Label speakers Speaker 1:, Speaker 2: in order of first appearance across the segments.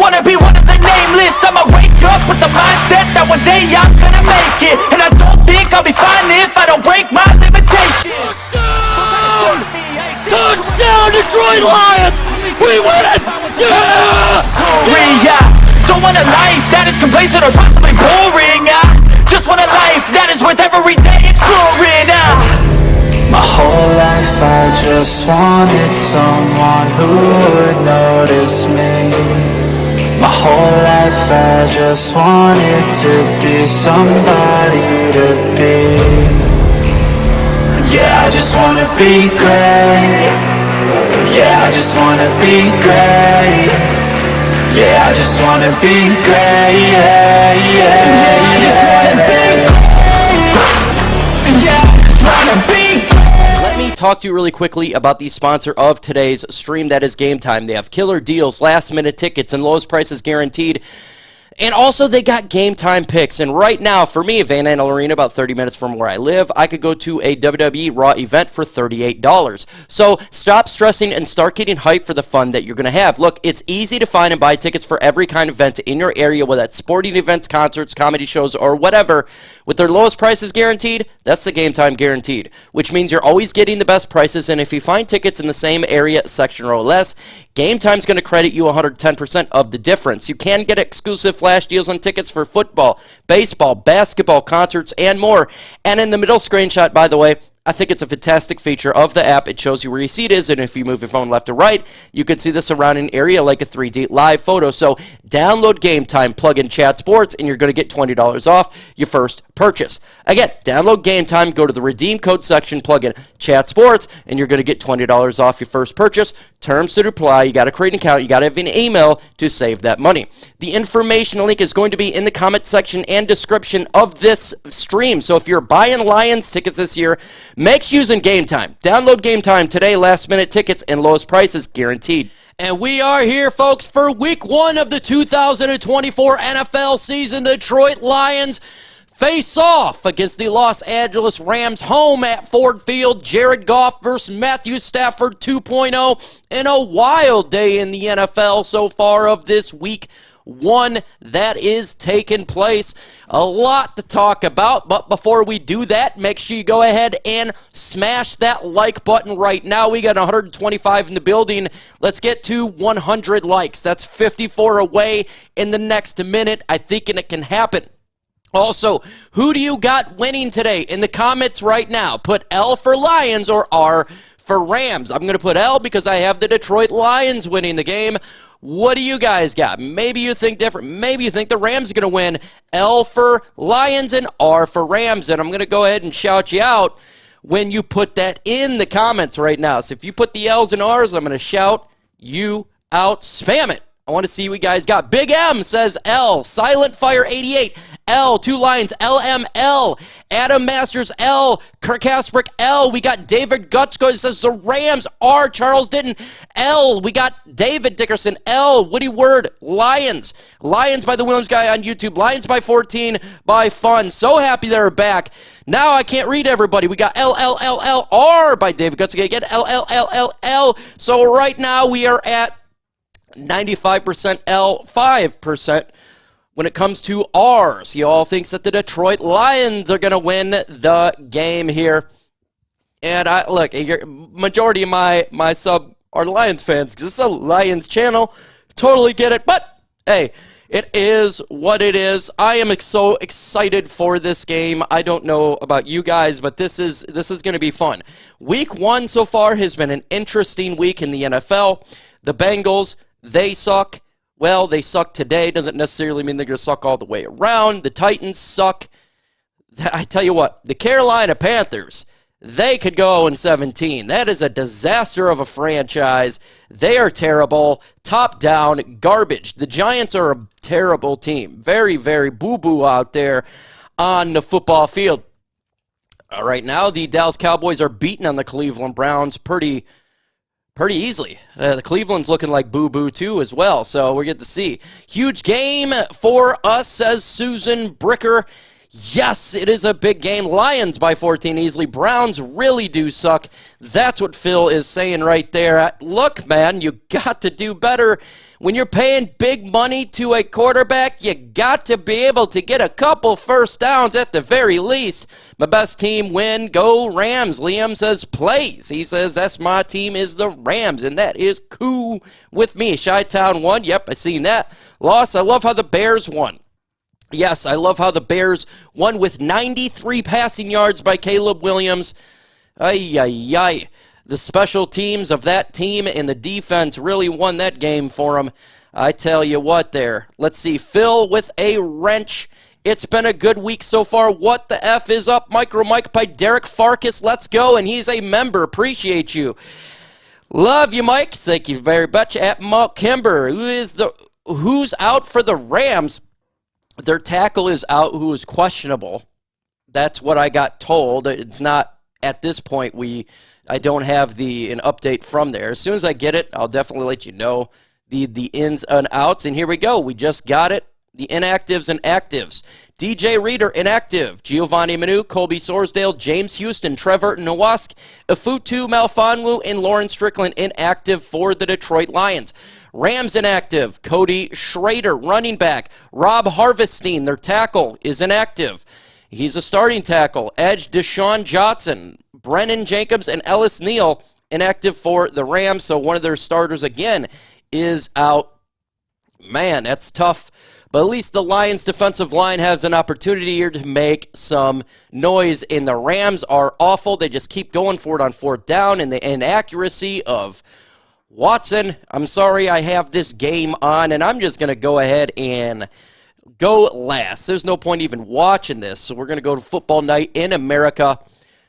Speaker 1: wanna be one of the nameless. I'ma wake up with the mindset that one day I'm gonna make it. And I don't think I'll be fine if I don't break my limitations.
Speaker 2: Touchdown, Detroit Lions! We win it!
Speaker 1: Yeah! Don't want a life that is complacent or possibly boring. I just want a life that is worth every day exploring. My whole life I just wanted someone who would notice me. My whole life I just wanted to be somebody to be. Yeah, I just wanna be great. Yeah, I just wanna be great. Yeah, I just wanna be great. Yeah, I just wanna be great. Yeah, I just wanna be great.
Speaker 3: Let me talk to you really quickly about the sponsor of today's stream. That is Game Time. They have killer deals, last-minute tickets, and lowest prices guaranteed. And also, they got Game Time picks. And right now, for me, Van Andel Arena, about 30 minutes from where I live, I could go to a WWE Raw event for $38. So stop stressing and start getting hyped for the fun that you're going to have. Look, it's easy to find and buy tickets for every kind of event in your area, whether that's sporting events, concerts, comedy shows, or whatever. With their lowest prices guaranteed, that's the Game Time guaranteed, which means you're always getting the best prices. And if you find tickets in the same area, section, or less, Game Time's going to credit you 110% of the difference. You can get exclusive flash deals on tickets for football, baseball, basketball, concerts, and more. And in the middle screenshot, by the way, I think it's a fantastic feature of the app. It shows you where your seat is, and if you move your phone left to right, you can see the surrounding area like a 3D live photo. So download Game Time, plug in Chat Sports, and you're going to get $20 off your first purchase. Again, download Game Time, go to the redeem code section, plug in Chat Sports, and you're going to get $20 off your first purchase. Terms to apply. You got to create an account. You got to have an email to save that money. The information link is going to be in the comment section and description of this stream. So if you're buying Lions tickets this year, make using Game Time. Download Game Time today. Last minute tickets and lowest prices guaranteed.
Speaker 2: And we are here, folks, for week 1 of the 2024 NFL season. The Detroit Lions face off against the Los Angeles Rams home at Ford Field. Jared Goff versus Matthew Stafford 2.0 in a wild day in the NFL so far of this week 1 that is taking place. A lot to talk about, but before we do that, make sure you go ahead and smash that like button right now. We got 125 in the building. Let's get to 100 likes. That's 54 away in the next minute. I think it can happen. Also, who do you got winning today? In the comments right now, put L for Lions or R for Rams. I'm going to put L because I have the Detroit Lions winning the game. What do you guys got? Maybe you think different. Maybe you think the Rams are going to win. L for Lions and R for Rams. And I'm going to go ahead and shout you out when you put that in the comments right now. So if you put the L's and R's, I'm going to shout you out. Spam it. I want to see what you guys got. Big M says L. Silent Fire 88. L. 2 Lions. LML. Adam Masters L. Kirk Hasbrick L. We got David Gutsko says the Rams. R. Charles Ditton L. We got David Dickerson L. Woody Word Lions. Lions by the Williams guy on YouTube. Lions by 14 by Fun. So happy they're back. Now I can't read everybody. We got LLLLR by David Gutsko again. LLLLL. So right now we are at 95% L, 5% when it comes to R's. You all thinks that the Detroit Lions are going to win the game here. And look, majority of my sub are Lions fans because this is a Lions channel. Totally get it. But, hey, it is what it is. I am so excited for this game. I don't know about you guys, but this is going to be fun. Week 1 so far has been an interesting week in the NFL. The Bengals, they suck. Well, they suck today. Doesn't necessarily mean they're going to suck all the way around. The Titans suck. I tell you what, the Carolina Panthers, they could go 0-17. That is a disaster of a franchise. They are terrible. Top down, garbage. The Giants are a terrible team. Very, very boo-boo out there on the football field. Right now, the Dallas Cowboys are beating on the Cleveland Browns pretty easily. The Cleveland's looking like boo-boo too as well, so we're good to see. Huge game for us, says Susan Bricker.
Speaker 3: Yes, it is a big game. Lions by 14 easily. Browns really do suck. That's what Phil is saying right there. Look, man, you got to do better. When you're paying big money to a quarterback, you got to be able to get a couple first downs at the very least. My best team win. Go Rams. Liam says plays. He says that's my team is the Rams, and that is cool with me. Chi-Town won. Yep, I seen that. Loss. I love how the Bears won. Yes, I love how the Bears won with 93 passing yards by Caleb Williams. Ay, ay, ay. The special teams of that team and the defense really won that game for them. I tell you what there. Let's see. Phil with a wrench. It's been a good week so far. What the F is up? Micro Mike by Derek Farkas. Let's go. And he's a member. Appreciate you. Love you, Mike. Thank you very much. At Kimber, who's out for the Rams? Their tackle is out, who is questionable. That's what I got told. It's not at this point. I don't have an update from there. As soon as I get it, I'll definitely let you know the ins and outs. And here we go. We just got it. The inactives and actives. DJ Reader, inactive. Giovanni Manu, Colby Sorsdale, James Houston, Trevor Nowask, Afutu Malfonwu, and Lauren Strickland inactive for the Detroit Lions. Rams inactive. Cody Schrader, running back. Rob Harvestine, their tackle, is inactive. He's a starting tackle. Edge Deshaun Johnson, Brennan Jacobs, and Ellis Neal inactive for the Rams. So one of their starters, again, is out. Man, that's tough. But at least the Lions' defensive line has an opportunity here to make some noise. And the Rams are awful. They just keep going for it on fourth down. And the inaccuracy of Watson. I'm sorry I have this game on, and I'm just going to go ahead and go last. There's no point even watching this. So we're going to go to football night in America.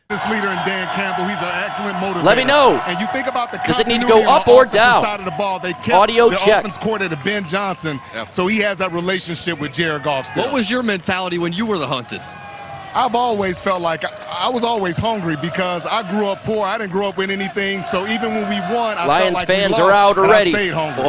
Speaker 4: This leader in Dan Campbell, he's an excellent motivator.
Speaker 3: Let me know.
Speaker 4: And you think about the
Speaker 3: does it need to go up or down?
Speaker 4: Side of the ball. They kept
Speaker 3: audio
Speaker 4: the
Speaker 3: check.
Speaker 4: Offense coordinator Ben Johnson, so he has that relationship with Jared Goff still.
Speaker 5: What was your mentality when you were the hunted?
Speaker 4: I've always felt like I was always hungry because I grew up poor. I didn't grow up with anything, so even when we won, I
Speaker 3: Lions
Speaker 4: felt like
Speaker 3: fans
Speaker 4: we lost,
Speaker 3: are out already.
Speaker 4: I stayed hungry.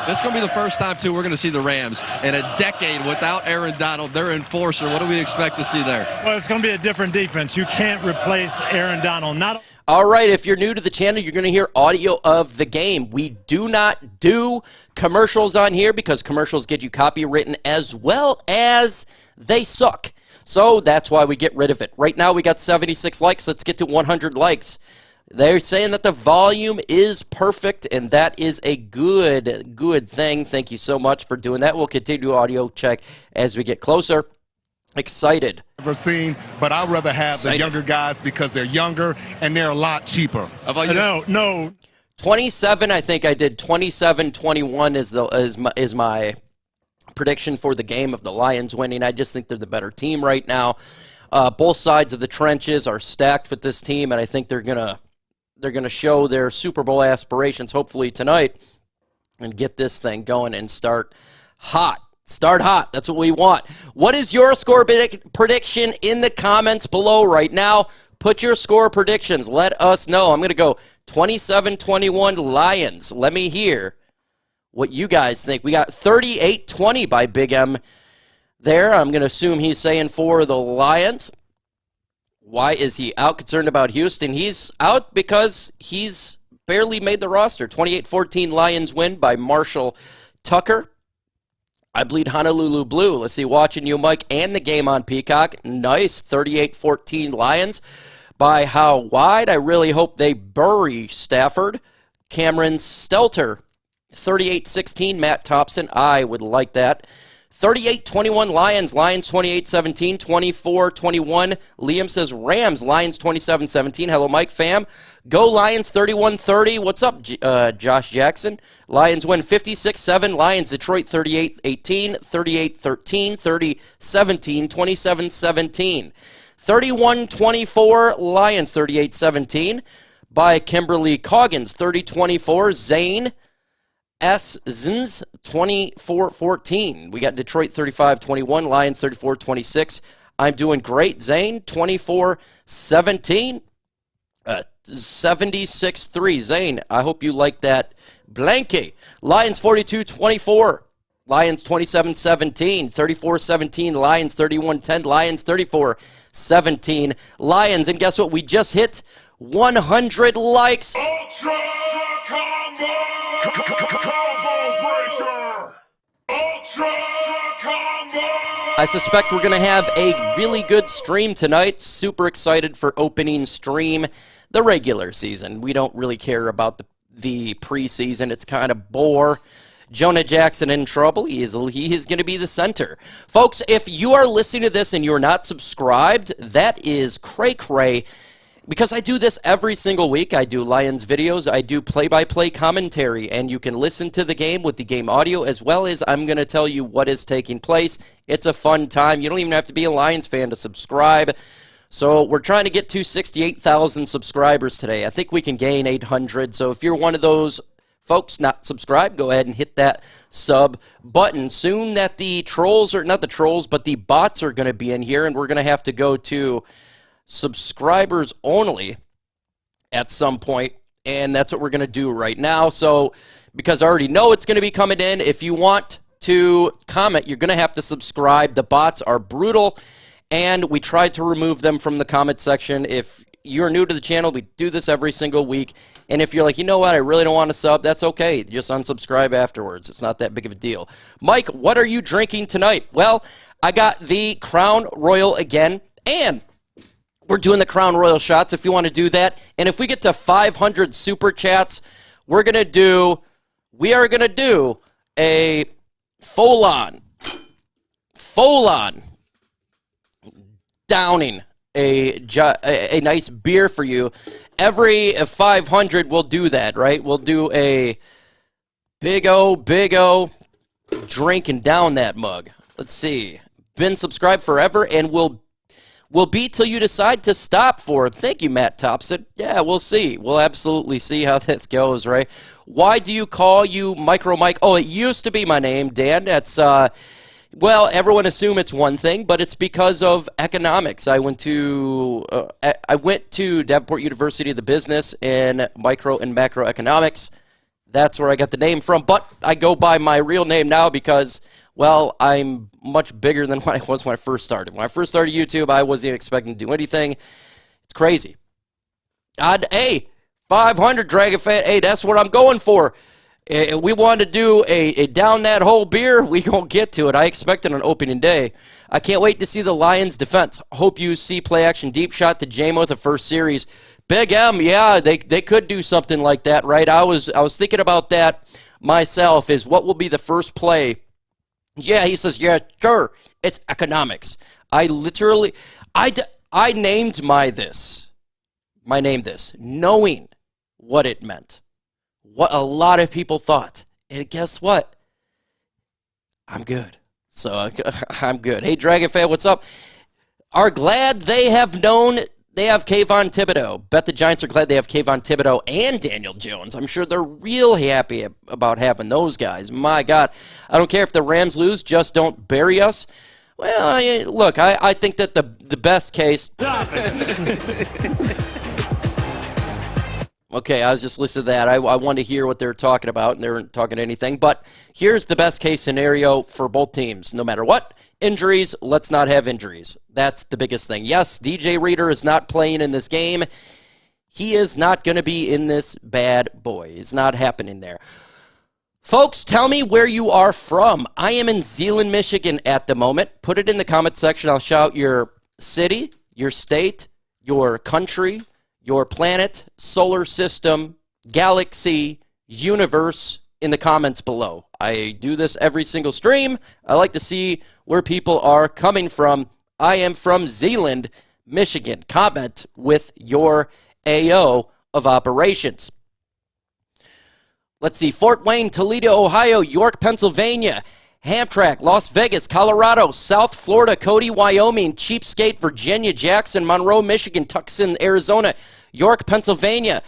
Speaker 5: This is going to be the first time, too, we're going to see the Rams in a decade without Aaron Donald, their enforcer. What do we expect to see there?
Speaker 6: Well, it's going to be a different defense. You can't replace Aaron Donald.
Speaker 3: All right, if you're new to the channel, you're going to hear audio of the game. We do not do commercials on here because commercials get you copywritten as well as they suck. So that's why we get rid of it. Right now we got 76 likes. Let's get to 100 likes. They're saying that the volume is perfect, and that is a good thing. Thank you so much for doing that. We'll continue audio check as we get closer. Excited.
Speaker 4: Ever seen, but I'd rather have the younger guys because they're younger and they're a lot cheaper.
Speaker 5: How about you?
Speaker 6: No.
Speaker 3: 27, I think I did. 27-21 is my prediction for the game of the Lions winning. I just think they're the better team right now. Both sides of the trenches are stacked with this team, and I think they're gonna show their Super Bowl aspirations hopefully tonight and get this thing going and start hot. Start hot. That's what we want. What is your score prediction in the comments below right now? Put your score predictions. Let us know. I'm going to go 27-21 Lions. Let me hear what you guys think. We got 38-20 by Big M there. I'm going to assume he's saying for the Lions. Why is he out? Concerned about Houston? He's out because he's barely made the roster. 28-14 Lions win by Marshall Tucker. I bleed Honolulu blue. Let's see, watching you, Mike, and the game on Peacock. Nice, 38-14 Lions. By how wide? I really hope they bury Stafford. Cameron Stelter, 38-16, Matt Thompson. I would like that. 38-21 Lions. Lions 28-17, 24-21. Liam says Rams. Lions 27-17. Hello, Mike, fam. Go Lions 31-30. What's up, Josh Jackson? Lions win 56-7. Lions Detroit 38-18, 38-13, 30-17, 27-17. 31-24 Lions 38-17 by Kimberly Coggins. 30-24 Zane S. Zins 24-14. We got Detroit 35-21, Lions 34-26. I'm doing great. Zane 24-17. 76-3. Zane, I hope you like that blankie. Lions 42-24. Lions 27-17, 34-17, Lions 31-10, Lions 34-17, Lions. And guess what? We just hit 100 likes.
Speaker 7: Ultra Combo! Combo Breaker! Ultra Combo!
Speaker 3: I suspect we're going to have a really good stream tonight. Super excited for opening stream the regular season. We don't really care about the preseason. It's kind of bore. Jonah Jackson in trouble. He is going to be the center. Folks, if you are listening to this and you're not subscribed, that is cray-cray, because I do this every single week. I do Lions videos. I do play-by-play commentary, and you can listen to the game with the game audio, as well as I'm going to tell you what is taking place. It's a fun time. You don't even have to be a Lions fan to subscribe. So we're trying to get to 68,000 subscribers today. I think we can gain 800. So if you're one of those folks not subscribed, go ahead and hit that sub button. Soon that the trolls, or not the trolls, but the bots are going to be in here, and we're going to have to go to subscribers only at some point, and that's what we're going to do right now. So because I already know it's going to be coming in, if you want to comment, you're going to have to subscribe. The bots are brutal, and we tried to remove them from the comment section. If you're new to the channel, we do this every single week. And if you're like, you know what, I really don't want to sub, that's okay. Just unsubscribe afterwards. It's not that big of a deal. Mike, what are you drinking tonight? Well, I got the Crown Royal again, and we're doing the Crown Royal shots if you want to do that. And if we get to 500 super chats, we are going to do a full-on downing, a nice beer for you. Every 500, we'll do that, right? We'll do a big O drink and down that mug. Let's see. Been subscribed forever, and will be till you decide to stop for it. Thank you, Matt Thompson. Yeah, we'll see. We'll absolutely see how this goes, right? Why do you call you Micro Mike? Oh, it used to be my name, Dan. That's, well, everyone assume it's one thing, but it's because of economics. I went to Davenport University of the Business in micro and macroeconomics. That's where I got the name from, but I go by my real name now because, well, I'm much bigger than what I was when I first started. When I first started YouTube, I wasn't even expecting to do anything. It's crazy. Hey, 500 Dragon Fan. Hey, that's what I'm going for. We wanted to do a down that whole beer. We gonna get to it. I expect it on opening day. I can't wait to see the Lions defense. Hope you see play action deep shot to Jahmyr the first series. Big M, yeah, they could do something like that, right? I was thinking about that myself. Is what will be the first play? Yeah, he says, yeah, sure. It's economics. I named my name this, knowing what it meant. What a lot of people thought. And guess what? I'm good. So I'm good. Hey, Dragon Fan, what's up? Are glad they have known they have Kayvon Thibodeau. Bet the Giants are glad they have Kayvon Thibodeau and Daniel Jones. I'm sure they're real happy about having those guys. My God. I don't care if the Rams lose, just don't bury us. Well, look, I think that the best case... Okay, I was just listening to that. I wanted to hear what they were talking about, and they weren't talking anything. But here's the best case scenario for both teams. No matter what, injuries, let's not have injuries. That's the biggest thing. Yes, DJ Reader is not playing in this game. He is not going to be in this bad boy. It's not happening there. Folks, tell me where you are from. I am in Zeeland, Michigan at the moment. Put it in the comment section. I'll shout your city, your state, your country, your planet, solar system, galaxy, universe in the comments below. I do this every single stream. I like to see where people are coming from. I am from Zeeland, Michigan. Comment with your AO of operations. Let's see. Fort Wayne, Toledo, Ohio, York, Pennsylvania, Hamtramck, Las Vegas, Colorado, South Florida, Cody, Wyoming, Cheapskate, Virginia, Jackson, Monroe, Michigan, Tucson, Arizona, York, Pennsylvania,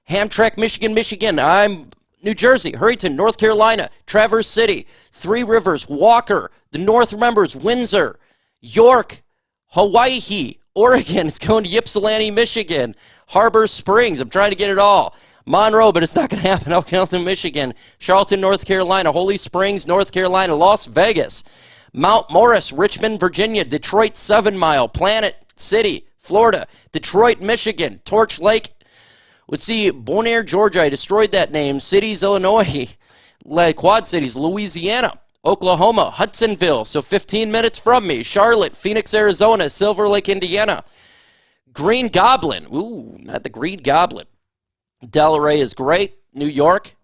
Speaker 3: Hamtramck, Michigan. I'm New Jersey, Hurricane, North Carolina, Traverse City, Three Rivers, Walker, the North Members, Windsor, York, Hawaii, Oregon. It's going to Ypsilanti, Michigan, Harbor Springs. I'm trying to get it all. Monroe, but it's not going to happen. Elkington, Michigan. Charlton, North Carolina. Holy Springs, North Carolina. Las Vegas. Mount Morris, Richmond, Virginia. Detroit, 7 Mile. Planet City, Florida. Detroit, Michigan. Torch Lake. Let's see, Bonaire, Georgia. I destroyed that name. Cities, Illinois. Quad Cities, Louisiana. Oklahoma, Hudsonville, so 15 minutes from me. Charlotte, Phoenix, Arizona. Silver Lake, Indiana. Green Goblin. Ooh, not the Green Goblin. Delray is great. New York.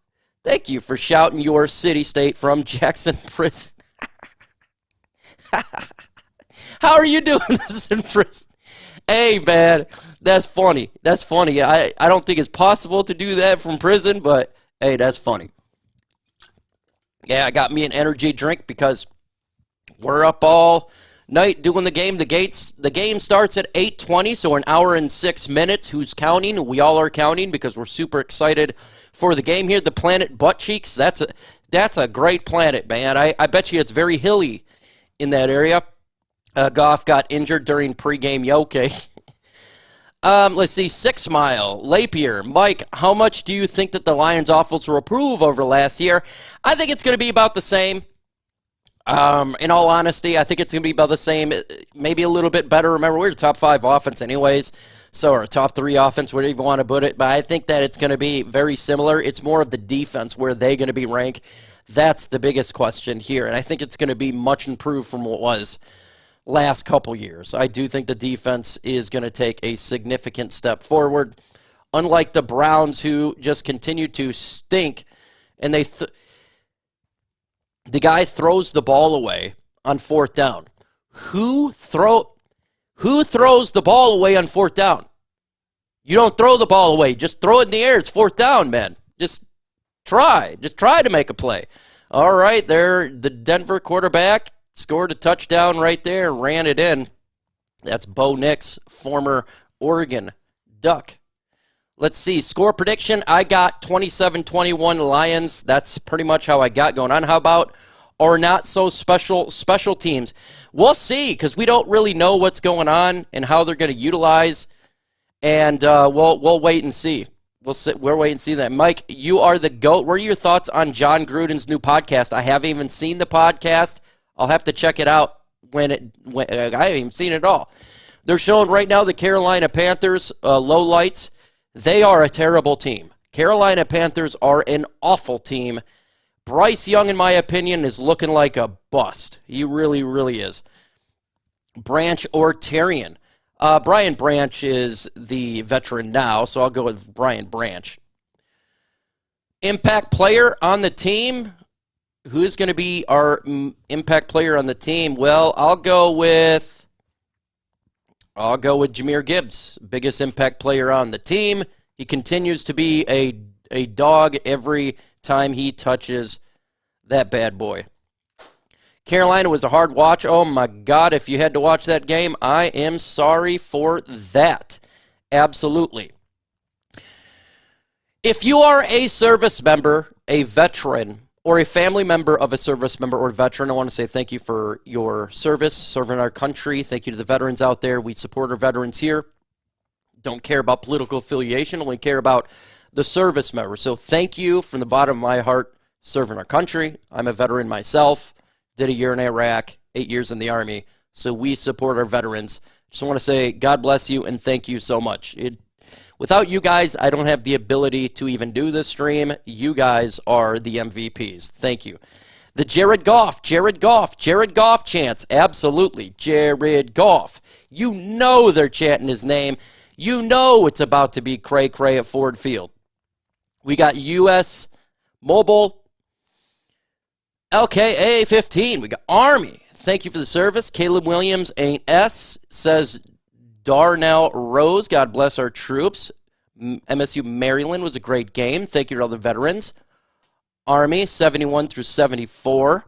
Speaker 3: Thank you for shouting your city state from Jackson Prison. How are you doing this in prison? Hey, man, that's funny. That's funny. I don't think it's possible to do that from prison, but, hey, that's funny. Yeah, I got me an energy drink because we're up all night doing the game. The game starts at 8:20, so an hour and 6 minutes. Who's counting? We all are counting because we're super excited for the game here. The planet Butt Cheeks, that's a great planet, man. I bet you it's very hilly in that area. Goff got injured during pregame yoke. Let's see, 6 Mile, Lapeer. Mike, how much do you think that the Lions offense will improve over last year? I think it's going to be about the same. In all honesty, I think it's going to be about the same, maybe a little bit better. Remember, we're the top 5 offense anyways, so our top 3 offense, whatever you want to put it. But I think that it's going to be very similar. It's more of the defense, where they're going to be ranked. That's the biggest question here, and I think it's going to be much improved from what was last couple years. I do think the defense is going to take a significant step forward, unlike the Browns, who just continue to stink, and the guy throws the ball away on 4th down. Who throws the ball away on 4th down? You don't throw the ball away. Just throw it in the air. It's 4th down, man. Just try to make a play. All right, there, the Denver quarterback scored a touchdown right there, ran it in. That's Bo Nix, former Oregon Duck. Let's see, score prediction. I got 27-21 Lions. That's pretty much how I got going on. How about our not so special teams? We'll see, because we don't really know what's going on and how they're going to utilize, and we'll wait and see. We'll wait and see that. Mike, you are the GOAT. What are your thoughts on John Gruden's new podcast? I haven't even seen the podcast. I'll have to check it out when I haven't even seen it at all. They're showing right now the Carolina Panthers lowlights. They are a terrible team. Carolina Panthers are an awful team. Bryce Young, in my opinion, is looking like a bust. He really, really is. Branch or Terrian. Brian Branch is the veteran now, so I'll go with Brian Branch. Impact player on the team. Who's going to be our impact player on the team? Well, I'll go with Jahmyr Gibbs, biggest impact player on the team. He continues to be a dog every time he touches that bad boy. Carolina was a hard watch. Oh, my God, if you had to watch that game, I am sorry for that. Absolutely. If you are a service member, a veteran, or a family member of a service member or veteran, I want to say thank you for your service, serving our country. Thank you to the veterans out there. We support our veterans here. Don't care about political affiliation, only care about the service member. So thank you from the bottom of my heart, serving our country. I'm a veteran myself. Did a year in Iraq, 8 years in the Army. So we support our veterans. Just want to say God bless you and thank you so much. Without you guys, I don't have the ability to even do this stream. You guys are the MVPs. Thank you. The Jared Goff chants. Absolutely. Jared Goff. You know they're chanting his name. You know it's about to be cray-cray at Ford Field. We got U.S. Mobile, LKA 15. We got Army. Thank you for the service. Caleb Williams ain't S. Says Darnell Rose, God bless our troops. MSU Maryland was a great game. Thank you to all the veterans. Army, 71 through 74.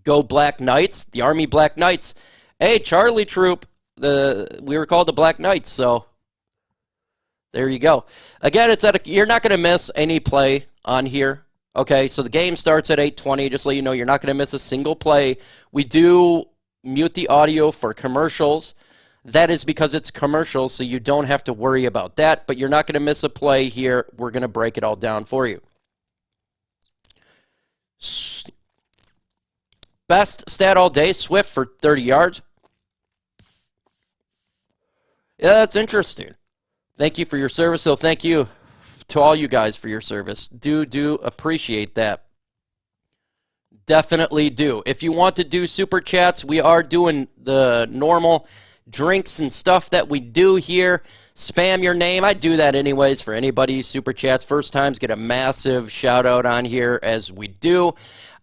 Speaker 3: Go Black Knights. The Army Black Knights. Hey, Charlie Troop. We were called the Black Knights, so there you go. Again, you're not going to miss any play on here. Okay, so the game starts at 8:20. Just let you know, you're not going to miss a single play. We do mute the audio for commercials. That is because it's commercial, so you don't have to worry about that, but you're not going to miss a play here. We're going to break it all down for you. Best stat all day, Swift for 30 yards. Yeah, that's interesting. Thank you for your service. So thank you to all you guys for your service. Do appreciate that. Definitely do. If you want to do super chats, we are doing the normal drinks and stuff that we do here. Spam your name. I do that anyways for anybody. Super chats. First times get a massive shout out on here as we do.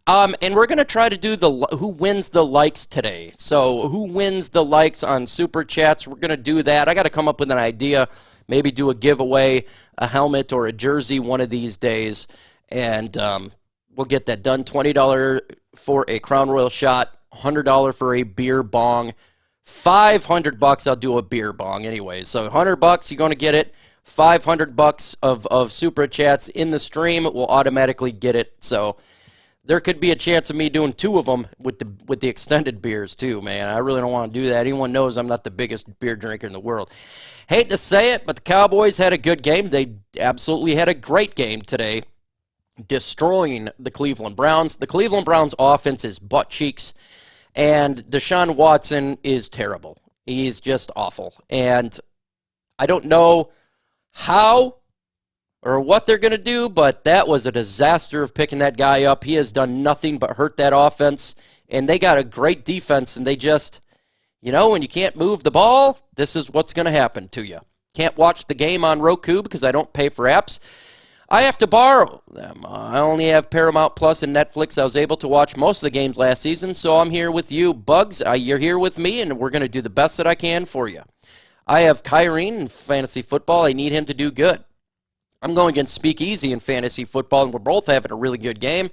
Speaker 3: And we're going to try to do who wins the likes today. So who wins the likes on Super Chats, we're going to do that. I got to come up with an idea, maybe do a giveaway, a helmet or a jersey one of these days, and we'll get that done. $20 for a Crown Royal shot, $100 for a beer bong, $500 I'll do a beer bong anyway. So $100 you're going to get it. $500 of Super Chats in the stream will automatically get it. So there could be a chance of me doing 2 of them with the extended beers too, man. I really don't want to do that. Anyone knows I'm not the biggest beer drinker in the world. Hate to say it, but the Cowboys had a good game. They absolutely had a great game today, destroying the Cleveland Browns. The Cleveland Browns offense is butt cheeks, and Deshaun Watson is terrible. He's just awful. And I don't know how or what they're going to do, but that was a disaster of picking that guy up. He has done nothing but hurt that offense, and they got a great defense, and they just, when you can't move the ball, this is what's going to happen to you. Can't watch the game on Roku because I don't pay for apps. I have to borrow them. I only have Paramount Plus and Netflix. I was able to watch most of the games last season, so I'm here with you, Bugs. You're here with me, and we're going to do the best that I can for you. I have Kyrene in fantasy football. I need him to do good. I'm going against Speakeasy in fantasy football, and we're both having a really good game.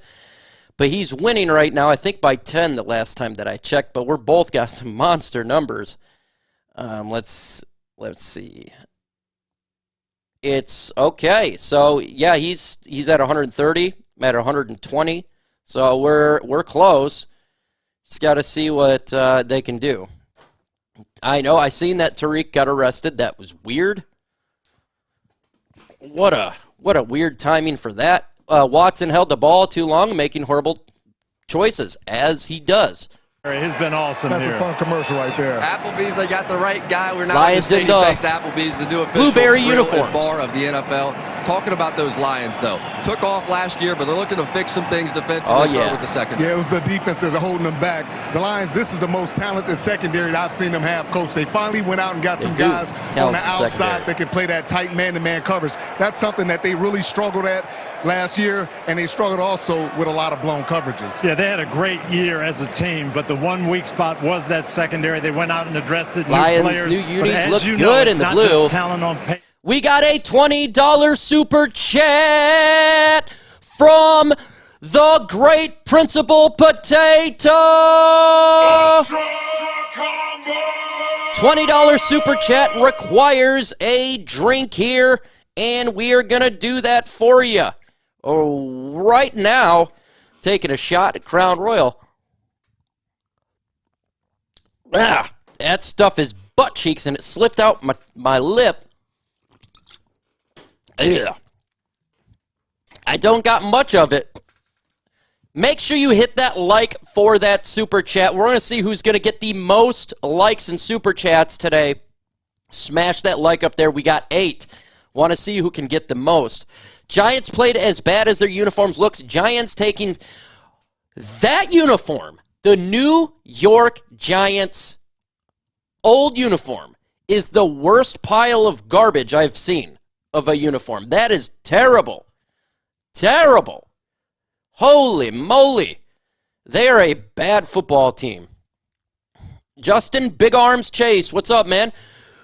Speaker 3: But he's winning right now, I think by 10 the last time that I checked, but we're both got some monster numbers. Let's see. It's okay. So, yeah, he's at 130. I'm at 120. So we're close. Just got to see what they can do. I know. I seen that Tariq got arrested. That was weird. What a weird timing for that. Watson held the ball too long, making horrible choices, as he does.
Speaker 6: He's been awesome.
Speaker 4: That's
Speaker 6: here.
Speaker 4: a fun commercial right there.
Speaker 5: Applebee's, they got the right guy. We're not
Speaker 3: Lions in the
Speaker 5: thanks to Applebee's, the new official
Speaker 3: blueberry
Speaker 5: grill and
Speaker 3: uniforms.
Speaker 5: bar of the NFL. Talking about those Lions, though. Took off last year, but they're looking to fix some things defensively. Start with the secondary.
Speaker 4: Yeah, it was the defense that's holding them back. The Lions, this is the most talented secondary that I've seen them have, Coach. They finally went out and got some guys on the outside that can play that tight man-to-man coverage. That's something that they really struggled at last year, and they struggled also with a lot of blown coverages.
Speaker 6: Yeah, they had a great year as a team, but the one weak spot was that secondary. They went out and addressed it.
Speaker 3: Lions' new unis look good in the blue.
Speaker 6: Just talent on paper.
Speaker 3: We got a $20 super chat from the great Principal Potato. $20 super chat requires a drink here, and we are going to do that for you. Right now, taking a shot at Crown Royal. That stuff is butt cheeks, and it slipped out my lip. Ugh. I don't got much of it. Make sure you hit that like for that super chat. We're going to see who's going to get the most likes and super chats today. Smash that like up there. We got 8. Want to see who can get the most. Giants played as bad as their uniforms looks. Giants taking that uniform, the New York Giants old uniform, is the worst pile of garbage I've seen of a uniform. That is terrible. Terrible. Holy moly. They are a bad football team. Justin Big Arms Chase, what's up, man?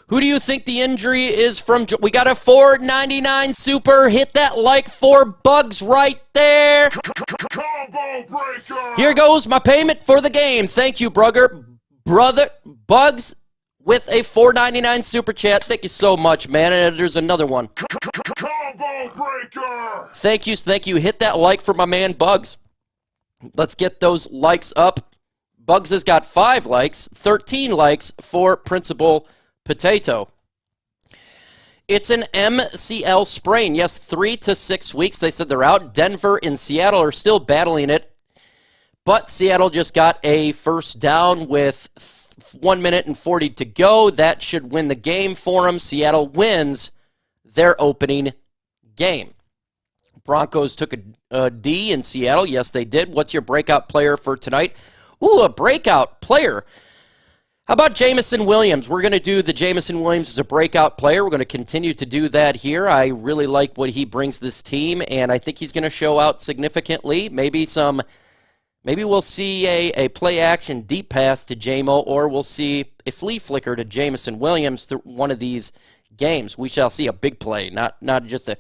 Speaker 3: Who do you think the injury is from? We got a $4.99 super. Hit that like for Bugs right there.
Speaker 7: Combo breaker.
Speaker 3: Here goes my payment for the game. Thank you, brother Bugs, with a $4.99 super chat. Thank you so much, man. And there's another one.
Speaker 7: Combo breaker.
Speaker 3: Thank you. Hit that like for my man Bugs. Let's get those likes up. Bugs has got 5 likes, 13 likes for Principal Potato. It's an MCL sprain. Yes, 3 to 6 weeks. They said they're out. Denver and Seattle are still battling it. But Seattle just got a first down with 1 minute and 40 to go. That should win the game for them. Seattle wins their opening game. Broncos took a D in Seattle. Yes, they did. What's your breakout player for tonight? Ooh, a breakout player. How about Jameson Williams? We're going to do the Jameson Williams as a breakout player. We're going to continue to do that here. I really like what he brings this team, and I think he's going to show out significantly. Maybe we'll see a play-action deep pass to JMO, or we'll see a flea flicker to Jameson Williams through one of these games. We shall see a big play, not just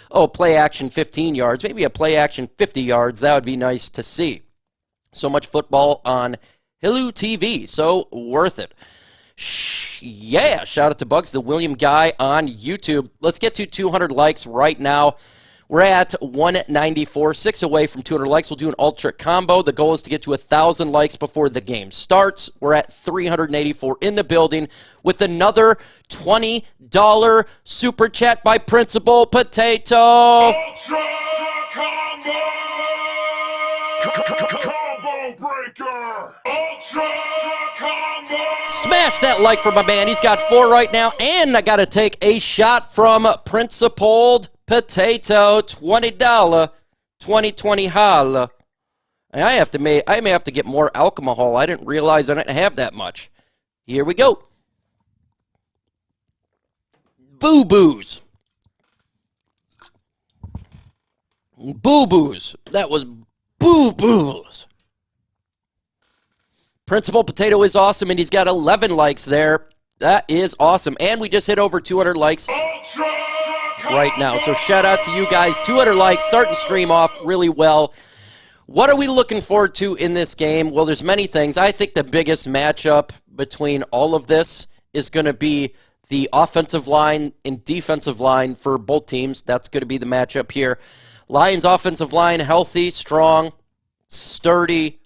Speaker 3: a play-action 15 yards, maybe a play-action 50 yards. That would be nice to see. So much football on Hulu TV, so worth it. Yeah, shout out to Bugs, the William guy on YouTube. Let's get to 200 likes right now. We're at 194, 6 away from 200 likes. We'll do an ultra combo. The goal is to get to 1,000 likes before the game starts. We're at 384 in the building with another $20 super chat by Principal Potato.
Speaker 7: Ultra combo! Combo breaker! Ultra combo!
Speaker 3: Smash that like for my man. He's got 4 right now. And I got to take a shot from Principled Potato. $20. 2020 holla. I may have to get more alcohol. I didn't realize I didn't have that much. Here we go. Boo-boos. Boo-boos. That was boo-boos. Principal Potato is awesome, and he's got 11 likes there. That is awesome. And we just hit over 200 likes right now. So shout out to you guys. 200 likes, starting stream off really well. What are we looking forward to in this game? Well, there's many things. I think the biggest matchup between all of this is going to be the offensive line and defensive line for both teams. That's going to be the matchup here. Lions offensive line, healthy, strong, sturdy,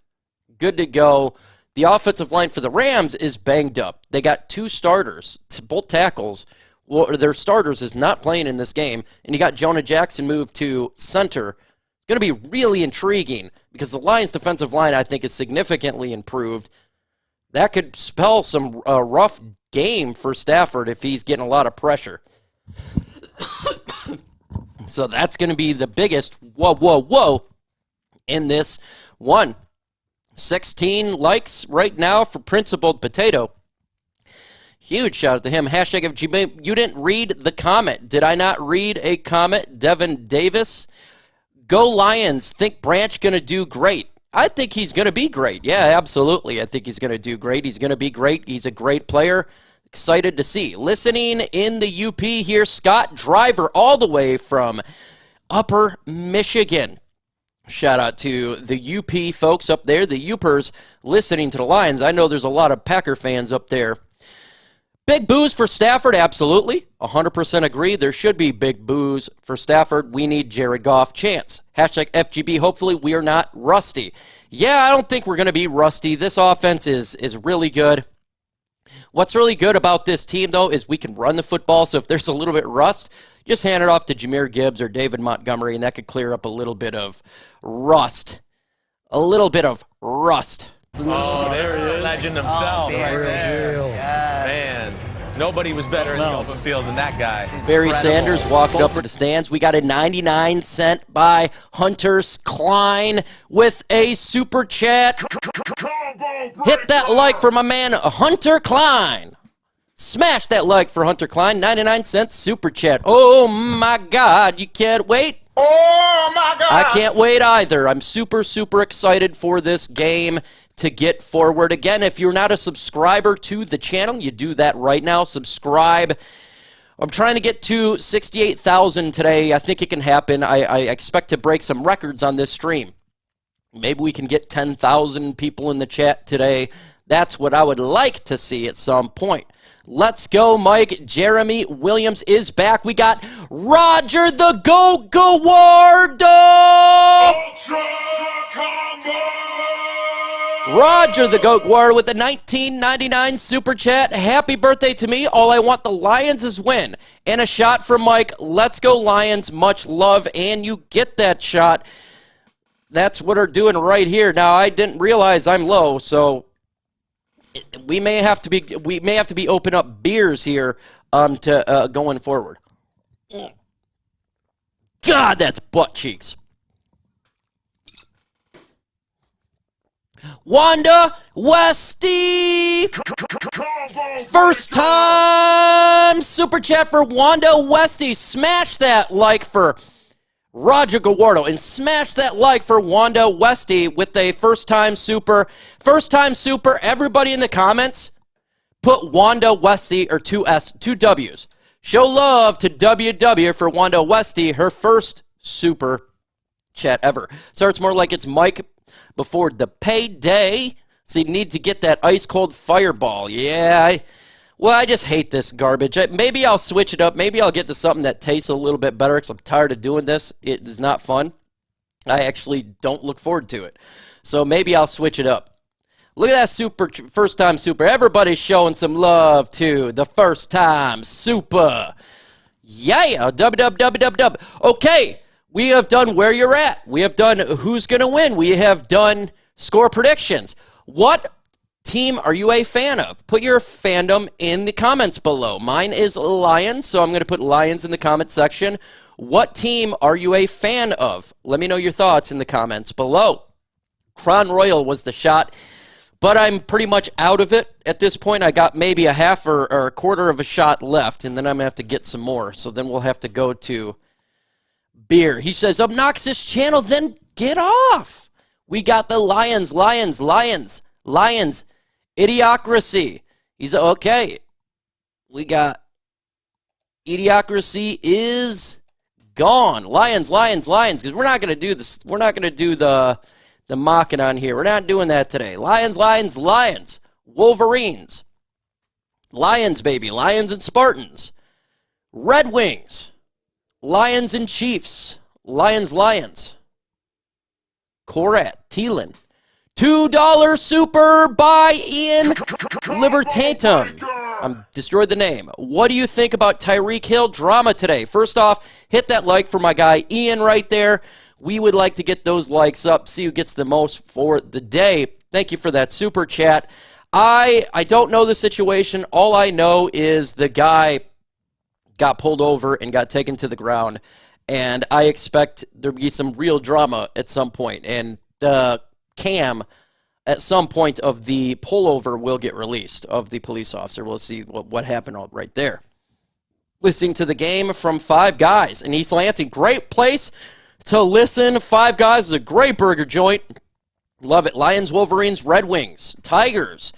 Speaker 3: good to go. The offensive line for the Rams is banged up. They got 2 starters, both tackles. Well, their starters is not playing in this game. And you got Jonah Jackson moved to center. It's going to be really intriguing because the Lions defensive line, I think, is significantly improved. That could spell some rough game for Stafford if he's getting a lot of pressure. So that's going to be the biggest whoa in this one. 16 likes right now for Principled Potato. Huge shout out to him. Hashtag if you didn't read the comment. Did I not read a comment? Devin Davis. Go Lions. Think Branch going to do great. I think he's going to be great. Yeah, absolutely. I think he's going to do great. He's going to be great. He's a great player. Excited to see. Listening in the UP here, Scott Driver all the way from Upper Michigan. Shout out to the UP folks up there, the Upers listening to the Lions. I know there's a lot of Packer fans up there. Big boos for Stafford, absolutely. 100% agree. There should be big boos for Stafford. We need Jared Goff chance. Hashtag FGB, hopefully we are not rusty. Yeah, I don't think we're going to be rusty. This offense is really good. What's really good about this team, though, is we can run the football. So if there's a little bit rust, just hand it off to Jahmyr Gibbs or David Montgomery, and that could clear up a little bit of rust. A little bit of rust.
Speaker 8: Oh, there he is. Legend himself. Right there. Yeah. Man, nobody was better in the open field than that guy.
Speaker 3: Barry Sanders walking up to the stands. We got a 99 cent by Hunter Klein with a super chat. Hit that like for my man Hunter Klein. Smash that like for Hunter Klein. 99 cent super chat. Oh my God, you can't wait.
Speaker 7: Oh my God!
Speaker 3: I can't wait either. I'm super excited for this game to get forward. Again, if you're not a subscriber to the channel, you do that right now. Subscribe. I'm trying to get to 68,000 today. I think it can happen. I expect to break some records on this stream. Maybe we can get 10,000 people in the chat today. That's what I would like to see at some point. Let's go, Mike. Jeremy Williams is back. We got Roger the Goat Gawardo.
Speaker 7: Ultra combo!
Speaker 2: Roger the Goat Guard with a 1999 super chat. Happy birthday to me. All I want the Lions is win. And a shot from Mike. Let's go Lions. Much love. And you get that shot. That's what we're doing right here. Now, I didn't realize I'm low, so we may have to be open up beers here to going forward. God, that's butt cheeks. Wanda Westy! First time super chat for Wanda Westy. Smash that like for Roger Gawardo and smash that like for Wanda Westy with a first time super. First time super, everybody in the comments put Wanda Westy or two W's. Show love to WW for Wanda Westy, her first super chat ever. So it's more like it's Mike before the payday. So you need to get that ice cold fireball. Yeah, I just hate this garbage. Maybe I'll switch it up. Maybe I'll get to something that tastes a little bit better because I'm tired of doing this. It is not fun. I actually don't look forward to it. So maybe I'll switch it up. Look at that super first time super. Everybody's showing some love to the first time super. Yeah, www. Okay, we have done where you're at. We have done who's going to win. We have done score predictions. What team are you a fan of? Put your fandom in the comments below. Mine is Lions, so I'm going to put Lions in the comment section. What team are you a fan of? Let me know your thoughts in the comments below. Crown Royal was the shot, but I'm pretty much out of it at this point. I got maybe a half or a quarter of a shot left, and then I'm going to have to get some more. So then we'll have to go to beer. He says, obnoxious channel, then get off. We got the Lions. Idiocracy. He's okay. We got Idiocracy is gone. Lions. Because we're not going to do this. We're not going to do the mocking on here. We're not doing that today. Lions. Wolverines. Lions, baby. Lions and Spartans. Red Wings. Lions and Chiefs. Lions. Korat. Thielen. $2 super by Ian Libertatum. I'm destroyed the name. What do you think about Tyreek Hill drama today? First off, hit that like for my guy Ian right there. We would like to get those likes up, see who gets the most for the day. Thank you for that super chat. I don't know the situation. All I know is the guy got pulled over and got taken to the ground, and I expect there to be some real drama at some point, and the cam at some point of the pullover will get released of the police officer. We'll see what happened right there. Listening to the game from Five Guys in East Lansing. Great place to listen. Five Guys is a great burger joint. Love it. Lions, Wolverines, Red Wings, Tigers.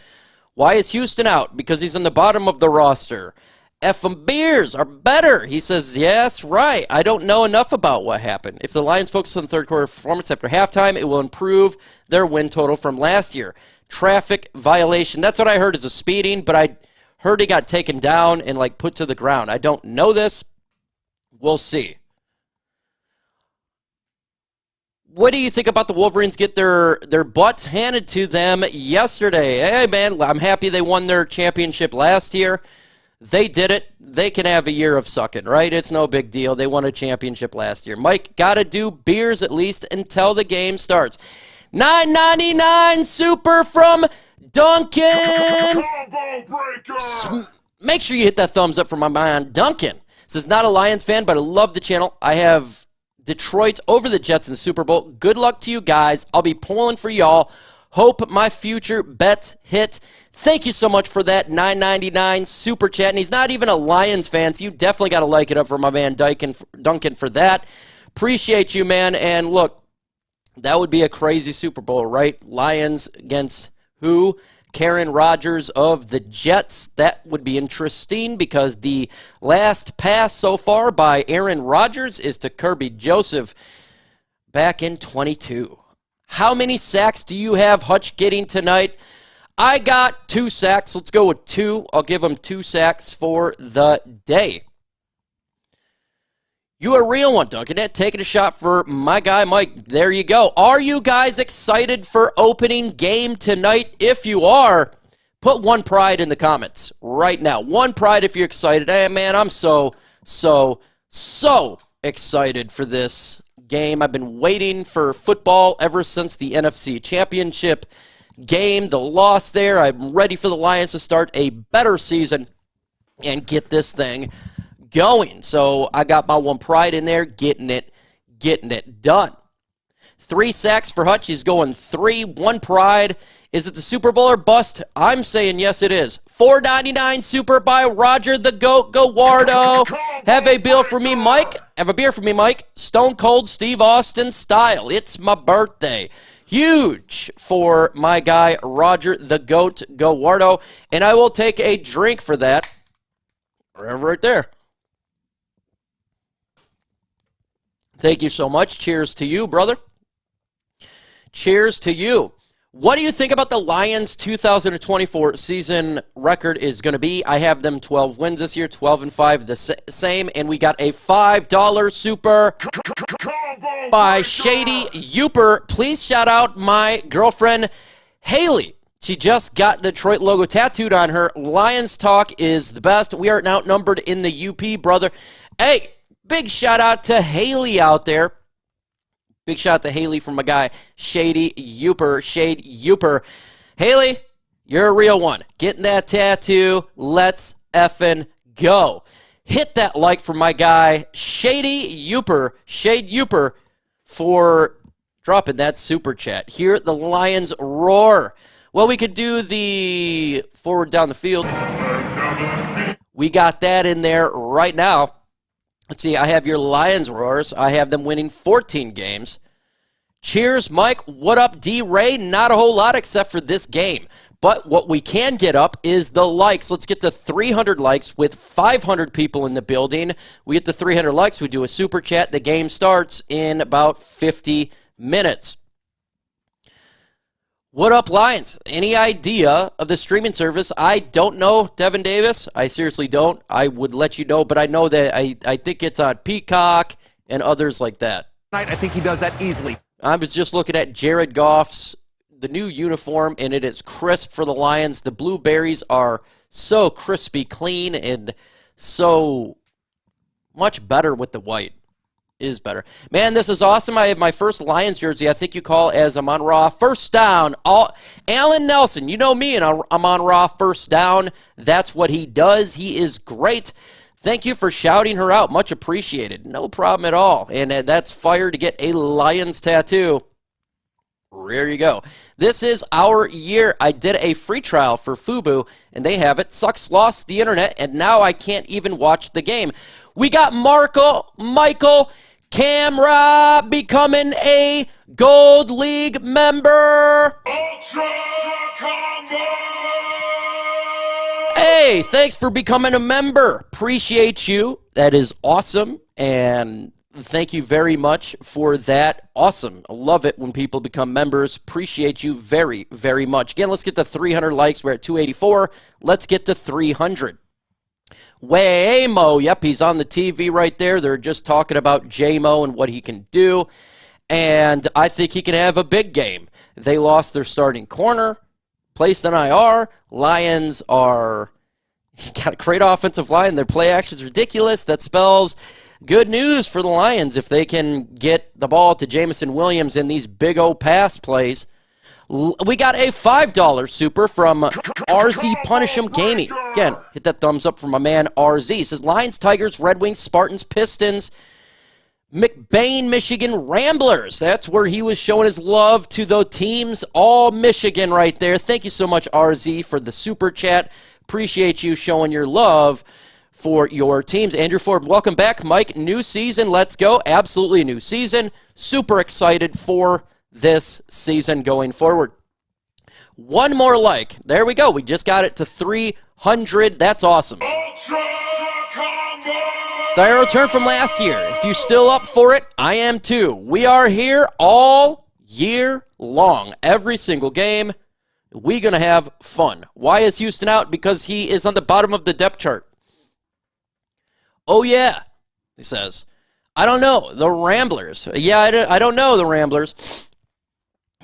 Speaker 2: Why is Houston out? Because he's in the bottom of the roster. Effing beers are better. He says, yes, right. I don't know enough about what happened. If the Lions focus on the third quarter performance after halftime, it will improve their win total from last year. Traffic violation. That's what I heard is a speeding, but I heard he got taken down and put to the ground. I don't know this. We'll see. What do you think about the Wolverines get their butts handed to them yesterday? Hey, man, I'm happy they won their championship last year. They did it. They can have a year of sucking, right? It's no big deal. They won a championship last year. Mike, got to do beers at least until the game starts. $9.99 super from Duncan. Make sure you hit that thumbs up for my man, Duncan. Says, not a Lions fan, but I love the channel. I have Detroit over the Jets in the Super Bowl. Good luck to you guys. I'll be pulling for y'all. Hope my future bets hit. Thank you so much for that $9.99 super chat. And he's not even a Lions fan, so you definitely got to like it up for my man Duncan for that. Appreciate you, man. And look, that would be a crazy Super Bowl, right? Lions against who? Karen Rodgers of the Jets. That would be interesting because the last pass so far by Aaron Rodgers is to Kerby Joseph back in 22. How many sacks do you have Hutch getting tonight? I got 2 sacks. Let's go with 2. I'll give him 2 sacks for the day.
Speaker 3: You a real one, Duncan. Taking a shot for my guy, Mike. There you go. Are you guys excited for opening game tonight? If you are, put one pride in the comments right now. One pride if you're excited. Hey, man, I'm so excited for this game. I've been waiting for football ever since the NFC Championship game, the loss there. I'm ready for the Lions to start a better season and get this thing going. So I got my one pride in there, getting it done. 3 sacks for Hutch. He's going 3. One pride. Is it the Super Bowl or bust? I'm saying yes, it is. $4.99 Super by Roger the Goat Gawardo. Have a beer for me, Mike. Stone Cold Steve Austin style. It's my birthday. Huge for my guy, Roger the Goat Gawardo. And I will take a drink for that. Right there. Thank you so much. Cheers to you, brother. Cheers to you. What do you think about the Lions' 2024 season record is going to be? I have them 12 wins this year, 12-5, the same, and we got a $5 super by Shady Youper. Please shout out my girlfriend, Haley. She just got the Detroit logo tattooed on her. Lions talk is the best. We are outnumbered in the UP, brother. Hey, big shout out to Haley out there. Big shout out to Haley from my guy, Shady Youper. Shade Youper. Haley, you're a real one. Getting that tattoo. Let's effing go. Hit that like for my guy, Shady Youper. Shade Youper for dropping that super chat. Hear the Lions roar. Well, we could do the forward down the field. We got that in there right now. Let's see, I have your Lions roars. I have them winning 14 games. Cheers, Mike. What up, D-Ray? Not a whole lot except for this game. But what we can get up is the likes. Let's get to 300 likes with 500 people in the building. We get to 300 likes. We do a super chat. The game starts in about 50 minutes. What up, Lions? Any idea of the streaming service? I don't know, Devin Davis. I seriously don't. I would let you know, but I know that I think it's on Peacock and others like that.
Speaker 9: I think he does that easily.
Speaker 3: I was just looking at Jared Goff's, the new uniform, and it is crisp for the Lions. The blueberries are so crispy clean and so much better with the white. Is better. Man, this is awesome. I have my first Lions jersey. I think you call as Amon-Ra first down. Alan Nelson, you know me and Amon-Ra first down. That's what he does. He is great. Thank you for shouting her out. Much appreciated. No problem at all. And that's fire to get a Lions tattoo. There you go. This is our year. I did a free trial for Fubu, and they have it. Sucks lost the internet, and now I can't even watch the game. We got Michael Camera becoming a Gold League member.
Speaker 7: Ultra Combo!
Speaker 3: Hey, thanks for becoming a member. Appreciate you. That is awesome. And thank you very much for that. Awesome. I love it when people become members. Appreciate you very, very much. Again, let's get to 300 likes. We're at 284. Let's get to 300. Waymo, yep, he's on the TV right there. They're just talking about J-Mo and what he can do, and I think he can have a big game. They lost their starting corner, placed on IR. Lions got a great offensive line. Their play action is ridiculous. That spells good news for the Lions if they can get the ball to Jamison Williams in these big old pass plays. We got a $5 super from RZ Punish 'em Gaming. Again, hit that thumbs up from my man RZ. It says Lions, Tigers, Red Wings, Spartans, Pistons, McBain, Michigan Ramblers. That's where he was showing his love to the teams. All Michigan right there. Thank you so much, RZ, for the super chat. Appreciate you showing your love for your teams. Andrew Ford, welcome back. Mike, new season. Let's go. Absolutely a new season. Super excited for this season going forward. One more like. There we go. We just got it to 300. That's awesome.
Speaker 7: Ultra Combo!
Speaker 3: Dire return from last year. If you're still up for it, I am too. We are here all year long. Every single game, we're going to have fun. Why is Houston out? Because he is on the bottom of the depth chart. Oh, yeah, he says. I don't know. The Ramblers. Yeah, I don't know the Ramblers.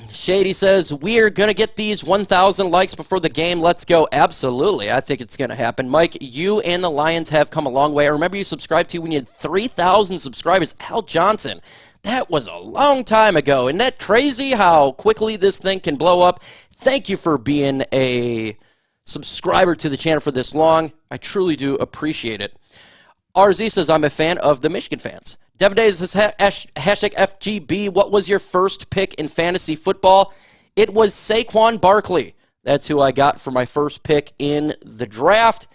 Speaker 3: Shady says, we're going to get these 1,000 likes before the game. Let's go. Absolutely. I think it's going to happen. Mike, you and the Lions have come a long way. I remember you subscribed to when you had 3,000 subscribers. Al Johnson. That was a long time ago. Isn't that crazy how quickly this thing can blow up? Thank you for being a subscriber to the channel for this long. I truly do appreciate it. RZ says, I'm a fan of the Michigan fans. Devin Day says, hashtag FGB, what was your first pick in fantasy football? It was Saquon Barkley. That's who I got for my first pick in the draft,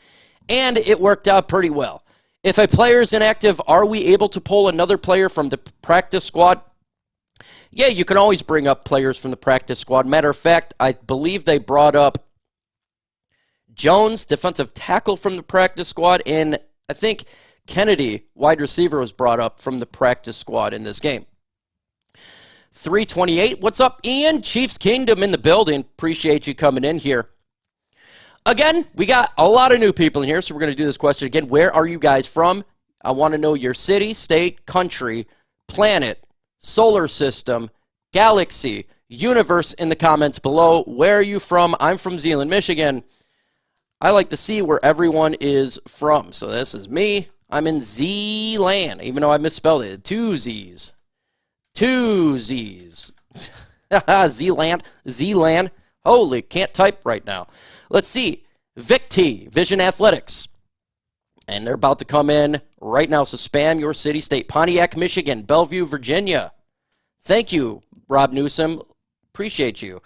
Speaker 3: and it worked out pretty well. If a player is inactive, are we able to pull another player from the practice squad? Yeah, you can always bring up players from the practice squad. Matter of fact, I believe they brought up Jones, defensive tackle from the practice squad, and I think Kennedy, wide receiver, was brought up from the practice squad in this game. 328, what's up, Ian? Chiefs Kingdom in the building. Appreciate you coming in here. Again, we got a lot of new people in here, so we're going to do this question again. Where are you guys from? I want to know your city, state, country, planet, solar system, galaxy, universe in the comments below. Where are you from? I'm from Zeeland, Michigan. I like to see where everyone is from. So this is me. I'm in Z-land, even though I misspelled it. 2 Z's. 2 Z's. Z-land. Z-land. Holy, can't type right now. Let's see. Vic T, Vision Athletics. And they're about to come in right now, so spam your city, state. Pontiac, Michigan. Bellevue, Virginia. Thank you, Rob Newsom. Appreciate you.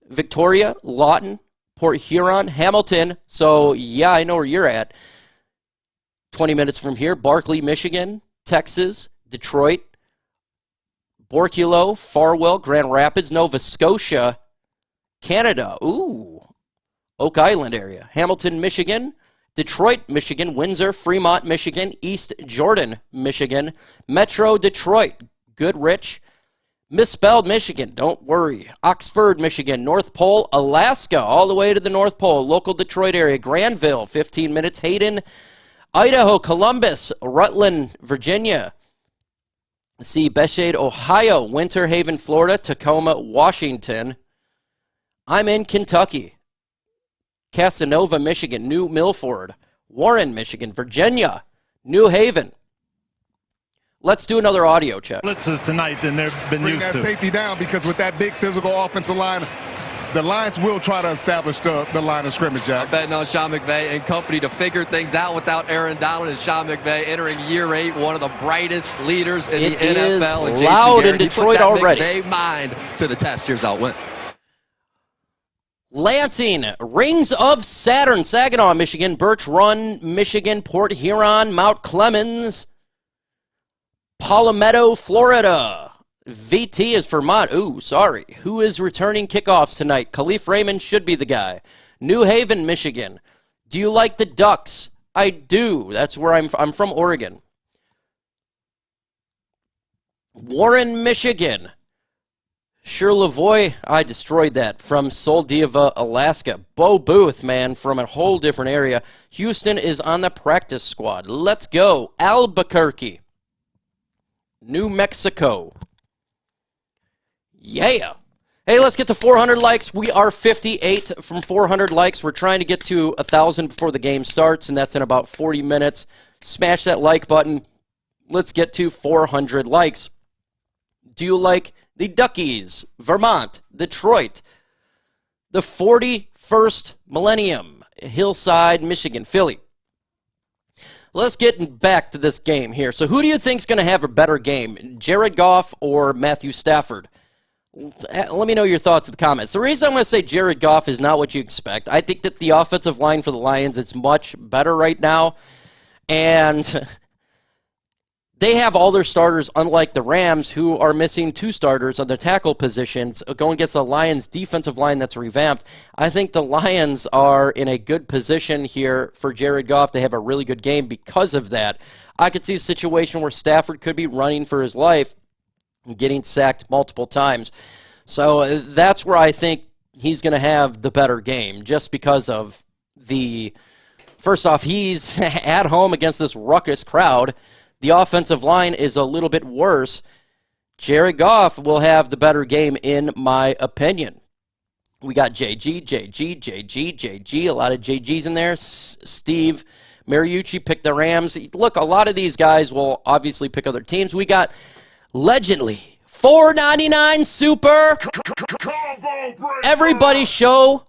Speaker 3: Victoria, Lawton, Port Huron, Hamilton. So, yeah, I know where you're at. 20 minutes from here. Barkley, Michigan, Texas, Detroit, Borculo, Farwell, Grand Rapids, Nova Scotia, Canada. Ooh. Oak Island area. Hamilton, Michigan, Detroit, Michigan, Windsor, Fremont, Michigan, East Jordan, Michigan, Metro Detroit, Goodrich, misspelled Michigan, don't worry. Oxford, Michigan, North Pole, Alaska, all the way to the North Pole, local Detroit area, Granville, 15 minutes, Hayden, Idaho, Columbus, Rutland, Virginia. Let's see, Beshade, Ohio, Winter Haven, Florida, Tacoma, Washington. I'm in Kentucky. Casanova, Michigan, New Milford, Warren, Michigan, Virginia, New Haven. Let's do another audio check.
Speaker 6: Blitzes tonight than they've been used to.
Speaker 4: Bring that safety down because with that big physical offensive line, the Lions will try to establish the line of scrimmage, Jack.
Speaker 5: I'm betting on Sean McVay and company to figure things out without Aaron Donald and Sean McVay entering year 8, one of the brightest leaders in the NFL.
Speaker 3: It is loud in Detroit already.
Speaker 5: McVay mind to the test. Here's how it went.
Speaker 3: Lansing, Rings of Saturn, Saginaw, Michigan, Birch Run, Michigan, Port Huron, Mount Clemens, Palmetto, Florida. VT is Vermont. Ooh, sorry. Who is returning kickoffs tonight? Khalif Raymond should be the guy. New Haven, Michigan. Do you like the Ducks? I do. That's where I'm from Oregon. Warren, Michigan. Sherlevoy, I destroyed that. From Soldiva, Alaska. Bo Booth, man, from a whole different area. Houston is on the practice squad. Let's go. Albuquerque. New Mexico. Yeah. Hey, let's get to 400 likes. We are 58 from 400 likes. We're trying to get to 1,000 before the game starts, and that's in about 40 minutes. Smash that like button. Let's get to 400 likes. Do you like the Duckies, Vermont, Detroit, the 41st Millennium, Hillside, Michigan, Philly? Let's get back to this game here. So who do you think is going to have a better game, Jared Goff or Matthew Stafford? Let me know your thoughts in the comments. The reason I'm going to say Jared Goff is not what you expect. I think that the offensive line for the Lions is much better right now. And they have all their starters, unlike the Rams, who are missing 2 starters on their tackle positions, going against the Lions' defensive line that's revamped. I think the Lions are in a good position here for Jared Goff to have a really good game because of that. I could see a situation where Stafford could be running for his life and getting sacked multiple times. So that's where I think he's going to have the better game, just because of the, first off, he's at home against this ruckus crowd. the offensive line is a little bit worse, Jared Goff will have the better game, in my opinion. We got JG, a lot of JGs in there. Steve Mariucci picked the Rams. Look, a lot of these guys will obviously pick other teams. We got Legendly, $4.99 Super. Everybody show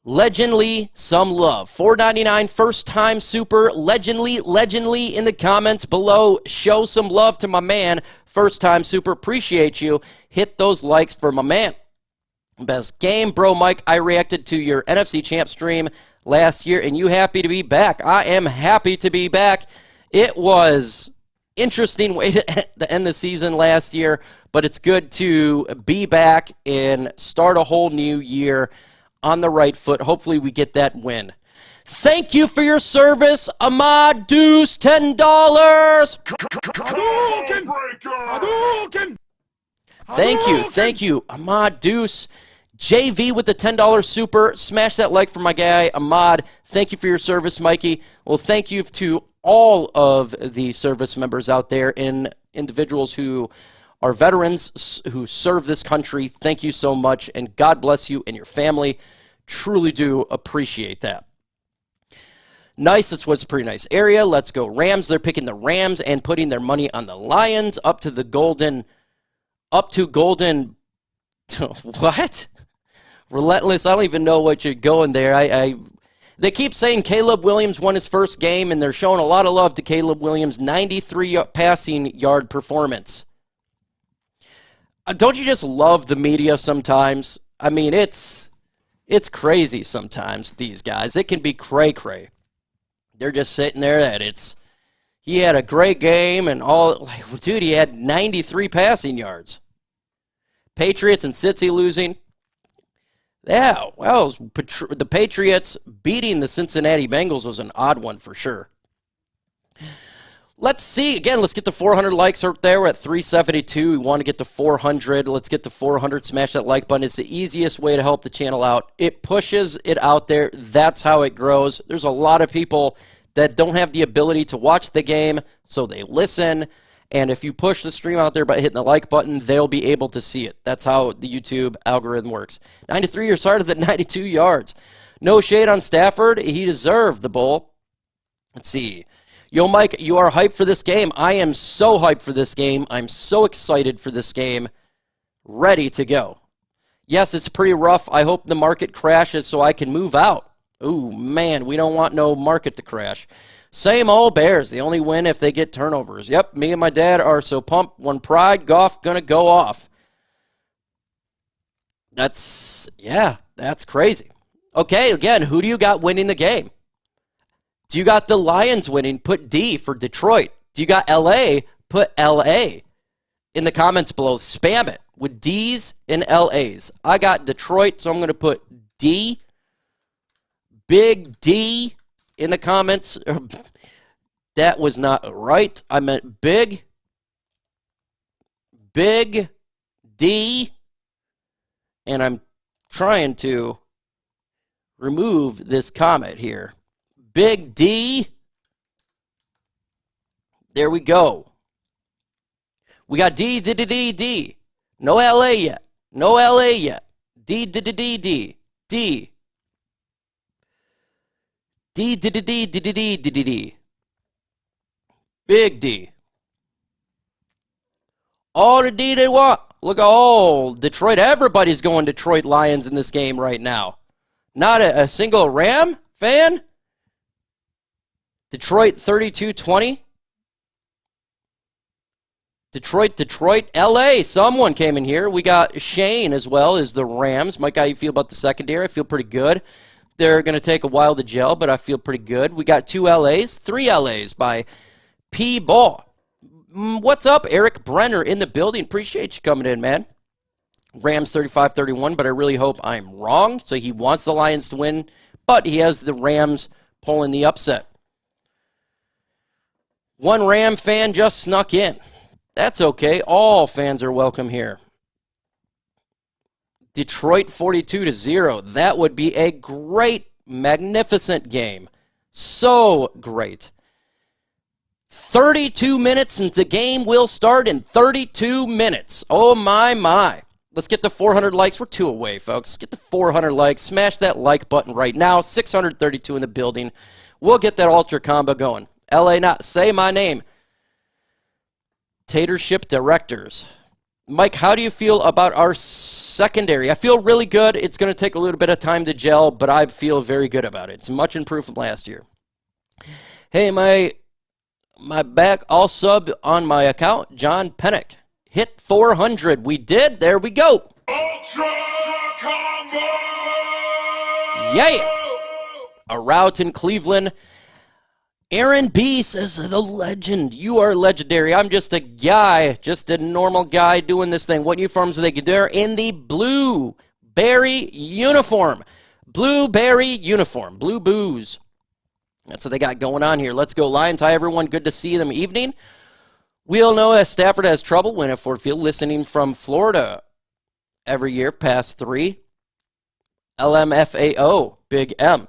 Speaker 3: Legendly some love. $4.99 first time Super. Legendly in the comments below. Show some love to my man. First time Super. Appreciate you. Hit those likes for my man. Best game, bro, Mike. I reacted to your NFC Champ stream last year, and you happy to be back? I am happy to be back. It was interesting way to end the season last year, but it's good to be back and start a whole new year on the right foot. Hopefully we get that win. Thank you for your service, Ahmad Deuce, $10. Thank you, Ahmad Deuce. JV with the $10 super. Smash that like for my guy, Ahmad. Thank you for your service, Mikey. Well, thank you to all of the service members out there and individuals who are veterans who serve this country. Thank you so much, and God bless you and your family. Truly do appreciate that. Nice. That's what's a pretty nice area. Let's go Rams. They're picking the Rams and putting their money on the Lions up to golden. What? Relentless. I don't even know what you're going there. They keep saying Caleb Williams won his first game, and they're showing a lot of love to Caleb Williams' 93 passing yard performance. Don't you just love the media sometimes? I mean, it's crazy sometimes, these guys. It can be cray-cray. They're just sitting there he had a great game and all. Dude, he had 93 passing yards. Patriots and Cincy losing. Yeah, well, the Patriots beating the Cincinnati Bengals was an odd one for sure. Let's see. Again, let's get to 400 likes right there. We're at 372. We want to get to 400. Let's get to 400. Smash that like button. It's the easiest way to help the channel out. It pushes it out there. That's how it grows. There's a lot of people that don't have the ability to watch the game, so they listen. And if you push the stream out there by hitting the like button, they'll be able to see it. That's how the YouTube algorithm works. 93 yards harder than 92 yards. No shade on Stafford. He deserved the bowl. Let's see. Yo, Mike, you are hyped for this game. I am so hyped for this game. I'm so excited for this game. Ready to go. Yes, it's pretty rough. I hope the market crashes so I can move out. Ooh, man, we don't want no market to crash. Same old Bears. They only win if they get turnovers. Yep, me and my dad are so pumped. One pride, Goff gonna go off. That's crazy. Okay, again, who do you got winning the game? Do you got the Lions winning? Put D for Detroit. Do you got LA? Put LA in the comments below. Spam it with D's and LA's. I got Detroit, so I'm going to put D. Big D in the comments. That was not right. I meant big. Big D. And I'm trying to remove this comment here. Big D. There we go. We got D. No LA yet. No LA yet. D. D. Big D. All the D they want. Look at all Detroit. Everybody's going Detroit Lions in this game right now. Not a single Ram fan. Detroit 32-20. Detroit, LA. Someone came in here. We got Shane as well as the Rams. Mike, how you feel about the secondary? I feel pretty good. They're going to take a while to gel, but I feel pretty good. We got 2 LAs, 3 LAs by P. Ball. What's up, Eric Brenner in the building? Appreciate you coming in, man. Rams 35-31, but I really hope I'm wrong. So he wants the Lions to win, but he has the Rams pulling the upset. One Ram fan just snuck in. That's okay. All fans are welcome here. Detroit 42-0. That would be a great, magnificent game. So great. 32 minutes, and the game will start in 32 minutes. Oh, my. Let's get to 400 likes. We're 2 away, folks. Get to 400 likes. Smash that like button right now. 632 in the building. We'll get that Ultra Combo going. LA not. Say my name. Tatership Directors. Mike, how do you feel about our secondary? I feel really good. It's going to take a little bit of time to gel, but I feel very good about it. It's much improved from last year. Hey, my back all sub on my account, John Pennick. Hit 400. We did. There we go.
Speaker 7: Ultra Combo!
Speaker 3: Yeah. A route in Cleveland. Aaron B says, the legend. You are legendary. I'm just a guy, just a normal guy doing this thing. What uniforms do they get? They're in the blueberry uniform. Blueberry uniform. Blue booze. That's what they got going on here. Let's go Lions. Hi, everyone. Good to see them. Evening. We all know that Stafford has trouble when at Ford Field, listening from Florida every year, past 3. LMFAO, Big M.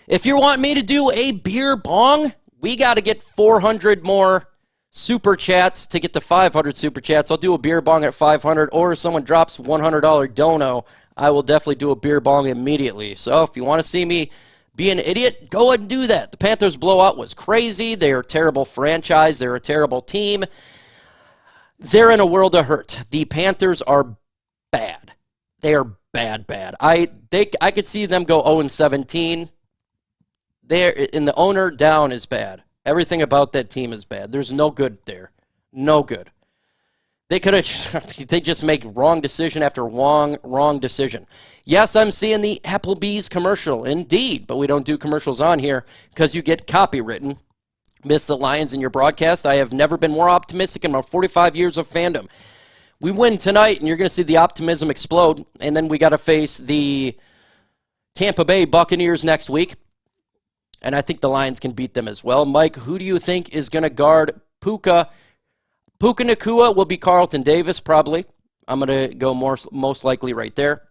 Speaker 3: If you want me to do a beer bong, we got to get 400 more super chats to get to 500 super chats. I'll do a beer bong at 500, or if someone drops $100 dono, I will definitely do a beer bong immediately. So if you want to see me be an idiot, go ahead and do that. The Panthers blowout was crazy. They're a terrible franchise. They're a terrible team. They're in a world of hurt. The Panthers are bad. They are bad. I could see them go 0-17. And the owner down is bad. Everything about that team is bad. There's no good there. No good. They just make wrong decision after wrong decision. Yes, I'm seeing the Applebee's commercial, indeed, but we don't do commercials on here because you get copywritten. Miss the Lions in your broadcast. I have never been more optimistic in my 45 years of fandom. We win tonight, and you're going to see the optimism explode, and then we got to face the Tampa Bay Buccaneers next week, and I think the Lions can beat them as well. Mike, who do you think is going to guard Puka? Puka Nacua will be Carlton Davis, probably. I'm going to go most likely right there.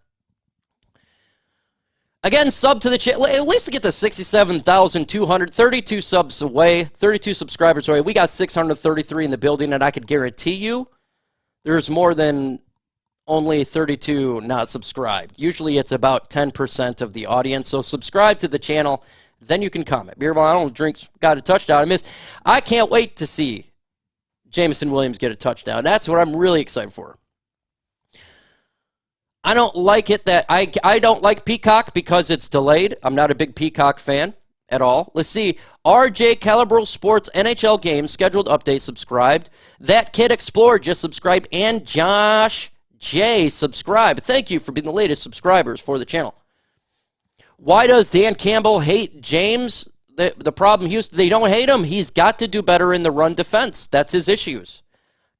Speaker 3: Again, sub to the channel. At least to get to 67,232 subs away, 32 subscribers away. We got 633 in the building, and I could guarantee you there's more than only 32 not subscribed. Usually it's about 10% of the audience. So subscribe to the channel, then you can comment. Beer Ball, I don't drink, got a touchdown. I missed. I can't wait to see Jameson Williams get a touchdown. That's what I'm really excited for. I don't like it that I don't like Peacock because it's delayed. I'm not a big Peacock fan at all. Let's see. RJ Calibro Sports NHL Games scheduled update subscribed. That Kid Explorer just subscribed. And Josh J subscribed. Thank you for being the latest subscribers for the channel. Why does Dan Campbell hate James? The problem, Houston, they don't hate him. He's got to do better in the run defense. That's his issues.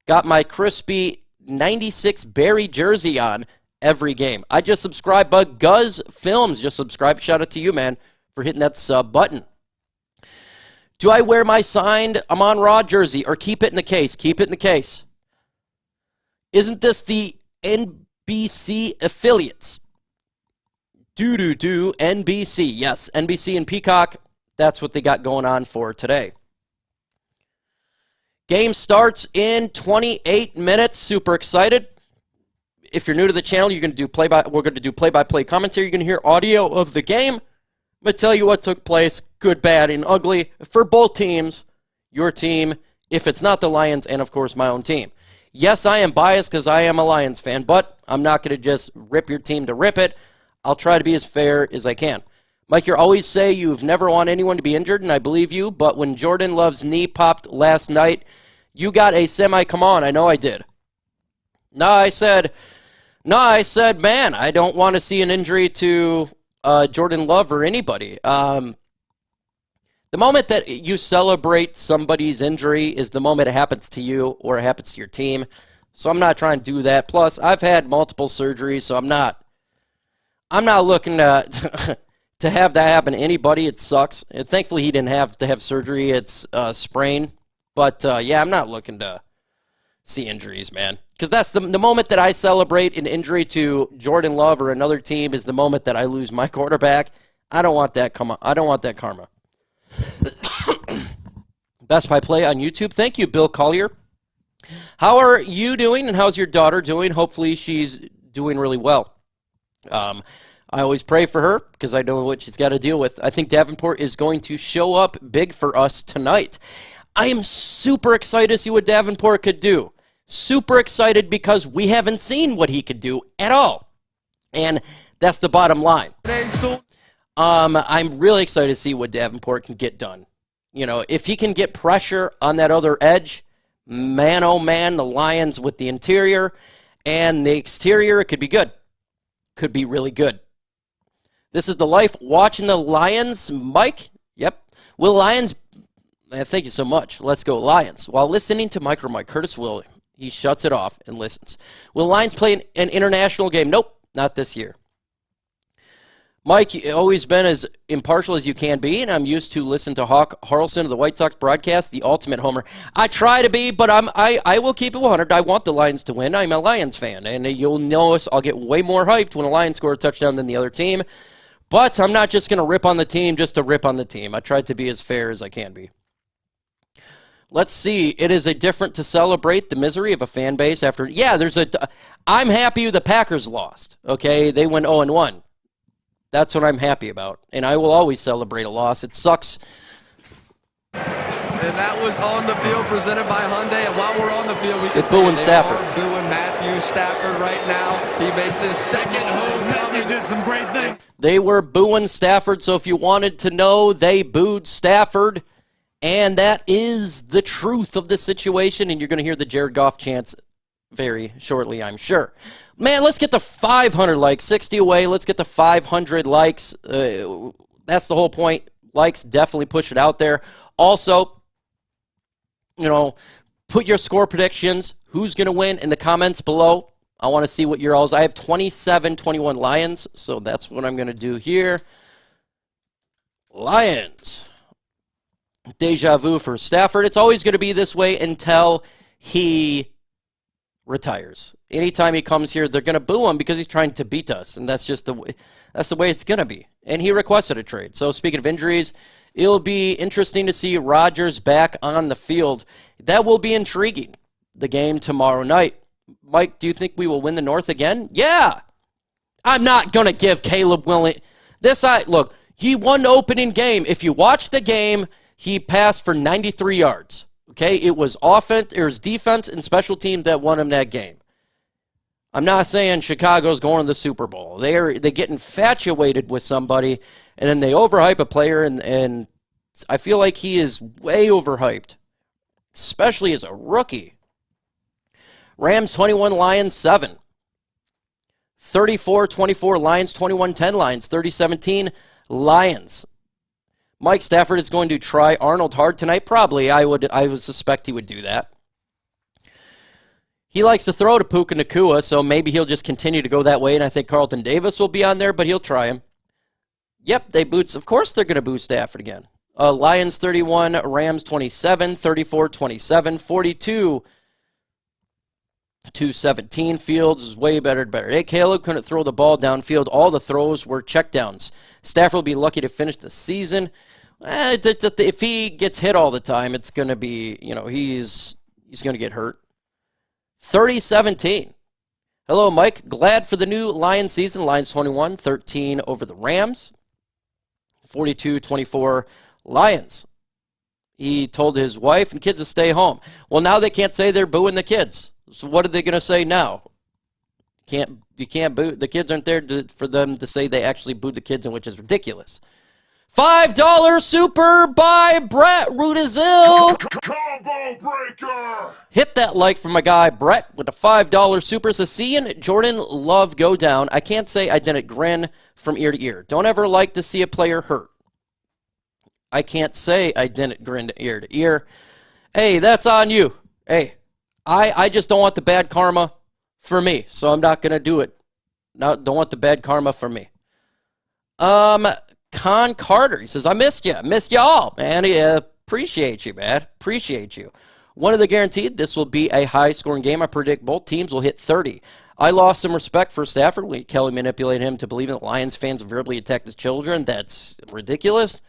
Speaker 3: Got my crispy 96 Barry jersey on every game. I just subscribed, but Guz Films just subscribed. Shout out to you, man, for hitting that sub button. Do I wear my signed Amon-Ra jersey or keep it in the case? Keep it in the case. Isn't this the NBC affiliates? NBC. Yes, NBC and Peacock. That's what they got going on for today. Game starts in 28 minutes. Super excited. If you're new to the channel, we're going to do play-by-play commentary. You're going to hear audio of the game. I'm going to tell you what took place, good, bad, and ugly, for both teams, your team, if it's not the Lions, and, of course, my own team. Yes, I am biased because I am a Lions fan, but I'm not going to just rip your team to rip it. I'll try to be as fair as I can. Mike, you always say you've never want anyone to be injured, and I believe you, but when Jordan Love's knee popped last night, you got a come on, I know I did. No, I said, man, I don't want to see an injury to Jordan Love or anybody. The moment that you celebrate somebody's injury is the moment it happens to you or it happens to your team. So I'm not trying to do that. Plus, I've had multiple surgeries, so I'm not looking to to have that happen to anybody. It sucks. And thankfully, he didn't have to have surgery. It's sprain. But, yeah, I'm not looking to see injuries, man. Because that's the moment that I celebrate an injury to Jordan Love or another team is the moment that I lose my quarterback. I don't want that karma. Best by Play on YouTube. Thank you, Bill Collier. How are you doing, and how's your daughter doing? Hopefully she's doing really well. I always pray for her because I know what she's got to deal with. I think Davenport is going to show up big for us tonight. I am super excited to see what Davenport could do. Super excited because we haven't seen what he could do at all. And that's the bottom line. I'm really excited to see what Davenport can get done. You know, if he can get pressure on that other edge, man, oh man, the Lions with the interior and the exterior, it could be good. Could be really good. This is the life watching the Lions. Mike, yep. Will Lions, thank you so much. Let's go Lions. While listening to Mike Curtis Williams, he shuts it off and listens. Will Lions play an international game? Nope, not this year. Mike, you've always been as impartial as you can be, and I'm used to listen to Hawk Harrelson of the White Sox broadcast, the ultimate homer. I try to be, but I will keep it 100. I want the Lions to win. I'm a Lions fan, and you'll notice I'll get way more hyped when a Lions score a touchdown than the other team. But I'm not just going to rip on the team just to rip on the team. I tried to be as fair as I can be. Let's see. It is a different to celebrate the misery of a fan base after. Yeah, I'm happy the Packers lost. Okay, they went 0-1. That's what I'm happy about, and I will always celebrate a loss. It sucks.
Speaker 5: And that was on the field, presented by Hyundai. And while we're on the field, we can
Speaker 3: booing Stafford.
Speaker 5: Booing Matthew Stafford right now. He makes his second homecoming.
Speaker 6: He did some great things.
Speaker 3: They were booing Stafford, so if you wanted to know, they booed Stafford, and that is the truth of the situation, and you're going to hear the Jared Goff chants very shortly, I'm sure. Man, let's get to 500 likes. 60 away. Let's get to 500 likes. That's the whole point. Likes, definitely push it out there. Also, you know, put your score predictions. Who's going to win in the comments below. I want to see what your all's. I have 27-21 Lions, so that's what I'm going to do here. Lions. Deja vu for Stafford. It's always going to be this way until he retires. Anytime he comes here, they're going to boo him because he's trying to beat us, and that's just the way it's going to be. And he requested a trade. So speaking of injuries, it'll be interesting to see Rodgers back on the field. That will be intriguing. The game tomorrow night. Mike, do you think we will win the North again? Yeah. I'm not going to give Caleb Williams look, he won the opening game. If you watch the game, he passed for 93 yards. Okay, it was offense, it was defense and special team that won him that game. I'm not saying Chicago's going to the Super Bowl. They get infatuated with somebody, and then they overhype a player, and I feel like he is way overhyped, especially as a rookie. Rams 21, Lions 7. 34-24 Lions, 21-10 Lions, 30-17 Lions. Mike Stafford is going to try Arnold hard tonight. Probably. I would suspect he would do that. He likes to throw to Puka Nacua, so maybe he'll just continue to go that way, and I think Carlton Davis will be on there, but he'll try him. Yep, they boots. Of course they're going to boot Stafford again. Lions 31, Rams 27, 34-27, 42-17. Fields is way better. Hey, Caleb couldn't throw the ball downfield. All the throws were checkdowns. Stafford will be lucky to finish the season. If he gets hit all the time, it's going to be, he's going to get hurt. 30-17. Hello, Mike. Glad for the new Lions season. Lions 21-13 over the Rams. 42-24 Lions. He told his wife and kids to stay home. Well, now they can't say they're booing the kids. So what are they going to say now? You can't boo. The kids aren't there for them to say they actually booed the kids, which is ridiculous. $5 super by Brett Rudizil.
Speaker 7: Combo breaker.
Speaker 3: Hit that like for my guy Brett with a $5 super. So seeing Jordan Love go down, I can't say I didn't grin from ear to ear. Don't ever like to see a player hurt. I can't say I didn't grin ear to ear. Hey, that's on you. Hey, I just don't want the bad karma for me, so I'm not going to do it. No, don't want the bad karma for me. Con Carter, he says, I missed you. Missed you all, man. Appreciate you, man. Appreciate you. One of the guaranteed, this will be a high-scoring game. I predict both teams will hit 30. I lost some respect for Stafford when Kelly manipulated him to believe that Lions fans verbally attacked his children. That's ridiculous.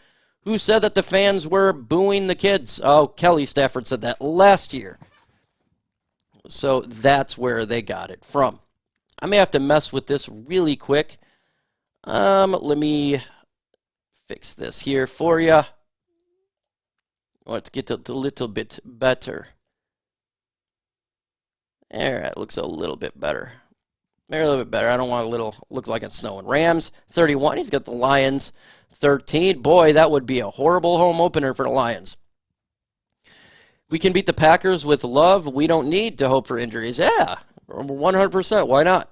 Speaker 3: Who said that the fans were booing the kids? Oh, Kelly Stafford said that last year. So that's where they got it from. I may have to mess with this really quick. Let me fix this here for you. Let's get it a little bit better. All right, looks a little bit better. Maybe a little bit better. I don't want a little, looks like it's snowing. Rams, 31. He's got the Lions, 13. Boy, that would be a horrible home opener for the Lions. We can beat the Packers with love. We don't need to hope for injuries. Yeah, 100%. Why not?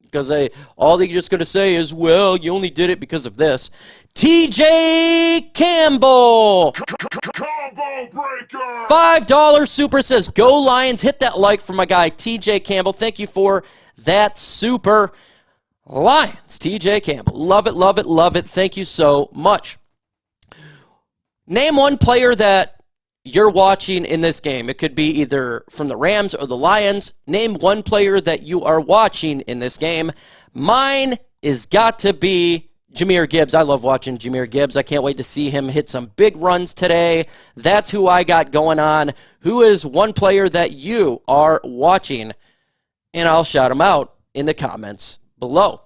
Speaker 3: Because all they're just going to say is, well, you only did it because of this. TJ Campbell.
Speaker 7: Combo breaker.
Speaker 3: $5 super says, go Lions. Hit that like for my guy, TJ Campbell. Thank you for that super. Lions, TJ Campbell. Love it, love it, love it. Thank you so much. Name one player that you're watching in this game. It could be either from the Rams or the Lions. Name one player that you are watching in this game. Mine is got to be Jahmyr Gibbs. I love watching Jahmyr Gibbs. I can't wait to see him hit some big runs today. That's who I got going on. Who is one player that you are watching? And I'll shout him out in the comments below.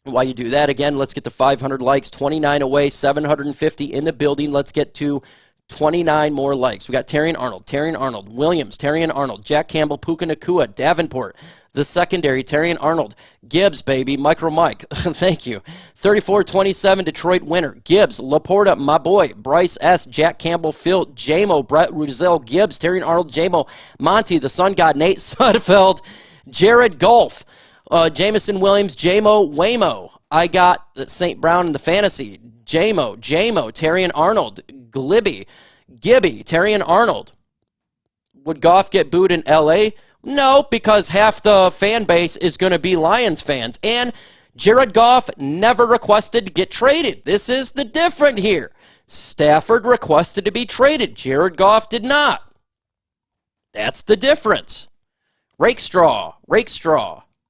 Speaker 3: While you do that, again, let's get to 500 likes. 29 away, 750 in the building. Let's get to 29 more likes. We got Terrion Arnold, Williams, Terrion Arnold, Jack Campbell, Puka Nacua, Davenport, the secondary, Terrion Arnold, Gibbs, baby, Micro Mike, thank you. 34-27, Detroit winner, Gibbs, Laporta, my boy, Bryce S., Jack Campbell, Phil, J-Mo, Brett Ruzel, Gibbs, Terrion Arnold, J-Mo, Monty, the Sun God, Nate Sudfeld, Jared Golf, Jamison Williams, J-Mo, Waymo. I got St. Brown in the fantasy, J-Mo, Terrion Arnold, Gibby, Terrion Arnold. Would Goff get booed in L.A.? No, because half the fan base is going to be Lions fans. And Jared Goff never requested to get traded. This is the difference here. Stafford requested to be traded. Jared Goff did not. That's the difference. Rakestraw.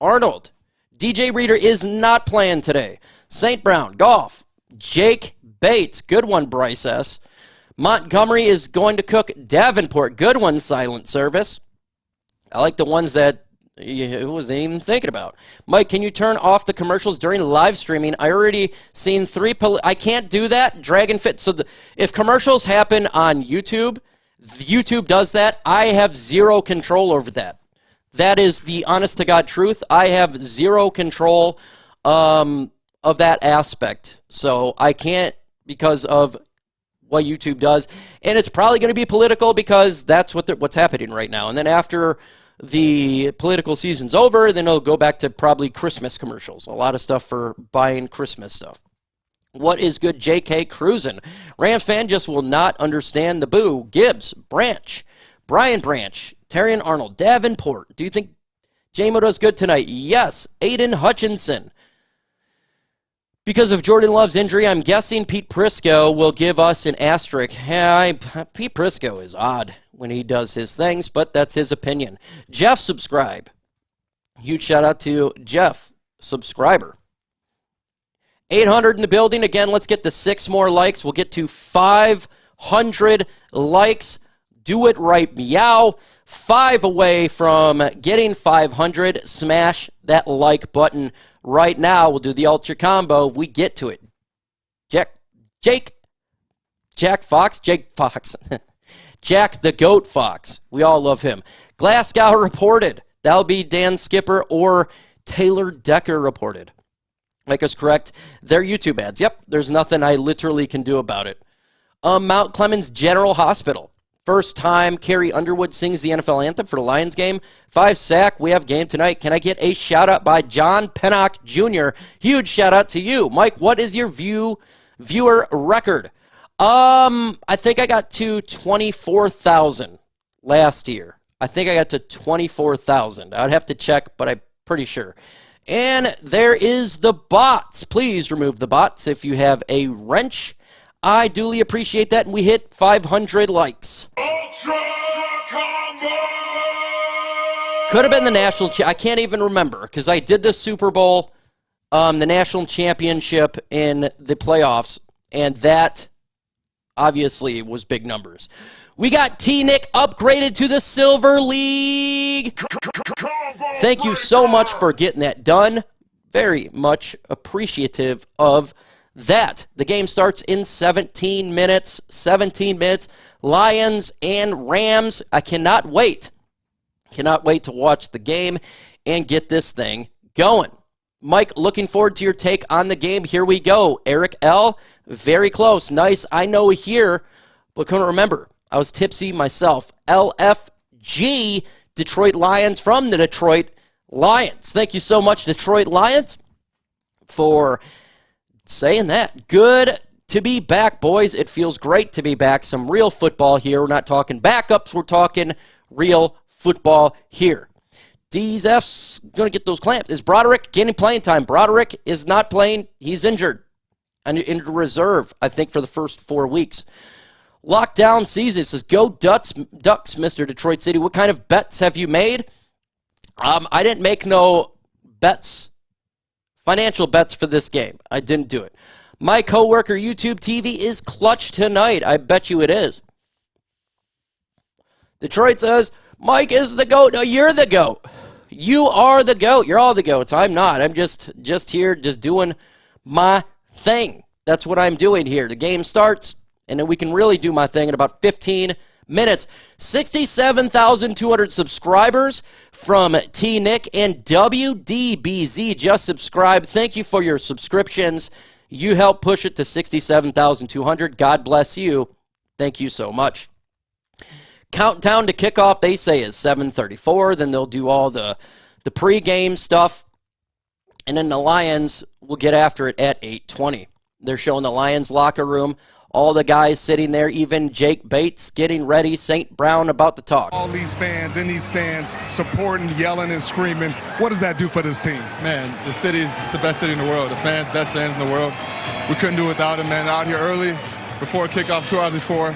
Speaker 3: Arnold. DJ Reader is not playing today. St. Brown, Goff, Jake Bates. Good one, Bryce S. Montgomery is going to cook Davenport. Good one, Silent Service. I like the ones that you wasn't even thinking about. Mike, can you turn off the commercials during live streaming? I already seen I can't do that. Dragonfit. So if commercials happen on YouTube, YouTube does that. I have zero control over that. That is the honest-to-God truth. I have zero control of that aspect. So I can't because of what YouTube does. And it's probably going to be political because that's what's happening right now. And then after the political season's over, then it'll go back to probably Christmas commercials. A lot of stuff for buying Christmas stuff. What is good, JK Cruisin'? Rams fan just will not understand the boo. Gibbs, Brian Branch, Terrion Arnold, Davenport. Do you think J-Mo does good tonight? Yes. Aidan Hutchinson. Because of Jordan Love's injury, I'm guessing Pete Prisco will give us an asterisk. Pete Prisco is odd when he does his things, but that's his opinion. Jeff, subscribe. Huge shout out to Jeff, subscriber. 800 in the building. Again, let's get to 6 more likes. We'll get to 500 likes. Do it right, meow. 5 away from getting 500. Smash that like button right now. We'll do the Ultra Combo if we get to it. Jake Fox. Jack the Goat Fox. We all love him. Glasgow reported. That'll be Dan Skipper or Taylor Decker reported. Make us correct. They're YouTube ads. Yep, there's nothing I literally can do about it. Mount Clemens General Hospital. First time Carrie Underwood sings the NFL anthem for the Lions game. 5 sack. We have game tonight. Can I get a shout out by John Pennock Jr.? Huge shout out to you. Mike, what is your viewer record? I think I got to 24,000 last year. I think I got to 24,000. I'd have to check, but I'm pretty sure. And there is the bots. Please remove the bots if you have a wrench. I duly appreciate that, and we hit 500 likes.
Speaker 7: Ultra Combo!
Speaker 3: Could have been the national I can't even remember, because I did the Super Bowl, the national championship in the playoffs, and that
Speaker 2: obviously it was big numbers. We got T-Nick upgraded to the Silver League. Thank you so much for getting that done. Very much appreciative of that. The game starts in 17 minutes. 17 minutes. Lions and Rams. I cannot wait. Cannot wait to watch the game and get this thing going. Mike, looking forward to your take on the game. Here we go. Eric L., very close. Nice. I know here, but couldn't remember. I was tipsy myself. LFG, Detroit Lions from the Detroit Lions. Thank you so much, Detroit Lions, for saying that. Good to be back, boys. It feels great to be back. Some real football here. We're not talking backups. We're talking real football here. DZF's going to get those clamps. Is Broderick getting playing time? Broderick is not playing. He's injured. Injured reserve, I think, for the first 4 weeks. Lockdown season says, go Ducks, Mr. Detroit City. What kind of bets have you made? I didn't make no bets, financial bets for this game. I didn't do it. My coworker, YouTube TV, is clutch tonight. I bet you it is. Detroit says, Mike is the GOAT. No, you're the GOAT. You are the GOAT. You're all the GOATs. I'm not. I'm just here, just doing my thing. That's what I'm doing here. The game starts, and then we can really do my thing in about 15 minutes. 67,200 subscribers from T-Nick and WDBZ just subscribed. Thank you for your subscriptions. You help push it to 67,200. God bless you. Thank you so much. Countdown to kickoff, they say, is 7:34. Then they'll do all the pregame stuff. And then the Lions will get after it at 8:20. They're showing the Lions locker room. All the guys sitting there, even Jake Bates getting ready, St. Brown about to talk.
Speaker 4: All these fans in these stands supporting, yelling, and screaming. What does that do for this team?
Speaker 9: Man, the city's the best city in the world. The fans, best fans in the world. We couldn't do it without them, man. Out here early, before kickoff, 2 hours before.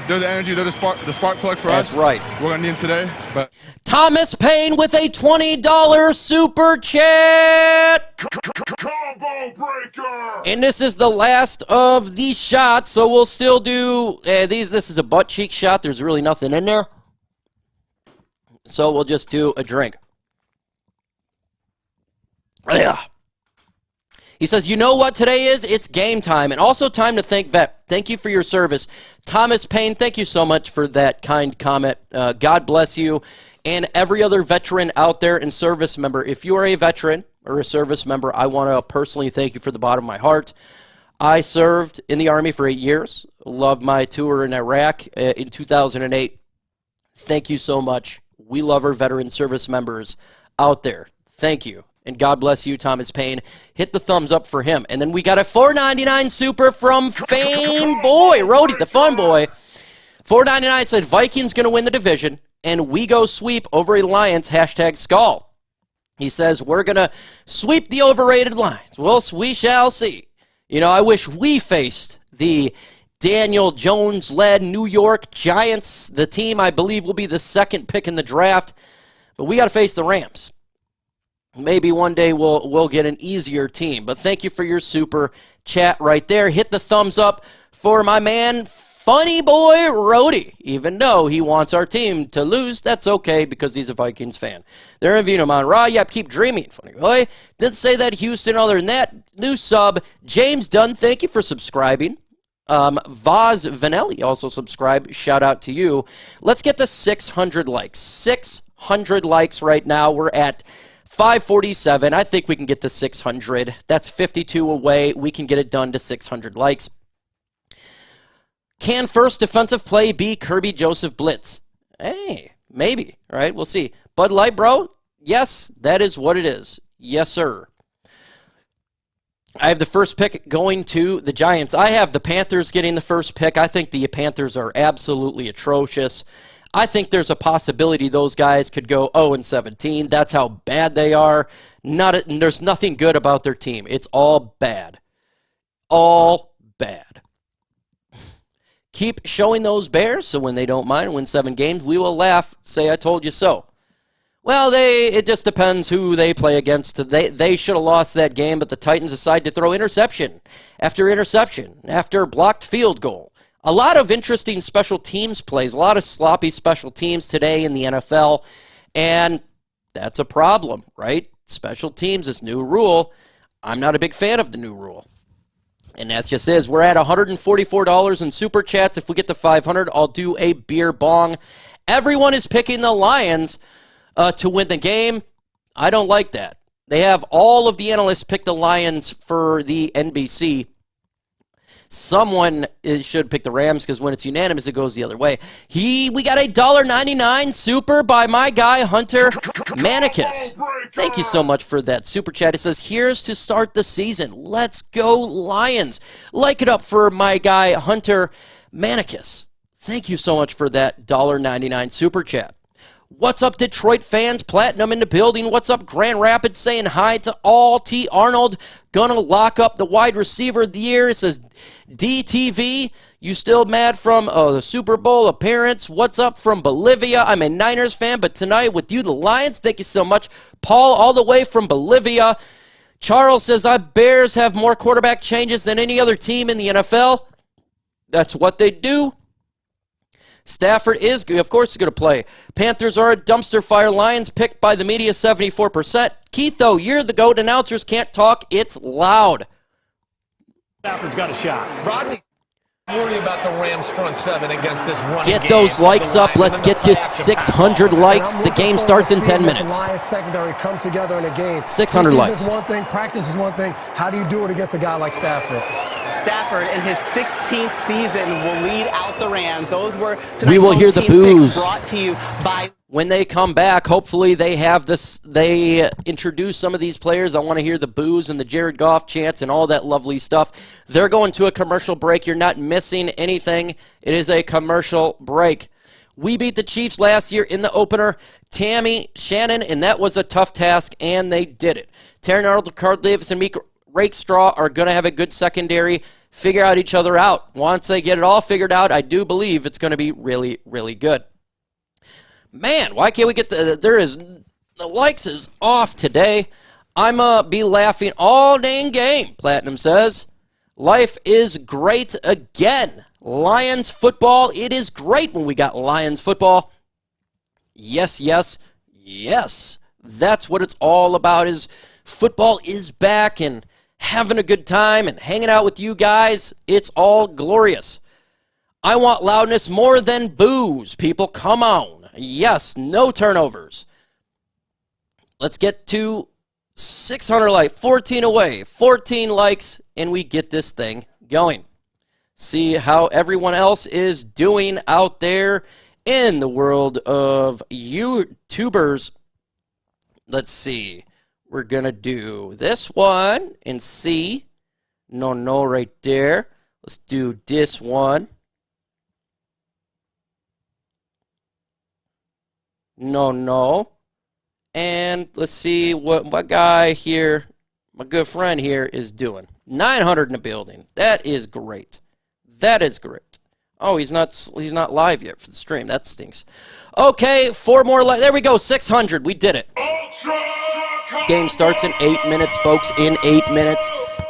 Speaker 9: They're the energy, they're the spark plug for us.
Speaker 2: That's right.
Speaker 9: We're going to need them today. But
Speaker 2: Thomas Payne with a $20 super chat.
Speaker 7: Combo breaker.
Speaker 2: And this is the last of these shots, so we'll still do these. This is a butt cheek shot. There's really nothing in there. So we'll just do a drink. Yeah. He says, you know what today is? It's game time. And also time to thank Vet. Thank you for your service. Thomas Payne, thank you so much for that kind comment. God bless you. And every other veteran out there and service member, if you are a veteran or a service member, I want to personally thank you from the bottom of my heart. I served in the Army for 8 years. Loved my tour in Iraq in 2008. Thank you so much. We love our veteran service members out there. Thank you. And God bless you, Thomas Payne. Hit the thumbs up for him. And then we got a $4.99 super from Fame Boy, Rhodey, the fun boy. $4.99 said Vikings going to win the division, and we go sweep over a Lions, #Skull. He says we're going to sweep the overrated Lions. Well, we shall see. You know, I wish we faced the Daniel Jones-led New York Giants, the team I believe will be the second pick in the draft. But we got to face the Rams. Maybe one day we'll get an easier team. But thank you for your super chat right there. Hit the thumbs up for my man, Funny Boy Rhodey. Even though he wants our team to lose, that's okay because he's a Vikings fan. They're interviewing Amon-Ra. Yep, keep dreaming, Funny Boy. Didn't say that, Houston. Other than that, new sub, James Dunn. Thank you for subscribing. Vaz Vanelli also subscribed. Shout out to you. Let's get to 600 likes. 600 likes right now. We're at 547. I think we can get to 600. That's 52 away. We can get it done to 600 likes. Can first defensive play be Kerby Joseph blitz? Hey, maybe. All right, we'll see. Bud Light, bro? Yes, that is what it is. Yes, sir. I have the first pick going to the Giants. I have the Panthers getting the first pick. I think the Panthers are absolutely atrocious. I think there's a possibility those guys could go 0-17. That's how bad they are. There's nothing good about their team. It's all bad. All bad. Keep showing those Bears, so when they don't mind win 7 games, we will laugh, say I told you so. Well, it just depends who they play against. They should have lost that game, but the Titans decided to throw interception after blocked field goal.
Speaker 3: A lot of interesting special teams plays, a lot of sloppy special teams today in the NFL, and that's a problem, right? Special teams, this new rule. I'm not a big fan of the new rule. And that's just is. We're at $144 in Super Chats. If we get to 500, I'll do a beer bong. Everyone is picking the Lions to win the game. I don't like that. They have all of the analysts pick the Lions for the NBC. Someone should pick the Rams because when it's unanimous, it goes the other way. We got a $1.99 super by my guy, Hunter Manicus. Thank you so much for that super chat. It says, here's to start the season. Let's go Lions. Like it up for my guy, Hunter Manicus. Thank you so much for that $1.99 super chat. What's up, Detroit fans? Platinum in the building. What's up, Grand Rapids? Saying hi to all. T. Arnold, gonna lock up the wide receiver of the year. It says, DTV, you still mad from the Super Bowl appearance? What's up from Bolivia? I'm a Niners fan, but tonight with you, the Lions. Thank you so much. Paul, all the way from Bolivia. Charles says, Bears have more quarterback changes than any other team in the NFL. That's what they do. Stafford is, of course, going to play. Panthers are a dumpster fire. Lions picked by the media 74%. Keith, though, you're the GOAT. Announcers can't talk. It's loud.
Speaker 6: Stafford's got a shot.
Speaker 8: Rodney, worry about the Rams front seven against this run.
Speaker 3: Get those likes up. Let's get to 600 likes. The game starts in 10 minutes.
Speaker 10: Lions secondary come together in a game.
Speaker 3: 600 likes.
Speaker 10: Is one thing. Practice is one thing. How do you do it against a guy like Stafford?
Speaker 11: Stafford in his 16th season will lead out the Rams. Those were
Speaker 3: we will hear the boos
Speaker 11: brought to you by
Speaker 3: when they come back. Hopefully they have this. They introduce some of these players. I want to hear the boos and the Jared Goff chants and all that lovely stuff. They're going to a commercial break. You're not missing anything. It is a commercial break. We beat the Chiefs last year in the opener. Tammy Shannon, and that was a tough task, and they did it. Terran Arnold, Carl Davis, and Meek Rakestraw are going to have a good secondary, figure out each other out. Once they get it all figured out, I do believe it's going to be really, really good. Man, why can't we get the likes is off today. I'm be laughing all dang game, Platinum says. Life is great again. Lions football, it is great when we got Lions football. Yes, yes, yes. That's what it's all about, is football is back and having a good time and hanging out with you guys. It's all glorious. I want loudness more than boos. People, come on. Yes, no turnovers. Let's get to 600 likes. 14 away. 14 likes, and we get this thing going. See how everyone else is doing out there in the world of YouTubers. Let's see. We're going to do this one and see. No, right there. Let's do this one. No. And let's see what my guy here, my good friend here, is doing. 900 in the building. That is great. That is great. Oh, he's not live yet for the stream. That stinks. Okay, 4 more. There we go. 600. We did it. Game starts in 8 minutes, folks. In 8 minutes.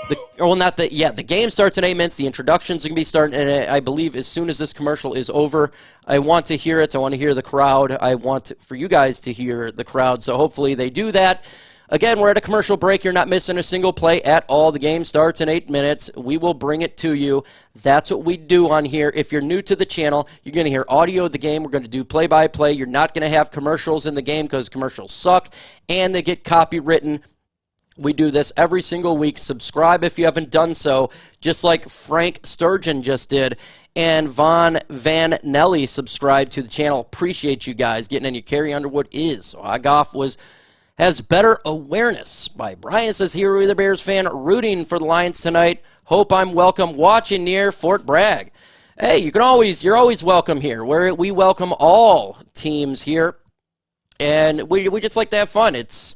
Speaker 3: The game starts in 8 minutes. The introductions are going to be starting, and I believe as soon as this commercial is over, I want to hear it. I want to hear the crowd. I want for you guys to hear the crowd, so hopefully they do that. Again, we're at a commercial break. You're not missing a single play at all. The game starts in 8 minutes. We will bring it to you. That's what we do on here. If you're new to the channel, you're going to hear audio of the game. We're going to do play-by-play. You're not going to have commercials in the game because commercials suck, and they get copywritten. We do this every single week. Subscribe if you haven't done so, just like Frank Sturgeon just did. And Von Van Nelly subscribed to the channel. Appreciate you guys getting in. Your Carrie Underwood is. So Goff has better awareness. By Brian says, here with the Bears fan rooting for the Lions tonight. Hope I'm welcome watching near Fort Bragg. Hey, you're always welcome here. We welcome all teams here. And we just like to have fun. It's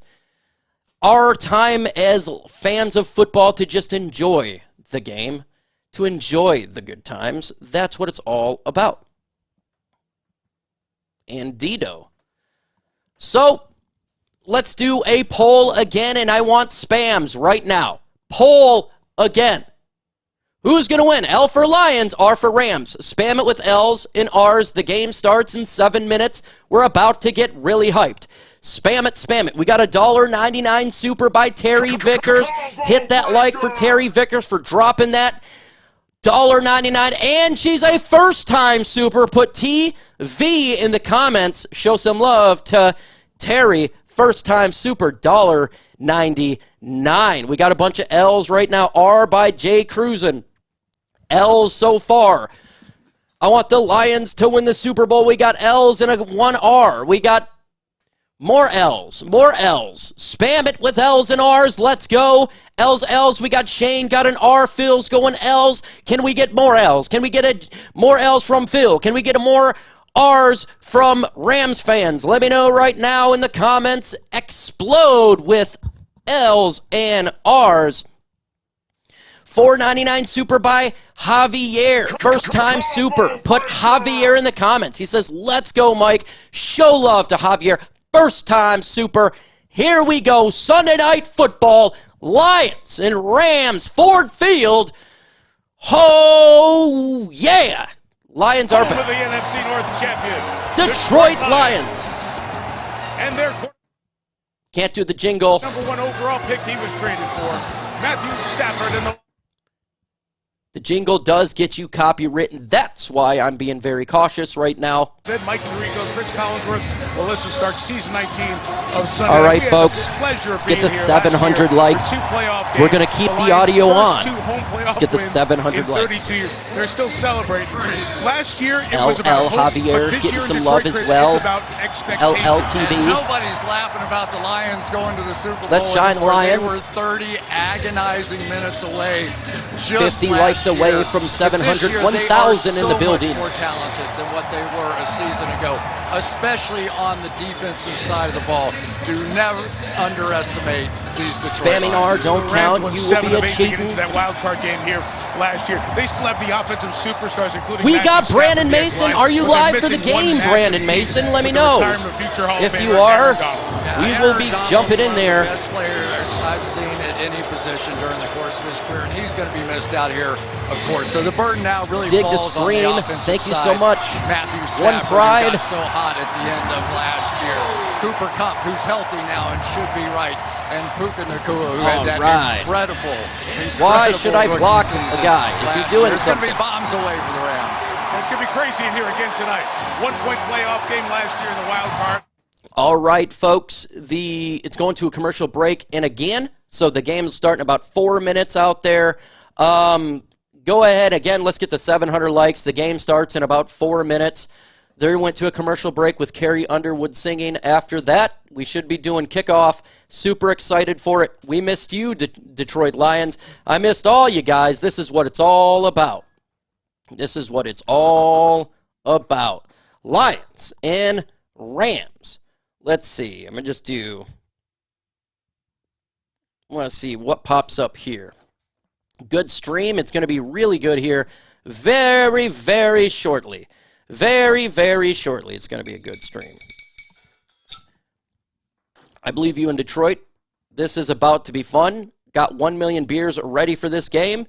Speaker 3: our time as fans of football to just enjoy the game, to enjoy the good times. That's what it's all about. And Dido. So, let's do a poll again, and I want spams right now. Poll again.
Speaker 2: Who's going to win? L for Lions, R for Rams. Spam it with L's and R's. The game starts in 7 minutes. We're about to get really hyped. Spam it, spam it. We got a $1.99 super by Terry Vickers. Hit that like for Terry Vickers for dropping that $1.99. And she's a first-time super. Put TV in the comments. Show some love to Terry. First-time super, $1.99. We got a bunch of L's right now. R by Jay Cruisin'. L's so far. I want the Lions to win the Super Bowl. We got L's and one R. We got more L's. More L's. Spam it with L's and R's. Let's go. L's, L's. We got Shane. Got an R. Phil's going L's. Can we get more L's? Can we get more L's from Phil? Can we get more R's from Rams fans? Let me know right now in the comments. Explode with L's and R's. $4.99 super by Javier. First time super. Put Javier in the comments. He says, let's go, Mike. Show love to Javier. First time super. Here we go. Sunday night football. Lions and Rams. Ford Field. Oh, yeah. Lions are back.
Speaker 7: The NFC North champion.
Speaker 2: Detroit Lions.
Speaker 7: And their
Speaker 2: can't do the jingle.
Speaker 7: #1 overall pick he was traded for. Matthew Stafford and
Speaker 2: the jingle does get you copywritten. That's why I'm being very cautious right now.
Speaker 7: Mike Tirico, Chris Collinsworth, Melissa Stark, season 19 of Sunday.
Speaker 2: All right, folks, let's get to 700 likes. We're going to keep the audio on. Let's get to 700 likes.
Speaker 7: They're still celebrating. Last year, it
Speaker 2: was about
Speaker 7: Javier
Speaker 2: getting some love as well. LLTV.
Speaker 12: Nobody's laughing about the Lions going to the Super Bowl.
Speaker 2: Let's shine, Lions.
Speaker 12: They were 30 agonizing minutes away.
Speaker 2: 50 likes away from 700, 1,000 in the building.
Speaker 12: More talented than what they were a season ago, especially on the defensive side of the ball. Do never underestimate these Detroit
Speaker 2: Spamming R don't count. You will be a cheating.
Speaker 7: That wild card game here last year. They still have the offensive superstars, including.
Speaker 2: We got Brandon Mason. Are you live for the game, Brandon Mason? Let me know. If you are, we will be jumping in there.
Speaker 12: Best players I've seen at any position during the course of his career, and he's going to be missed out here, of course. So the burden now really
Speaker 2: dig the
Speaker 12: falls
Speaker 2: stream.
Speaker 12: on the offensive
Speaker 2: Thank you
Speaker 12: side.
Speaker 2: so much.
Speaker 12: Matthew
Speaker 2: One
Speaker 12: Stafford,
Speaker 2: pride.
Speaker 12: who got so hot at the end of last year. Cooper Kupp, who's healthy now and should be right, and Puka Nacua, who had that incredible.
Speaker 2: Why should I block a guy? Is he doing
Speaker 12: There's
Speaker 2: something?
Speaker 12: It's going to be bombs away for the Rams.
Speaker 7: It's going to be crazy in here again tonight. 1-point playoff game last year in the wild card.
Speaker 2: All right, folks, it's going to a commercial break, and again, so the game's starting about 4 minutes out there. Go ahead, again, let's get to 700 likes. The game starts in about 4 minutes. There went to a commercial break with Carrie Underwood singing. After that, we should be doing kickoff. Super excited for it. We missed you, Detroit Lions. I missed all you guys. This is what it's all about. This is what it's all about. Lions and Rams. Let's see. I'm going to just do... I want to see what pops up here. Good stream. It's going to be really good here very, very shortly. Very, very shortly. It's going to be a good stream. I believe you in Detroit. This is about to be fun. Got 1 million beers ready for this game.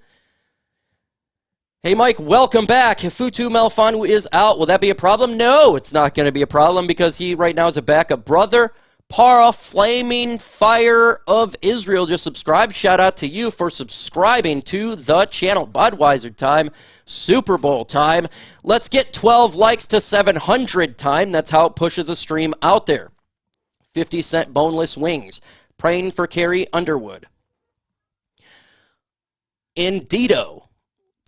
Speaker 2: Hey, Mike, welcome back. Futu Melfanu is out. Will that be a problem? No, it's not going to be a problem because he right now is a backup. Brother Para Flaming Fire of Israel just subscribed. Shout out to you for subscribing to the channel. Budweiser time. Super Bowl time. Let's get 12 likes to 700 time. That's how it pushes a stream out there. 50-cent boneless wings. Praying for Carrie Underwood. Indeedo.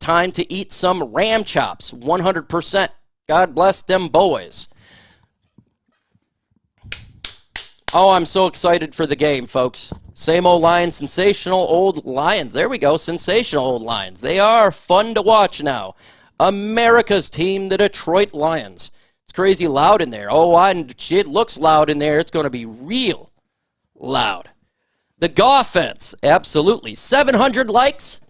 Speaker 2: Time to eat some ram chops. 100%. God bless them boys. Oh, I'm so excited for the game, folks. Same old Lions, sensational old Lions. There we go, sensational old Lions. They are fun to watch now. America's team, the Detroit Lions. It's crazy loud in there. Oh, it looks loud in there. It's going to be real loud. The Goff offense, absolutely. 700 likes.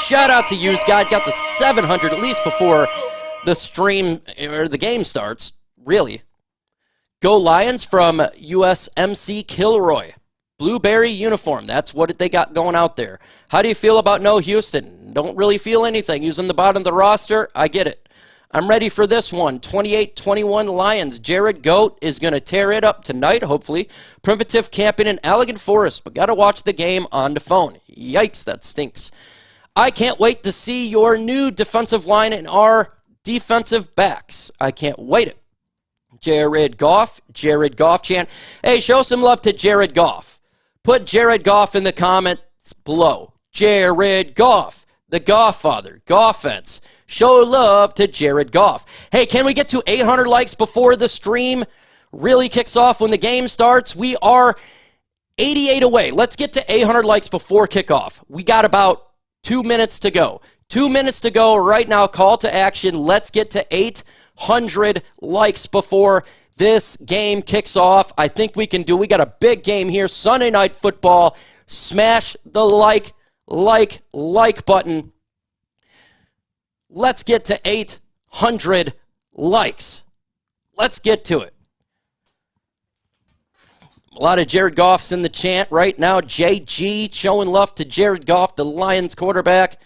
Speaker 2: Shout out to you, guys. Got the 700 at least before the stream or the game starts. Really. Go Lions from USMC Kilroy. Blueberry uniform. That's what they got going out there. How do you feel about no Houston?
Speaker 3: Don't really feel anything. Using the bottom of the roster, I get it. I'm ready for this one. 28-21 Lions. Jared Goat is going to tear it up tonight, hopefully. Primitive camping in Allegan Forest, but got to watch the game on the phone. Yikes, that stinks. I can't wait to see your new defensive line and our defensive backs. I can't wait it. Jared Goff chant. Hey, show some love to Jared Goff. Put Jared Goff in the comments below. Jared Goff, the Gofffather, Goffense. Show love to Jared Goff. Hey, can we get to 800 likes before the stream really kicks off when the game starts? We are 88 away. Let's get to 800 likes before kickoff. We got about 2 minutes to go. 2 minutes to go right now. Call to action. Let's get to 800 likes before this game kicks off. I think we can do. We got a big game here. Sunday Night Football. Smash the like button. Let's get to 800 likes. Let's get to it. A lot of Jared Goff's in the chant right now. JG showing love to Jared Goff, the Lions quarterback,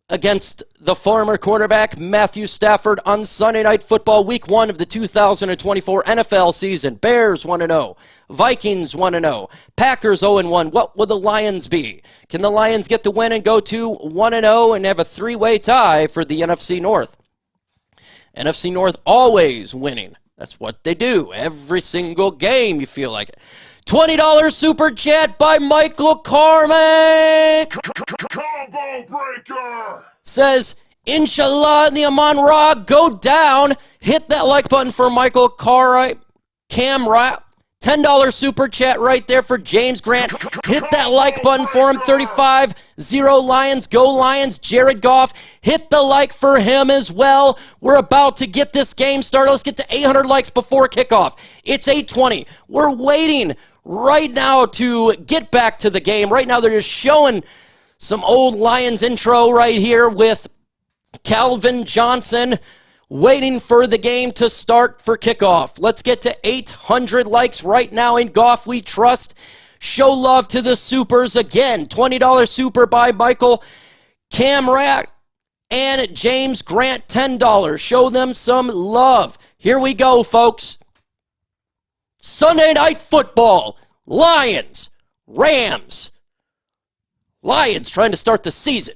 Speaker 3: against the former quarterback Matthew Stafford on Sunday Night Football, Week 1 of the 2024 NFL season. Bears 1-0. Vikings 1-0. Packers 0-1. What will the Lions be? Can the Lions get the win and go to 1-0 and have a three-way tie for the NFC North? NFC North always winning. That's what they do. Every single game, you feel like it. $20 super chat by Michael Carmack.
Speaker 13: Combo breaker.
Speaker 3: Says, Inshallah, the Amon-Ra go down. Hit that like button for Michael Carmack. $10 super chat right there for James Grant. Hit that like button for him. 35-0 Lions. Go Lions. Jared Goff. Hit the like for him as well. We're about to get this game started. Let's get to 800 likes before kickoff. It's 8:20. We're waiting right now to get back to the game. Right now they're just showing some old Lions intro right here with Calvin Johnson. Waiting for the game to start for kickoff. Let's get to 800 likes right now. In Goff we trust. Show love to the supers again. $20 super by Michael Camrat and James Grant. $10. Show them some love. Here we go, folks. Sunday Night Football. Lions. Rams. Lions trying to start the season.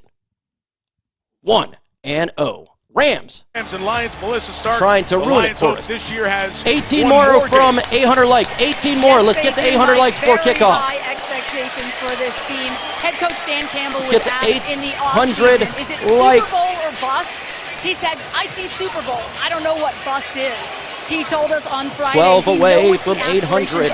Speaker 3: 1-0. Rams
Speaker 7: and Lions, Melissa Stark
Speaker 3: trying to ruin it for us.
Speaker 7: This year has
Speaker 3: 18 more from 800 likes. 18 more. Let's get to 800 likes before kickoff.
Speaker 14: High expectations for this team. Head coach Dan Campbell
Speaker 3: Let's
Speaker 14: was
Speaker 3: get to
Speaker 14: asked in the
Speaker 3: 800
Speaker 14: offseason, is it
Speaker 3: likes.
Speaker 14: Super Bowl or bust? He said, I see Super Bowl. I don't know what bust is. He told us on Friday
Speaker 3: 12 away
Speaker 14: from
Speaker 3: from 800.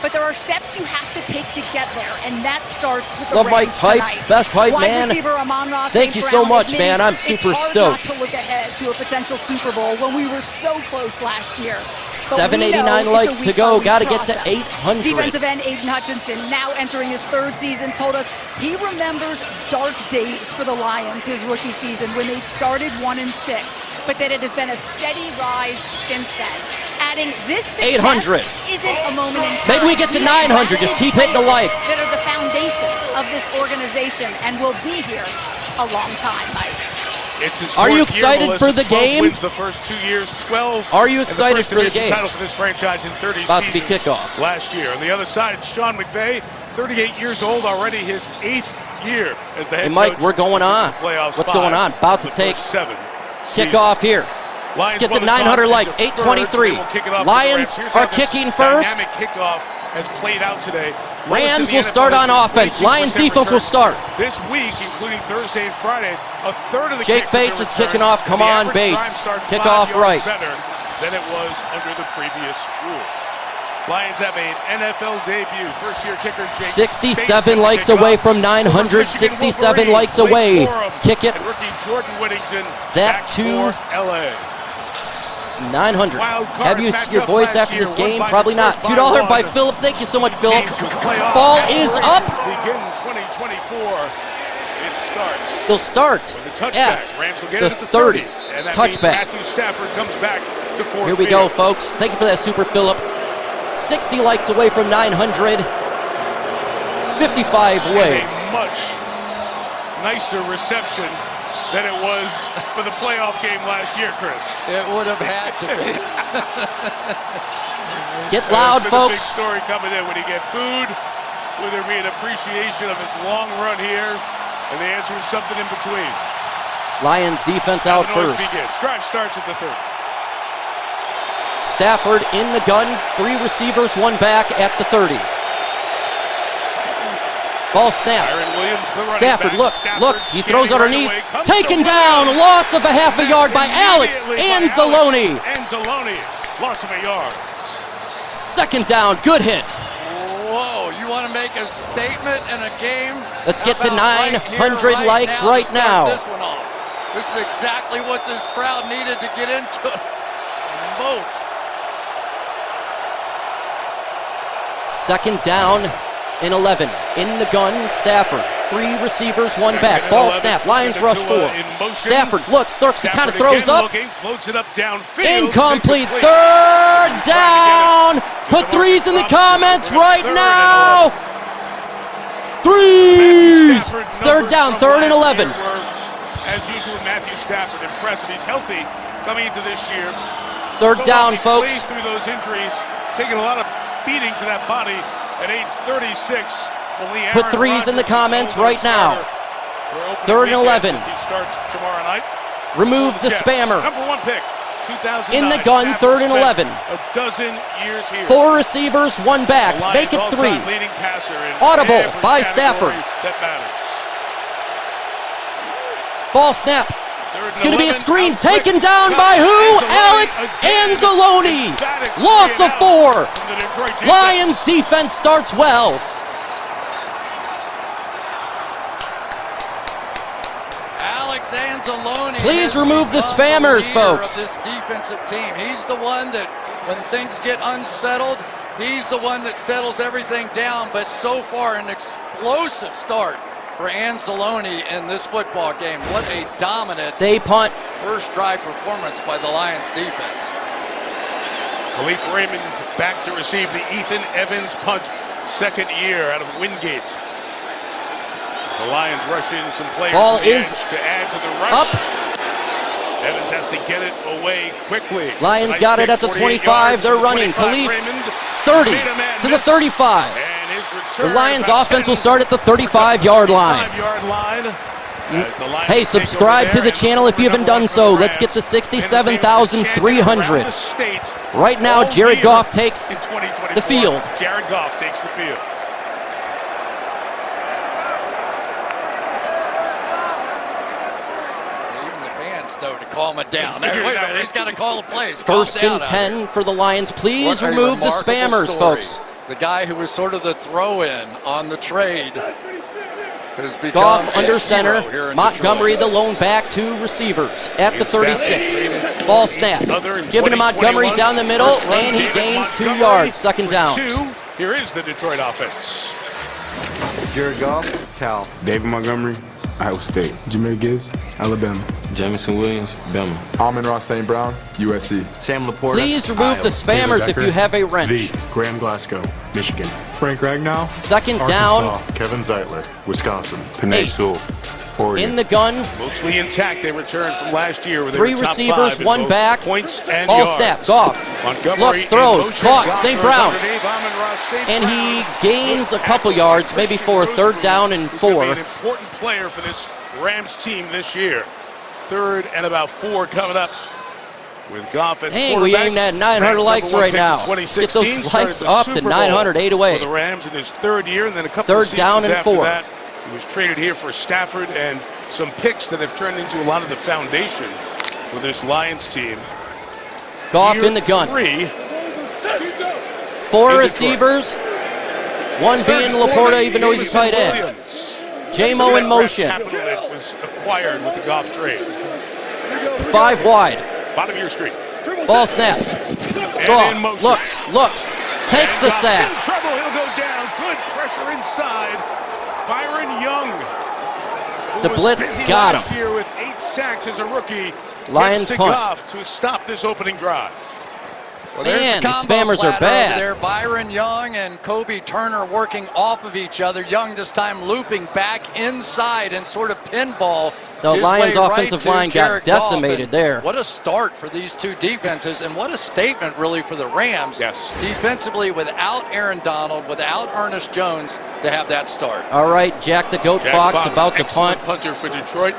Speaker 14: But there are steps you have to take to get there, and that starts with the
Speaker 3: Love
Speaker 14: Rams
Speaker 3: Mike's hype.
Speaker 14: tonight.
Speaker 3: Best hype,
Speaker 14: Wide
Speaker 3: man.
Speaker 14: receiver Amon-Ra St.
Speaker 3: Thank you so much, man. I'm super
Speaker 14: it's hard
Speaker 3: stoked.
Speaker 14: Not to look ahead to a potential Super Bowl when we were so close last year.
Speaker 3: 789 likes to go. Got to get to 800.
Speaker 14: Defensive end Aidan Hutchinson, now entering his third season, told us he remembers dark days for the Lions his rookie season when they started 1-6, but that it has been a steady rise since then. Adding this success
Speaker 3: 800.
Speaker 14: isn't a moment in time.
Speaker 3: Maybe we get to 900. Just keep hitting the like.
Speaker 14: That are the foundation of this organization and will be here a long time, Mike.
Speaker 7: It's his
Speaker 3: Are you
Speaker 7: fourth year,
Speaker 3: excited
Speaker 7: Melissa.
Speaker 3: for the
Speaker 7: 12
Speaker 3: game?
Speaker 7: Wins the first 2 years, 12.
Speaker 3: Are you
Speaker 7: and
Speaker 3: excited for the
Speaker 7: first
Speaker 3: game?
Speaker 7: title for this franchise in 30
Speaker 3: About to be
Speaker 7: seasons
Speaker 3: kickoff.
Speaker 7: last year. On the other side, it's Sean McVay, 38 years old, already his 8th year as the head
Speaker 3: Hey, Mike,
Speaker 7: coach.
Speaker 3: we're going on. What's going on? About to take kickoff here. Let's get to 900 likes. 823. Lions are kicking first.
Speaker 7: Dynamic kickoff has played out today.
Speaker 3: Rams will start on offense. Lions defense will start.
Speaker 7: This week, including Thursday and Friday, a third of the
Speaker 3: Jake
Speaker 7: kicks
Speaker 3: Bates
Speaker 7: have
Speaker 3: is
Speaker 7: been
Speaker 3: kicking
Speaker 7: returned.
Speaker 3: off. Come
Speaker 7: The
Speaker 3: on,
Speaker 7: average time
Speaker 3: Bates.
Speaker 7: starts
Speaker 3: Kick
Speaker 7: 5
Speaker 3: off
Speaker 7: yards
Speaker 3: right.
Speaker 7: better than it was under the previous rules. Lions have an NFL debut. First-year kicker Jake
Speaker 3: 67
Speaker 7: Bates
Speaker 3: likes
Speaker 7: to kick
Speaker 3: away
Speaker 7: off.
Speaker 3: from 900. 67 likes away. Kick it.
Speaker 7: And rookie Jordan Whittington
Speaker 3: That
Speaker 7: back
Speaker 3: to
Speaker 7: for LA.
Speaker 3: 900. Have you your voice after this game? Probably not. $2 by Philip. Thank you so much, Philip. Ball is up.
Speaker 7: Begin 2024. It starts.
Speaker 3: They'll start at
Speaker 7: Rams will get
Speaker 3: the
Speaker 7: it at the
Speaker 3: 30.
Speaker 7: 30. And that means
Speaker 3: Touchback.
Speaker 7: Matthew Stafford comes back to Ford
Speaker 3: Here we go, folks. Thank you for that, Super Philip. 60 likes away from 900. 55 away.
Speaker 7: And a much nicer reception than it was for the playoff game last year, Chris.
Speaker 12: It would have had to be.
Speaker 2: Get loud, folks.
Speaker 7: Big story coming in. When he get booed, will there be an appreciation of his long run here? And the answer is something in between.
Speaker 2: Lions defense out first.
Speaker 7: Drive starts at the 30.
Speaker 2: Stafford in the gun, 3 receivers, 1 back at the 30. Ball snapped. Stafford looks, he throws underneath. Taken down, loss of a half a yard by Alex Anzalone.
Speaker 7: Anzalone, loss of a yard.
Speaker 2: Second down, good hit.
Speaker 12: Whoa, you want to make a statement in a game?
Speaker 2: Let's get to 900 likes right now.
Speaker 12: This one off. This is exactly what this crowd needed to get into. Smoked.
Speaker 2: Second down and 11. In the gun, Stafford. 3 receivers, 1 back. Ball snap. Lions rush 4. Stafford looks, he kind of throws up.
Speaker 7: Floats it up downfield.
Speaker 2: Incomplete. Third down. Put 3s in the comments right now. 3s. It's third down, 3rd and 11.
Speaker 7: As usual, Matthew Stafford, impressive. He's healthy coming into this year.
Speaker 2: Third down, folks.
Speaker 7: Through those injuries, taking a lot of beating to that body at age 36.
Speaker 2: Put 3s in the comments right now. 3rd and 11.
Speaker 7: He starts tomorrow night.
Speaker 2: Remove the spammer.
Speaker 7: Number 1 pick, 2009.
Speaker 2: In the gun, 3rd and 11.
Speaker 7: A dozen years here.
Speaker 2: 4 receivers, 1 back. Make it 3. Audible by Stafford.
Speaker 7: That matters.
Speaker 2: Ball snap. It's going to be a screen taken down by who? Alex Anzalone. Loss of 4. Lions defense starts well.
Speaker 12: Alex Anzalone.
Speaker 2: Please remove the spammers, folks.
Speaker 12: Of this defensive team. He's the one that, when things get unsettled, he's the one that settles everything down. But so far, an explosive start for Anzalone in this football game. What a dominant first drive performance by the Lions defense.
Speaker 7: Khalif Raymond back to receive the Ethan Evans punt, 2nd year out of Wingate. The Lions rush in some players
Speaker 2: Ball is
Speaker 7: to add to the rush.
Speaker 2: Up.
Speaker 7: Evans has to get it away quickly.
Speaker 2: Lions got it at the 25. They're running. Khalif 30 to the 35. The Lions offense will start at the 35-yard line. Hey, subscribe to the channel if you haven't done so. Let's get to 67,300. Right now, Jared Goff takes the field.
Speaker 7: Jared Goff takes the field.
Speaker 12: Even the fans know to calm it down. Wait a minute, he's got to call the plays.
Speaker 2: First and 10 for the Lions. Please remove the spammers, folks.
Speaker 12: The guy who was sort of the throw-in on the trade has become
Speaker 2: Goff under center. Montgomery, the lone back, 2 receivers at the 36. Ball snap. Given to Montgomery down the middle, and he gains 2 yards. 2nd down.
Speaker 7: Here is the Detroit offense.
Speaker 15: Jared Goff, Cal.
Speaker 16: David Montgomery, Iowa State. Jahmyr Gibbs, Alabama. Jamison Williams, Bama.
Speaker 17: Amon-Ra St. Brown, USC.
Speaker 15: Sam Laporta.
Speaker 2: Please remove the spammers if you have a wrench.
Speaker 16: Graham Glasgow, Michigan.
Speaker 17: Frank Ragnow.
Speaker 2: 2nd down.
Speaker 16: Kevin Zeitler, Wisconsin. Penei Sewell, Oregon.
Speaker 2: In the gun.
Speaker 7: Mostly intact. They returned from last year with
Speaker 2: 3 receivers, 1 back.
Speaker 7: Points and
Speaker 2: ball
Speaker 7: yards.
Speaker 2: snap. Goff looks, throws, caught. St. Brown. And he gains a couple yards, maybe for a 3rd down and 4.
Speaker 7: An important player for this Rams team this year. 3rd and about 4 coming up with Goff at
Speaker 2: Dang, we aimed at 900 likes right now. Get those likes up to 900, 8 away.
Speaker 7: For the Rams in his 3rd year, and then a couple
Speaker 2: 3rd
Speaker 7: of seasons
Speaker 2: down and
Speaker 7: after
Speaker 2: 4.
Speaker 7: that, he was traded here for Stafford and some picks that have turned into a lot of the foundation for this Lions team.
Speaker 2: Goff in the gun. 4 receivers, 1 being Laporta, even though he's a tight end. J-Mo in motion.
Speaker 7: Capital that was acquired with the Goff trade.
Speaker 2: 5 wide.
Speaker 7: Bottom of your screen.
Speaker 2: Ball snap. Goff looks, takes the sack.
Speaker 7: In trouble, he'll go down. Good pressure inside. Byron Young.
Speaker 2: The blitz got him.
Speaker 7: Here with 8 sacks as a rookie.
Speaker 2: Lions
Speaker 7: to
Speaker 2: punt.
Speaker 7: Goff to stop this opening drive.
Speaker 12: Well, there's
Speaker 2: Man,
Speaker 12: the
Speaker 2: these
Speaker 12: combo
Speaker 2: spammers are
Speaker 12: platter over
Speaker 2: bad.
Speaker 12: there. Byron Young and Kobe Turner working off of each other. Young this time looping back inside and sort of pinball.
Speaker 2: The
Speaker 12: his
Speaker 2: Lions'
Speaker 12: way
Speaker 2: offensive
Speaker 12: right
Speaker 2: line
Speaker 12: to
Speaker 2: got
Speaker 12: Jared Goff.
Speaker 2: decimated
Speaker 12: And
Speaker 2: there.
Speaker 12: What a start for these two defenses, and what a statement really for the Rams.
Speaker 7: Yes.
Speaker 12: Defensively, without Aaron Donald, without Ernest Jones, to have that start.
Speaker 2: All right, Jack the Goat
Speaker 7: Jack
Speaker 2: Fox about to
Speaker 7: excellent
Speaker 2: punt.
Speaker 7: punter for Detroit.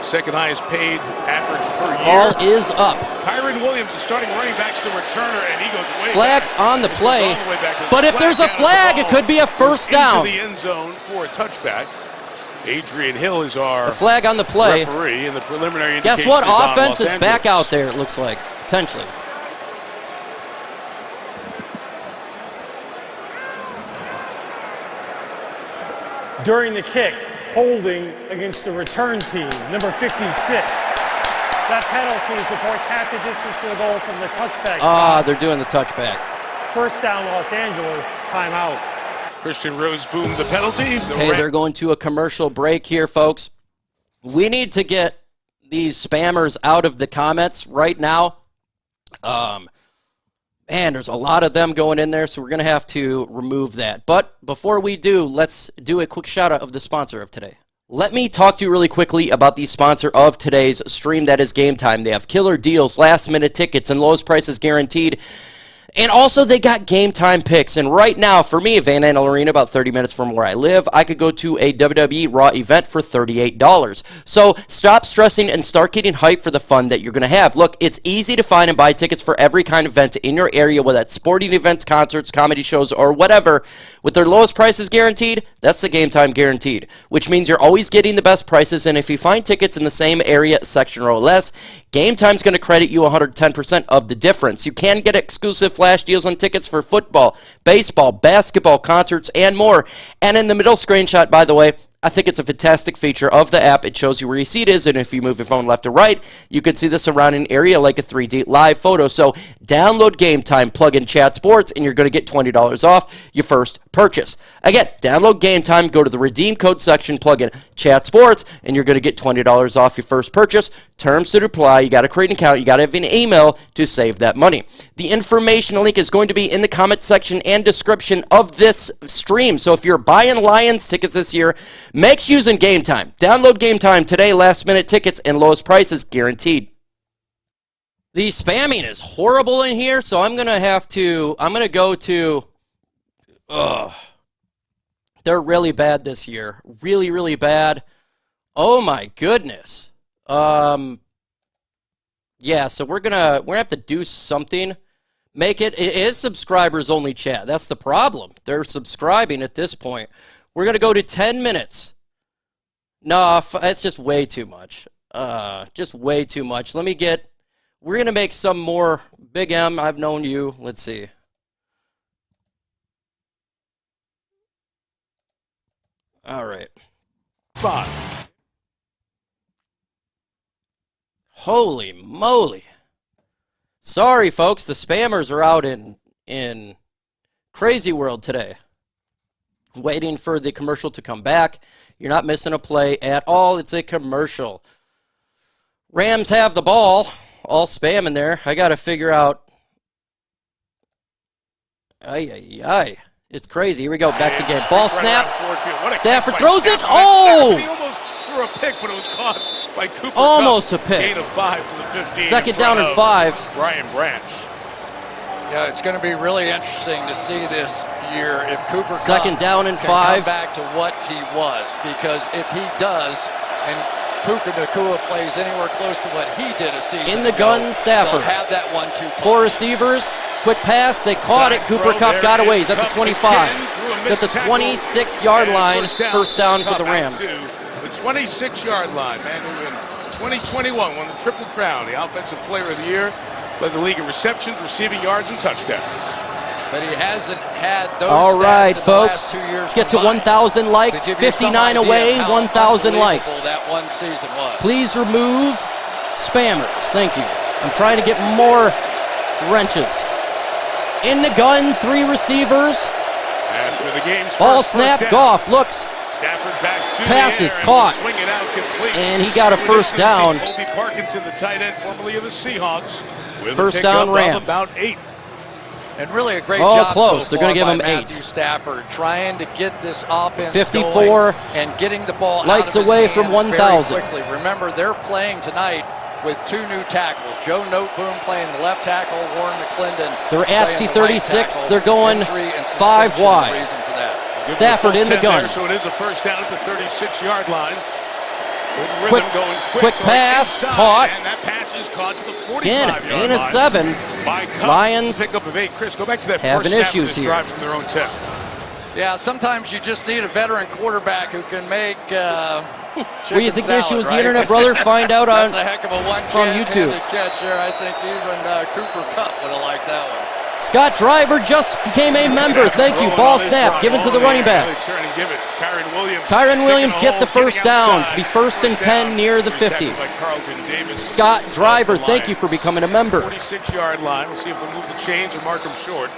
Speaker 7: Second highest paid average per
Speaker 2: Ball
Speaker 7: year.
Speaker 2: is up.
Speaker 7: Kyron Williams, the starting running back, to the returner, and he goes way
Speaker 2: Flag
Speaker 7: back.
Speaker 2: on the
Speaker 7: He goes
Speaker 2: play.
Speaker 7: all the way back.
Speaker 2: But if there's a
Speaker 7: down at the
Speaker 2: flag, it
Speaker 7: ball.
Speaker 2: could be a first down.
Speaker 7: Into the end zone for a touchback. Adrian Hill is our
Speaker 2: The flag on the play.
Speaker 7: referee, and the preliminary
Speaker 2: Guess
Speaker 7: indication
Speaker 2: what?
Speaker 7: is on
Speaker 2: Offense
Speaker 7: Los
Speaker 2: is back
Speaker 7: Angeles.
Speaker 2: out there, it looks like, potentially.
Speaker 18: During the kick, holding against the return team, number 56. That penalty is, of course, half the distance to the goal from the touchback.
Speaker 2: They're doing the touchback.
Speaker 18: First down, Los Angeles, timeout.
Speaker 7: Christian Roseboom, the penalty.
Speaker 2: Okay, they're going to a commercial break here, folks. We need to get these spammers out of the comments right now. Man, there's a lot of them going in there, so we're going to have to remove that. But before we do, let's do a quick shout-out of the sponsor of today. Let me talk to you really quickly about the sponsor of today's stream, that is Game Time. They have killer deals, last-minute tickets, and lowest prices guaranteed. And also, they got Game Time picks. And right now, for me, Van Andel Arena, about 30 minutes from where I live, I could go to a WWE Raw event for $38. So stop stressing and start getting hyped for the fun that you're going to have. Look, it's easy to find and buy tickets for every kind of event in your area, whether that's sporting events, concerts, comedy shows, or whatever. With their lowest prices guaranteed, that's the Game Time guaranteed, which means you're always getting the best prices. And if you find tickets in the same area, section, or less, Game Time's going to credit you 110% of the difference. You can get exclusive flash deals on tickets for football, baseball, basketball, concerts, and more. And in the middle screenshot, by the way, I think it's a fantastic feature of the app. It shows you where your seat is, and if you move your phone left or right, you can see the surrounding area like a 3D live photo. So download Game Time, plug in Chat Sports, and you're going to get $20 off your first purchase. Again, download Game Time, go to the redeem code section, plug in Chat Sports, and you're going to get $20 off your first purchase. Terms to apply. You got to create an account. You got to have an email to save that money. The information link is going to be in the comment section and description of this stream. So if you're buying Lions tickets this year, make using Game Time. Download Game Time today. Last minute tickets and lowest prices guaranteed. The spamming is horrible in here, so I'm going to go to, they're really bad this year. Really, really bad. Oh my goodness. Yeah, so we're gonna have to do something. It is subscribers only chat. That's the problem. They're subscribing at this point. We're gonna go to 10 minutes. No, it's just way too much. Just way too much. We're gonna make some more. Big M, I've known you. Let's see. All right.
Speaker 7: Spot.
Speaker 2: Holy moly. Sorry, folks. The spammers are out in crazy world today. Waiting for the commercial to come back. You're not missing a play at all. It's a commercial. Rams have the ball. All spam in there. I got to figure out. Ay. It's crazy. Here we go. Back to game. Ball snap. Stafford throws it. Oh!
Speaker 7: He almost threw a pick, but it was caught by Cooper
Speaker 2: Almost
Speaker 7: Kupp.
Speaker 2: a pick.
Speaker 7: Gain of 5 to the 15.
Speaker 2: Second down and 5.
Speaker 7: Brian Branch.
Speaker 12: Yeah, it's going to be really interesting to see this year if Cooper
Speaker 2: Second
Speaker 12: Kupp
Speaker 2: down and
Speaker 12: can
Speaker 2: 5.
Speaker 12: come back to what he was. Because if he does, and Puka Nacua plays anywhere close to what he did a season
Speaker 2: In the
Speaker 12: ago,
Speaker 2: gun, Stafford.
Speaker 12: they'll have that 1-2 punch.
Speaker 2: 4 receivers. Quick pass. They caught it. Cooper Kupp got away. He's at the 25. He's at the 26-yard line. First down for the Rams.
Speaker 7: The 26-yard line. Man who in 2021 won the Triple Crown, the Offensive Player of the Year, led the league in receptions, receiving yards, and touchdowns.
Speaker 12: But he hasn't had those
Speaker 2: All right,
Speaker 12: stats in the
Speaker 2: folks.
Speaker 12: last 2 years.
Speaker 2: Let's get to
Speaker 12: combined.
Speaker 2: 1,000 likes.
Speaker 12: To give you some
Speaker 2: 59
Speaker 12: idea
Speaker 2: away.
Speaker 12: how
Speaker 2: 1,000
Speaker 12: unbelievable
Speaker 2: likes.
Speaker 12: That one season was.
Speaker 2: Please remove spammers. Thank you. I'm trying to get more wrenches. In the gun, 3 receivers.
Speaker 7: After the game's
Speaker 2: Ball
Speaker 7: first
Speaker 2: snap.
Speaker 7: down,
Speaker 2: Goff looks.
Speaker 7: Stafford back to
Speaker 2: Passes
Speaker 7: the air
Speaker 2: caught.
Speaker 7: And, swing it out complete.
Speaker 2: And he got a
Speaker 7: With
Speaker 2: first
Speaker 7: this,
Speaker 2: down.
Speaker 7: Colby Parkinson, the tight end, formerly of the Seahawks. With
Speaker 2: First
Speaker 7: a
Speaker 2: down,
Speaker 7: pickup
Speaker 2: Rams.
Speaker 7: of about 8.
Speaker 12: And really a great
Speaker 2: Oh,
Speaker 12: job
Speaker 2: close.
Speaker 12: so
Speaker 2: They're going to give
Speaker 12: far
Speaker 2: him
Speaker 12: by
Speaker 2: 8.
Speaker 12: Matthew Stafford, trying to get this offense
Speaker 2: 54
Speaker 12: going and getting the ball
Speaker 2: lights
Speaker 12: out of his
Speaker 2: away
Speaker 12: hands
Speaker 2: from 1,000.
Speaker 12: very quickly. Remember, they're playing tonight with 2 new tackles. Joe Noteboom playing the left tackle, Warren McClendon
Speaker 2: They're at
Speaker 12: playing
Speaker 2: the
Speaker 12: right
Speaker 2: 36.
Speaker 12: tackle.
Speaker 2: They're going
Speaker 12: Injury and
Speaker 2: 5
Speaker 12: suspension
Speaker 2: wide.
Speaker 12: the reason for that.
Speaker 2: Stafford in the gun.
Speaker 7: There, so it is a first down at the 36-yard line. Good
Speaker 2: Quick,
Speaker 7: rhythm going
Speaker 2: quick pass,
Speaker 7: inside,
Speaker 2: caught.
Speaker 7: And that pass is caught to the 45-yard
Speaker 2: Again,
Speaker 7: line.
Speaker 2: gain of 7.
Speaker 7: By Cup,
Speaker 2: Lions
Speaker 7: pick up of 8. Chris, go back to that
Speaker 2: having
Speaker 7: first snap
Speaker 2: issues
Speaker 7: of this
Speaker 2: here.
Speaker 7: drive from their own 10.
Speaker 12: Yeah, sometimes you just need a veteran quarterback who can make
Speaker 2: What do you think the
Speaker 12: salad,
Speaker 2: issue is,
Speaker 12: right?
Speaker 2: the internet, brother? Find out on
Speaker 12: That's a heck of a
Speaker 2: from YouTube.
Speaker 12: catch there. I think even Cooper Kupp would have liked that one.
Speaker 2: Scott Driver just became a member. Thank you. Ball snap given to the running back. Kyron Williams get the first down to be 1st and 10 near the 50. Scott Driver, thank you for becoming a member.
Speaker 7: 46-yard line. We'll see if they'll move the chains or mark them short.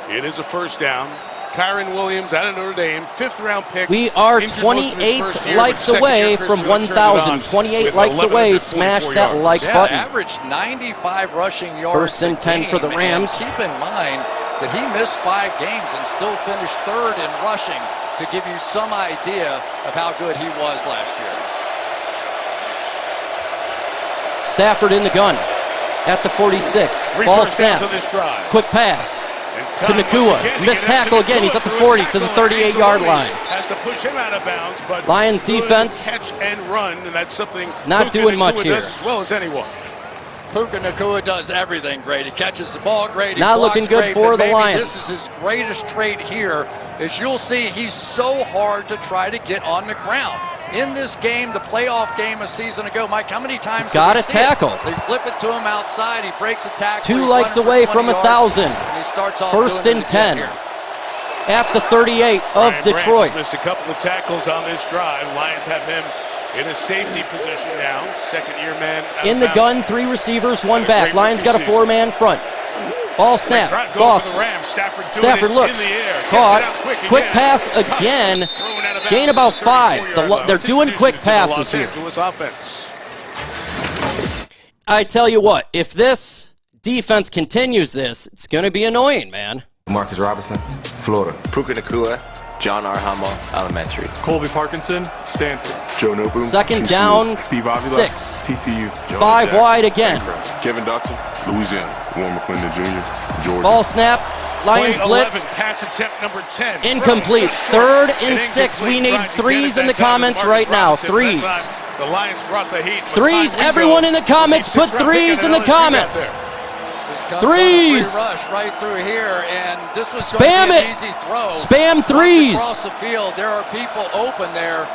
Speaker 7: It is a first down. Kyron Williams out of Notre Dame, 5th-round pick.
Speaker 2: We are
Speaker 7: Injured
Speaker 2: 28
Speaker 7: most of his first year,
Speaker 2: likes
Speaker 7: but
Speaker 2: away
Speaker 7: second-year
Speaker 2: from
Speaker 7: Chris Wood turned it
Speaker 2: 1,000.
Speaker 7: on
Speaker 2: 28
Speaker 7: with
Speaker 2: likes
Speaker 7: 11
Speaker 2: away.
Speaker 7: of his
Speaker 2: Smash
Speaker 7: 44
Speaker 2: that
Speaker 7: yards.
Speaker 2: like
Speaker 12: Yeah,
Speaker 2: button.
Speaker 12: averaged 95 rushing yards.
Speaker 2: 1st and 10 for the
Speaker 12: game,
Speaker 2: Rams.
Speaker 12: And keep in mind that he missed 5 games and still finished 3rd in rushing, to give you some idea of how good he was last year.
Speaker 2: Stafford in the gun at the 46. Ball snap. Quick pass to Nakua. Missed tackle again. He's at the 40 to the 38-yard line.
Speaker 7: Has to push him out of bounds, but
Speaker 2: Lions defense
Speaker 7: catch and run, and that's something
Speaker 2: not doing much
Speaker 7: Nakua
Speaker 2: here.
Speaker 7: does as well as anyone.
Speaker 12: Puka Nakua does everything great. He catches the ball great. He
Speaker 2: Not
Speaker 12: blocks
Speaker 2: looking good
Speaker 12: great,
Speaker 2: for
Speaker 12: but
Speaker 2: the
Speaker 12: maybe
Speaker 2: Lions.
Speaker 12: This is his greatest trait here, is you'll see he's so hard to try to get on the ground. In this game, the playoff game a season ago, Mike, how many times
Speaker 2: Got
Speaker 12: did we
Speaker 2: a
Speaker 12: see
Speaker 2: tackle.
Speaker 12: it? They flip it to him outside. He breaks a tackle.
Speaker 2: 2
Speaker 12: He's
Speaker 2: likes
Speaker 12: running for
Speaker 2: away
Speaker 12: 20
Speaker 2: from
Speaker 12: yards,
Speaker 2: 1,000.
Speaker 12: and he starts off
Speaker 2: 1st
Speaker 12: doing
Speaker 2: and
Speaker 12: it
Speaker 2: 10
Speaker 12: again here.
Speaker 2: at the 38 of
Speaker 7: Brian
Speaker 2: Detroit.
Speaker 7: Branch missed a couple of tackles on this drive. Lions have him in a safety position now. 2nd-year man.
Speaker 2: In the gun, 3 receivers, 1 back. Lions got a 4-man front. Ball snap. Goff. Stafford looks. Caught. Quick pass again. Gain about 5. They're doing quick passes here. I tell you what, if this defense continues this, it's going to be annoying, man.
Speaker 16: Marcus Robinson, Florida.
Speaker 19: Puka Nakua, John R. Hummel Elementary.
Speaker 17: Colby Parkinson, Stanford.
Speaker 16: Joe Noteboom,
Speaker 2: 2nd down,
Speaker 17: Steve Avila,
Speaker 2: 6.
Speaker 17: TCU.
Speaker 2: 5 wide again.
Speaker 16: Kevin Dotson, Louisiana. Warren McClendon Jr., Georgia.
Speaker 2: Ball snap. Lions
Speaker 7: Play
Speaker 2: blitz.
Speaker 7: 11, pass attempt number 10.
Speaker 2: Incomplete. 3rd and 6. We need 3s in the comments right now. 3s.
Speaker 7: The Lions brought the heat.
Speaker 2: 3s. Everyone in the comments, put 3s in the comments. 3s.
Speaker 12: Rush right through here, and this was
Speaker 2: Spam
Speaker 12: going to be
Speaker 2: it.
Speaker 12: an easy throw.
Speaker 2: Spam 3s.
Speaker 12: Across the field, there are people open there,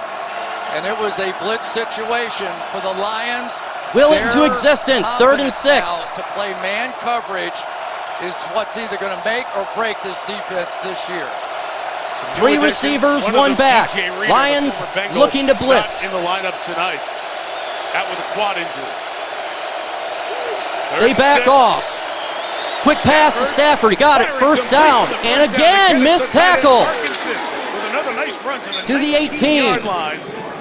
Speaker 12: and it was a blitz situation for the Lions.
Speaker 2: Will it into existence. 3rd and 6.
Speaker 12: To play man coverage is what's either going to make or break this defense this year.
Speaker 2: 3 receivers, 1 back. Lions looking to blitz.
Speaker 7: In the lineup tonight, out with a quad injury.
Speaker 2: They back off. Quick pass to Stafford. He got it. 1st down. And again, missed tackle. To the 18.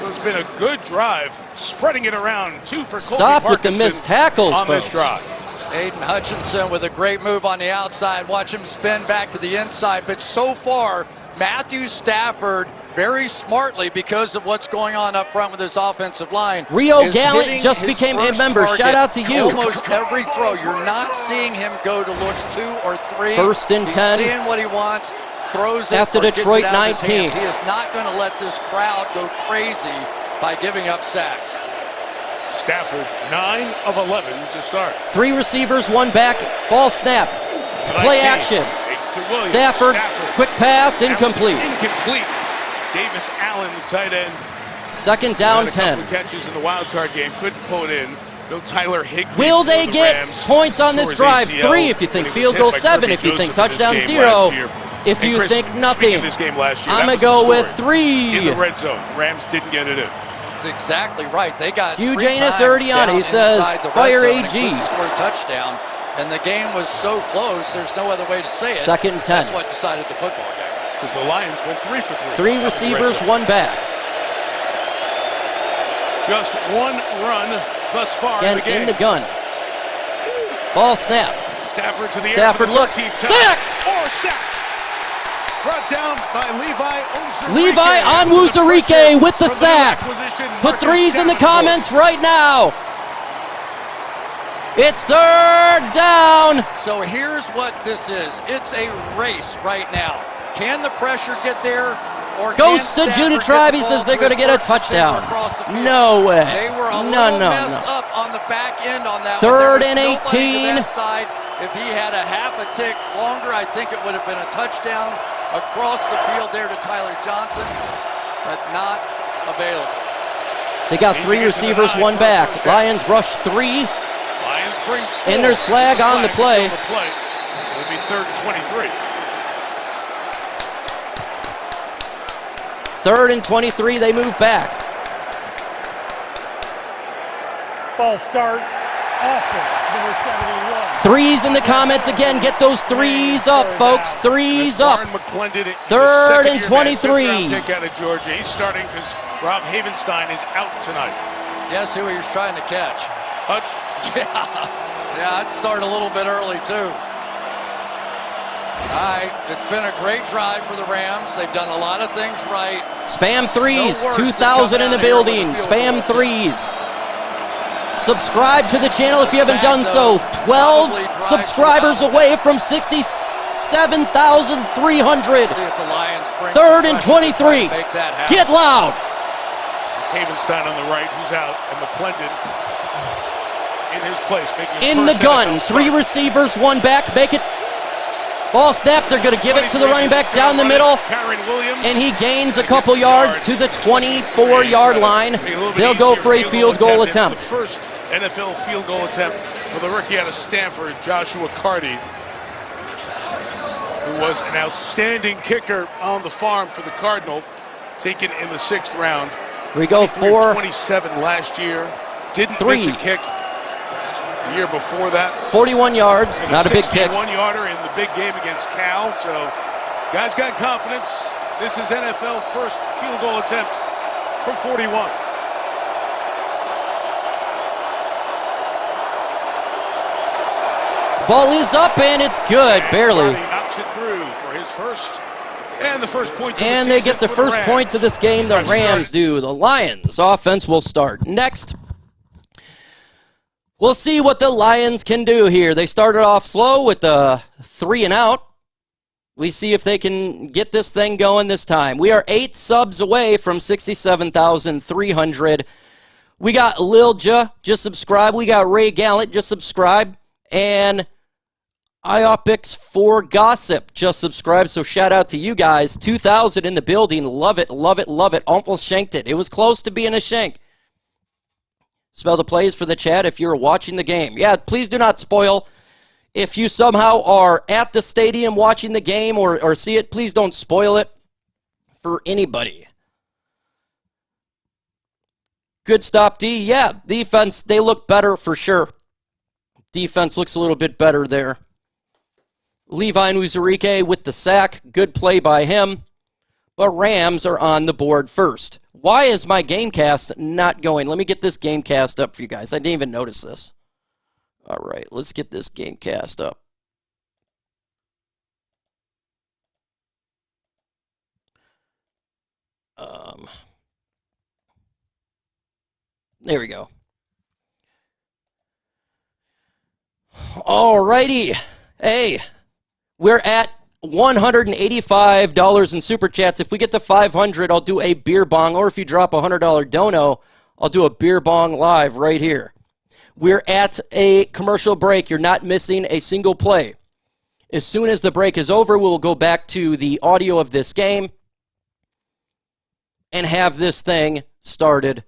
Speaker 7: It's been a good drive, spreading it around. 2 for
Speaker 2: Stop with the missed tackles,
Speaker 7: on
Speaker 2: folks.
Speaker 7: this drive.
Speaker 12: Aidan Hutchinson with a great move on the outside. Watch him spin back to the inside. But so far, Matthew Stafford, very smartly, because of what's going on up front with his offensive line.
Speaker 2: Rio Gallant just became a member. Shout out to you.
Speaker 12: Almost every throw. You're not seeing him go to looks 2 or 3.
Speaker 2: 1st and 10.
Speaker 12: He's seeing what he wants, throws it,
Speaker 2: at the
Speaker 12: or gets
Speaker 2: Detroit
Speaker 12: it out of his
Speaker 2: 19.
Speaker 12: hands. He is not going to let this crowd go crazy by giving up sacks.
Speaker 7: Stafford, 9 of 11 to start.
Speaker 2: 3 receivers, 1 back. Ball snap. Play action. Stafford, quick pass, incomplete.
Speaker 7: Incomplete. Davis Allen, the tight end.
Speaker 2: 2nd down, 10.
Speaker 7: Catches in the wild card game, couldn't pull it in. No Tyler Higbee.
Speaker 2: Will they
Speaker 7: for the
Speaker 2: get
Speaker 7: Rams.
Speaker 2: points on this
Speaker 7: Tore his
Speaker 2: drive?
Speaker 7: ACL
Speaker 2: 3 if you think
Speaker 7: when he was
Speaker 2: field
Speaker 7: hit
Speaker 2: goal,
Speaker 7: by
Speaker 2: 7
Speaker 7: Kerby
Speaker 2: if you think
Speaker 7: Joseph in this
Speaker 2: touchdown,
Speaker 7: game
Speaker 2: 0
Speaker 7: last year.
Speaker 2: if
Speaker 7: And
Speaker 2: you
Speaker 7: Chris,
Speaker 2: think
Speaker 7: speaking
Speaker 2: nothing.
Speaker 7: of this game last year,
Speaker 2: I'm
Speaker 7: that
Speaker 2: going to
Speaker 7: was
Speaker 2: go
Speaker 7: the
Speaker 2: with
Speaker 7: story.
Speaker 2: 3.
Speaker 7: In the red zone, Rams didn't get it in.
Speaker 12: That's exactly right. They got
Speaker 2: Hugh
Speaker 12: 3
Speaker 2: Janus
Speaker 12: times
Speaker 2: Erdiani
Speaker 12: down
Speaker 2: says,
Speaker 12: inside the red
Speaker 2: fire
Speaker 12: zone and
Speaker 2: AG.
Speaker 12: couldn't score a touchdown, and the game was so close, there's no other way to say it.
Speaker 2: 2nd and 10.
Speaker 12: That's what decided the football game.
Speaker 7: Because the Lions went 3 for 3.
Speaker 2: 3 receivers, 1 back.
Speaker 7: Just 1 run thus far
Speaker 2: Again,
Speaker 7: in the game.
Speaker 2: in the gun. Ball snap.
Speaker 7: Stafford to the
Speaker 2: Stafford
Speaker 7: air for the
Speaker 2: looks
Speaker 7: 13th time.
Speaker 2: sacked.
Speaker 7: Or sacked. Brought down by Levi
Speaker 2: Levi Onwuzurike with the sack. Put threes in the comments right now. It's third down.
Speaker 12: So here's what this is. It's a race right now. Can the pressure get there? Or
Speaker 2: Goes to Judah Tribe. He says they're going to get a touchdown. No way.
Speaker 12: They were a little messed up on the back end on that
Speaker 2: Third
Speaker 12: one.
Speaker 2: and 18.
Speaker 12: Side. If he had a half a tick longer, I think it would have been a touchdown across the field there to Tyler Johnson, but not available.
Speaker 2: They got three receivers, one back. Lions rush three.
Speaker 7: Lions bring four.
Speaker 2: And there's flag on the play.
Speaker 7: It'll be third and 23.
Speaker 2: Third and 23, they move back.
Speaker 18: False start, offense, number 71.
Speaker 2: Threes in the comments again. Get those threes up, folks. Third and 23.
Speaker 7: Pick out of Georgia. He's starting because Rob Havenstein is out tonight.
Speaker 12: Guess who he was trying to catch?
Speaker 7: Hutch.
Speaker 12: Yeah, I'd start a little bit early too. All right, it's been a great drive for the Rams. They've done a lot of things right.
Speaker 2: Spam threes, 2,000 in the building. Spam threes. Subscribe to the channel if you haven't done so. 12 subscribers away from 67,300. Third and 23. Get loud.
Speaker 7: It's Havenstein on the right, who's out, and McClendon in his place.
Speaker 2: In the gun, three receivers, one back. Make it. Ball snap, they're going to give it to the running back down the middle, and he gains a couple yards to the 24-yard line. They'll go for a field goal attempt.
Speaker 7: First NFL field goal attempt for the rookie out of Stanford, Joshua Carty, who was an outstanding kicker on the farm for the Cardinal, taken in the 6th round.
Speaker 2: Here we go,
Speaker 7: 27 last year. Didn't miss a kick. The year before that,
Speaker 2: 41 yards, not a big kick.
Speaker 7: 61-yarder in the big game against Cal. So, guys got confidence. This is NFL first field goal attempt from 41.
Speaker 2: Ball is up and it's good, barely.
Speaker 7: Knocks it through for his first, and the first point.
Speaker 2: And they get the first point to this game. The Rams do. The Lions offense will start next. We'll see what the Lions can do here. They started off slow with the 3 and out. We see if they can get this thing going this time. We are 8 subs away from 67,300. We got Lil Ja, just subscribe. We got Ray Gallant, just subscribe. And Iopix for Gossip, just subscribe. So shout out to you guys. 2,000 in the building. Love it, love it, love it. Almost shanked it. It was close to being a shank. Spell the plays for the chat if you're watching the game. Yeah, please do not spoil. If you somehow are at the stadium watching the game or see it, please don't spoil it for anybody. Good stop, D. Yeah, defense, they look better for sure. Defense looks a little bit better there. Levi Onwuzurike with the sack. Good play by him. But Rams are on the board first. Why is my Gamecast not going? Let me get this Gamecast up for you guys. I didn't even notice this. All right, let's get this Gamecast up. There we go. All righty. Hey, we're at $185 in Super Chats. If we get to 500, I'll do a beer bong. Or if you drop a $100 dono, I'll do a beer bong live right here. We're at a commercial break. You're not missing a single play. As soon as the break is over, we'll go back to the audio of this game and have this thing started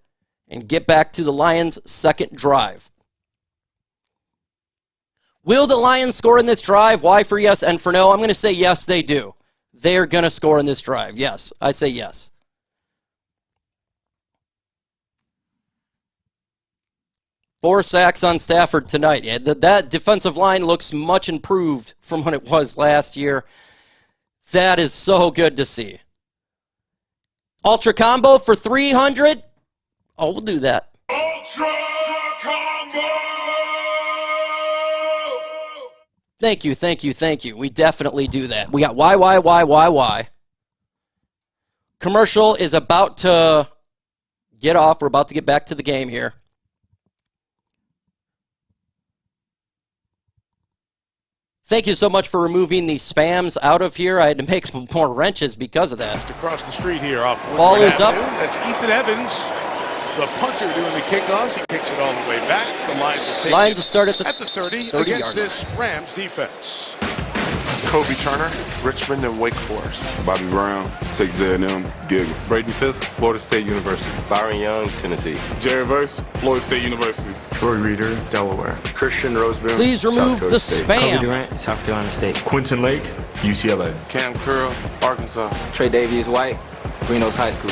Speaker 2: and get back to the Lions' second drive. Will the Lions score in this drive? Y for yes, N for no. I'm going to say yes, they do. They're going to score in this drive. Yes, I say yes. Four sacks on Stafford tonight. Yeah, that defensive line looks much improved from what it was last year. That is so good to see. Ultra combo for 300. Oh, we'll do that.
Speaker 13: Ultra combo!
Speaker 2: Thank you, thank you, thank you. We definitely do that. We got why. Commercial is about to get off. We're about to get back to the game here. Thank you so much for removing the spams out of here. I had to make more wrenches because of that.
Speaker 7: Just across the street here off Woodward
Speaker 2: Ball is
Speaker 7: Avenue.
Speaker 2: up.
Speaker 7: That's Ethan Evans, the punter, doing the kickoffs. He kicks it all the way back. The Lions will take
Speaker 2: Lions
Speaker 7: it
Speaker 2: to start at the
Speaker 7: 30
Speaker 2: 30
Speaker 7: against
Speaker 2: yard
Speaker 7: this Rams defense.
Speaker 17: Kobe Turner, Richmond and Wake Forest.
Speaker 16: Bobby Brown, Texas A&M, Giggle.
Speaker 17: Braden Fisk, Florida State University.
Speaker 19: Byron Young, Tennessee.
Speaker 16: Jerry Verse, Florida State University.
Speaker 17: Troy Reader, Delaware.
Speaker 15: Christian Roseboom.
Speaker 2: Please remove the spam.
Speaker 20: Kobe Durant, South Carolina State.
Speaker 17: Quentin Lake, UCLA.
Speaker 16: Cam Curl, Arkansas.
Speaker 20: Trey Davies White, Greenhouse High School.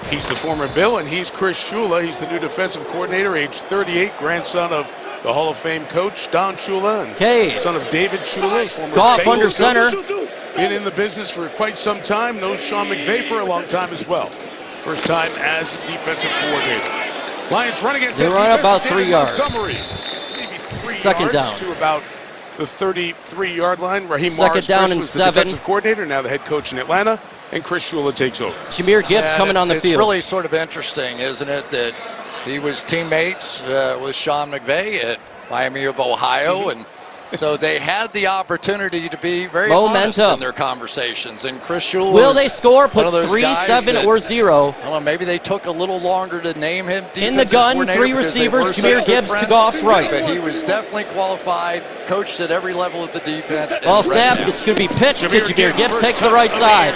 Speaker 7: He's the former Bill, and he's Chris Shula. He's the new defensive coordinator, age 38, grandson of the Hall of Fame coach, Don Shula, and son of David Shula, former
Speaker 2: Goff
Speaker 7: Bengals
Speaker 2: under center.
Speaker 7: coach. Been in the business for quite some time. Knows Sean McVay for a long time as well. First time as defensive coordinator. Lions run against
Speaker 2: They
Speaker 7: that
Speaker 2: run
Speaker 7: defense.
Speaker 2: about
Speaker 7: David
Speaker 2: 3 yards.
Speaker 7: Montgomery. It's maybe 3
Speaker 2: Second
Speaker 7: yards
Speaker 2: down.
Speaker 7: to about the 33-yard line. Raheem
Speaker 2: Second
Speaker 7: Morris
Speaker 2: down
Speaker 7: first
Speaker 2: and
Speaker 7: was
Speaker 2: 7.
Speaker 7: the defensive coordinator, now the head coach in Atlanta, and Chris Shula takes over.
Speaker 2: Jahmyr Gibbs
Speaker 12: And
Speaker 2: coming on the field.
Speaker 12: It's really sort of interesting, isn't it, that he was teammates with Sean McVay at Miami of Ohio, and so they had the opportunity to be very honest in their conversations. And Chris Shula
Speaker 2: Will they score? Put
Speaker 12: one of those
Speaker 2: 3,
Speaker 12: guys
Speaker 2: 7,
Speaker 12: that,
Speaker 2: or 0.
Speaker 12: I don't know, maybe they took a little longer to name him
Speaker 2: In the gun, 3 receivers, Jahmyr Gibbs to Goff's right.
Speaker 12: But he was definitely qualified, coached at every level of the defense.
Speaker 2: Ball snap, it's going to be pitched to Jahmyr Gibbs, takes the right side.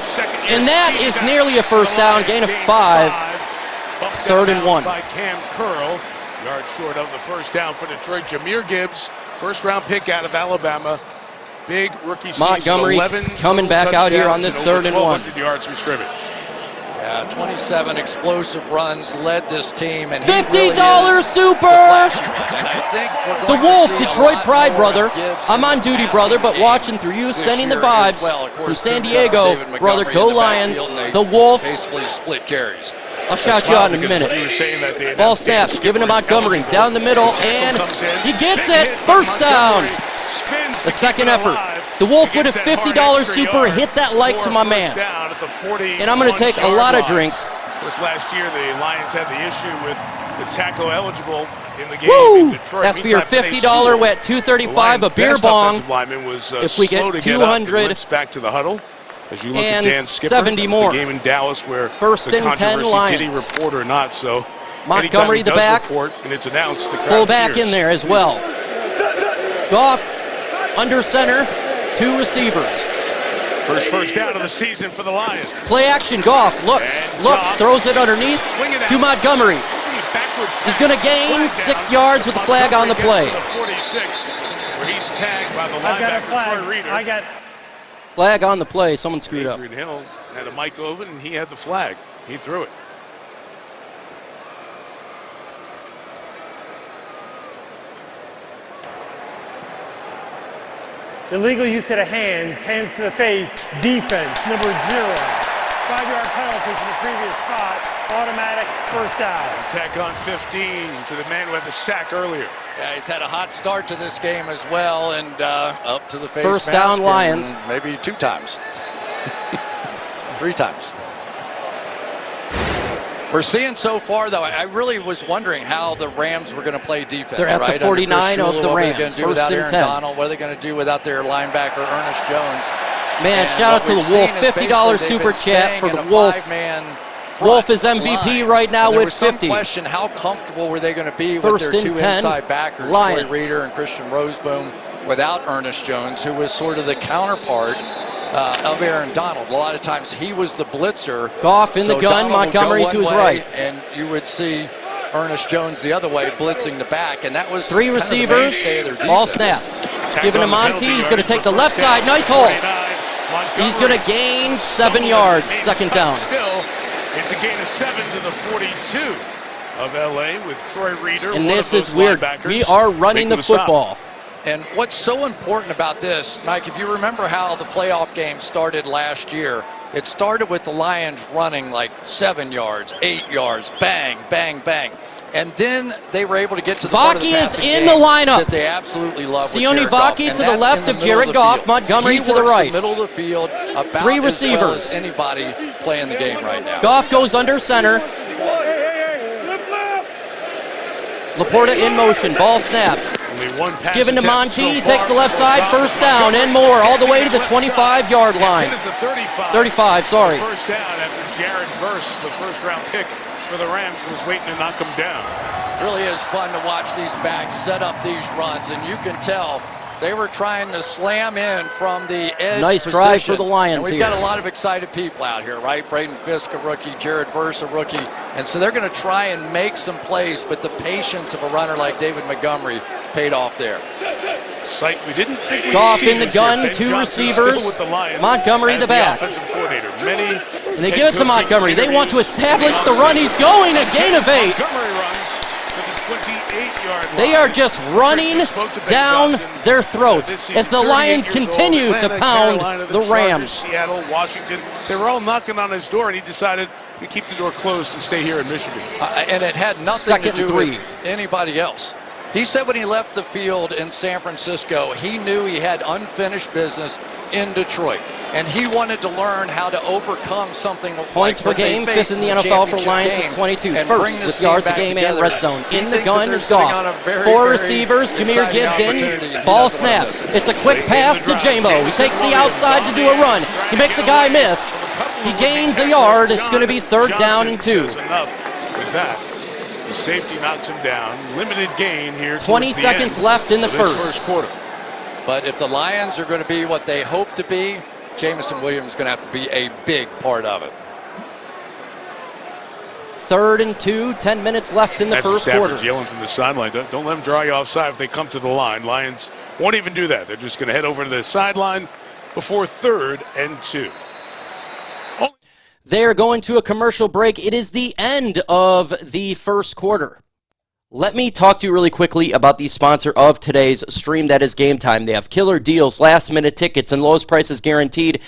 Speaker 2: And that is nearly a first down, gain of 5. 3rd and 1.
Speaker 7: By Cam Curl, yard short of the first down for Detroit. Jahmyr Gibbs, first-round pick out of Alabama. Big rookie season.
Speaker 2: Montgomery
Speaker 7: 11
Speaker 2: coming back out here on this
Speaker 7: touchdowns
Speaker 2: 3rd and 1.
Speaker 7: 1,200 yards from scrimmage.
Speaker 12: Yeah, 27 explosive runs led this team, and
Speaker 2: $50 super. The Wolf, Detroit Pride brother. I'm on duty, brother, but watching through you, sending the vibes from San Diego, brother. Go Lions. The Wolf.
Speaker 12: Basically split carries.
Speaker 2: I'll shout you out in a minute. Ball snap, giving to Montgomery down the middle, and he gets it. First down. The second effort. The Wolf with a $50 super. Hit that like to my man. And I'm going to take a lot of drinks.
Speaker 7: Of course, last year the Lions had the issue with the tackle eligible in the game
Speaker 2: Woo!
Speaker 7: in Detroit.
Speaker 2: That's for your $50 wet, $235 a beer bong. If we get 200
Speaker 7: back to the huddle. As you look
Speaker 2: and
Speaker 7: at Dan Skipper,
Speaker 2: 70 more.
Speaker 7: The game in Dallas where
Speaker 2: First
Speaker 7: the
Speaker 2: and 10
Speaker 7: controversy,
Speaker 2: Lions.
Speaker 7: did he report or not? So
Speaker 2: Montgomery the back.
Speaker 7: Report and it's announced, the crowd
Speaker 2: Full back
Speaker 7: cheers.
Speaker 2: in there as well. Goff under center, 2 receivers.
Speaker 7: First down of the season for the Lions.
Speaker 2: Play action, Goff looks, throws it underneath to Montgomery. He's going to gain 6 yards with the flag on the play.
Speaker 7: 46, where he's tagged by the
Speaker 18: I've got a
Speaker 7: linebacker
Speaker 18: flag.
Speaker 7: Troy Reader.
Speaker 18: I got.
Speaker 2: Flag on the play. Someone screwed up.
Speaker 7: Adrian Hill had a mic open, and he had the flag. He threw it.
Speaker 18: Illegal use of the hands, hands to the face, defense, number 0. 5-yard penalty from the previous spot, automatic first down.
Speaker 7: Attack on 15 to the man who had the sack earlier.
Speaker 12: Yeah, he's had a hot start to this game as well, and up to the face
Speaker 2: First
Speaker 12: mask,
Speaker 2: down, Lions.
Speaker 12: Maybe 2 times. 3 times. We're seeing so far, though, I really was wondering how the Rams were going to play defense.
Speaker 2: They're at the 49 of the Rams.
Speaker 12: What are they going to do without
Speaker 2: First and
Speaker 12: Aaron
Speaker 2: 10.
Speaker 12: Donald? What are they going to do without their linebacker, Ernest Jones?
Speaker 2: Man,
Speaker 12: And
Speaker 2: shout out
Speaker 12: what
Speaker 2: to
Speaker 12: we've
Speaker 2: the Wolf.
Speaker 12: seen is
Speaker 2: $50
Speaker 12: basically
Speaker 2: super
Speaker 12: they've been
Speaker 2: chat for
Speaker 12: staying
Speaker 2: the
Speaker 12: in a
Speaker 2: Wolf.
Speaker 12: 5-man
Speaker 2: Wolf is MVP
Speaker 12: line.
Speaker 2: right now
Speaker 12: And there
Speaker 2: with
Speaker 12: was some
Speaker 2: 50.
Speaker 12: question, how comfortable were they going to be
Speaker 2: First
Speaker 12: with their
Speaker 2: and
Speaker 12: 2
Speaker 2: 10,
Speaker 12: inside backers,
Speaker 2: Lions.
Speaker 12: Troy Reader and Christian Roseboom, without Ernest Jones, who was sort of the counterpart of Aaron Donald. A lot of times he was the blitzer.
Speaker 2: Goff in the
Speaker 12: So
Speaker 2: gun,
Speaker 12: Donald would
Speaker 2: Montgomery
Speaker 12: go
Speaker 2: to his
Speaker 12: one way,
Speaker 2: right.
Speaker 12: And you would see Ernest Jones the other way blitzing the back, and that was
Speaker 2: 3
Speaker 12: kind of the
Speaker 2: receivers,
Speaker 12: mainstay of their
Speaker 2: ball
Speaker 12: defense.
Speaker 2: snap. It's given to Monty. He's going to take the left side. Nice hole. He's going to gain 7 yards. Second down.
Speaker 7: Still, it's a gain of 7 to the 42 of LA with Troy Reader.
Speaker 2: And
Speaker 7: one
Speaker 2: this
Speaker 7: of
Speaker 2: is
Speaker 7: those
Speaker 2: weird.
Speaker 7: linebackers,
Speaker 2: We are running the
Speaker 7: making stop.
Speaker 2: football.
Speaker 12: And what's so important about this, Mike, if you remember how the playoff game started last year, it started with the Lions running like 7 yards, 8 yards, bang, bang, bang. And then they were able to get to the part of the
Speaker 2: Vaki is
Speaker 12: passing
Speaker 2: in
Speaker 12: game
Speaker 2: the lineup.
Speaker 12: that they absolutely love.
Speaker 2: Sione
Speaker 12: with Jared Goff.
Speaker 2: Vaki
Speaker 12: And
Speaker 2: to the
Speaker 12: that's
Speaker 2: left
Speaker 12: in
Speaker 2: of
Speaker 12: middle
Speaker 2: Jared
Speaker 12: the
Speaker 2: Goff,
Speaker 12: field.
Speaker 2: Montgomery
Speaker 12: He
Speaker 2: to the
Speaker 12: works
Speaker 2: right.
Speaker 12: middle of the field about
Speaker 2: 3
Speaker 12: as
Speaker 2: receivers.
Speaker 12: well as anybody playing the game right now.
Speaker 2: Goff goes under center. Laporta in motion. Ball snapped. It's given to Monty. He takes the left side. First down and more. All the way to the 25-yard line. 35, sorry.
Speaker 7: First down after Jared Verse, the first-round pick for the Rams, was waiting to knock him down.
Speaker 12: Really is fun to watch these backs set up these runs, and you can tell they were trying to slam in from the edge
Speaker 2: Nice
Speaker 12: position.
Speaker 2: drive for the Lions
Speaker 12: and we've
Speaker 2: here.
Speaker 12: got a lot of excited people out here, right? Braden Fisk, a rookie, Jared Verse, a rookie. And so they're going to try and make some plays, but the patience of a runner like David Montgomery paid off there.
Speaker 7: Sight we didn't think we'd
Speaker 2: Goff
Speaker 7: see
Speaker 2: in the
Speaker 7: this year.
Speaker 2: gun,
Speaker 7: Ben
Speaker 2: 2
Speaker 7: Johnson
Speaker 2: receivers.
Speaker 7: still with the Lions
Speaker 2: Montgomery
Speaker 7: as
Speaker 2: the back.
Speaker 7: offensive coordinator.
Speaker 2: And they give it to Montgomery. They want to establish the run. He's going, a gain of 8.
Speaker 7: Montgomery runs to the 28-yard line.
Speaker 2: They are just running down their throat as the Lions continue to pound the Rams.
Speaker 7: Seattle, Washington, they were all knocking on his door, and he decided to keep the door closed and stay here in Michigan.
Speaker 12: And it had nothing to
Speaker 2: Second
Speaker 12: do
Speaker 2: 3.
Speaker 12: with anybody else. He said when he left the field in San Francisco, he knew he had unfinished business in Detroit. And he wanted to learn how to overcome something
Speaker 2: Points per
Speaker 12: like what they
Speaker 2: game,
Speaker 12: faced
Speaker 2: 5th in the
Speaker 12: in
Speaker 2: NFL for
Speaker 12: championship
Speaker 2: Lions
Speaker 12: game
Speaker 2: is 22.
Speaker 12: and
Speaker 2: First
Speaker 12: bring this
Speaker 2: with
Speaker 12: team
Speaker 2: yards a
Speaker 12: back
Speaker 2: game and
Speaker 12: together.
Speaker 2: red zone.
Speaker 12: He
Speaker 2: In the
Speaker 12: thinks
Speaker 2: gun
Speaker 12: that
Speaker 2: is
Speaker 12: they're sitting on
Speaker 2: Goff.
Speaker 12: a very,
Speaker 2: 4
Speaker 12: very
Speaker 2: receivers. Jahmyr
Speaker 12: exciting
Speaker 2: Gibbs in.
Speaker 12: opportunity, and he
Speaker 2: Ball
Speaker 12: doesn't wanna
Speaker 2: snap.
Speaker 12: miss it.
Speaker 2: It's a quick pass to Jamo. He takes the outside to do a run. He makes a guy miss. He gains a yard. It's going to be 3rd down and 2.
Speaker 7: Enough with that. The safety knocks him down. Limited gain here.
Speaker 2: 20 seconds left in the first
Speaker 7: quarter.
Speaker 12: But if the Lions are going to be what they hope to be, Jameson Williams is going to have to be a big part of it.
Speaker 2: 3rd and 2, 10 minutes left in the
Speaker 7: Matthew
Speaker 2: first
Speaker 7: Stafford's
Speaker 2: quarter.
Speaker 7: yelling from the sideline. Don't let them draw you offside if they come to the line. Lions won't even do that. They're just going to head over to the sideline before 3rd and 2.
Speaker 2: They're going to a commercial break. It is the end of the first quarter. Let me talk to you really quickly about the sponsor of today's stream, that is Game Time. They have killer deals, last-minute tickets, and lowest prices guaranteed.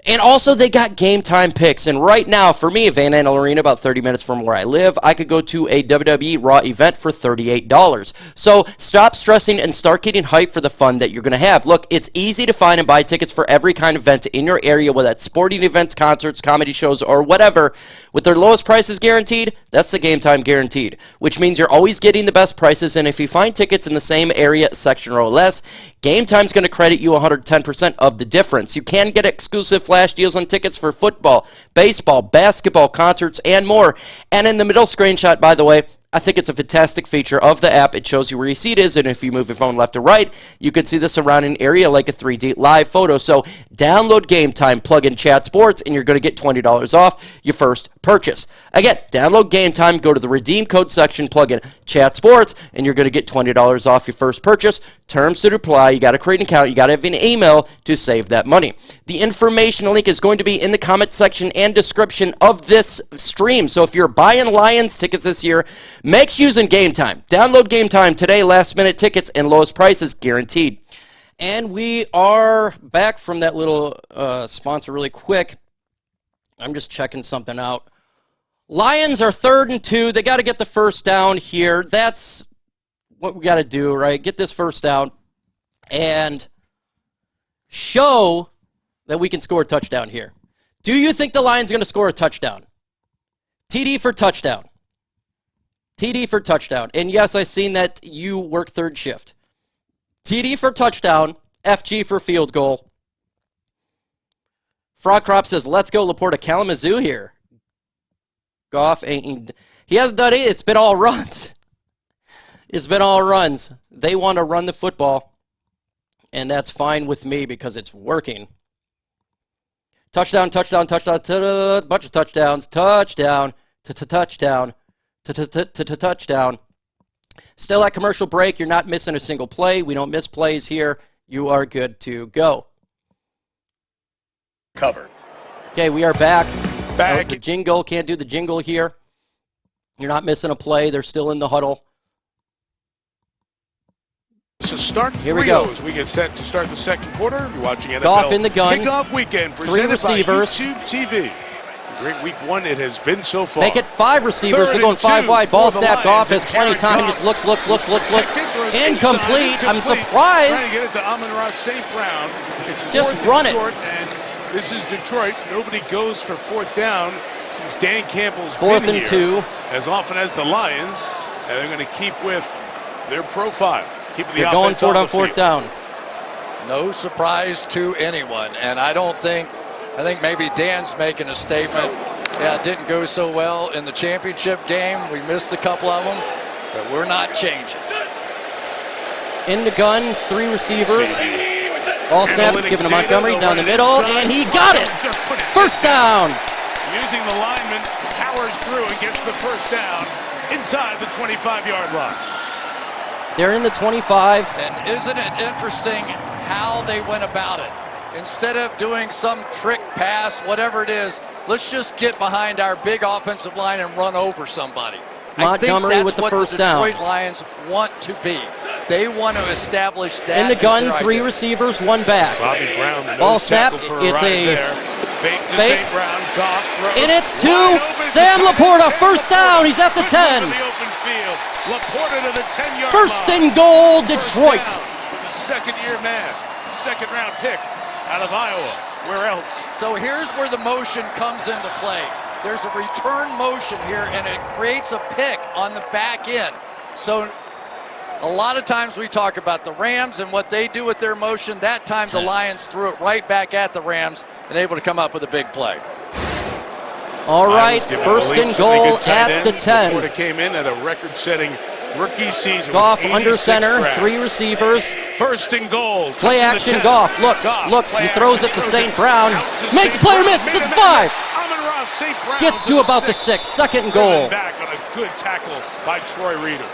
Speaker 2: And also, they got Game Time picks. And right now, for me, Van Andel Arena, about 30 minutes from where I live, I could go to a WWE Raw event for $38. So stop stressing and start getting hyped for the fun that you're going to have. Look, it's easy to find and buy tickets for every kind of event in your area, whether that's sporting events, concerts, comedy shows, or whatever. With their lowest prices guaranteed, that's the Game Time guaranteed, which means you're always getting the best prices. And if you find tickets in the same area, section, or less, Game Time's going to credit you 110% of the difference. You can get exclusive flash deals on tickets for football, baseball, basketball, concerts, and more. And in the middle screenshot, by the way, I think it's a fantastic feature of the app. It shows you where your seat is, and if you move your phone left to right, you can see the surrounding area like a 3D live photo. So download Game Time, plug in Chat Sports, and you're going to get $20 off your first purchase. Again, download Game Time, go to the redeem code section, plug in Chat Sports, and you're going to get $20 off your first purchase. Terms to apply. You got to create an account. You got to have an email to save that money. The information link is going to be in the comment section and description of this stream. So if you're buying Lions tickets this year, make sure using Game Time. Download Game Time today. Last minute tickets and lowest prices guaranteed. And we are back from that little sponsor really quick. I'm just checking something out. Lions are 3rd and 2. They got to get the first down here. That's what we got to do, right? Get this first down and show that we can score a touchdown here. Do you think the Lions are going to score a touchdown? TD for touchdown. TD for touchdown. And yes, I've seen that you work 3rd shift. TD for touchdown. FG for field goal. Frog Crop says, let's go Laporta Kalamazoo here. Goff ain't. He hasn't done it. It's been all runs. It's been all runs. They want to run the football. And that's fine with me because it's working. Touchdown, touchdown, touchdown, bunch of touchdowns. Touchdown, touchdown, touchdown. Still at commercial break. You're not missing a single play. We don't miss plays here. You are good to go.
Speaker 7: Cover.
Speaker 2: Okay, we are back.
Speaker 7: Back.
Speaker 2: The jingle, can't do the jingle here. You're not missing a play. They're still in the huddle.
Speaker 7: So start
Speaker 2: here we go.
Speaker 7: As we get set to start the second quarter. You're watching NFL
Speaker 2: Goff in the gun.
Speaker 7: Kickoff weekend.
Speaker 2: 3 receivers.
Speaker 7: By YouTube TV. Great week one it has been so far.
Speaker 2: Make it 5 receivers. They're going 5 wide. Ball snap. Goff has plenty of time. Just looks. Incomplete. I'm surprised.
Speaker 7: Trying to get it to Amon-Ra St. Brown. It's
Speaker 2: just run it.
Speaker 7: Short, and this is Detroit. Nobody goes for 4th down since Dan Campbell's
Speaker 2: 4th
Speaker 7: been
Speaker 2: and
Speaker 7: here
Speaker 2: 2.
Speaker 7: As often as the Lions, and they're going to keep with their profile. Keeping the
Speaker 2: They're
Speaker 7: offense
Speaker 2: going for it on 4th
Speaker 7: field.
Speaker 2: down.
Speaker 12: No surprise to anyone, and I think maybe Dan's making a statement. Yeah, it didn't go so well in the championship game. We missed a couple of them, but we're not changing.
Speaker 2: In the gun, 3 receivers. Ball snap, it's given to Montgomery down the middle, and he got it. 1st down.
Speaker 7: Using the lineman, powers through and gets the 1st down inside the 25-yard line.
Speaker 2: They're in the 25.
Speaker 12: And isn't it interesting how they went about it? Instead of doing some trick pass, whatever it is, let's just get behind our big offensive line and run over somebody.
Speaker 2: Montgomery with the 1st down.
Speaker 12: I think that's what the Detroit Lions want to be. They want to establish that.
Speaker 2: In the gun, 3 receivers, 1 back.
Speaker 7: Bobby Brown,
Speaker 2: ball snap. It's a
Speaker 7: fake to
Speaker 2: fake.
Speaker 7: St. Brown. Goff throws.
Speaker 2: And it's 2. Sam Laporta, 1st down. He's at the 10.
Speaker 7: Laporta to the 10-yard
Speaker 2: 1st
Speaker 7: line.
Speaker 2: and goal, Detroit.
Speaker 7: Second-year man, second-round pick out of Iowa. Where else?
Speaker 12: So here's where the motion comes into play. There's a return motion here, and it creates a pick on the back end. So a lot of times we talk about the Rams and what they do with their motion. That time the Lions threw it right back at the Rams and able to come up with a big play.
Speaker 2: All right, 1st and goal at the 10.
Speaker 7: Laporta came in at a record-setting rookie season.
Speaker 2: Goff under center, 3 receivers.
Speaker 7: 1st and goal.
Speaker 2: Play action, Goff looks, he throws it to St. Brown. Makes a player miss, it's at the 5. Gets to about the 6, 2nd and goal.
Speaker 7: Back on a good tackle by Troy Reeder.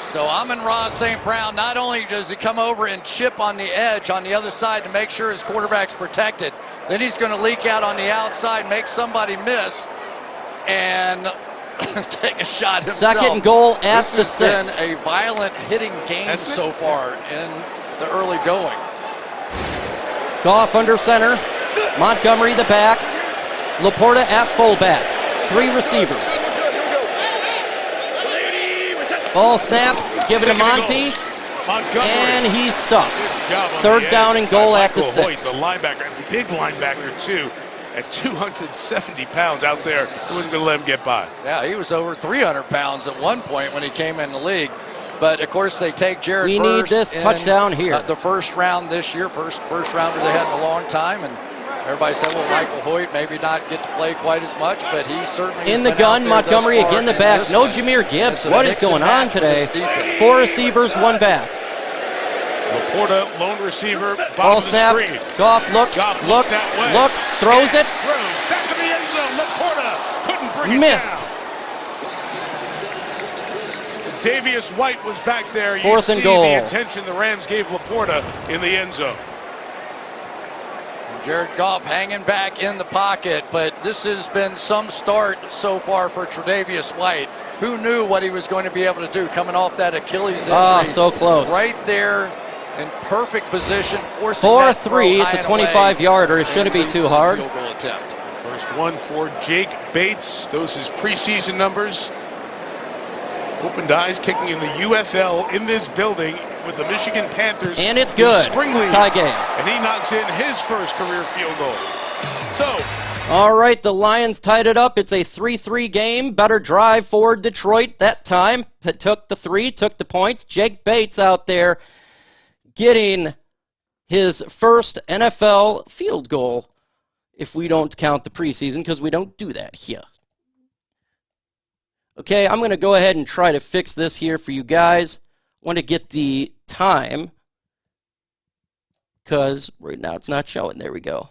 Speaker 12: So Amon-Ra St. Brown, not only does he come over and chip on the edge on the other side to make sure his quarterback's protected, then he's going to leak out on the outside, make somebody miss, and take a shot himself.
Speaker 2: 2nd and goal at the 6.
Speaker 12: This has been a violent hitting game so far in the early going.
Speaker 2: Goff under center. Montgomery the back. Laporta at fullback. 3 receivers. Ball snap, given to Monty, and he's stuffed. 3rd down and goal at the 6.
Speaker 7: The linebacker, big linebacker too, at 270 pounds out there. He wasn't going to let him get by.
Speaker 12: Yeah, he was over 300 pounds at one point when he came in the league. But, of course, they take Jared
Speaker 2: We
Speaker 12: Verse
Speaker 2: need this touchdown here.
Speaker 12: The 1st round this year, first rounder they had in a long time. And everybody said, well, Michael Hoyt maybe not get to play quite as much, but he certainly
Speaker 2: in the gun, Montgomery again the back. No Jahmyr Gibbs. What is going on today? 4 receivers, 1 back.
Speaker 7: Laporta, lone receiver,
Speaker 2: ball snap. Goff looks, throws it.
Speaker 7: Back to the end zone. Laporta couldn't bring it
Speaker 2: missed.
Speaker 7: down. Davius White was back there.
Speaker 2: 4th and goal.
Speaker 7: The attention the Rams gave Laporta in the end zone.
Speaker 12: Jared Goff hanging back in the pocket, but this has been some start so far for Tre'Davious White. Who knew what he was going to be able to do coming off that Achilles injury?
Speaker 2: Oh, so close.
Speaker 12: Right there in perfect position, forcing
Speaker 2: 4-3, it's a 25-yarder. It shouldn't be too hard.
Speaker 12: Field goal attempt.
Speaker 7: First one for Jake Bates. Those his preseason numbers. Opened eyes kicking in the UFL in this building with the Michigan Panthers.
Speaker 2: And it's good.
Speaker 7: Spring league.
Speaker 2: It's tie game.
Speaker 7: And he knocks in his first career field goal. So.
Speaker 2: All right, the Lions tied it up. It's a 3-3 game. Better drive for Detroit that time. It took the 3, took the points. Jake Bates out there getting his first NFL field goal, if we don't count the preseason, because we don't do that here. Okay, I'm going to go ahead and try to fix this here for you guys. I want to get the time, because right now it's not showing. There we go.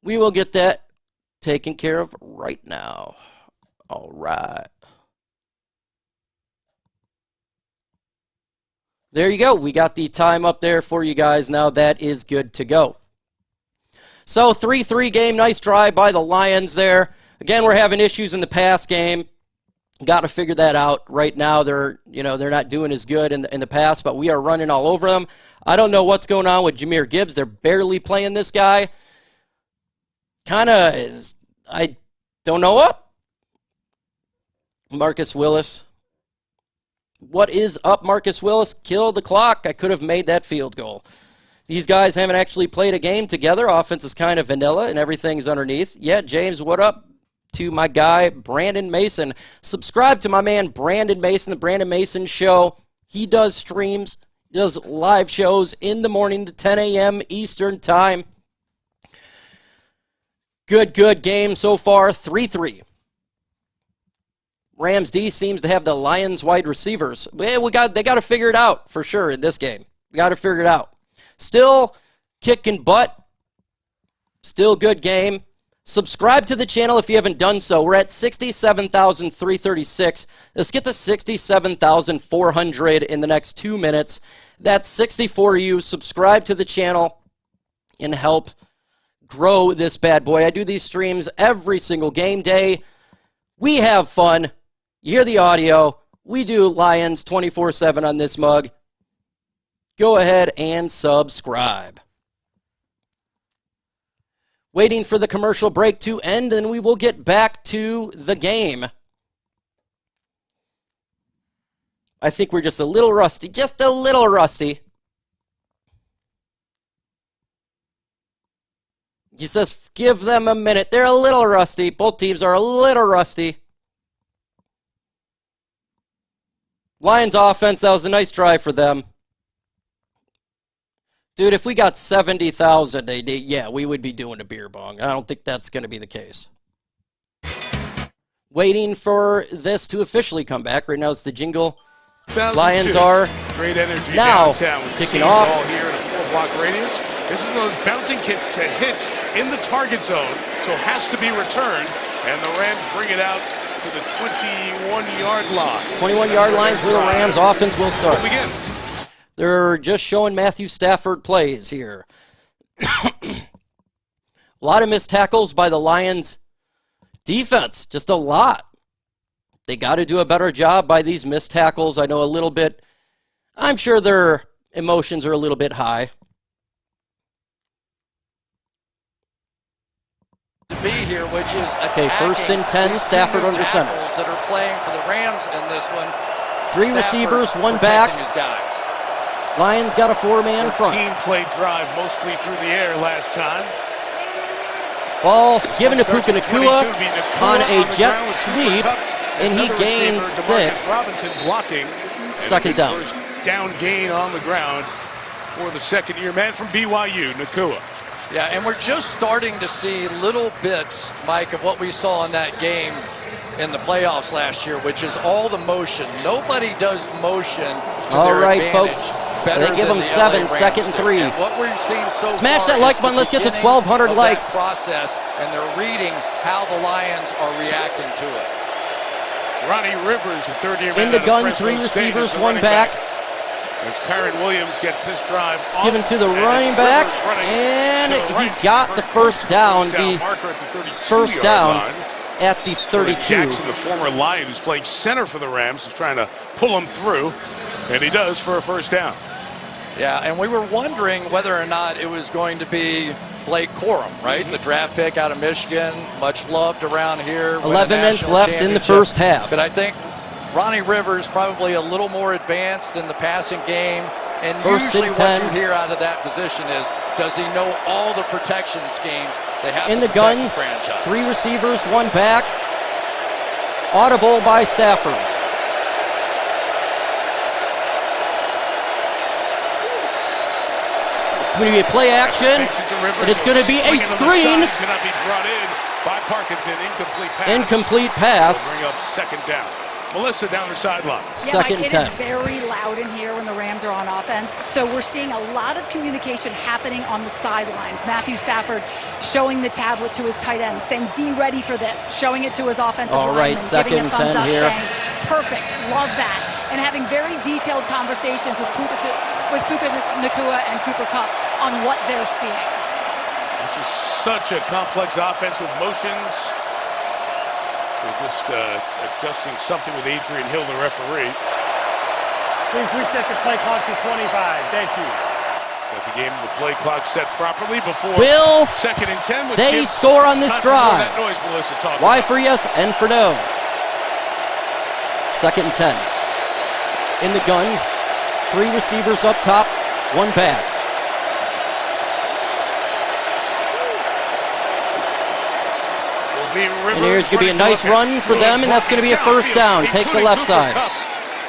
Speaker 2: We will get that taken care of right now. All right. There you go. We got the time up there for you guys now. That is good to go. So 3-3 game. Nice drive by the Lions there. Again, we're having issues in the pass game.
Speaker 3: Got to figure that out. Right now, they're not doing as good in the past, but we are running all over them. I don't know what's going on with Jahmyr Gibbs. They're barely playing this guy. I don't know what. Marcus Willis. What is up, Marcus Willis? Kill the clock. I could have made that field goal. These guys haven't actually played a game together. Offense is kind of vanilla, and everything's underneath. Yeah, James, what up? To my guy, Brandon Mason. Subscribe to my man, Brandon Mason, the Brandon Mason Show. He does streams, does live shows in the morning to 10 a.m. Eastern Time. Good game so far, 3-3. Rams D seems to have the Lions wide receivers. They got to figure it out for sure in this game. We got to figure it out. Still kicking butt. Still good game. Subscribe to the channel if you haven't done so. We're at 67,336. Let's get to 67,400 in the next 2 minutes. That's 64 of you. Subscribe to the channel and help grow this bad boy. I do these streams every single game day. We have fun. You hear the audio. We do Lions 24/7 on this mug. Go ahead and subscribe. Waiting for the commercial break to end, and we will get back to the game. I think we're just a little rusty. Just a little rusty. He says, give them a minute. They're a little rusty. Both teams are a little rusty. Lions offense, that was a nice drive for them. Dude, if we got 70,000 AD, yeah, we would be doing a beer bong. I don't think that's going to be the case. Waiting for this to officially come back. Right now it's the jingle. Lions are
Speaker 7: great energy
Speaker 3: now
Speaker 7: downtown with
Speaker 3: kicking
Speaker 7: teams
Speaker 3: off.
Speaker 7: all here in a 4-block radius. This is those bouncing kicks to hits in the target zone, so has to be returned. And the Rams bring it out to the 21-yard line.
Speaker 3: 21-yard lines where the Rams offense will start.
Speaker 7: We'll begin.
Speaker 3: They're just showing Matthew Stafford plays here. A lot of missed tackles by the Lions defense. Just a lot. They got to do a better job by these missed tackles. I know a little bit. I'm sure their emotions are a little bit high.
Speaker 12: To be here, which is
Speaker 3: okay, first and 10, Stafford under center.
Speaker 12: That are playing for the Rams in this one.
Speaker 3: Three receivers, one back.
Speaker 12: His guys.
Speaker 3: Lions got a 4-man front.
Speaker 7: Team play drive mostly through the air last time.
Speaker 3: Ball's given to Puka Nacua on a jet sweep, and he gains 6.
Speaker 7: Robinson blocking.
Speaker 3: Second down.
Speaker 7: First down gain on the ground for the second-year man from BYU, Nacua.
Speaker 12: Yeah, and we're just starting to see little bits, Mike, of what we saw in that game in the playoffs last year, which is all the motion. Nobody does motion to
Speaker 3: all
Speaker 12: their
Speaker 3: right,
Speaker 12: advantage
Speaker 3: folks.
Speaker 12: better
Speaker 3: They give them
Speaker 12: than
Speaker 3: 7,
Speaker 12: the LA
Speaker 3: second
Speaker 12: Rams
Speaker 3: and 3.
Speaker 12: And what we've seen so
Speaker 3: Smash
Speaker 12: far
Speaker 3: that like
Speaker 12: is
Speaker 3: button.
Speaker 12: the
Speaker 3: Let's get to
Speaker 12: beginning
Speaker 3: 1,200
Speaker 12: of
Speaker 3: likes.
Speaker 12: that process, and they're reading how the Lions are reacting to it.
Speaker 7: Ronnie Rivers, a third-year man.
Speaker 3: In the gun, 3 receivers, 1 back.
Speaker 7: As Kyron Williams gets this drive.
Speaker 3: It's given to the running back, and he got the first down. The first down at the 32.
Speaker 7: Jackson, the former Lion who's playing center for the Rams, is trying to pull him through, and he does for a first down.
Speaker 12: Yeah, and we were wondering whether or not it was going to be Blake Corum, right? The draft pick out of Michigan, much loved around here.
Speaker 3: 11 minutes left in the first half.
Speaker 12: But I think Ronnie Rivers probably a little more advanced in the passing game. And usually what you hear out of that position is, does he know all the protection schemes they have
Speaker 3: in
Speaker 12: to
Speaker 3: the gun,
Speaker 12: the franchise?
Speaker 3: 3 receivers, 1 back. Audible by Stafford. It's going to be a play action, and it's going to be a screen.
Speaker 7: Cannot be brought in by Parkinson. Incomplete pass.
Speaker 3: Incomplete pass.
Speaker 7: Bring up second down. Melissa down the sideline.
Speaker 14: Yeah, Mike, it is very loud in here when the Rams are on offense. So we're seeing a lot of communication happening on the sidelines. Matthew Stafford showing the tablet to his tight end, saying, be ready for this. Showing it to his offensive lineman, giving a thumbs up,
Speaker 3: here.
Speaker 14: saying, perfect, love that. And having very detailed conversations with Puka Nacua and Cooper Kupp on what they're seeing.
Speaker 7: This is such a complex offense with motions. They're just adjusting something with Adrian Hill, the referee.
Speaker 18: Please reset the play clock to 25. Thank you.
Speaker 7: Got the game, the play clock set properly before
Speaker 2: Will
Speaker 7: 2nd and 10.
Speaker 2: they score on this drive?
Speaker 7: That noise Melissa talked
Speaker 2: Y
Speaker 7: about.
Speaker 2: for yes, N for no. 2nd and 10. In the gun, 3 receivers up top, 1 back. And here's going to be a nice run for them, and that's going to be a first down. Take the left side.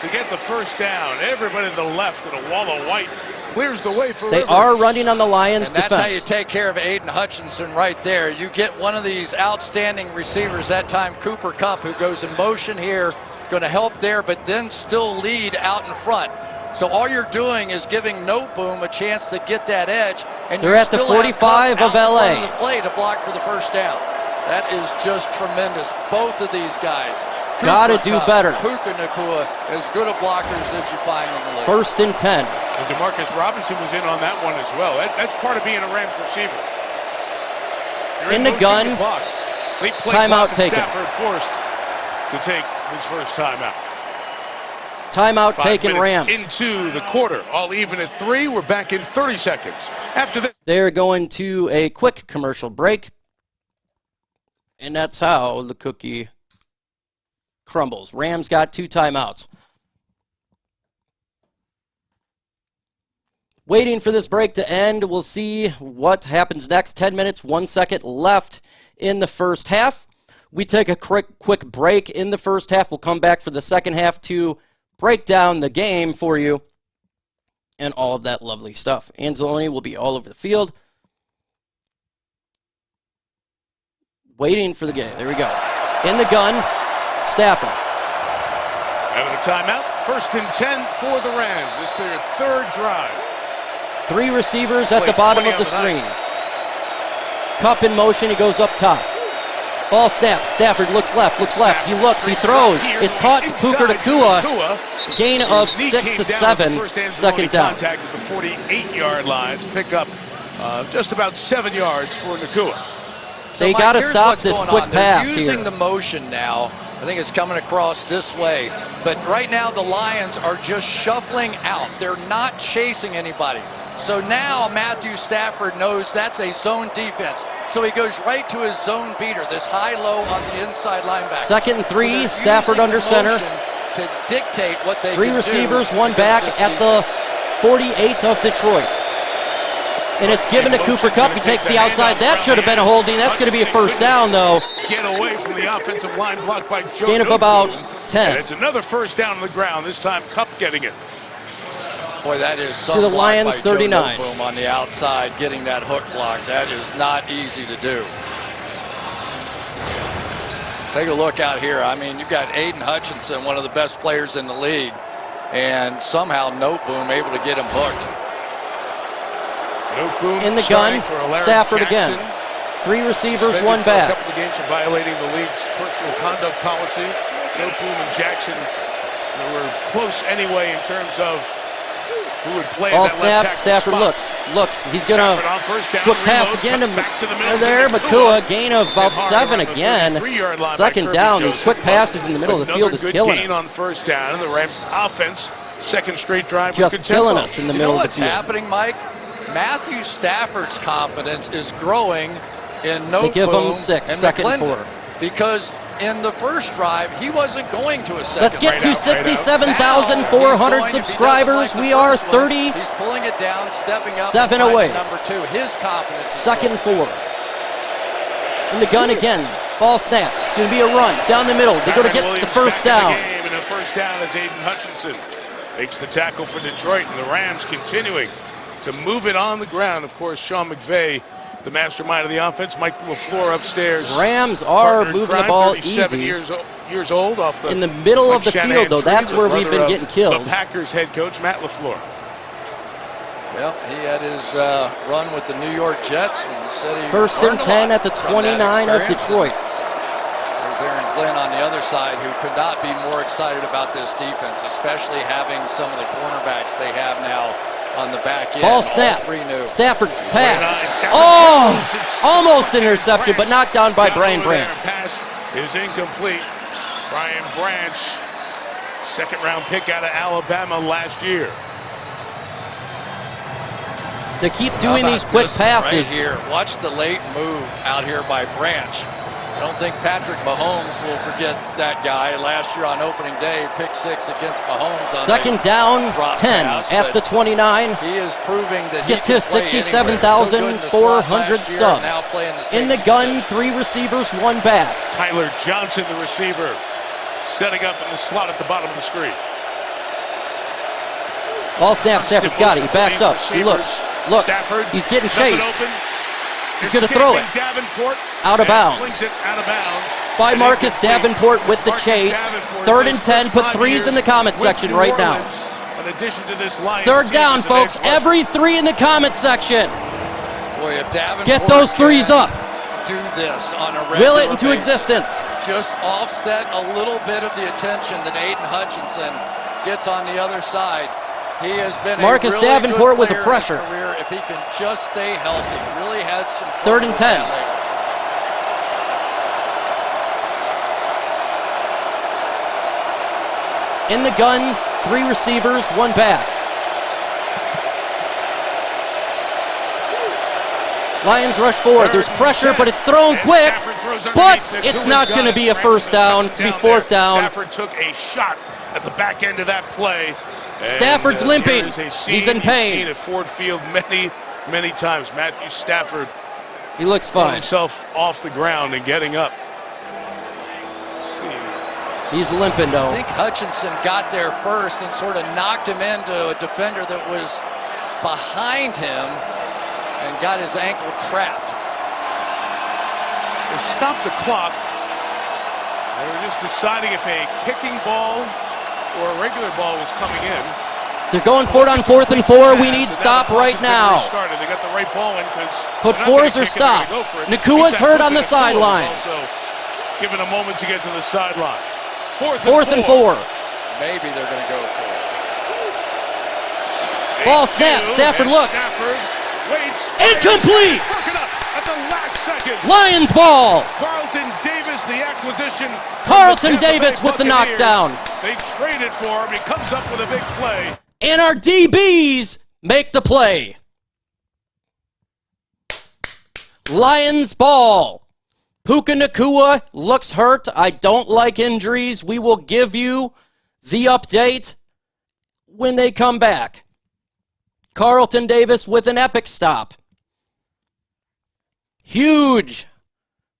Speaker 7: To get the first down, everybody to the left in a wall of white clears the way for
Speaker 2: They are running on the Lions'
Speaker 12: and that's
Speaker 2: defense.
Speaker 12: how you take care of Aidan Hutchinson right there. You get one of these outstanding receivers, that time Cooper Kupp, who goes in motion here, going to help there, but then still lead out in front. So all you're doing is giving Noteboom a chance to get that edge, and
Speaker 2: they're at the 45 of LA.
Speaker 12: The play to block for the first down. That is just tremendous. Both of these guys.
Speaker 2: Gotta do better.
Speaker 12: Puka Nacua, as good a blockers as you find in the league.
Speaker 2: 1st and 10.
Speaker 7: And DeMarcus Robinson was in on that one as well. That's part of being a Rams receiver. You're
Speaker 2: in the gun. Timeout taken.
Speaker 7: Stafford forced to take his first timeout.
Speaker 2: Timeout
Speaker 7: 5
Speaker 2: taken,
Speaker 7: minutes
Speaker 2: Rams.
Speaker 7: into the quarter. All even at 3. We're back in 30 seconds. After this.
Speaker 2: They're going to a quick commercial break. And that's how the cookie crumbles. Rams got 2 timeouts. Waiting for this break to end. We'll see what happens next. 10 minutes, 1 second left in the first half. We take a quick break in the first half. We'll come back for the second half to break down the game for you and all of that lovely stuff. Anzalone will be all over the field. Waiting for the game. There we go. In the gun, Stafford.
Speaker 7: Having a timeout. 1st and 10 for the Rams. This is their 3rd drive.
Speaker 2: 3 receivers at the bottom of the screen. Kupp in motion. He goes up top. Ball snaps. Stafford looks left. He looks. He throws. It's caught to Puka Nacua. Gain of 6 to 7. 2nd down.
Speaker 7: Contact at the 48-yard lines. Pick up just about 7 yards for Nacua.
Speaker 2: They got to stop this quick pass here.
Speaker 12: They're using the motion now. I think it's coming across this way. But right now the Lions are just shuffling out. They're not chasing anybody. So now Matthew Stafford knows that's a zone defense. So he goes right to his zone beater, this high-low on the inside linebacker.
Speaker 2: 2nd and 3,
Speaker 12: so
Speaker 2: Stafford under center.
Speaker 12: To dictate what they
Speaker 2: 3
Speaker 12: can
Speaker 2: receivers,
Speaker 12: do
Speaker 2: 1 back at the 48 of Detroit. And it's given to Cooper Kupp. He takes the outside. That should have been a holding. That's going to be a first down, though.
Speaker 7: Get away from the offensive line blocked by Joe.
Speaker 2: Gain of about 10.
Speaker 7: And it's another first down on the ground. This time Kupp getting it.
Speaker 12: Boy, that is some
Speaker 2: to the
Speaker 12: block
Speaker 2: Lions,
Speaker 12: by
Speaker 2: 39.
Speaker 12: Joe Noteboom on the outside, getting that hook block. That is not easy to do. Take a look out here. I mean, you've got Aidan Hutchinson, one of the best players in the league, and somehow Noteboom able to get him hooked.
Speaker 7: Noteboom
Speaker 2: in the gun, Stafford again. 3 receivers, 1 back.
Speaker 7: A couple of games for violating the league's personal conduct policy. Noteboom and Jackson were close anyway in terms of who would play
Speaker 2: Ball
Speaker 7: that
Speaker 2: snap,
Speaker 7: left
Speaker 2: Stafford
Speaker 7: spot.
Speaker 2: looks. He's going to quick pass again to there. Nacua, gain of about 7 again. 2nd down. These quick passes in the middle of the field is killing
Speaker 7: gain
Speaker 2: us.
Speaker 7: on first down. And the Rams offense, 2nd straight drive.
Speaker 2: Just killing us in the middle of the field.
Speaker 12: What's happening, Mike? Matthew Stafford's confidence is growing in Noteboom.
Speaker 2: They give him 6,
Speaker 12: and
Speaker 2: 2nd and
Speaker 12: McClendon,
Speaker 2: 4.
Speaker 12: Because in the first drive, he wasn't going to a second.
Speaker 2: Let's get to 67,400 subscribers. We are 30.
Speaker 12: He's pulling it down, stepping up.
Speaker 2: 7 away.
Speaker 12: Number 2, his confidence.
Speaker 2: 2nd and 4. In the gun again. Ball snap. It's going to be a run down the middle. They go to get the first down.
Speaker 7: And the first down is Aidan Hutchinson. Makes the tackle for Detroit, and the Rams continuing to move it on the ground. Of course, Sean McVay, the mastermind of the offense. Mike LaFleur upstairs.
Speaker 2: Rams are moving the ball easy.
Speaker 7: Years old off the
Speaker 2: in the middle of the field, though. That's where we've been getting killed.
Speaker 7: The Packers head coach Matt LaFleur.
Speaker 12: Well, he had his run with the New York Jets. And said he
Speaker 2: 1st and 10 at the 29 of Detroit.
Speaker 12: There's Aaron Glenn on the other side, who could not be more excited about this defense, especially having some of the cornerbacks they have now on the back end.
Speaker 2: Ball snap. Stafford pass. Oh! Almost interception, but knocked down by Brian Branch.
Speaker 7: Pass is incomplete. Brian Branch, second-round pick out of Alabama last year.
Speaker 2: They keep doing these quick passes.
Speaker 12: Right here. Watch the late move out here by Branch. I don't think Patrick Mahomes will forget that guy. Last year on opening day, pick 6 against Mahomes.
Speaker 2: Second down, 10 at the 29.
Speaker 12: He is proving that
Speaker 2: Let's get to 67,400 subs. In the gun, 3 receivers, 1 back.
Speaker 7: Tyler Johnson, the receiver, setting up in the slot at the bottom of the screen.
Speaker 2: Ball snap, Stafford's got it. He backs up. He looks.
Speaker 7: Stafford,
Speaker 2: he's getting chased. He's going to
Speaker 7: Escaping
Speaker 2: throw it.
Speaker 7: Davenport,
Speaker 2: out of bounds.
Speaker 7: flings it out of bounds.
Speaker 2: By Marcus Davenport with the chase. Third and 10. Put 3s in the comment section right now.
Speaker 7: In addition to this Lions
Speaker 2: It's third
Speaker 7: team,
Speaker 2: down,
Speaker 7: is the
Speaker 2: folks.
Speaker 7: next one.
Speaker 2: Every 3 in the comment section.
Speaker 12: Boy, if Davenport
Speaker 2: Get those 3s up.
Speaker 12: do this on a regular
Speaker 2: Will it into
Speaker 12: basis,
Speaker 2: existence.
Speaker 12: just offset a little bit of the attention that Aidan Hutchinson gets on the other side. He has been
Speaker 2: Marcus
Speaker 12: a really
Speaker 2: Davenport
Speaker 12: good
Speaker 2: with the
Speaker 12: player in his
Speaker 2: pressure.
Speaker 12: career if he can just stay healthy. Really had some
Speaker 2: Third and 10. In the gun, 3 receivers, 1 back. Lions rush forward. There's pressure, but it's thrown quick. But it's not going to be a first down. To be fourth down.
Speaker 7: Stafford took a shot at the back end of that play.
Speaker 2: Stafford's limping.
Speaker 7: Here's a scene
Speaker 2: He's in pain.
Speaker 7: You've seen at Ford Field many times. Matthew Stafford.
Speaker 2: He looks
Speaker 7: pulling
Speaker 2: fine.
Speaker 7: himself off the ground and getting up. Let's see.
Speaker 2: He's limping, though.
Speaker 12: I think Hutchinson got there first and sort of knocked him into a defender that was behind him and got his ankle trapped.
Speaker 7: They stopped the clock. They were just deciding if a kicking ball or a regular ball was coming in.
Speaker 2: They're going for it on 4th and 4. We need stop right now.
Speaker 7: They got the right ball in because
Speaker 2: Put 4s or stops. Nakua's hurt on the sideline.
Speaker 7: Also given a moment to get to the sideline.
Speaker 2: 4th and 4.
Speaker 12: Maybe they're going to go for it.
Speaker 2: Ball snap. Stafford looks.
Speaker 7: Stafford waits.
Speaker 2: Incomplete.
Speaker 7: Broke it up at the last second.
Speaker 2: Lions ball.
Speaker 7: Carlton Davis, the acquisition.
Speaker 2: Carlton Davis with the knockdown.
Speaker 7: They traded for him. He comes up with a big play.
Speaker 2: And our DBs make the play. Lions ball. Puka Nacua looks hurt. I don't like injuries. We will give you the update when they come back. Carlton Davis with an epic stop. Huge.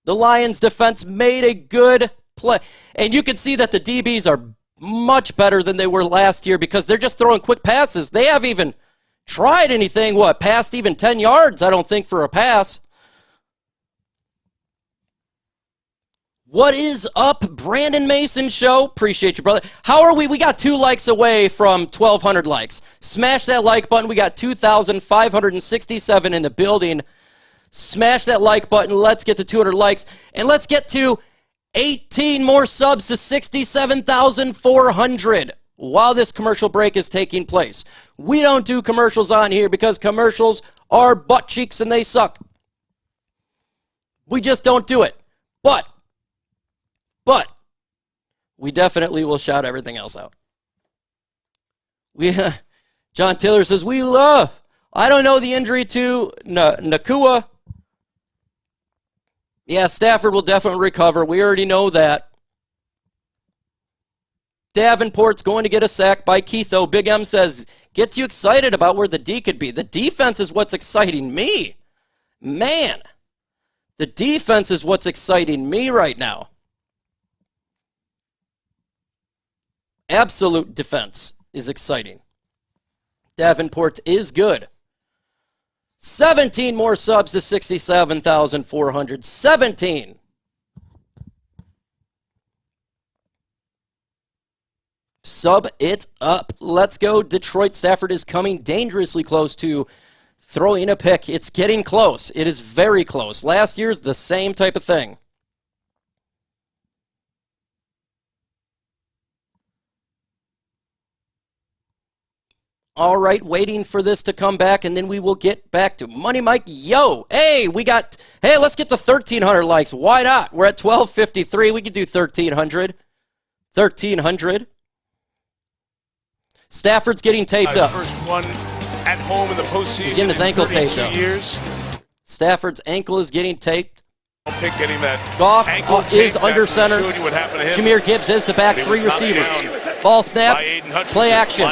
Speaker 2: The Lions defense made a good play. And you can see that the DBs are much better than they were last year because they're just throwing quick passes. They haven't even tried anything, past even 10 yards, I don't think, for a pass. What is up, Brandon Mason Show? Appreciate you, brother. How are we? We got 2 likes away from 1,200 likes. Smash that like button. We got 2,567 in the building. Smash that like button. Let's get to 200 likes. And let's get to 18 more subs to 67,400 while this commercial break is taking place. We don't do commercials on here because commercials are butt cheeks and they suck. We just don't do it. But we definitely will shout everything else out. John Taylor says, we love. I don't know the injury to Nacua. Yeah, Stafford will definitely recover. We already know that. Davenport's going to get a sack by Keitho. Big M says, gets you excited about where the D could be. The defense is what's exciting me. Man, the defense is what's exciting me right now. Absolute defense is exciting. Davenport is good. 17 more subs to 67,400. 17. Sub it up. Let's go. Detroit. Stafford is coming dangerously close to throwing a pick. It's getting close. It is very close. Last year's the same type of thing.
Speaker 3: All right, waiting for this to come back, and then we will get back to Money Mike. Yo, hey, let's get to 1,300 likes. Why not? We're at 1,253. We could do 1,300. 1,300. Stafford's getting taped up.
Speaker 7: First one at home in the postseason.
Speaker 3: He's getting his ankle taped up.
Speaker 7: Years.
Speaker 3: Stafford's ankle is getting taped.
Speaker 7: Getting that
Speaker 3: Goff is under center. Jahmyr Gibbs is the back, 3 receivers. Ball snap, play action.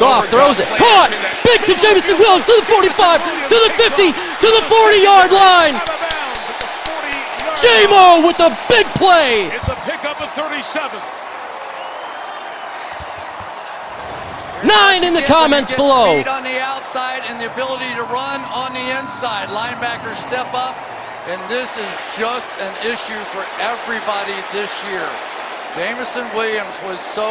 Speaker 3: Goff throws it. Caught! Big to Jameson Williams to the 45, to the 50, to the 40-yard line. J-Mo with the big play.
Speaker 7: It's a pickup of 37.
Speaker 3: 9 in the comments below.
Speaker 12: Speed on the outside and the ability to run on the inside. Linebackers step up, and this is just an issue for everybody this year. Jameson Williams was so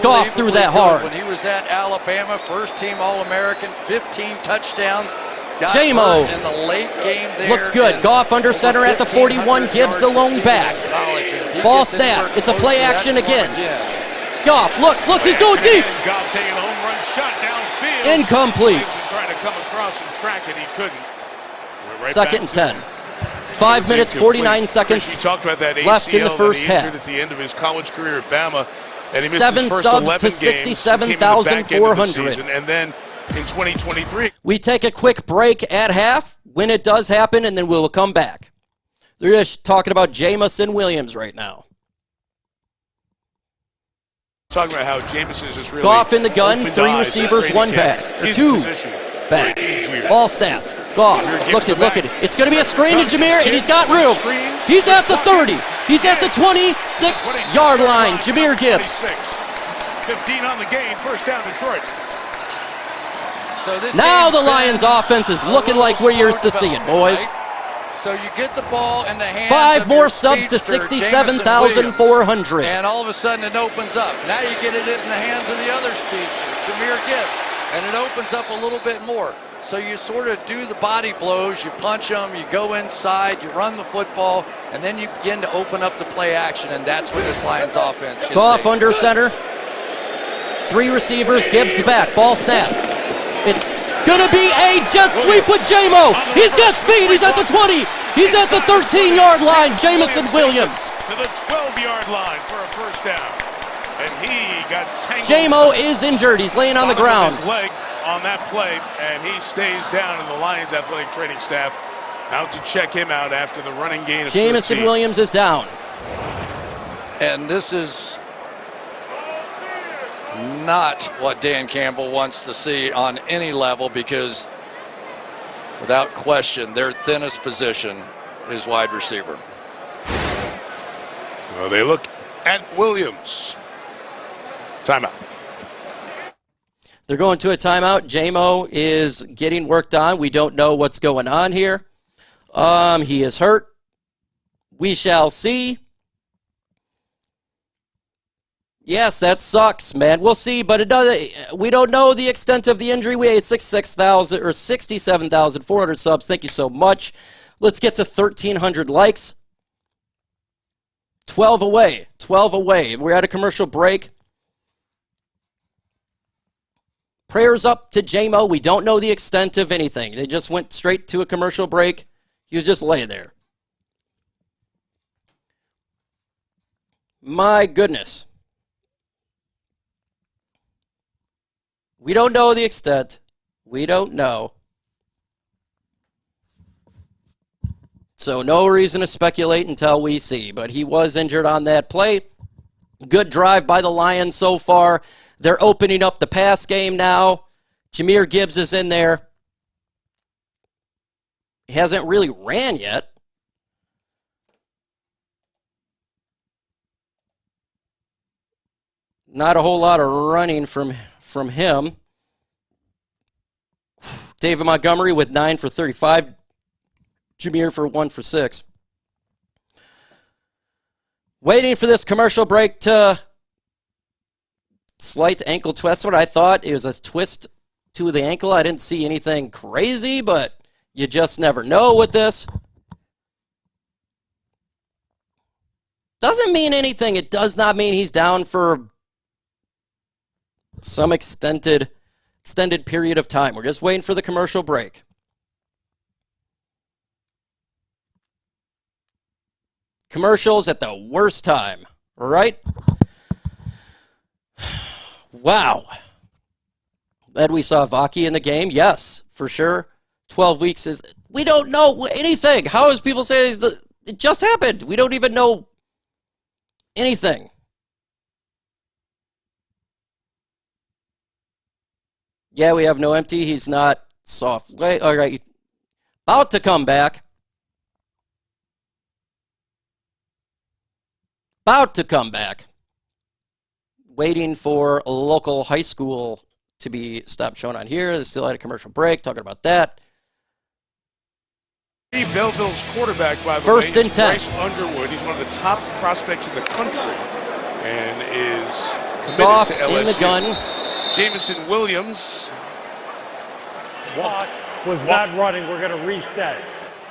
Speaker 3: Goff threw that hard
Speaker 12: when he was at Alabama, first-team All-American, 15 touchdowns.
Speaker 3: J-Mo
Speaker 12: in the late game there.
Speaker 3: Looked good. Goff under center at the 41. Gibbs the lone back. Ball snap. It's a play action again. Goff looks, he's going deep.
Speaker 7: Goff taking a home run shot downfield.
Speaker 3: Incomplete.
Speaker 7: Trying to come across and track it, he couldn't.
Speaker 3: Second and 10. 5 minutes, 49 seconds
Speaker 7: talked about that ACL
Speaker 3: left in the first half.
Speaker 7: At the end of his college career at Bama, and he missed
Speaker 3: 7
Speaker 7: his first
Speaker 3: subs
Speaker 7: 11
Speaker 3: to 67,400.
Speaker 7: And then in 2023.
Speaker 3: We take a quick break at half when it does happen, and then we'll come back. They're just talking about Jameson Williams right now.
Speaker 7: Talking about how Jameson is really
Speaker 3: Goff in the gun, 3 receivers, 1 back, or 2 back. Ball snap. Goff, look at it. It's going to be a screen to Jahmyr, and he's got room. He's at the 30. He's at the 26-yard line. Jahmyr Gibbs.
Speaker 7: 15 on the game, first down Detroit.
Speaker 12: So this
Speaker 3: now the Lions offense is looking like we're used to seeing, boys.
Speaker 12: So you get the ball in the hands
Speaker 3: 5
Speaker 12: of
Speaker 3: more
Speaker 12: your
Speaker 3: subs to
Speaker 12: speedster,
Speaker 3: 67,400.
Speaker 12: and all of a sudden it opens up. Now you get it in the hands of the other speedster, Jahmyr Gibbs, and it opens up a little bit more. So you sort of do the body blows, you punch them, you go inside, you run the football, and then you begin to open up the play action, and that's where this Lions offense gets
Speaker 3: Goff under center. 3 receivers, Gibbs the back. Ball snap. It's going to be a jet sweep with J-Mo. He's got speed. He's at the 20. He's at the 13-yard line. Jameson Williams.
Speaker 7: To the 12-yard line for a first down. And he got tangled.
Speaker 3: J-Mo is injured. He's laying on the ground.
Speaker 7: His leg on that play, and he stays down, and the Lions athletic training staff out to check him out after the running gain of
Speaker 3: Jameson
Speaker 7: 13.
Speaker 3: Williams is down.
Speaker 12: And this is not what Dan Campbell wants to see on any level, because without question, their thinnest position is wide receiver.
Speaker 7: Well, they look at Williams. Timeout.
Speaker 3: They're going to a timeout. J-Mo is getting worked on. We don't know what's going on here. He is hurt. We shall see. Yes, that sucks, man. We'll see, but it doesn't. We don't know the extent of the injury. We had 66,000 or 67,400 subs. Thank you so much. Let's get to 1,300 likes. 12 away. 12 away. We're at a commercial break. Prayers up to J-Mo. We don't know the extent of anything. They just went straight to a commercial break. He was just laying there. My goodness. We don't know the extent. We don't know. So no reason to speculate until we see. But he was injured on that play. Good drive by the Lions so far. They're opening up the pass game now. Jahmyr Gibbs is in there. He hasn't really ran yet. Not a whole lot of running from him. David Montgomery with 9 for 35. Jahmyr for 1 for 6. Waiting for this commercial break to... Slight ankle twist. That's what I thought. It was a twist to the ankle. I didn't see anything crazy, but you just never know with this. Doesn't mean anything. It does not mean he's down for some extended extended period of time. We're just waiting for the commercial break. Commercials at the worst time, right? Wow. Glad we saw Vaki in the game. Yes, for sure. 12 weeks is... We don't know anything. How is people saying it just happened? We don't even know anything. Yeah, we have no empty. He's not soft. Wait, all right. About to come back. About to come back. Waiting for a local high school to be stopped showing on here. They still had a commercial break talking about that.
Speaker 7: Belleville's quarterback, by the
Speaker 3: First
Speaker 7: way,
Speaker 3: and 10.
Speaker 7: Bryce Underwood. He's one of the top prospects in the country and is committed
Speaker 3: Goff
Speaker 7: to LSU.
Speaker 3: in the gun.
Speaker 7: Jamison Williams.
Speaker 18: Clock was not running. We're going to reset.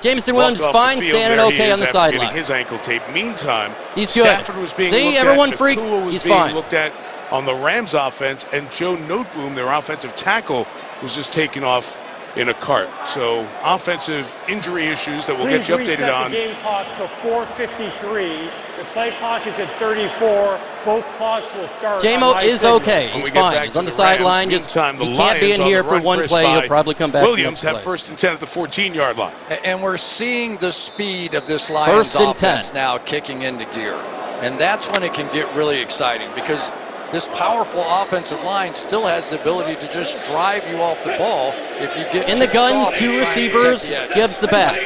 Speaker 3: Jamison Williams fine, standing okay on the sideline.
Speaker 7: His ankle tape. Meantime,
Speaker 3: he's good.
Speaker 7: Stafford was being
Speaker 3: See,
Speaker 7: looked
Speaker 3: everyone
Speaker 7: at.
Speaker 3: freaked.
Speaker 7: Nakua was
Speaker 3: He's
Speaker 7: being
Speaker 3: fine.
Speaker 7: looked at on the Rams offense, and Joe Noteboom, their offensive tackle, was just taken off in a cart. So offensive injury issues that we'll get you updated on.
Speaker 18: The game clock to 4:53. The play clock is at 34. Both clocks will start.
Speaker 3: JMO is okay. He's fine. He's on the sideline. Just he can't be in here for one play. He'll probably come back.
Speaker 7: Williams have first and 10 at the 14-yard line.
Speaker 12: And we're seeing the speed of this Lions offense now kicking into gear. And that's when it can get really exciting because this powerful offensive line still has the ability to just drive you off the ball if you get
Speaker 3: in the gun. Two receivers. Gibbs the back.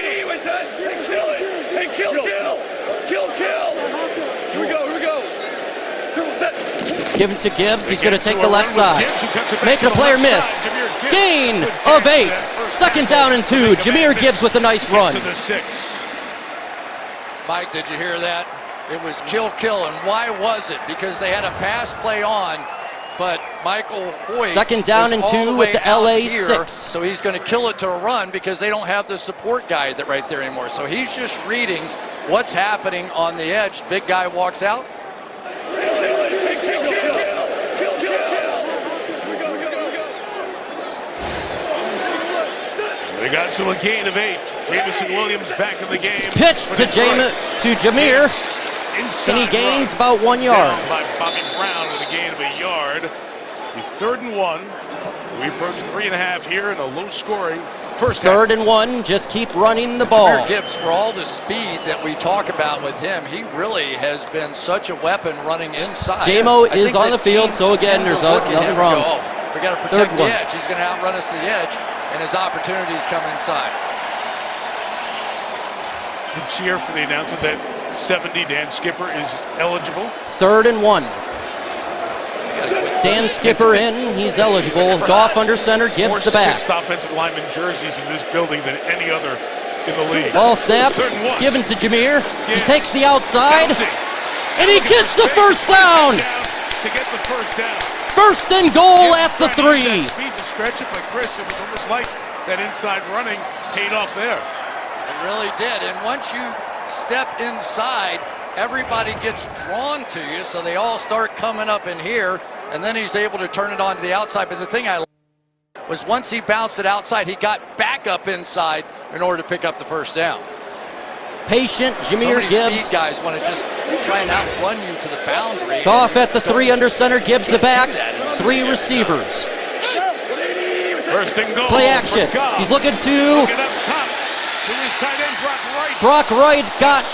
Speaker 3: Give him to Gibbs. He's going to take the left side. Making a player miss. Gain of 8. Second down and 2. Jahmyr Gibbs with a nice run.
Speaker 12: Mike, did you hear that? It was kill. And why was it? Because they had a pass play on, but Michael Hoyt
Speaker 3: second down and 2 with the LA 6.
Speaker 12: So he's going to kill it to a run because they don't have the support guy right there anymore. So he's just reading what's happening on the edge. Big guy walks out.
Speaker 7: They got to a gain of 8. Jamison Williams back in the game.
Speaker 3: Pitch to Jahmyr. And he gains about 1 yard.
Speaker 7: Down by Bobby Brown with a gain of a yard. The 3rd and 1. We approach 3.5 here in a low-scoring first half.
Speaker 3: 3rd and 1. Just keep running the ball.
Speaker 12: Jahmyr Gibbs, for all the speed that we talk about with him, he really has been such a weapon running inside.
Speaker 3: JMO is on the field, so again, there's nothing wrong.
Speaker 12: We got to protect the edge. He's going to outrun us to the edge, and his opportunities come inside.
Speaker 7: The cheer for the announcement that 70 Dan Skipper is eligible.
Speaker 3: 3rd and 1. Dan Skipper in. He's eligible. Goff under center. Gibbs the back.
Speaker 7: 6th offensive lineman jerseys in this building than any other in the league.
Speaker 3: Ball snapped. Given to Jahmyr. He takes the outside. And he gets the first down.
Speaker 7: To get the first down.
Speaker 3: First and goal at the 3.
Speaker 7: Speed to stretch it, but Chris, it was almost like that inside running paid off there.
Speaker 12: It really did. And once you step inside, everybody gets drawn to you, so they all start coming up in here, and then he's able to turn it on to the outside. But the thing I liked was once he bounced it outside, he got back up inside in order to pick up the first down.
Speaker 3: Patient Jahmyr Gibbs.
Speaker 12: Speed guys want to just try and outrun you to the boundary.
Speaker 3: Goff at the 3 under center. Gibbs the back. 3 receivers.
Speaker 7: First and goal.
Speaker 3: Play action. He's looking to Brock Wright got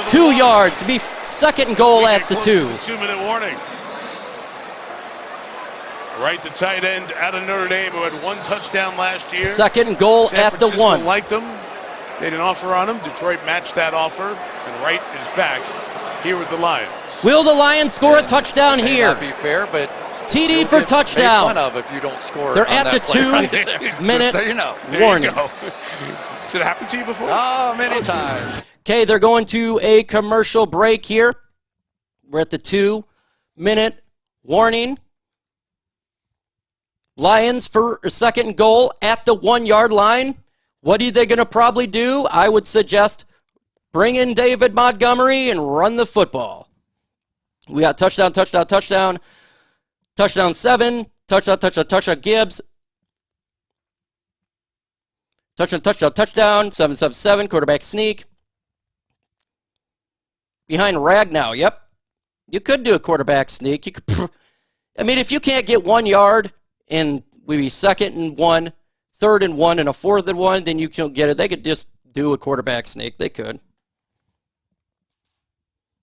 Speaker 3: 2 yards. It'll be 2nd and goal at the 2.
Speaker 7: 2-minute warning. Wright, the tight end out of Notre Dame, who had 1 touchdown last year.
Speaker 3: 2nd and goal at the 1.
Speaker 7: Liked him. They had an offer on him. Detroit matched that offer, and Wright is back here with the Lions.
Speaker 3: Will the Lions score a touchdown here?
Speaker 12: Not be fair, but
Speaker 3: TD for touchdown.
Speaker 12: Made fun of if you don't score.
Speaker 3: They're at the 2-minute
Speaker 12: so you know.
Speaker 3: warning.
Speaker 7: Has it happened to you before?
Speaker 12: Oh, many times.
Speaker 3: Okay, they're going to a commercial break here. We're at the 2-minute warning. Lions for a 2nd goal at the 1-yard line. What are they going to probably do? I would suggest bring in David Montgomery and run the football. We got touchdown, touchdown, touchdown. Touchdown 7. Touchdown, touchdown, touchdown. Gibbs. Touchdown, touchdown, touchdown. 777, quarterback sneak. Behind Ragnow, yep. You could do a quarterback sneak. You could, I mean, if you can't get 1 yard and maybe 2nd and 1, 3rd and 1, and a 4th and 1, then you can't get it. They could just do a quarterback sneak. They could.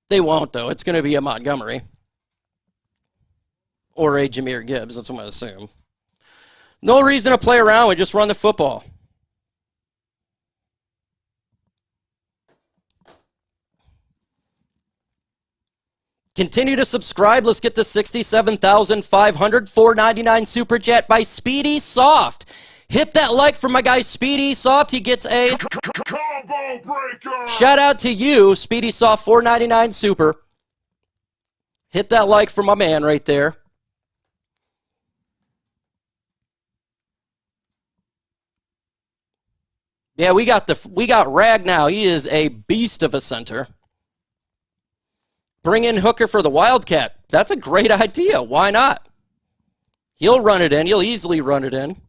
Speaker 3: They won't, though. It's going to be a Montgomery. Or a Jahmyr Gibbs, that's what I'm going to assume. No reason to play around. We just run the football. Continue to subscribe. Let's get to 67,500. $4.99 super chat by Speedy Soft. Hit that like for my guy Speedy Soft. He gets a
Speaker 13: combo breaker.
Speaker 3: Shout out to you, Speedy Soft, $4.99 super. Hit that like for my man right there. Yeah, we got Ragnow. He is a beast of a center. Bring in Hooker for the Wildcat. That's a great idea. Why not? He'll run it in. He'll easily run it in.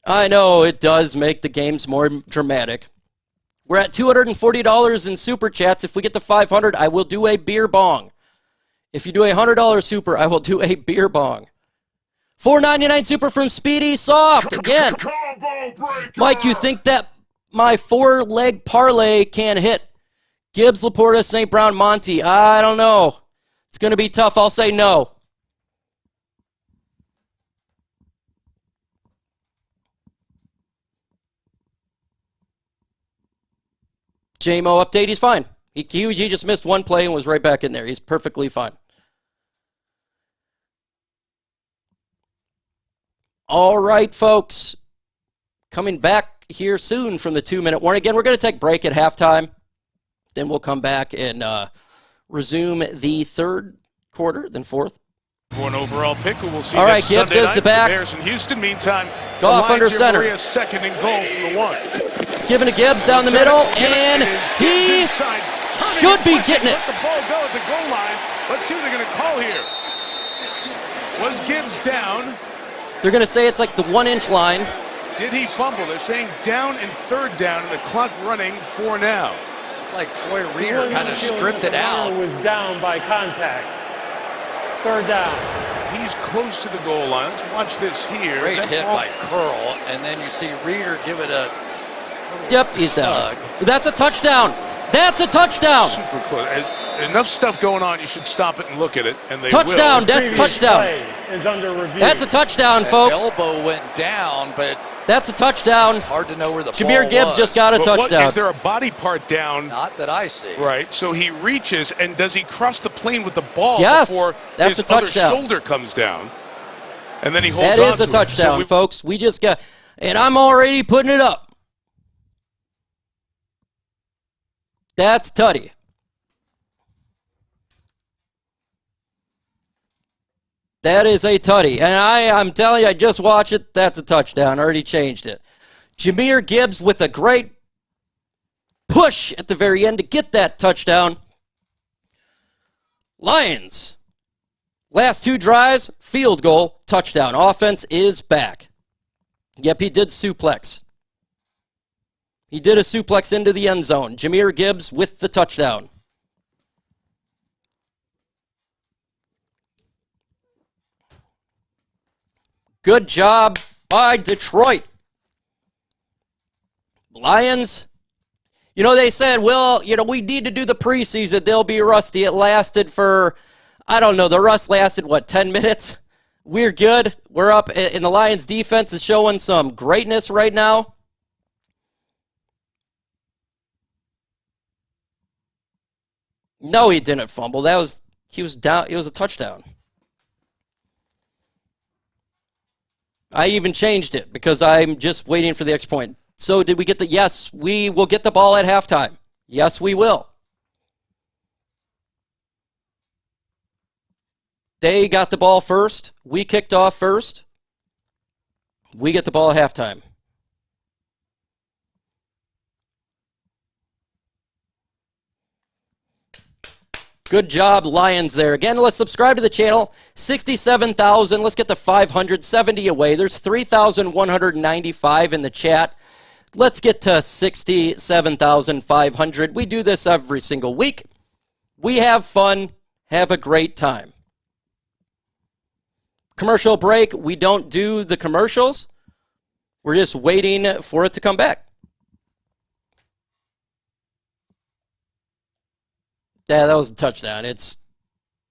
Speaker 3: I know it does make the games more dramatic. We're at $240 in super chats. If we get to 500, I will do a beer bong. If you do a $100 super, I will do a beer bong. $4.99 super from Speedy Soft. Again, Mike, you think that my 4-leg parlay can hit? Gibbs, Laporta, St. Brown, Monty. I don't know. It's going to be tough. I'll say no. JMO update, he's fine. He just missed one play and was right back in there. He's perfectly fine. All right, folks. Coming back here soon from the 2-minute warning. Again, we're going to take a break at halftime. Then we'll come back and resume the 3rd quarter, then 4th.
Speaker 7: One overall pick who we'll see.
Speaker 3: All right, Gibbs is the back.
Speaker 7: Bears in Houston. Meantime,
Speaker 3: Goff under center.
Speaker 7: 2nd and goal from the 1.
Speaker 3: It's given to Gibbs down the middle, and he should be getting it.
Speaker 7: Let the ball go at the goal line. Let's see what they're going to call here. Was Gibbs down?
Speaker 3: They're going to say it's like the 1-inch line.
Speaker 7: Did he fumble? They're saying down and 3rd down, and the clock running for now.
Speaker 12: Like Troy Reeder kind of stripped it out.
Speaker 18: Was down by contact. 3rd down.
Speaker 7: He's close to the goal line. Let's watch this here.
Speaker 12: Great hit by Curl, and then you see Reeder give it a
Speaker 3: Yep, he's down. That's a touchdown. That's a touchdown.
Speaker 7: Super close. Enough stuff going on. You should stop it and look at it. And they
Speaker 3: touchdown.
Speaker 7: Will.
Speaker 3: That's touchdown.
Speaker 18: Is under review.
Speaker 3: That's a touchdown, folks.
Speaker 12: Elbow went down, but
Speaker 3: that's a touchdown.
Speaker 12: Hard to know where the
Speaker 3: Jahmyr
Speaker 12: ball
Speaker 3: Gibbs
Speaker 12: was.
Speaker 3: just got a touchdown.
Speaker 7: Is there a body part down?
Speaker 12: Not that I see.
Speaker 7: Right. So he reaches, and does he cross the plane with the ball
Speaker 3: before
Speaker 7: his
Speaker 3: a touchdown.
Speaker 7: Other shoulder comes down? And then he holds on
Speaker 3: to it. That is a touchdown, folks. We just got, and I'm already putting it up. That's tutty. That is a tutty. And I'm telling you, I just watched it. That's a touchdown. I already changed it. Jahmyr Gibbs with a great push at the very end to get that touchdown. Lions. Last 2 drives, field goal, touchdown. Offense is back. Yep, he did suplex. He did a suplex into the end zone. Jahmyr Gibbs with the touchdown. Good job by Detroit. Lions, you know, they said, well, you know, we need to do the preseason. They'll be rusty. It lasted for, I don't know, the rust lasted, 10 minutes? We're good. We're up, and the Lions defense is showing some greatness right now. No, he didn't fumble. He was down. It was a touchdown. I even changed it because I'm just waiting for the extra point. So did we get the, yes, we will get the ball at halftime. Yes, we will. They got the ball first. We kicked off first. We get the ball at halftime. Good job, Lions, there. Again, let's subscribe to the channel. 67,000. Let's get to 570 away. There's 3,195 in the chat. Let's get to 67,500. We do this every single week. We have fun. Have a great time. Commercial break. We don't do the commercials. We're just waiting for it to come back. Yeah, that was a touchdown. It's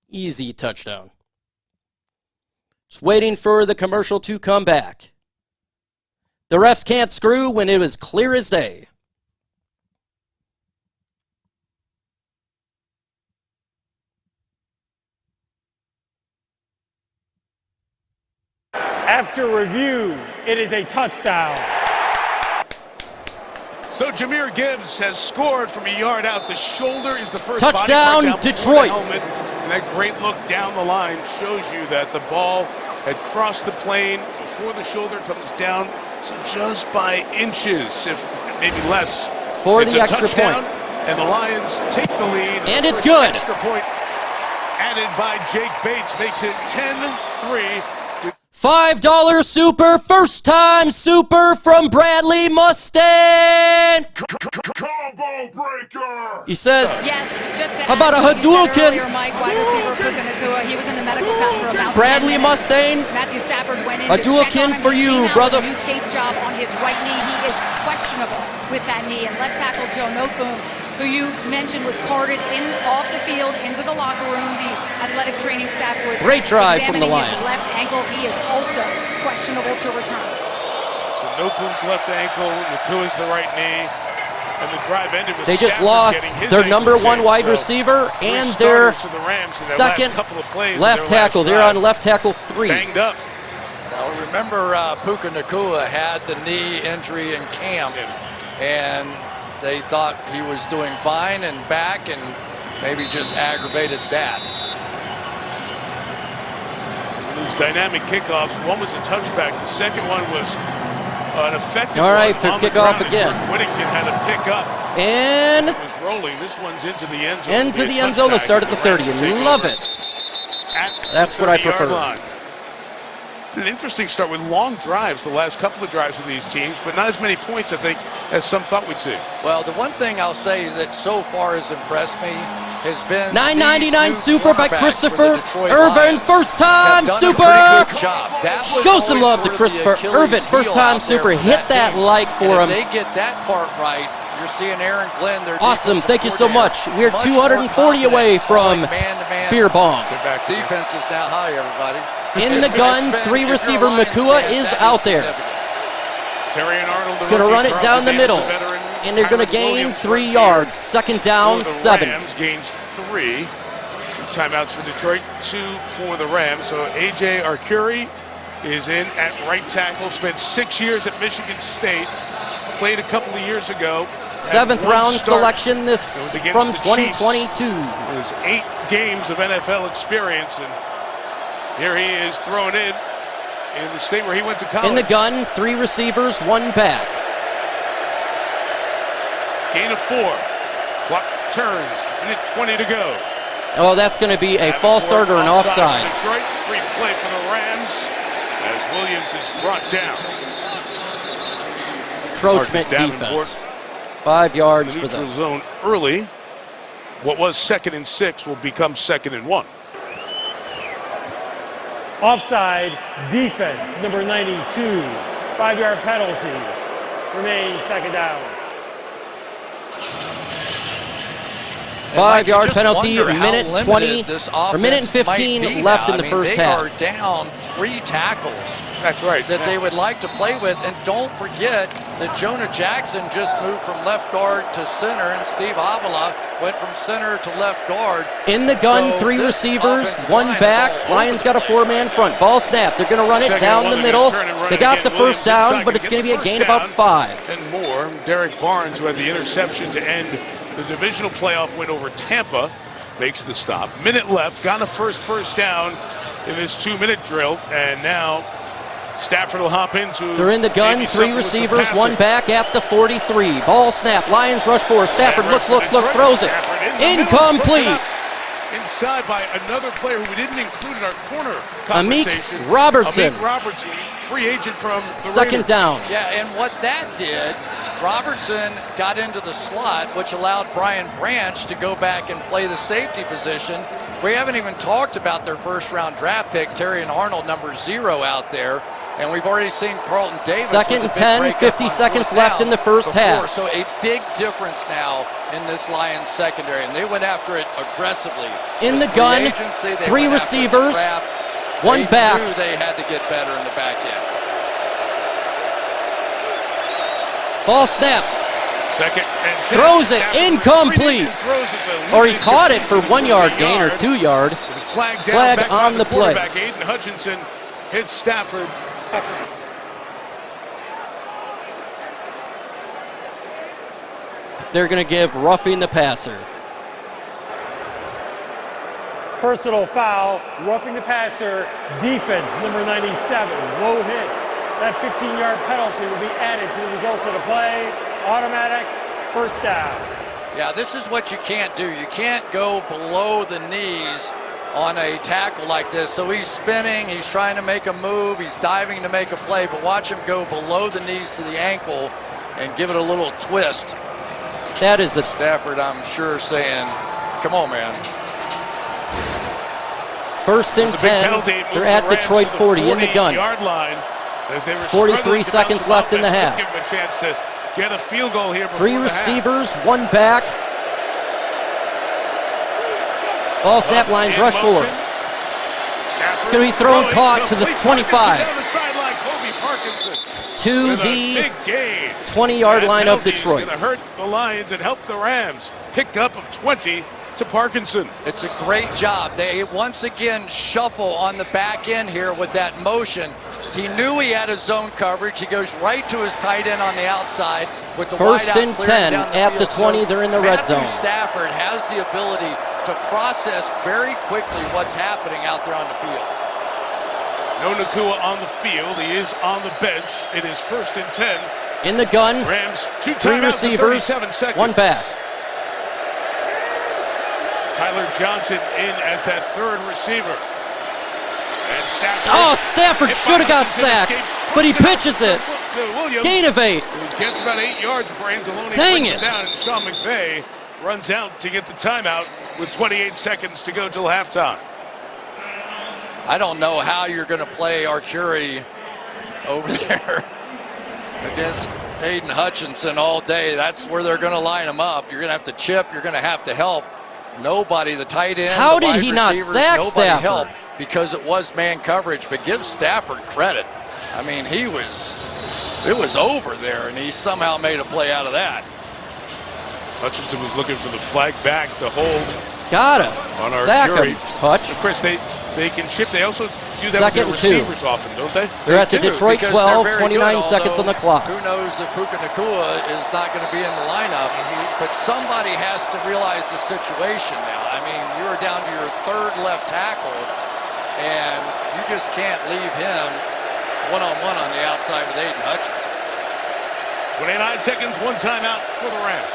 Speaker 3: easy touchdown. Just waiting for the commercial to come back. The refs can't screw when it was clear as day.
Speaker 18: After review, it is a touchdown.
Speaker 7: So Jahmyr Gibbs has scored from a yard out. The shoulder is the first
Speaker 3: touchdown,
Speaker 7: body part down
Speaker 3: Detroit.
Speaker 7: the helmet. And that great look down the line shows you that the ball had crossed the plane before the shoulder comes down. So just by inches, if maybe less.
Speaker 3: For
Speaker 7: it's
Speaker 3: the
Speaker 7: a
Speaker 3: extra
Speaker 7: touchdown,
Speaker 3: point.
Speaker 7: And the Lions take the lead.
Speaker 3: And
Speaker 7: the
Speaker 3: it's
Speaker 7: first
Speaker 3: good.
Speaker 7: Extra point added by Jake Bates makes it 10-3.
Speaker 3: $5 super, first time super from Bradley Mustang.
Speaker 13: Combo breaker.
Speaker 3: He says,
Speaker 14: yes, just to
Speaker 3: how about a
Speaker 14: add to what you said
Speaker 3: Hadouken?
Speaker 14: earlier, Mike, wide receiver Puka Nacua, he was in the medical tent for about
Speaker 3: Bradley
Speaker 14: 10 minutes.
Speaker 3: Mustang.
Speaker 14: Matthew Stafford went in
Speaker 3: Hadouken for you, brother.
Speaker 14: New tape job on his right knee. He is questionable with that knee. And left tackle Joe Noteboom, who you mentioned was carted off the field into the locker room. The athletic training staff was
Speaker 3: great drive from the
Speaker 14: examining
Speaker 3: Lions.
Speaker 14: his left ankle. He is also questionable to return.
Speaker 7: So Noteboom's left ankle, Nakua's the right knee, and the drive ended with
Speaker 3: They just
Speaker 7: Stafford
Speaker 3: lost
Speaker 7: getting his
Speaker 3: their
Speaker 7: ankle
Speaker 3: number one
Speaker 7: saved.
Speaker 3: wide
Speaker 7: So
Speaker 3: receiver
Speaker 7: three
Speaker 3: and their
Speaker 7: starters for the Rams in their
Speaker 3: second
Speaker 7: last couple of plays of
Speaker 3: left
Speaker 7: their last
Speaker 3: tackle. They're
Speaker 7: drive.
Speaker 3: on left tackle 3.
Speaker 7: Banged up.
Speaker 12: Now, remember, Puka Nacua had the knee injury in camp, and they thought he was doing fine and back, and maybe just aggravated that.
Speaker 7: These dynamic kickoffs, one was a touchback, the second one was an effective
Speaker 3: All right,
Speaker 7: one
Speaker 3: for
Speaker 7: on the
Speaker 3: kickoff
Speaker 7: ground.
Speaker 3: again.
Speaker 7: Whittington had to pick up.
Speaker 3: And
Speaker 7: It was rolling. This one's into the end zone.
Speaker 3: into the end zone. They'll start at the 30. And love it. That's what I prefer.
Speaker 7: Line. An interesting start with long drives, the last couple of drives of these teams, but not as many points, I think, as some thought we'd see.
Speaker 12: Well, the one thing I'll say that so far has impressed me has been
Speaker 3: $9.99 super by Christopher
Speaker 12: Irvin,
Speaker 3: Irvin, first time super. Show some love to Christopher Irvin, first time super. Hit that like for him.
Speaker 12: If they get that part right, you're seeing Aaron Glenn.
Speaker 3: Awesome, thank you so much. We're 240 away from Beer Bong.
Speaker 12: Defense is now high, everybody.
Speaker 3: In the gun, 3 receiver Nakua is out there. He's going to run it down the middle, and they're going to gain 3 yards. Second down, 7.
Speaker 7: Rams gains 3. Timeouts for Detroit, 2 for the Rams. So A.J. Arcuri is in at right tackle. Spent 6 years at Michigan State. Played a couple of years ago.
Speaker 3: 7th round selection this from 2022.
Speaker 7: His 8 games of NFL experience, and here he is thrown in the state where he went to college.
Speaker 3: In the gun, 3 receivers, 1 back.
Speaker 7: Gain of 4. Clock turns. Minute 20 to go.
Speaker 3: Oh, that's going to be a false start or an offsides.
Speaker 7: Detroit, free play for the Rams as Williams is brought down.
Speaker 3: Encroachment defense. 5 yards for them.
Speaker 7: Zone early. What was 2nd and 6 will become 2nd and 1.
Speaker 18: Offside defense, number 92. 5-yard penalty. Remains second down.
Speaker 3: 5-yard penalty, minute 20, or minute and 15 left in the first half.
Speaker 12: They are down 3 tackles.
Speaker 7: That's right.
Speaker 12: That they would like to play with. And don't forget that Jonah Jackson just moved from left guard to center, and Steve Avila went from center to left guard.
Speaker 3: In the gun, 3 receivers, 1 back. Lions got a 4-man front. Ball snap. They're going to run it down the middle. They got the first down, but it's going to be a gain about 5.
Speaker 7: And more. Derek Barnes, who had the interception to end the divisional playoff win over Tampa, makes the stop. Minute left. Got a first down in this 2-minute drill, and now Stafford will hop into.
Speaker 3: They're in the gun, 3 receivers, 1 back at the 43. Ball snap, Lions rush forward. Stafford looks, throws it. Incomplete.
Speaker 7: inside by another player who we didn't include in our corner conversation.
Speaker 2: Amik Robertson.
Speaker 7: Amik Robertson, free agent from the
Speaker 2: Second
Speaker 7: Raiders.
Speaker 2: down.
Speaker 12: Yeah, and what that did, Robertson got into the slot, which allowed Brian Branch to go back and play the safety position. We haven't even talked about their first-round draft pick, Terry and Arnold, number 0 out there. And we've already seen Carlton Davis.
Speaker 2: Second and 10, 50 seconds left in the first half.
Speaker 12: So a big difference now in this Lions secondary, and they went after it aggressively.
Speaker 2: In the gun, 3 receivers, 1 back.
Speaker 12: They knew they had to get better in the back end.
Speaker 2: Ball snapped.
Speaker 7: Second and 10.
Speaker 2: Throws it incomplete. Or he caught it for 1 yard gain or 2 yard. Flag on the play.
Speaker 7: Aidan Hutchinson hits Stafford.
Speaker 2: They're going to give roughing the passer.
Speaker 18: Personal foul, roughing the passer, defense, number 97, low hit. That 15-yard penalty will be added to the result of the play. Automatic, first down.
Speaker 12: Yeah, this is what you can't do. You can't go below the knees on a tackle like this. So he's spinning, he's trying to make a move, he's diving to make a play, but watch him go below the knees to the ankle and give it a little twist.
Speaker 2: That is
Speaker 12: Stafford, I'm sure, saying, come on, man.
Speaker 2: First and 10, they're at Detroit 40 in the gun. 43 seconds left in the half.
Speaker 7: Give him a chance to get a field goal here.
Speaker 2: 3 receivers, 1 back. Ball snap, lines rush forward. It's going to be thrown, caught to the 25. To the 20-yard line of Detroit.
Speaker 7: It's going to hurt the Lions and help the Rams. Pick up of 20 to Parkinson.
Speaker 12: It's a great job. They once again shuffle on the back end here with that motion. He knew he had his zone coverage. He goes right to his tight end on the outside with the
Speaker 2: First
Speaker 12: wide
Speaker 2: and
Speaker 12: out
Speaker 2: 10
Speaker 12: down the
Speaker 2: at
Speaker 12: field.
Speaker 2: the 20. They're in the red zone.
Speaker 12: Matthew Stafford has the ability to process very quickly what's happening out there on the field.
Speaker 7: No Nakua on the field. He is on the bench. It is first and 10.
Speaker 2: In the gun,
Speaker 7: Rams,
Speaker 2: 3 receivers, 1 back.
Speaker 7: Tyler Johnson in as that third receiver.
Speaker 2: Stafford should have got sacked, but he pitches it. Gain of 8.
Speaker 7: He gets about 8 yards before Anzalone
Speaker 2: brings
Speaker 7: it down, and Sean McVay runs out to get the timeout with 28 seconds to go till halftime.
Speaker 12: I don't know how you're going to play Arcuri over there against Aidan Hutchinson all day. That's where they're going to line him up. You're going to have to chip. You're going to have to help. Nobody, the tight end,
Speaker 2: how
Speaker 12: the
Speaker 2: did
Speaker 12: wide
Speaker 2: he not
Speaker 12: receivers,
Speaker 2: sack
Speaker 12: nobody
Speaker 2: Stafford?
Speaker 12: helped because it was man coverage. But give Stafford credit. I mean, it was over there, and he somehow made a play out of that.
Speaker 7: Hutchinson was looking for the flag back, the hold.
Speaker 2: Got him.
Speaker 7: On our
Speaker 2: Sack
Speaker 7: jury.
Speaker 2: him, Hutch.
Speaker 7: Of course, they can chip. They also do that
Speaker 2: Second
Speaker 7: with their
Speaker 2: and 2.
Speaker 7: receivers often, don't they?
Speaker 2: They're at the Detroit 12, 29 seconds on the clock.
Speaker 12: Who knows if Puka Nacua is not going to be in the lineup, but somebody has to realize the situation now. I mean, you're down to your third left tackle, and you just can't leave him one-on-one on the outside with Aidan Hutchinson.
Speaker 7: 29 seconds, 1 timeout for the Rams.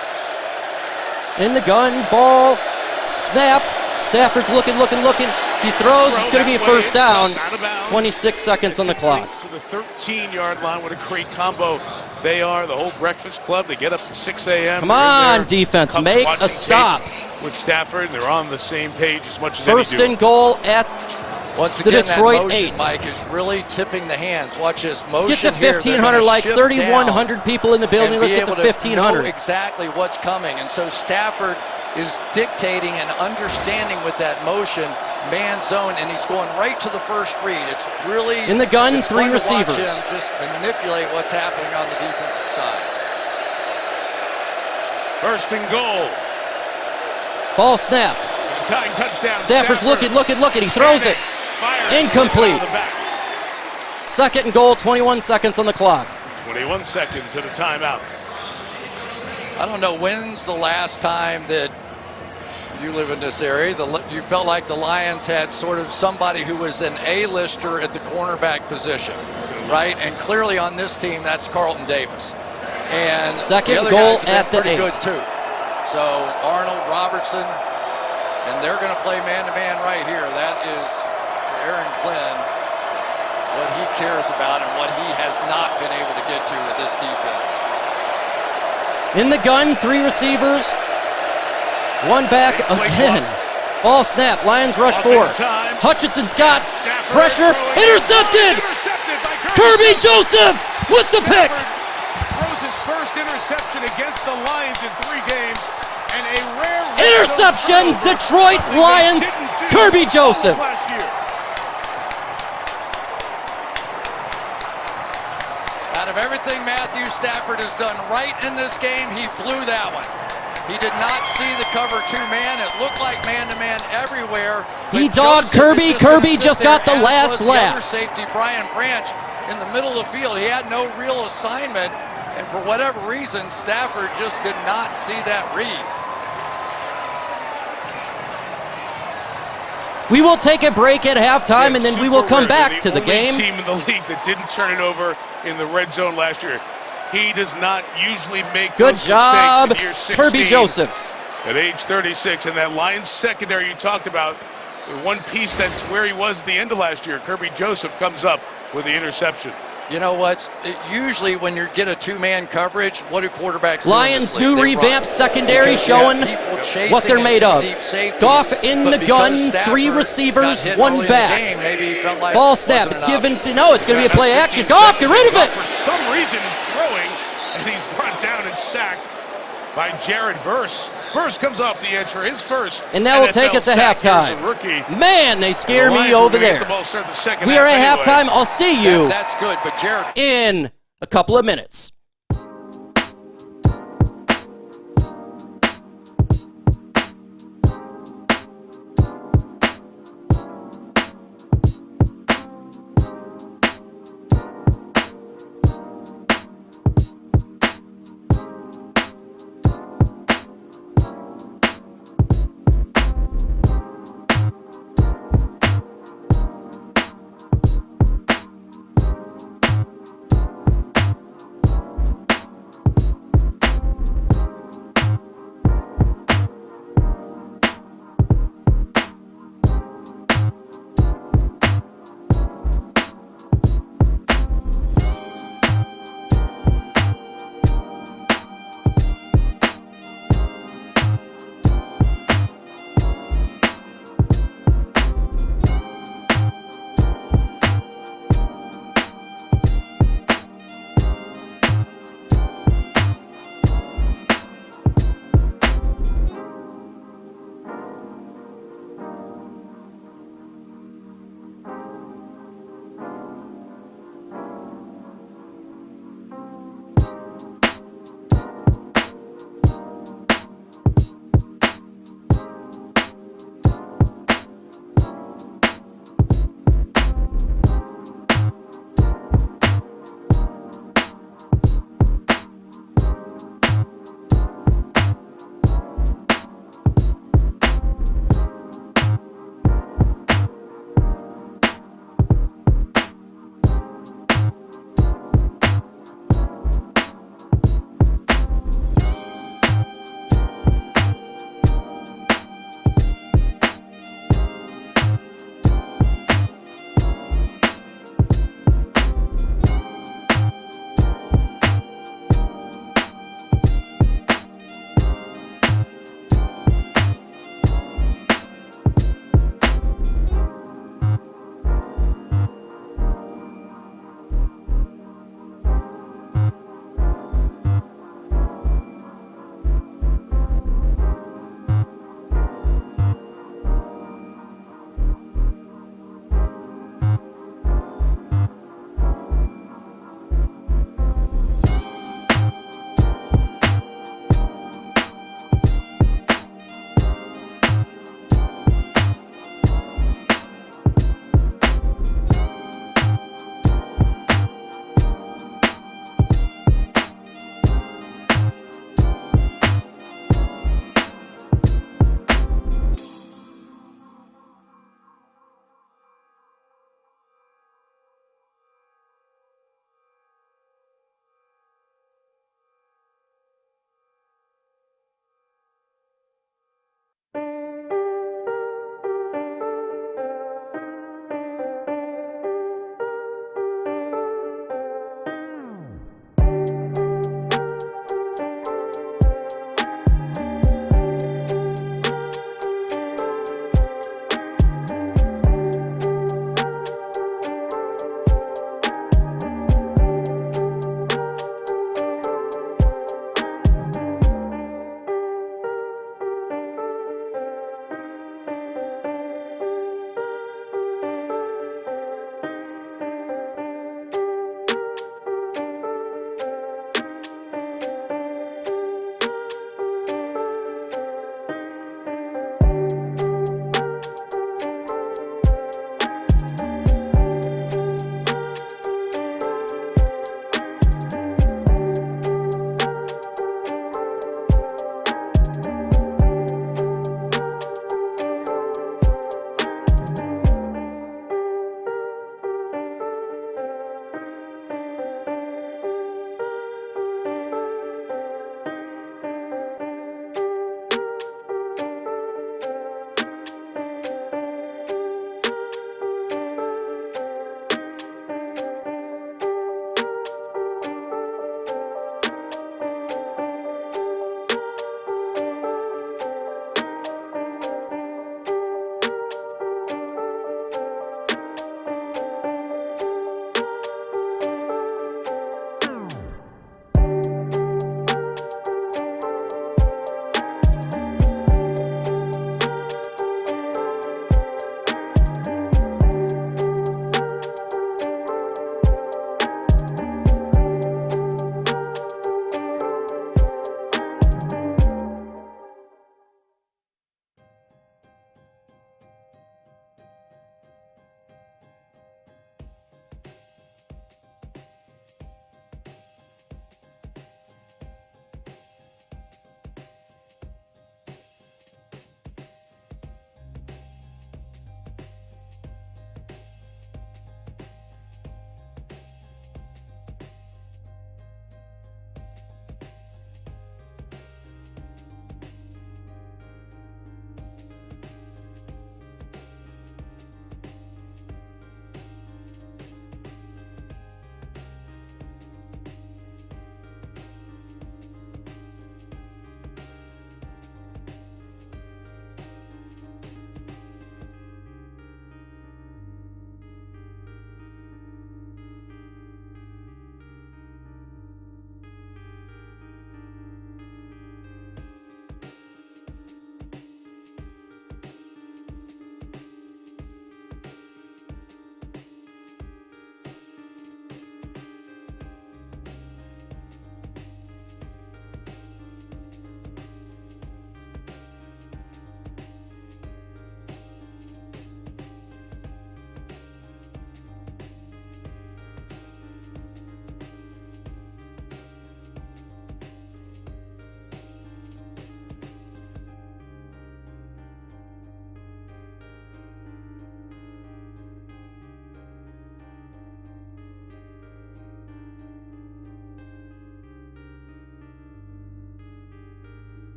Speaker 2: In the gun, ball snapped. Stafford's looking. He throws. It's going to be a first down. 26 seconds on the clock.
Speaker 7: To the 13-yard line. What a great combo they are. The whole Breakfast Club. They get up at 6 a.m.
Speaker 2: Come on, defense. Make a stop.
Speaker 7: With Stafford, they're on the same page as much as
Speaker 2: First and goal at
Speaker 12: Once
Speaker 2: the
Speaker 12: again,
Speaker 2: Detroit
Speaker 12: that motion,
Speaker 2: 8.
Speaker 12: Mike, is really tipping the hands. Watch this motion.
Speaker 2: Let's get to
Speaker 12: here.
Speaker 2: 1,500 likes. 3,100 people in the building. Let's get to 1,500.
Speaker 12: Know exactly what's coming. And so Stafford is dictating and understanding with that motion, man zone, and he's going right to the first read. It's really
Speaker 2: in the gun,
Speaker 12: it's
Speaker 2: 3
Speaker 12: fun to watch
Speaker 2: receivers.
Speaker 12: him just manipulate what's happening on the defensive side.
Speaker 7: First and goal.
Speaker 2: Ball snapped.
Speaker 7: Tying touchdown.
Speaker 2: Stafford's looking. He throws it. Incomplete. Second and goal, 21 seconds on the clock.
Speaker 7: 21 seconds to the timeout.
Speaker 12: I don't know, when's the last time that you live in this area, you felt like the Lions had sort of somebody who was an A-lister at the cornerback position, right? And clearly on this team, that's Carlton Davis. And
Speaker 2: second
Speaker 12: the other
Speaker 2: goal
Speaker 12: guys have
Speaker 2: at
Speaker 12: been
Speaker 2: the
Speaker 12: pretty
Speaker 2: 8.
Speaker 12: good too. So Arnold, Robertson, And they're going to play man-to-man right here. That is, for Aaron Glenn, what he cares about and what he has not been able to get to with this defense.
Speaker 2: In the gun, 3 receivers. 1 back again. Ball snap. Lions rush 4. Hutchinson's got pressure. Intercepted! Kerby Joseph with the pick!
Speaker 7: Throws his first interception against the Lions in 3 games. And a rare
Speaker 2: interception! Detroit Lions, Kerby Joseph.
Speaker 12: Out of everything Matthew Stafford has done right in this game, he blew that one. He did not see the cover 2-man. It looked like man-to-man everywhere.
Speaker 2: He dogged Kerby. Kerby just got the last laugh.
Speaker 12: The other safety, Brian Branch, in the middle of the field. He had no real assignment, and for whatever reason, Stafford just did not see that read.
Speaker 2: We will take a break at halftime, and then we will come back to the game.
Speaker 7: Team in the league that didn't turn it over in the red zone last year. He does not usually make
Speaker 2: good
Speaker 7: those
Speaker 2: job,
Speaker 7: mistakes in year 16.
Speaker 2: Kerby Joseph.
Speaker 7: At age 36, and that Lions secondary you talked about, the one piece that's where he was at the end of last year, Kerby Joseph comes up with the interception.
Speaker 12: You know what? Usually when you get a 2-man coverage, what do quarterbacks do?
Speaker 2: Lions do revamp secondary, showing what they're made of. Goff in the gun, 3 receivers, 1 back. Ball snap, it's given to, no, it's going to be a play action. Goff, get rid of it!
Speaker 7: For some reason, he's throwing, and he's brought down and sacked by Jared Verse. Verse comes off the edge for his first.
Speaker 2: And that will take it to halftime. Man, they scare me over there. We are at halftime. I'll see you
Speaker 12: that's good, but Jared,
Speaker 2: in a couple of minutes.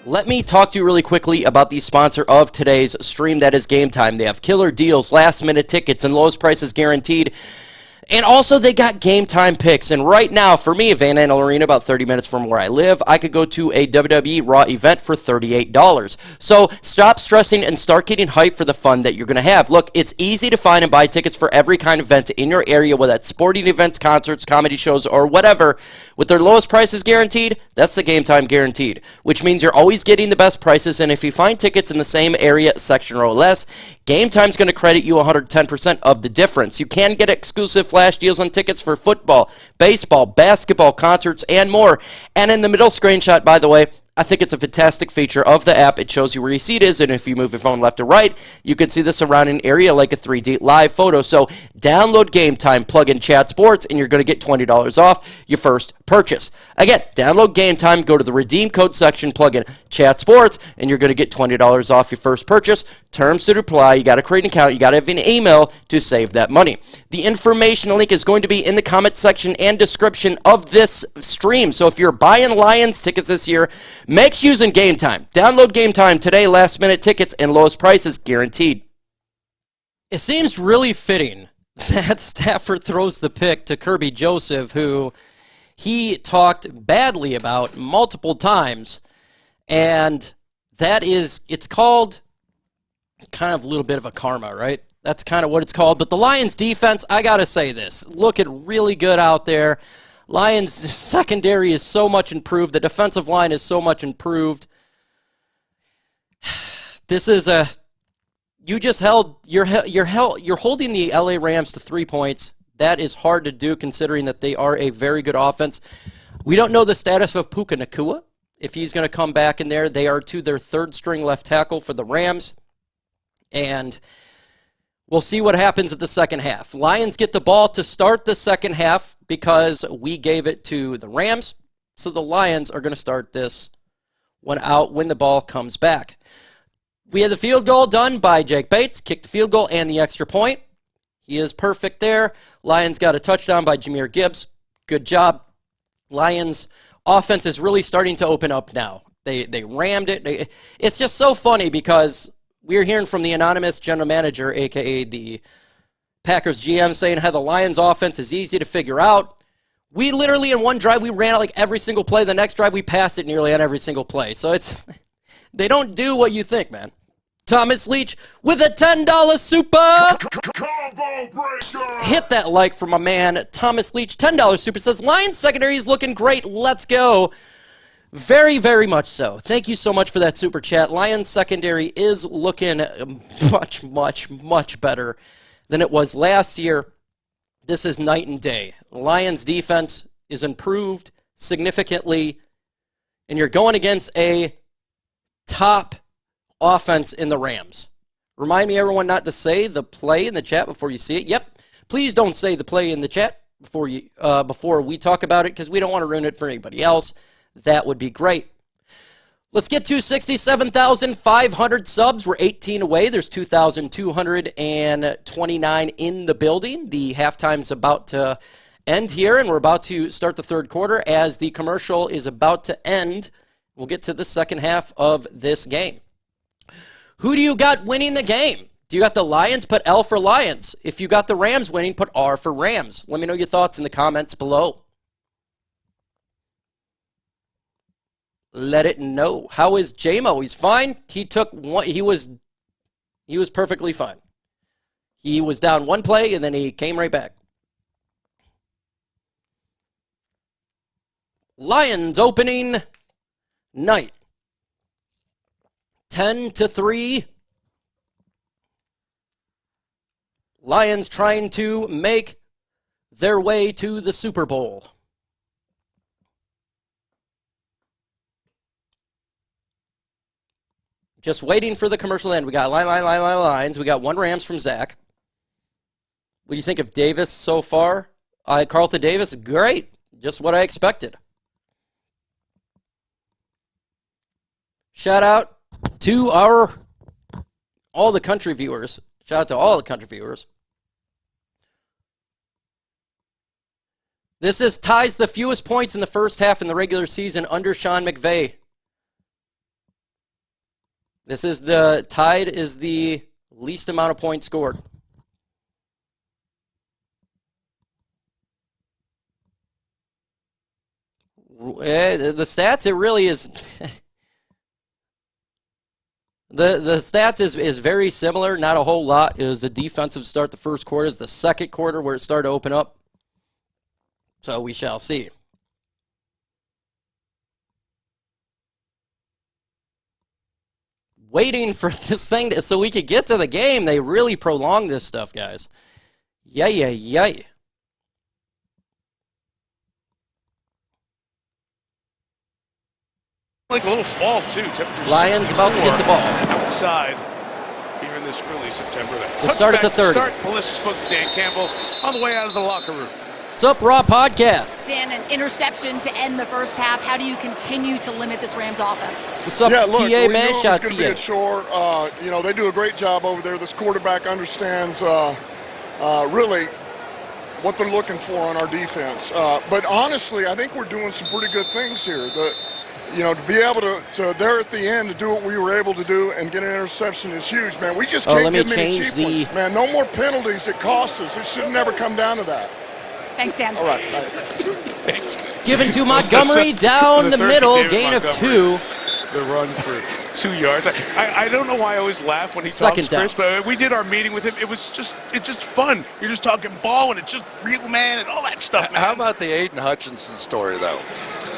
Speaker 3: Let me talk to you really quickly about the sponsor of today's stream, that is Game Time. They have killer deals, last-minute tickets, and lowest prices guaranteed. And also, they got Game Time picks. And right now, for me, Van Andel Arena, about 30 minutes from where I live, I could go to a WWE Raw event for $38. So stop stressing and start getting hyped for the fun that you're going to have. Look, it's easy to find and buy tickets for every kind of event in your area, whether that's sporting events, concerts, comedy shows, or whatever. With their lowest prices guaranteed, that's the Game Time guaranteed, which means you're always getting the best prices. And if you find tickets in the same area, section, or less, Game Time's going to credit you 110% of the difference. You can get exclusive flash deals on tickets for football, baseball, basketball, concerts, and more. And in the middle screenshot, by the way, I think it's a fantastic feature of the app. It shows you where your seat is, and if you move your phone left or right, you can see the surrounding area like a 3D live photo. So download Game Time, plug in Chat Sports, and you're going to get $20 off your first purchase. Again, download Game Time, go to the redeem code section, plug in Chat Sports, and you're going to get $20 off your first purchase. Terms to apply. You got to create an account. You got to have an email to save that money. The information link is going to be in the comment section and description of this stream. So if you're buying Lions tickets this year, make use in Game Time. Download Game Time today. Last-minute tickets and lowest prices guaranteed.
Speaker 2: It seems really fitting that Stafford throws the pick to Kerby Joseph, who he talked badly about multiple times. And that is, it's called kind of a little bit of a karma, right? That's kind of what it's called. But the Lions defense, I got to say this, looking really good out there. Lions secondary is so much improved. The defensive line is so much improved. This is a, you just held, you're holding the LA Rams to 3 points. That is hard to do considering that they are a very good offense. We don't know the status of Puka Nacua, if he's going to come back in there. They are to their third string left tackle for the Rams. And we'll see what happens at the second half. Lions get the ball to start the second half because we gave it to the Rams. So the Lions are going to start this one out when the ball comes back. We had the field goal done by Jake Bates, kicked the field goal and the extra point. He is perfect there. Lions got a touchdown by Jahmyr Gibbs. Good job. Lions offense is really starting to open up now. They rammed it. It's just so funny because we're hearing from the anonymous general manager, a.k.a. the Packers GM, saying how the Lions offense is easy to figure out. We literally, in one drive, we ran it like every single play. The next drive, we passed it nearly on every single play. So it's, they don't do what you think, man. Thomas Leach with a $10 super. Hit that like for my man, Thomas Leach. $10 super says, Lions secondary is looking great. Let's go. Very, very much so. Thank you so much for that super chat. Lions secondary is looking much, much, much better than it was last year. This is night and day. Lions defense is improved significantly, and you're going against a top offense in the Rams. Remind me, everyone, not to say the play in the chat before you see it. Yep. Please don't say the play in the chat before we talk about it, because we don't want to ruin it for anybody else. That would be great. Let's get to 67,500 subs. We're 18 away. There's 2,229 in the building. The halftime's about to end here, and we're about to start the third quarter. As the commercial is about to end, we'll get to the second half of this game. Who do you got winning the game? Do you got the Lions? Put L for Lions. If you got the Rams winning, put R for Rams. Let me know your thoughts in the comments below. Let it know. How is JMO? He's fine. He took one. He was perfectly fine. He was down one play and then he came right back. Lions opening night. 10-3. Lions trying to make their way to the Super Bowl. Just waiting for the commercial end. We got lines. We got one Rams from Zach. What do you think of Davis so far? Carlton Davis, great. Just what I expected. Shout out to all the country viewers. Shout out to all the country viewers. This ties the fewest points in the first half in the regular season under Sean McVay.
Speaker 3: This is the tied is the least amount of points scored. The stats, it really is. the stats is very similar, not a whole lot. It was a defensive start the first quarter. It's the second quarter where it started to open up. So we shall see. Waiting for this thing so we could get to the game. They really prolonged this stuff, guys. Yay.
Speaker 7: Like a little fall, too. Temperature
Speaker 3: Lions about to get the ball.
Speaker 7: Outside here in this early September.
Speaker 3: The start at the 30.
Speaker 7: Melissa spoke to Dan Campbell on the way out of the locker room.
Speaker 3: What's up, Raw Podcast?
Speaker 14: Dan, an interception to end the first half. How do you continue to limit this Rams offense?
Speaker 3: What's up,
Speaker 21: yeah, look,
Speaker 3: TA, man?
Speaker 21: It's
Speaker 3: Shout
Speaker 21: going to be a chore. They do a great job over there. This quarterback understands really what they're looking for on our defense. But honestly, I think we're doing some pretty good things here. To be able to there at the end to do what we were able to do and get an interception is huge, man. We just can't get many cheap ones, man. No more penalties. It costs us. It should never come down to that.
Speaker 14: Thanks, Dan.
Speaker 21: All right.
Speaker 3: Given to Montgomery down the middle, gain of 2.
Speaker 7: The run for 2 yards. I don't know why I always laugh when he
Speaker 3: Second
Speaker 7: talks, Chris, but we did our meeting with him. It's just fun. You're just talking ball, and it's just real man and all that stuff, man.
Speaker 12: How about the Aidan Hutchinson story, though?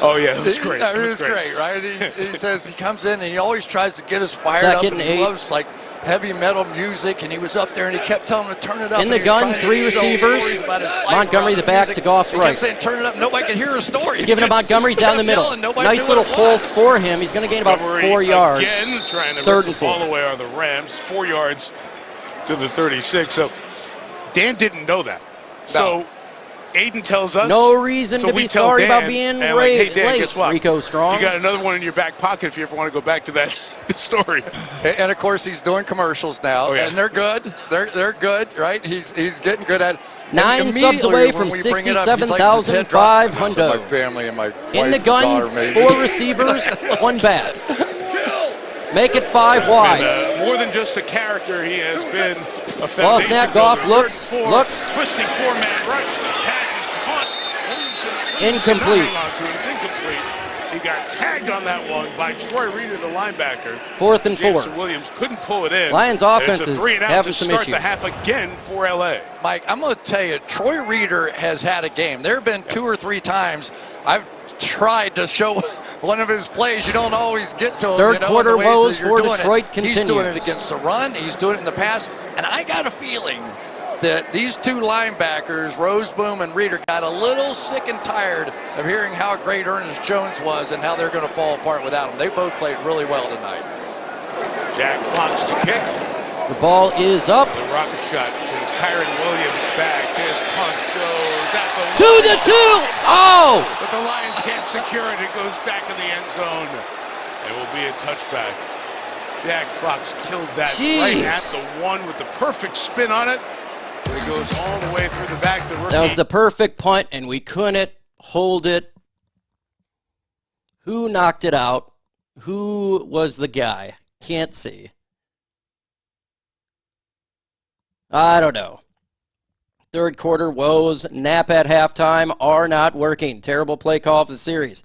Speaker 7: Oh, yeah, it was great.
Speaker 12: It was great, right? He says he comes in and he always tries to get us fired up, and he loves, like, heavy metal music, and he was up there and he kept telling him to turn it up.
Speaker 3: In the gun, 3 receivers. Montgomery the back to Goff's right.
Speaker 12: He kept saying, turn it up. Nobody can hear a story.
Speaker 3: He's giving it Montgomery down the middle. Nice little hole for him. He's going to gain about 4 yards.
Speaker 7: Again, trying to
Speaker 3: Third
Speaker 7: rip
Speaker 3: and
Speaker 7: the
Speaker 3: 4.
Speaker 7: ball away on the Rams. 4 yards to the 36. So Dan didn't know that. So Aidan tells us.
Speaker 3: No reason to be sorry about being
Speaker 7: hey, Dan,
Speaker 3: late,
Speaker 7: guess what?
Speaker 3: Rico Strong.
Speaker 7: You got another one in your back pocket if you ever want to go back to that story.
Speaker 12: And of course, he's doing commercials now, and they're good. They're good, right? He's getting good at it.
Speaker 3: 9 subs away from 67,500.
Speaker 12: My family and my
Speaker 3: in the gun, 4 receivers, 1 back. Make it 5 wide.
Speaker 7: And, more than just a character, he has been a foundation.
Speaker 3: Ball snap, Goff looks.
Speaker 7: Twisting 4-man rush. Passes caught.
Speaker 3: Incomplete.
Speaker 7: It's incomplete. He got tagged on that one by Troy Reeder, the linebacker.
Speaker 3: 4th and 4.
Speaker 7: Jameson Williams couldn't pull it in.
Speaker 3: Lions offense is having some issues.
Speaker 7: Start the half again for LA.
Speaker 12: Mike, I'm going to tell you, Troy Reeder has had a game. There have been 2 or 3 times I've tried to show one of his plays. You don't always get to him.
Speaker 3: Third quarter woes for Detroit continues.
Speaker 12: He's doing it against the run. He's doing it in the pass. And I got a feeling that these 2 linebackers, Roseboom and Reeder, got a little sick and tired of hearing how great Ernest Jones was and how they're going to fall apart without him. They both played really well tonight.
Speaker 7: Jack Fox to kick.
Speaker 3: The ball is up.
Speaker 7: The rocket shot sends Kyron Williams back. His punt goes at the
Speaker 3: to the 2. Oh!
Speaker 7: But the Lions can't secure it. It goes back in the end zone. It will be a touchback. Jack Fox killed that right at the 1 with the perfect spin on it. It goes all the way through the back. The rookie.
Speaker 3: That was the perfect punt, and we couldn't hold it. Who knocked it out? Who was the guy? Can't see. I don't know. Third quarter woes, nap at halftime are not working. Terrible play call of the series.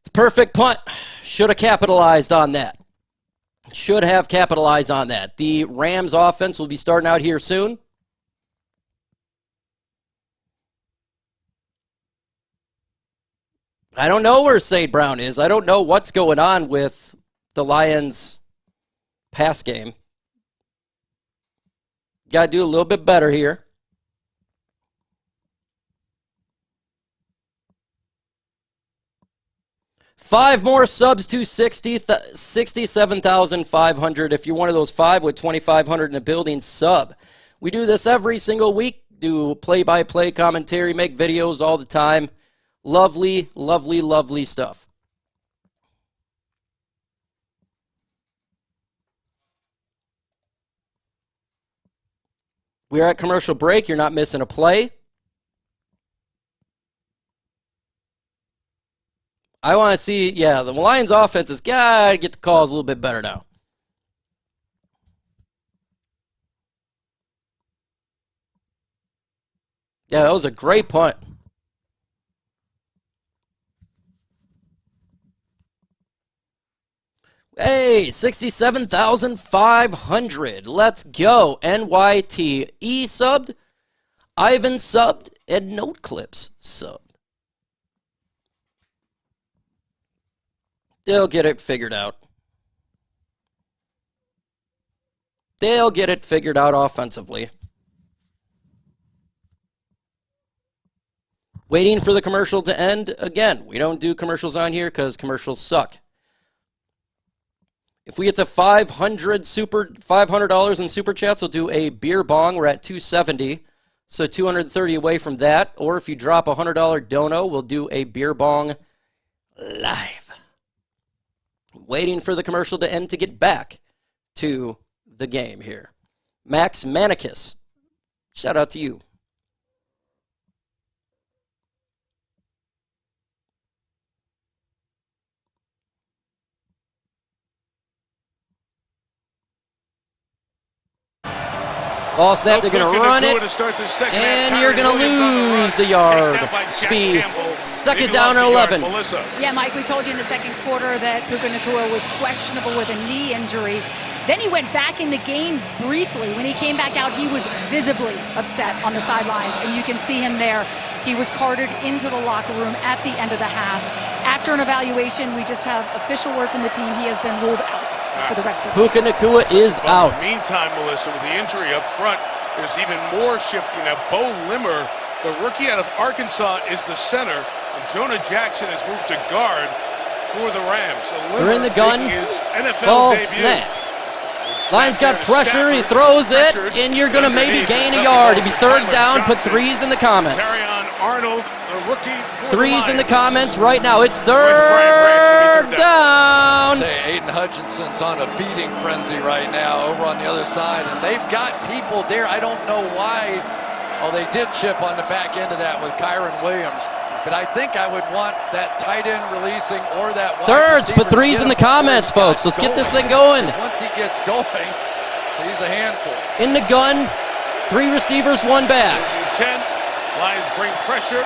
Speaker 3: The perfect punt. Should have capitalized on that. Should have capitalized on that. The Rams offense will be starting out here soon. I don't know where Sade Brown is. I don't know what's going on with the Lions pass game. Got to do a little bit better here. Five more subs to 67,500. If you're one of those 5 with 2,500 in the building, sub. We do this every single week. Do play-by-play commentary, make videos all the time. Lovely, lovely, lovely stuff. We're at commercial break. You're not missing a play.
Speaker 2: I want to see, the Lions offense has got to get the calls a little bit better now. Yeah, that was a great punt. Hey, 67,500. Let's go. NYT. E subbed, Ivan subbed, and Note Clips subbed. They'll get it figured out. They'll get it figured out offensively. Waiting for the commercial to end. Again, we don't do commercials on here because commercials suck. If we get to $500 in super chats, we'll do a beer bong. We're at 270, so 230 away from that. Or if you drop a $100 dono, we'll do a beer bong live. Waiting for the commercial to end to get back to the game here. Max Manicus, shout out to you. Ball snap, they're going to run it, and you're going to lose a yard. Speed, second down and 11.
Speaker 14: Yeah, Mike, we told you in the second quarter that Puka Nacua was questionable with a knee injury. Then he went back in the game briefly. When he came back out, he was visibly upset on the sidelines, and you can see him there. He was carted into the locker room at the end of the half. After an evaluation, we just have official word from the team. He has been ruled out for the rest of the
Speaker 2: Puka Nacua is out.
Speaker 7: In the meantime, Melissa, with the injury up front, there's even more shifting. Now, Bo Limmer, the rookie out of Arkansas, is the center, and Jonah Jackson has moved to guard for the Rams. So
Speaker 2: they're in the gun.
Speaker 7: His NFL
Speaker 2: ball
Speaker 7: debut.
Speaker 2: Snap. Lions got pressure. He throws it, and you're going to maybe gain a yard. If you third down, put threes in the comments.
Speaker 7: Arnold, the rookie.
Speaker 2: Threes in the comments right now. It's third down.
Speaker 12: Aidan Hutchinson's on a feeding frenzy right now over on the other side, and they've got people there. I don't know why. Oh, they did chip on the back end of that with Kyron Williams. But I think I would want that tight end releasing or that wide
Speaker 2: thirds.
Speaker 12: receiver
Speaker 2: Put threes in the comments, folks. Let's get this thing going.
Speaker 12: Once he gets going, he's a handful.
Speaker 2: In the gun, 3 receivers, 1 back.
Speaker 7: 10. Lions bring pressure.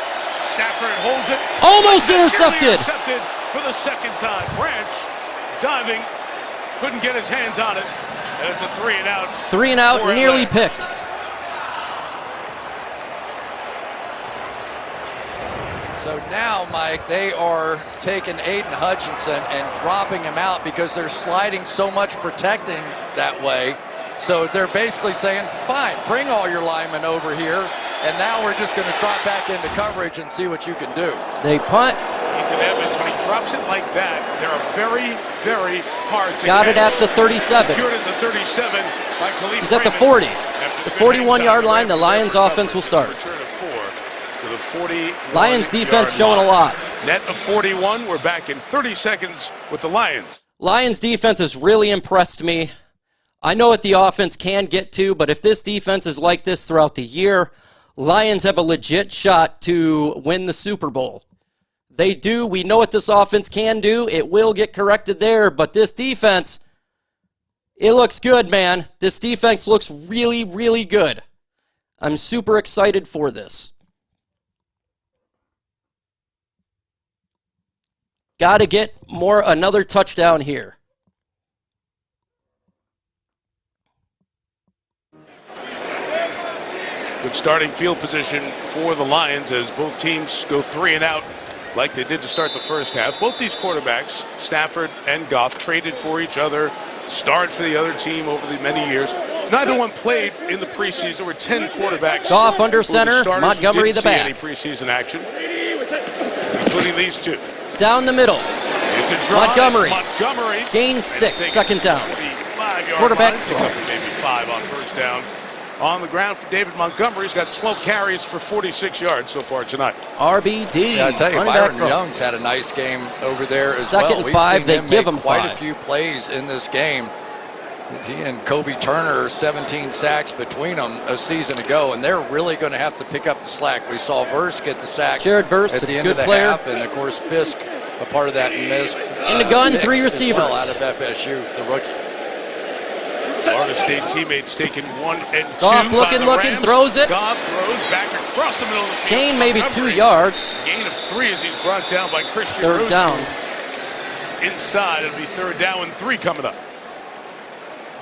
Speaker 7: Stafford holds it.
Speaker 2: Almost intercepted.
Speaker 7: Intercepted for the second time. Branch diving, couldn't get his hands on it, and it's a 3 and out.
Speaker 2: 3 and out, nearly picked.
Speaker 12: So now, Mike, they are taking Aidan Hutchinson and dropping him out because they're sliding so much protecting that way. So they're basically saying, fine, bring all your linemen over here, and now we're just going to drop back into coverage and see what you can do.
Speaker 2: They punt.
Speaker 7: Ethan Evans, when he drops it like that, they're very, very hard to
Speaker 2: Got
Speaker 7: catch.
Speaker 2: it at the 37.
Speaker 7: Secured at the 37 by Khalif
Speaker 2: He's at the
Speaker 7: Raymond.
Speaker 2: 40. The 41-yard line, the Lions offense will start.
Speaker 7: Return of 4 to the 40.
Speaker 2: Lions defense showing a lot.
Speaker 7: Net of 41. We're back in 30 seconds with the Lions.
Speaker 2: Lions defense has really impressed me. I know what the offense can get to, but if this defense is like this throughout the year, Lions have a legit shot to win the Super Bowl. They do. We know what this offense can do. It will get corrected there, but this defense, it looks good, man. This defense looks really, really good. I'm super excited for this. Got to get another touchdown here.
Speaker 7: Good starting field position for the Lions as both teams go 3 and out like they did to start the first half. Both these quarterbacks, Stafford and Goff, traded for each other, starred for the other team over the many years. Neither one played in the preseason. There were 10 quarterbacks.
Speaker 2: Goff under center, Montgomery the back.
Speaker 7: Any preseason action, including these two.
Speaker 2: Down the middle.
Speaker 7: It's a draw.
Speaker 2: Montgomery.
Speaker 7: Montgomery.
Speaker 2: Gains 6, second down. Quarterback draw.
Speaker 7: Maybe 5 on first down. On the ground for David Montgomery. He's got 12 carries for 46 yards so far tonight.
Speaker 2: RBD.
Speaker 12: Yeah, I tell you, Byron Young's had a nice game over there as
Speaker 2: Second
Speaker 12: well.
Speaker 2: and 5, they give him
Speaker 12: quite
Speaker 2: 5.
Speaker 12: a few plays in this game. He and Kobe Turner, 17 sacks between them a season ago, and they're really going to have to pick up the slack. We saw Verse get the sack
Speaker 2: Jared Verse,
Speaker 12: at the end
Speaker 2: good
Speaker 12: of the
Speaker 2: player.
Speaker 12: half, and of course Fisk a part of that miss.
Speaker 2: In the gun,
Speaker 12: mix
Speaker 2: 3
Speaker 12: as
Speaker 2: receivers.
Speaker 12: well out of FSU, the rookie.
Speaker 7: Florida State teammates taking 1 and 2.
Speaker 2: Goff
Speaker 7: by the
Speaker 2: looking,
Speaker 7: Rams.
Speaker 2: throws it.
Speaker 7: Goff throws back across the middle of the field.
Speaker 2: Gain maybe 2
Speaker 7: Recovery.
Speaker 2: yards.
Speaker 7: Gain of 3 as he's brought down by Christian
Speaker 2: Third
Speaker 7: Roseman.
Speaker 2: down.
Speaker 7: Inside, it'll be 3rd down and 3 coming up.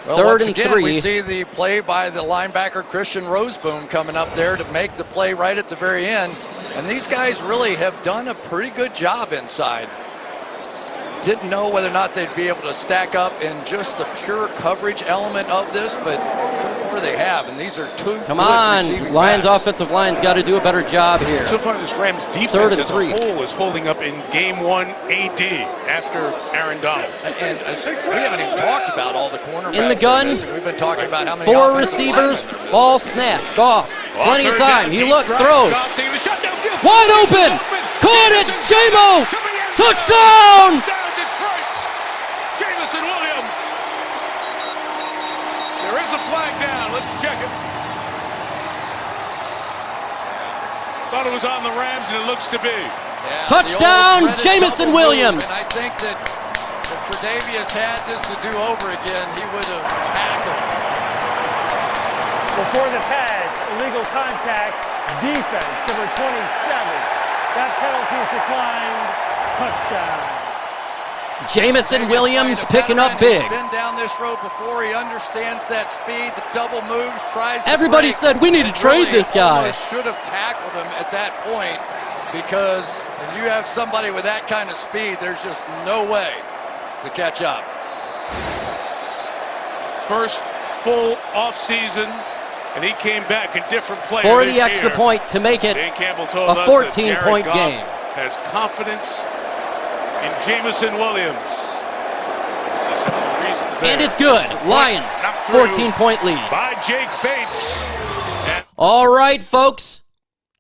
Speaker 12: Well,
Speaker 2: 3rd
Speaker 12: once
Speaker 2: and
Speaker 12: again,
Speaker 2: 3.
Speaker 12: we see the play by the linebacker Christian Roseboom coming up there to make the play right at the very end. And these guys really have done a pretty good job inside. Didn't know whether or not they'd be able to stack up in just the pure coverage element of this, but so far they have. And these are 2
Speaker 2: Come
Speaker 12: good
Speaker 2: on,
Speaker 12: receiving
Speaker 2: Lions
Speaker 12: backs.
Speaker 2: offensive line's got to do a better job here.
Speaker 7: So far, this Rams
Speaker 2: 3rd
Speaker 7: defense
Speaker 2: and
Speaker 7: as
Speaker 2: 3.
Speaker 7: a whole is holding up in Game 1 AD after Aaron Donald.
Speaker 12: And we haven't even talked about all the cornerbacks.
Speaker 2: In the gun,
Speaker 12: this, and we've been talking about how many
Speaker 2: 4
Speaker 12: offensive
Speaker 2: receivers,
Speaker 12: linemen.
Speaker 2: ball snap, Goff. Plenty of
Speaker 7: 3rd down,
Speaker 2: time. He
Speaker 7: deep
Speaker 2: looks,
Speaker 7: drive.
Speaker 2: throws.
Speaker 7: Goff taking the shot downfield.
Speaker 2: Wide open. Caught it. J-Mo. Touchdown.
Speaker 7: Detroit. Jamison Williams. There is a flag down. Let's check it. Thought it was on the Rams, and it looks to be.
Speaker 12: Yeah,
Speaker 2: Touchdown,
Speaker 12: the old threaded
Speaker 2: Jamison
Speaker 12: double move,
Speaker 2: Williams.
Speaker 12: And I think that if Tre'Davious had this to do over again, he would have tackled.
Speaker 18: Before the pass, illegal contact, defense, number 27. That penalty is declined. Touchdown.
Speaker 2: Jamison Williams
Speaker 12: He's
Speaker 2: picking up big.
Speaker 12: He's been down this road before. He understands that speed. The double moves, tries to
Speaker 2: Everybody
Speaker 12: break,
Speaker 2: said we need to
Speaker 12: and
Speaker 2: trade
Speaker 12: really
Speaker 2: this guy.
Speaker 12: almost should have tackled him at that point, because when you have somebody with that kind of speed, there's just no way to catch up.
Speaker 7: First full offseason, and he came back a different player
Speaker 2: For
Speaker 7: this
Speaker 2: the extra
Speaker 7: year.
Speaker 2: point to make it
Speaker 7: Dan Campbell told
Speaker 2: a
Speaker 7: us that
Speaker 2: 14-point
Speaker 7: Jared Goff
Speaker 2: game.
Speaker 7: has confidence in Jamison Williams. You see some of the reasons there.
Speaker 2: And it's good. Lions,
Speaker 7: Knocked through
Speaker 2: 14-point lead.
Speaker 7: by Jake Bates. And
Speaker 2: All right, folks.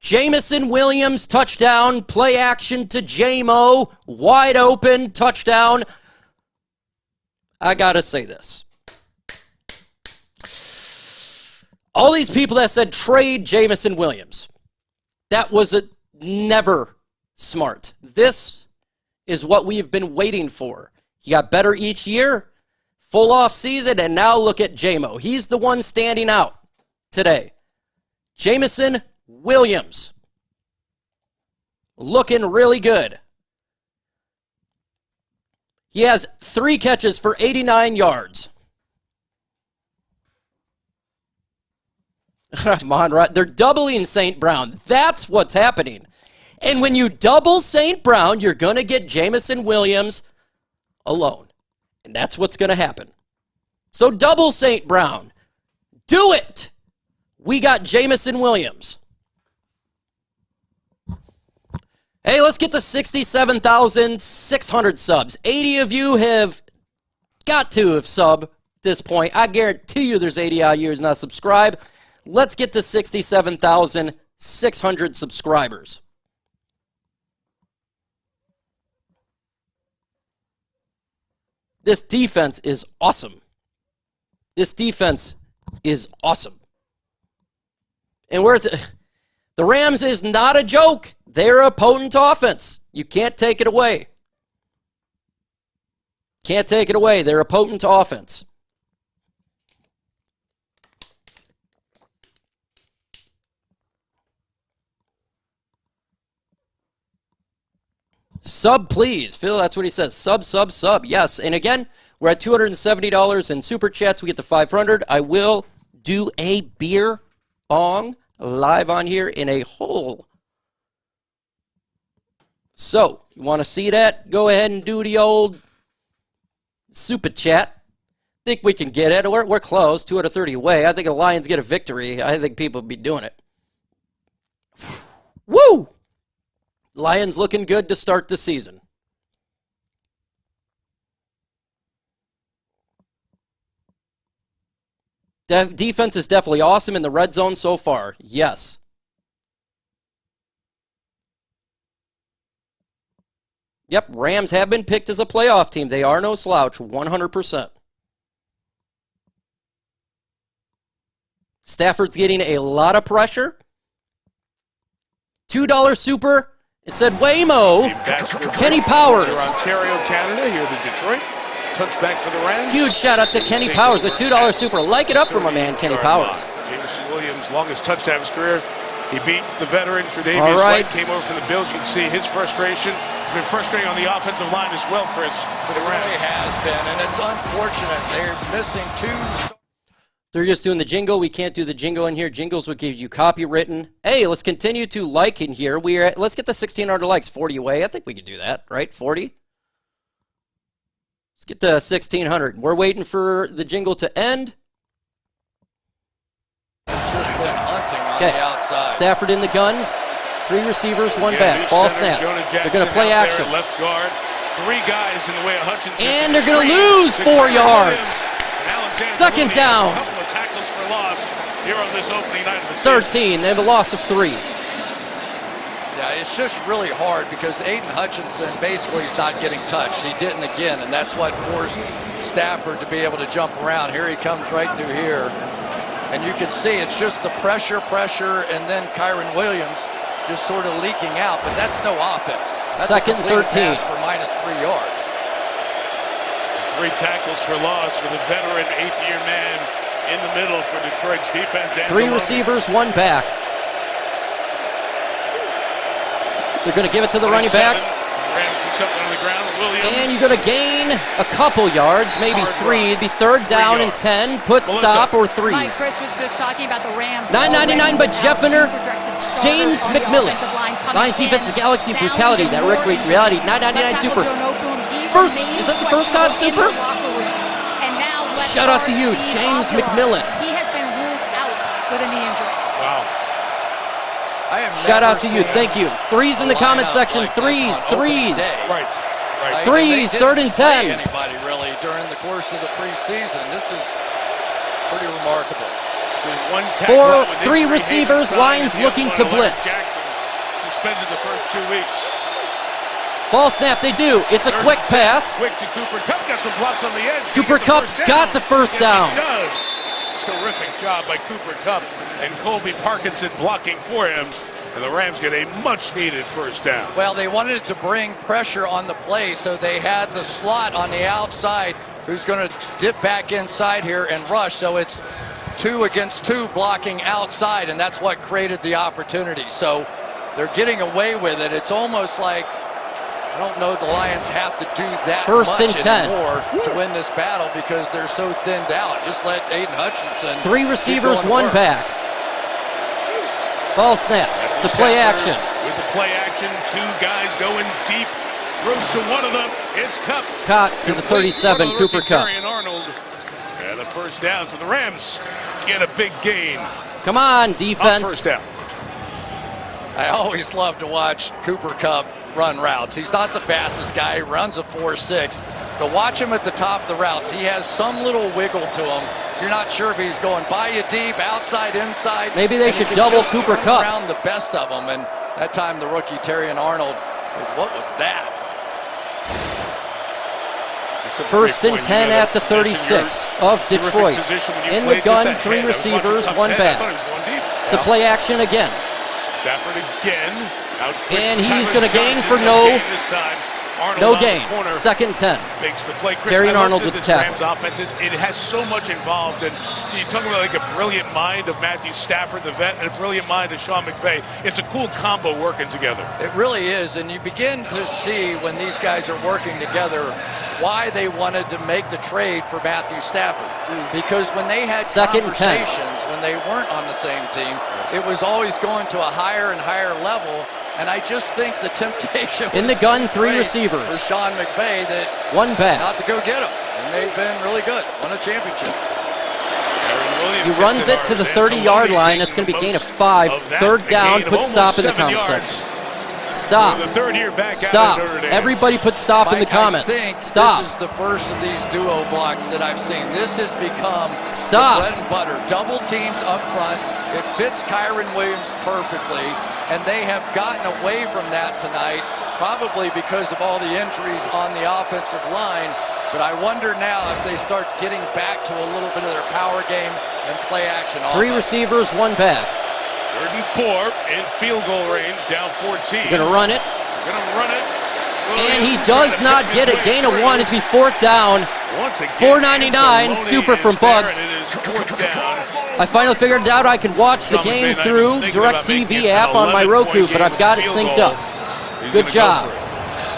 Speaker 2: Jamison Williams, touchdown. Play action to J-Mo. Wide open, touchdown. I got to say this. All these people that said trade Jamison Williams, that was never smart. This is what we've been waiting for. He got better each year, full off season, and now look at J-Mo. He's the one standing out today. Jamison Williams. Looking really good. He has 3 catches for 89 yards. Amon-Ra, they're doubling St. Brown. That's what's happening. And when you double St. Brown, you're going to get Jamison Williams alone. And that's what's going to happen. So double St. Brown. Do it. We got Jamison Williams. Hey, let's get to 67,600 subs. 80 of you have got to have sub at this point. I guarantee you there's 80 out of you who's not subscribed. Let's get to 67,600 subscribers. This defense is awesome. This defense is awesome. And the Rams is not a joke. They're a potent offense. You can't take it away. Can't take it away. They're a potent offense. Sub, please. Phil, that's what he says. Sub, sub, sub. Yes. And again, we're at $270 in Super Chats. We get to 500. I will do a beer bong live on here in a hole. So, you want to see that? Go ahead and do the old Super Chat. Think we can get it. We're close. 2 out of 30 away. I think the Lions get a victory. I think people will be doing it. Woo! Lions looking good to start the season. Defense is definitely awesome in the red zone so far. Yes. Yep, Rams have been picked as a playoff team. They are no slouch, 100%. Stafford's getting a lot of pressure. $2 super It said Waymo. Kenny Powers.
Speaker 7: Ontario, Canada, here to Detroit. Touchback for the Rams.
Speaker 2: Huge shout out to Kenny Powers, a $2 super. Like it up for my man, Kenny Powers.
Speaker 7: Jameson Williams' longest touchdown of his career. He beat the veteran Tre'Davious
Speaker 2: White.
Speaker 7: Came over from the Bills. You can see his frustration. It's been frustrating on the offensive line as well, Chris, for the Rams.
Speaker 12: It really has been, and it's unfortunate. They're missing 2.
Speaker 2: They're just doing the jingle. We can't do the jingle in here. Jingles will give you copywritten. Hey, let's continue to like in here. Let's get to 1,600 likes. 40 away. I think we can do that, right? 40? Let's get to 1,600. We're waiting for the jingle to end.
Speaker 12: It's just been hunting on the outside.
Speaker 2: Stafford in the gun. 3 receivers, 1 back. Ball snap. They're going to play action.
Speaker 7: Left guard. 3 guys in the way of Hutchinson.
Speaker 2: And they're going to lose 4 yards. Second down.
Speaker 7: A couple of tackles for loss here on this opening night of the
Speaker 2: 13. They have a loss of 3.
Speaker 12: Yeah, it's just really hard because Aidan Hutchinson basically is not getting touched. He didn't again, and that's what forced Stafford to be able to jump around. Here he comes right through here. And you can see it's just the pressure, and then Kyren Williams just sort of leaking out, but that's no offense. That's
Speaker 2: second and 13.
Speaker 12: For -3 yards.
Speaker 7: 3 tackles for loss for the veteran 8th-year man in the middle for Detroit's defense.
Speaker 2: 3 receivers, 1 back. They're going to give it to the running back.
Speaker 7: Rams do something on the ground. Williams.
Speaker 2: And you're going to gain a couple yards, maybe 3. It'd be 3rd down and 10. Put, stop, or 3s.
Speaker 14: Mike, Chris was just talking about the Rams.
Speaker 2: $9.99 by Jeffiner. James McMillan. Lions defense is Galaxy Brutality. That recreates reality. $9.99 super. First, is this the first time super? Shout out to you, James McMillan.
Speaker 14: He has been ruled out with a knee injury.
Speaker 7: Wow.
Speaker 2: Shout out to you, thank you. 3s in the comment section.
Speaker 12: Like
Speaker 2: 3s.
Speaker 7: Right.
Speaker 2: 3s, 3rd and 10.
Speaker 12: Anybody really during the course of the preseason. This is pretty remarkable.
Speaker 2: 3 receivers, Lions looking to blitz.
Speaker 7: Jackson suspended the first 2 weeks.
Speaker 2: Ball snap, they do. It's a quick pass.
Speaker 7: Quick to Cooper Kupp, got some blocks on the edge.
Speaker 2: Cooper Kupp got the first down.
Speaker 7: Yes, he does. Terrific job by Cooper Kupp and Colby Parkinson blocking for him. And the Rams get a much-needed first down.
Speaker 12: Well, they wanted to bring pressure on the play, so they had the slot on the outside who's going to dip back inside here and rush. So it's 2 against 2 blocking outside, and that's what created the opportunity. So they're getting away with it. It's almost like, I don't know, the Lions have to do that
Speaker 2: First
Speaker 12: much
Speaker 2: and 10.
Speaker 12: anymore to win this battle because they're so thinned out. Just let Aidan Hutchinson.
Speaker 2: 3 receivers, 1 back. Ball snap. It's a play action.
Speaker 7: With the play action, 2 guys going deep. Throws to one of them. It's Kupp.
Speaker 2: Caught to the 37, Cooper Kupp.
Speaker 7: Arnold. And the first down. So the Rams get a big gain.
Speaker 2: Come on, defense.
Speaker 7: First down.
Speaker 12: I always love to watch Cooper Kupp run routes. He's not the fastest guy. He runs a 4.6. But watch him at the top of the routes. He has some little wiggle to him. You're not sure if he's going by you deep, outside, inside.
Speaker 2: Maybe they should double Cooper Kupp.
Speaker 12: Around the best of them. And that time the rookie Terrion Arnold, what was that?
Speaker 2: First and 10 at the 36 of Detroit. In the gun, 3 receivers, 1 back. It's a play action again.
Speaker 7: Stafford again.
Speaker 2: And he's going to gain for no gain. Second and 10.
Speaker 7: Makes the play.
Speaker 2: Terrion Arnold with the tackle.
Speaker 7: Rams offenses, it has so much involved. And you talk about like a brilliant mind of Matthew Stafford, the vet, and a brilliant mind of Sean McVay. It's a cool combo working together.
Speaker 12: It really is. And you begin to see when these guys are working together why they wanted to make the trade for Matthew Stafford. Because when they had conversations, when they weren't on the same team, it was always going to a higher and higher level. And I just think the temptation
Speaker 2: in the gun, 3 receivers
Speaker 12: for Sean McVay that
Speaker 2: 1 back,
Speaker 12: not to go get him, and they've been really good, won a championship.
Speaker 2: He runs it to the 30-yard line. That's going to be a gain of 5. 3rd down. Put stop in the comment section. Stop. Stop. Everybody put stop in the comments. Stop.
Speaker 12: This is the first of these duo blocks that I've seen. This has become
Speaker 2: the
Speaker 12: bread and butter. Double teams up front. It fits Kyren Williams perfectly, and they have gotten away from that tonight, probably because of all the injuries on the offensive line. But I wonder now if they start getting back to a little bit of their power game and play action.
Speaker 2: 3 receivers, 1 back.
Speaker 7: 34 in field goal range, down 14.
Speaker 2: You're going to run it.
Speaker 7: Gonna run it.
Speaker 2: And he does not get a gain of 1 as we 4th down. 499, super from Bugs. I finally figured out I could watch the game through DirecTV app on my Roku, but I've got it synced up. Good job.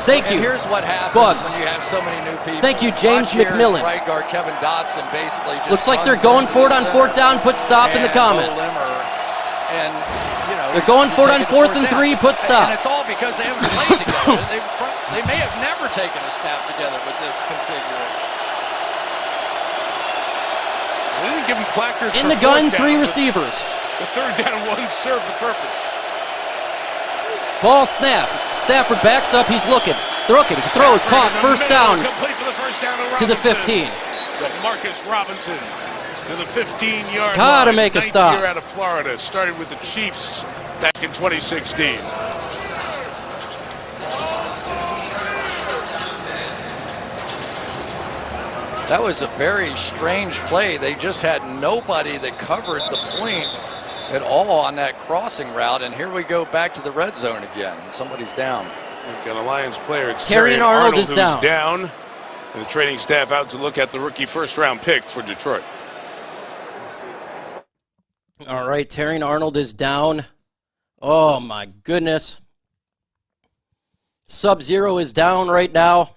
Speaker 2: Thank you.
Speaker 12: And here's what happens
Speaker 2: Bugs.
Speaker 12: when you have so many new people.
Speaker 2: Thank you, James
Speaker 12: Watch here
Speaker 2: McMillan.
Speaker 12: as right guard Kevin Dotson basically just
Speaker 2: Looks like they're
Speaker 12: runs
Speaker 2: going
Speaker 12: into
Speaker 2: for it
Speaker 12: the
Speaker 2: on
Speaker 12: center,
Speaker 2: 4th down. Put stop in the
Speaker 12: and
Speaker 2: comments.
Speaker 12: Bo Limmer, and, you know,
Speaker 2: They're going for it on
Speaker 12: taking
Speaker 2: 4th and
Speaker 12: down.
Speaker 2: 3. Put stop.
Speaker 12: And it's all because they haven't played together. They may have never taken a snap together with this configuration.
Speaker 7: They didn't give him placards
Speaker 2: In
Speaker 7: for
Speaker 2: the gun,
Speaker 7: 4th
Speaker 2: 3
Speaker 7: down,
Speaker 2: receivers.
Speaker 7: The 3rd down one served the purpose.
Speaker 2: Ball snap. Stafford backs up. He's looking. Looking. He throws. Caught. First down to the 15.
Speaker 7: Marcus Robinson to the 15-yard line.
Speaker 2: Gotta make a
Speaker 7: Ninth
Speaker 2: stop.
Speaker 7: year out of Florida. Started with the Chiefs back in 2016.
Speaker 12: That was a very strange play. They just had nobody that covered the point at all on that crossing route, and here we go back to the red zone again. Somebody's down.
Speaker 7: We've got a Lions player. It's
Speaker 2: Terrion Arnold is
Speaker 7: who's
Speaker 2: down.
Speaker 7: And the training staff out to look at the rookie first-round pick for Detroit.
Speaker 2: All right, Terrion Arnold is down. Oh, my goodness. Sub-Zero is down right now.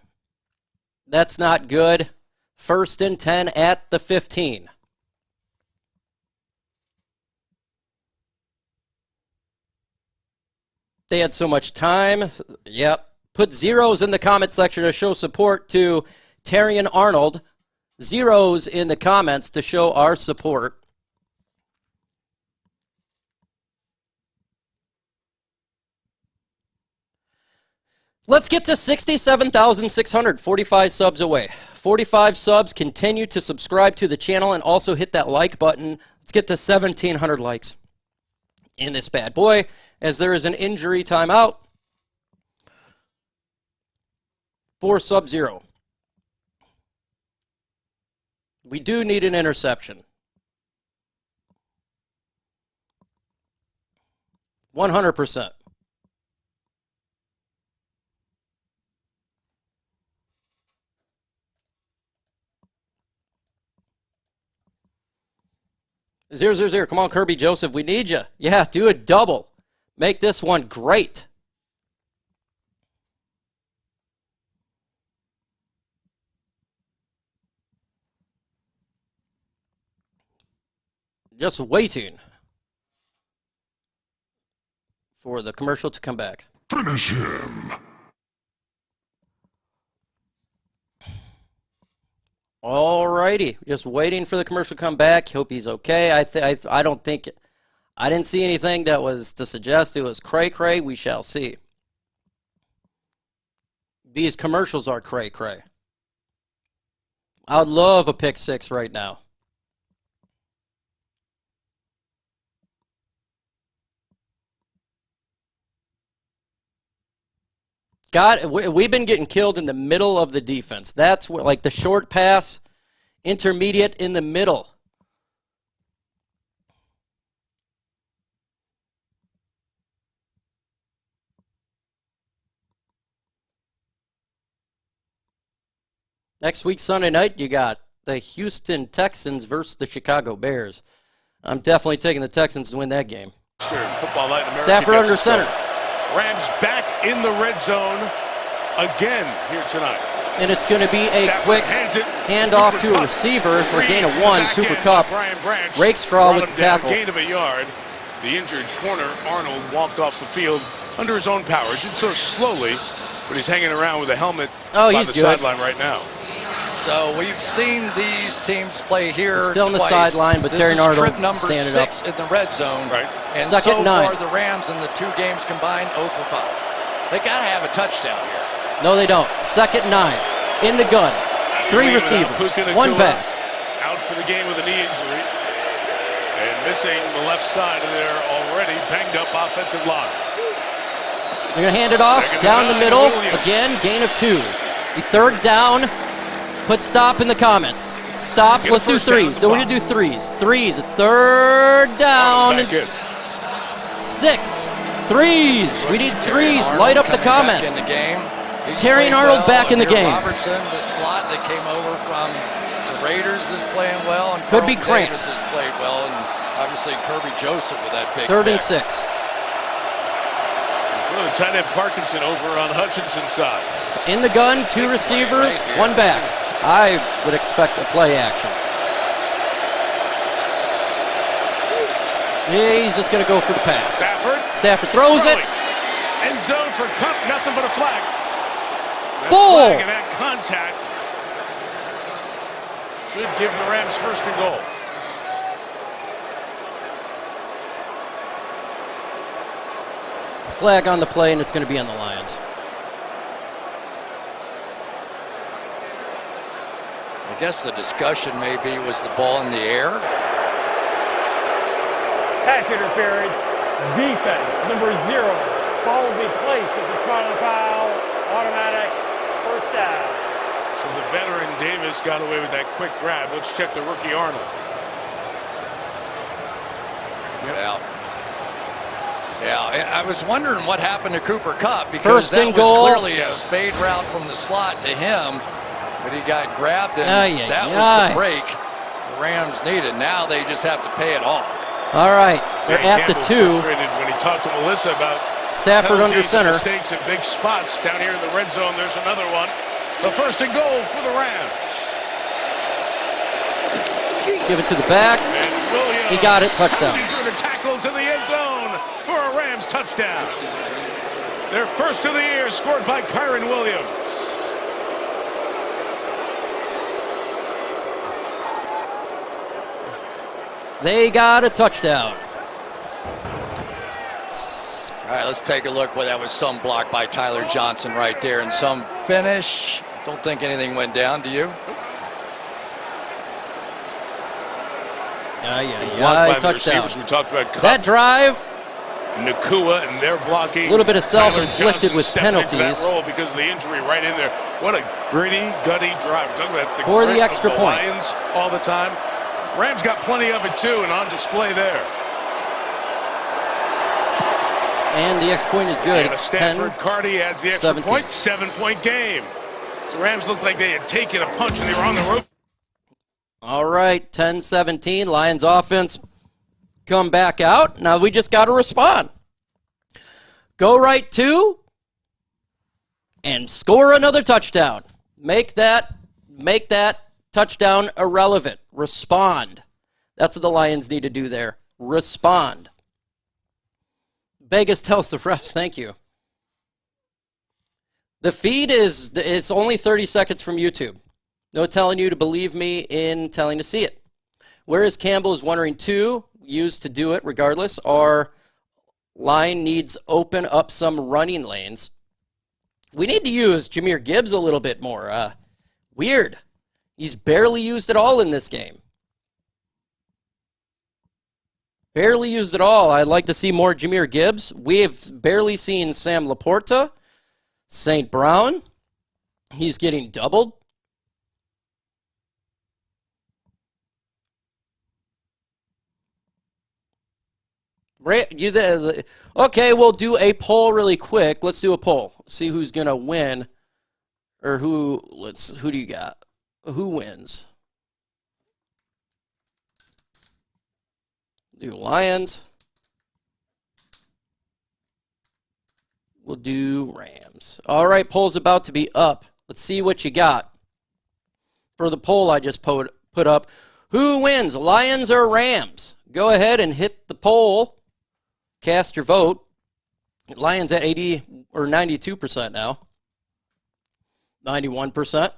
Speaker 2: That's not good. 1st and 10 at the 15. They had so much time. Yep. Put zeros in the comment section to show support to Terrion Arnold. Zeros in the comments to show our support. Let's get to 67,645 subs away. 45 subs. Continue to subscribe to the channel and also hit that like button. Let's get to 1,700 likes in this bad boy, as there is an injury timeout for Sub-Zero. We do need an interception. 100%. Zero, zero, zero. Come on, Kerby Joseph. We need you. Yeah, do a double. Make this one great. Just waiting for the commercial to come back.
Speaker 13: Finish him.
Speaker 2: Alrighty, just waiting for the commercial to come back. Hope he's okay. I didn't see anything that was to suggest it was cray-cray. We shall see. These commercials are cray-cray. I would love a pick six right now. We've been getting killed in the middle of the defense. That's what, like the short pass, intermediate in the middle. Next week, Sunday night, you got the Houston Texans versus the Chicago Bears. I'm definitely taking the Texans to win that game.
Speaker 7: Football Night in America.
Speaker 2: Stafford under center.
Speaker 7: Rams back in the red zone again here tonight.
Speaker 2: And it's going to be a
Speaker 7: Stafford
Speaker 2: quick handoff to a receiver for a gain of one. Cooper Kupp. Rakestraw with the tackle.
Speaker 7: Gain of a yard. The injured corner, Arnold, walked off the field under his own power. Did so slowly, but he's hanging around with a helmet by the sideline right now.
Speaker 12: So we've seen these teams play here.
Speaker 2: He's still on the
Speaker 12: twice.
Speaker 2: sideline, but
Speaker 12: this
Speaker 2: Terrion
Speaker 12: is
Speaker 2: Arnold
Speaker 12: trip number
Speaker 2: standing
Speaker 12: 6
Speaker 2: up.
Speaker 12: in the red zone.
Speaker 7: Right.
Speaker 12: And
Speaker 2: Second
Speaker 12: so
Speaker 2: 9.
Speaker 12: far, the Rams in the 2 games combined, 0 for 5. They got to have a touchdown here.
Speaker 2: No, they don't. Second 9. In the gun. 3 receivers. 1 back.
Speaker 7: Out for the game with a knee injury. And missing the left side of their already banged up offensive line.
Speaker 2: They're going to hand it off down the middle. Again, gain of 2. The third down. Put stop in the comments. Stop. Let's do 3s. No, we're going to do 3s. 3s. It's third down. It's 6. Threes. We need threes. Light up the comments.
Speaker 12: In the game.
Speaker 2: Terry Arnold back in the game.
Speaker 12: Robertson, the slot that came over from the Raiders, is playing well. And
Speaker 2: Could be
Speaker 12: Davis
Speaker 2: cramps.
Speaker 12: has played well. And obviously Kerby Joseph with that big
Speaker 2: 3rd and 6.
Speaker 7: Well, the tight end Parkinson over on Hutchinson's side.
Speaker 2: In the gun, 2 receivers, 1 back. I would expect a play action. Yeah, he's just going to go for the pass. Stafford throws it.
Speaker 7: End zone for Cup, nothing but a flag.
Speaker 2: Ball.
Speaker 7: And that contact should give the Rams 1st and goal.
Speaker 2: A flag on the play, and it's going to be on the Lions.
Speaker 12: I guess the discussion maybe was the ball in the air.
Speaker 18: Pass interference, defense, number 0. Ball will be placed at the spot of the foul, automatic, 1st down.
Speaker 7: So the veteran Davis got away with that quick grab. Let's check the rookie Arnold.
Speaker 12: Yeah, I was wondering what happened to Cooper Kupp, because
Speaker 2: 1st
Speaker 12: that
Speaker 2: and
Speaker 12: was
Speaker 2: goal.
Speaker 12: clearly a fade route from the slot to him, but he got grabbed, and that was the break the Rams needed. Now they just have to pay it off.
Speaker 2: All right, they're
Speaker 7: Dan
Speaker 2: at the
Speaker 7: Campbell
Speaker 2: 2.
Speaker 7: frustrated when he talked to Melissa about
Speaker 2: Stafford under
Speaker 7: penalties and
Speaker 2: center.
Speaker 7: mistakes in big spots down here in the red zone. There's another one. The 1st and goal for the Rams.
Speaker 2: Give it to the back. He got it, touchdown.
Speaker 7: Through the tackle to the end zone for a Rams touchdown. Their 1st of the year, scored by Kyron Williams.
Speaker 2: They got a touchdown.
Speaker 12: All right, let's take a look. Boy, that was some block by Tyler Johnson right there, and some finish. Don't think anything went down, do you?
Speaker 2: Touchdown.
Speaker 7: We talked about Cup,
Speaker 2: that drive.
Speaker 7: Nakua and their blocking.
Speaker 2: A little bit of self-inflicted with penalties.
Speaker 7: That role because of the injury right in there. What a gritty, gutty drive. Talking about the
Speaker 2: for the
Speaker 7: grit
Speaker 2: extra
Speaker 7: of the
Speaker 2: point.
Speaker 7: Lions all the time. Rams got plenty of it too, and on display there.
Speaker 2: And the extra point is good.
Speaker 7: And
Speaker 2: it's
Speaker 7: Stafford
Speaker 2: 10,
Speaker 7: Carty adds the extra
Speaker 2: 17.
Speaker 7: point. 7-point game. So Rams looked like they had taken a punch and they were on the rope.
Speaker 2: All right, 10-17. Lions offense come back out. Now we just got to respond. Go right 2 and score another touchdown. Make that touchdown irrelevant. Respond. That's what the Lions need to do there. Respond. Vegas tells the refs, thank you. The feed it's only 30 seconds from YouTube. No telling you to believe me in telling to see it. Whereas Campbell is wondering 2 used to do it regardless. Our line needs open up some running lanes. We need to use Jahmyr Gibbs a little bit more. Weird. He's barely used at all in this game. Barely used at all. I'd like to see more Jahmyr Gibbs. We have barely seen Sam Laporta. St. Brown. He's getting doubled. Okay, we'll do a poll really quick. Let's do a poll. See who's going to win. Or who do you got? Who wins? Do Lions. We'll do Rams. All right, poll's about to be up. Let's see what you got. For the poll I just put up, who wins, Lions or Rams? Go ahead and hit the poll. Cast your vote. Lions at 80 or 92% now. 91%.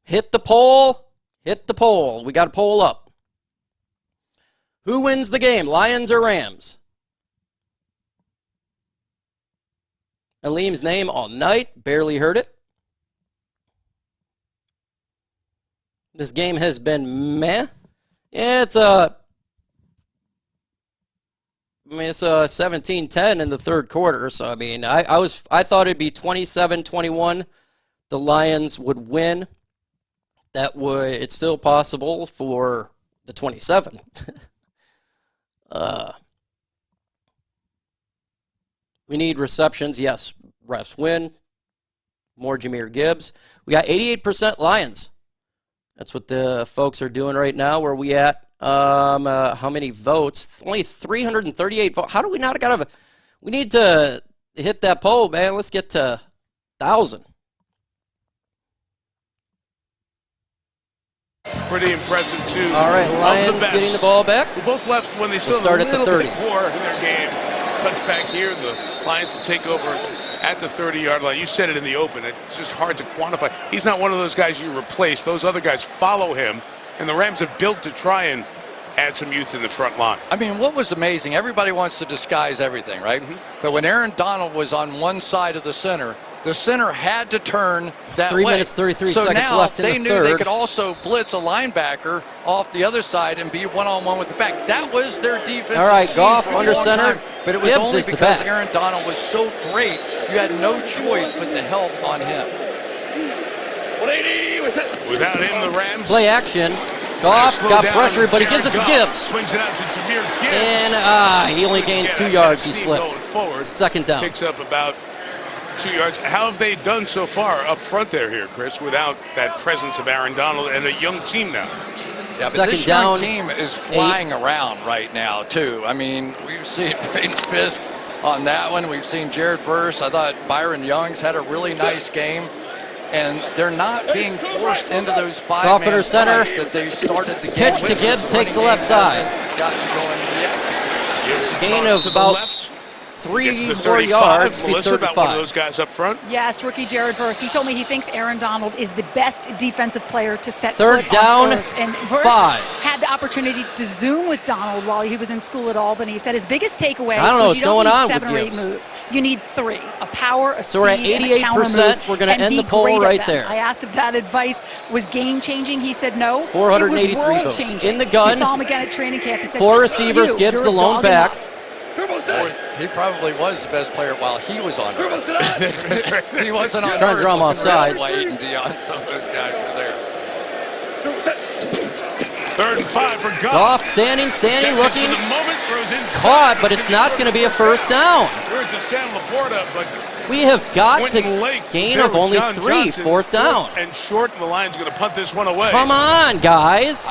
Speaker 2: Hit the poll. Hit the poll. We got a poll up. Who wins the game, Lions or Rams? Aleem's name all night. Barely heard it. This game has been meh. Yeah, it's a 17-10 in the third quarter. So I mean, I thought it'd be 27-21. The Lions would win. It's still possible for the 27.
Speaker 3: We need receptions. Yes, refs win. More Jahmyr Gibbs. We got 88% Lions. That's what the folks are doing right now. Where we at? How many votes? Only 338 votes. How do we not got a... We need to hit that poll, man. Let's get to 1,000.
Speaker 7: Pretty impressive, too.
Speaker 3: All right, Lions getting the ball back.
Speaker 7: We both left when they
Speaker 3: We'll
Speaker 7: started
Speaker 3: start
Speaker 7: a
Speaker 3: at the
Speaker 7: little
Speaker 3: 30.
Speaker 7: bit more in their game. Touchback here, the Lions to take over at the 30-yard line. You said it in the open. It's just hard to quantify. He's not one of those guys you replace. Those other guys follow him, and the Rams have built to try and add some youth in the front line.
Speaker 12: I mean, what was amazing, everybody wants to disguise everything, right? But when Aaron Donald was on one side of the center had to turn that
Speaker 3: 3
Speaker 12: way.
Speaker 3: minutes, 33
Speaker 12: so
Speaker 3: seconds
Speaker 12: now
Speaker 3: left in the
Speaker 12: they knew
Speaker 3: third.
Speaker 12: they could also blitz a linebacker off the other side and be one-on-one with the back. That was their defense.
Speaker 3: All right, Goff under center.
Speaker 12: Time. But it was
Speaker 3: Gibbs
Speaker 12: only
Speaker 3: is the
Speaker 12: because
Speaker 3: back.
Speaker 12: Aaron Donald was so great, you had no choice but to help on him.
Speaker 7: Without him, the Rams...
Speaker 3: Play action. Goff got pressure, but he gives it to Gibbs.
Speaker 7: Swings it out to Jahmyr Gibbs.
Speaker 3: And he only gains 2 yards. He slipped.
Speaker 7: Forward,
Speaker 3: Second down.
Speaker 7: Picks up about 2 yards. How have they done so far up front there here, Chris, without that presence of Aaron Donald and a young team now?
Speaker 12: Yeah, but
Speaker 3: Second
Speaker 12: this
Speaker 3: down,
Speaker 12: young team is flying around right now, too. I mean, we've seen Peyton Fisk on that one. We've seen Jared Verse. I thought Byron Young's had a really nice game. And they're not being forced into those
Speaker 3: Goff under
Speaker 12: five-man
Speaker 3: center.
Speaker 12: fronts that they started to
Speaker 3: Pitch
Speaker 12: get.
Speaker 3: to Gibbs, takes the left side.
Speaker 12: Gotten going yet.
Speaker 3: Gain of about 3 more yards, be
Speaker 7: Melissa, about one of
Speaker 3: 35.
Speaker 7: those guys up front.
Speaker 14: Yes, rookie Jared Verse. He told me he thinks Aaron Donald is the best defensive player to set
Speaker 3: Third
Speaker 14: foot
Speaker 3: down,
Speaker 14: on earth. And Verse
Speaker 3: 5.
Speaker 14: had the opportunity to Zoom with Donald while he was in school at Albany. He said his biggest takeaway
Speaker 3: I don't know
Speaker 14: was
Speaker 3: what's
Speaker 14: you don't
Speaker 3: going
Speaker 14: need
Speaker 3: on
Speaker 14: 7 or
Speaker 3: with
Speaker 14: 8
Speaker 3: Gibbs.
Speaker 14: moves. You need 3: a power, a
Speaker 3: So we're at
Speaker 14: speed, and a counter
Speaker 3: 88%.
Speaker 14: move,
Speaker 3: We're gonna
Speaker 14: and
Speaker 3: end
Speaker 14: be
Speaker 3: the poll
Speaker 14: great at
Speaker 3: right
Speaker 14: them.
Speaker 3: there.
Speaker 14: I asked if that advice was game-changing. He said no.
Speaker 3: 483
Speaker 14: it was
Speaker 3: votes.
Speaker 14: world-changing.
Speaker 3: In the gun.
Speaker 14: You saw him again at training camp. He said,
Speaker 3: 4
Speaker 14: "Just
Speaker 3: receivers,
Speaker 14: you.
Speaker 3: Gibbs
Speaker 14: You're
Speaker 3: the
Speaker 14: a
Speaker 3: lone
Speaker 14: dog
Speaker 3: back.
Speaker 14: enough."
Speaker 12: He probably was the best player while he was on. He wasn't on.
Speaker 3: Trying to draw him off sides.
Speaker 12: White and Dion, some of those guys were there.
Speaker 7: 3rd and 5 for Goff.
Speaker 3: Goff standing, looking.
Speaker 7: For the moment, throws
Speaker 3: It's
Speaker 7: inside.
Speaker 3: caught, but it's not going to be a first down.
Speaker 7: We're to San Laporta, but
Speaker 3: We have got to
Speaker 7: Quentin Lake
Speaker 3: gain
Speaker 7: there
Speaker 3: of
Speaker 7: with
Speaker 3: only
Speaker 7: John
Speaker 3: 3,
Speaker 7: Johnson,
Speaker 3: fourth down.
Speaker 7: And short, and the Lions going to punt this one away.
Speaker 3: Come on, guys.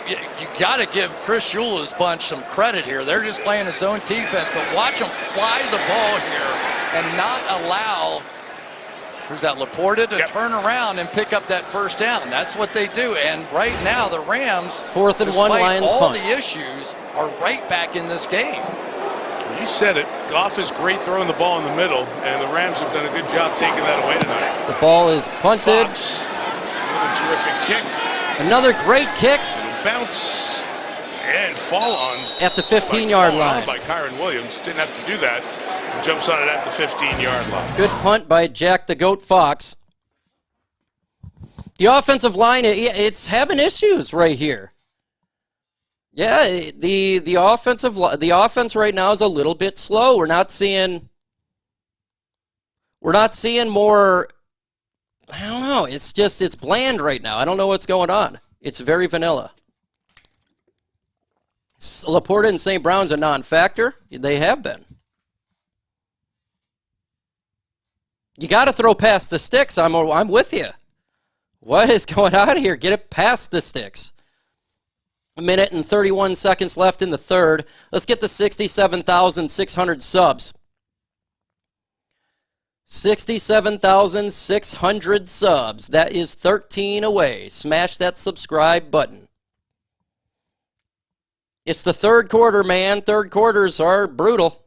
Speaker 12: You got to give Chris Shula's bunch some credit here. They're just playing his own defense, but watch them fly the ball here and not allow, who's that, Laporta to turn around and pick up that first down. That's what they do. And right now, the Rams,
Speaker 3: 4th and 1,
Speaker 12: despite
Speaker 3: Lions
Speaker 12: all
Speaker 3: punt.
Speaker 12: the issues, are right back in this game.
Speaker 7: You said it. Goff is great throwing the ball in the middle, and the Rams have done a good job taking that away tonight.
Speaker 3: The ball is punted.
Speaker 7: Fox, another terrific kick.
Speaker 3: Another great kick.
Speaker 7: Bounce and fall on
Speaker 3: at the 15-yard line.
Speaker 7: By Kyron Williams. Didn't have to do that. He jumps on it at the 15-yard line.
Speaker 3: Good punt by Jack the Goat Fox. The offensive line, it's having issues right here. Yeah, the offense right now is a little bit slow. We're not seeing more. I don't know. It's bland right now. I don't know what's going on. It's very vanilla. Laporta and St. Brown's a non-factor. They have been. You got to throw past the sticks. I'm with you. What is going on here? Get it past the sticks. 1 minute and 31 seconds left in the third. Let's get to 67,600 subs. 67,600 subs. That is 13 away. Smash that subscribe button. It's the third quarter, man. Third quarters are brutal.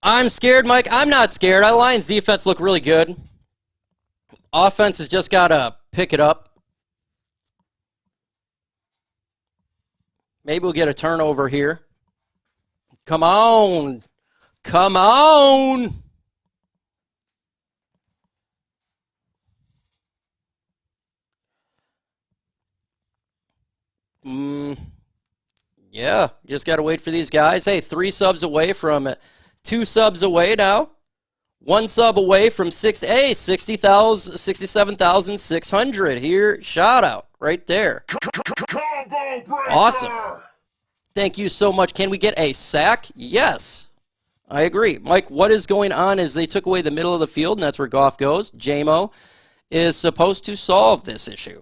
Speaker 3: I'm scared, Mike. I'm not scared. Our Lions defense look really good. Offense has just got to pick it up. Maybe we'll get a turnover here. Come on. Come on. Yeah, just got to wait for these guys. Hey, 3 subs away from 2 subs away now. 1 sub away from 6A, 67,600 here. Shout out right there. Awesome. Thank you so much. Can we get a sack? Yes. I agree. Mike, what is going on is they took away the middle of the field, and that's where Goff goes. Jamo is supposed to solve this issue.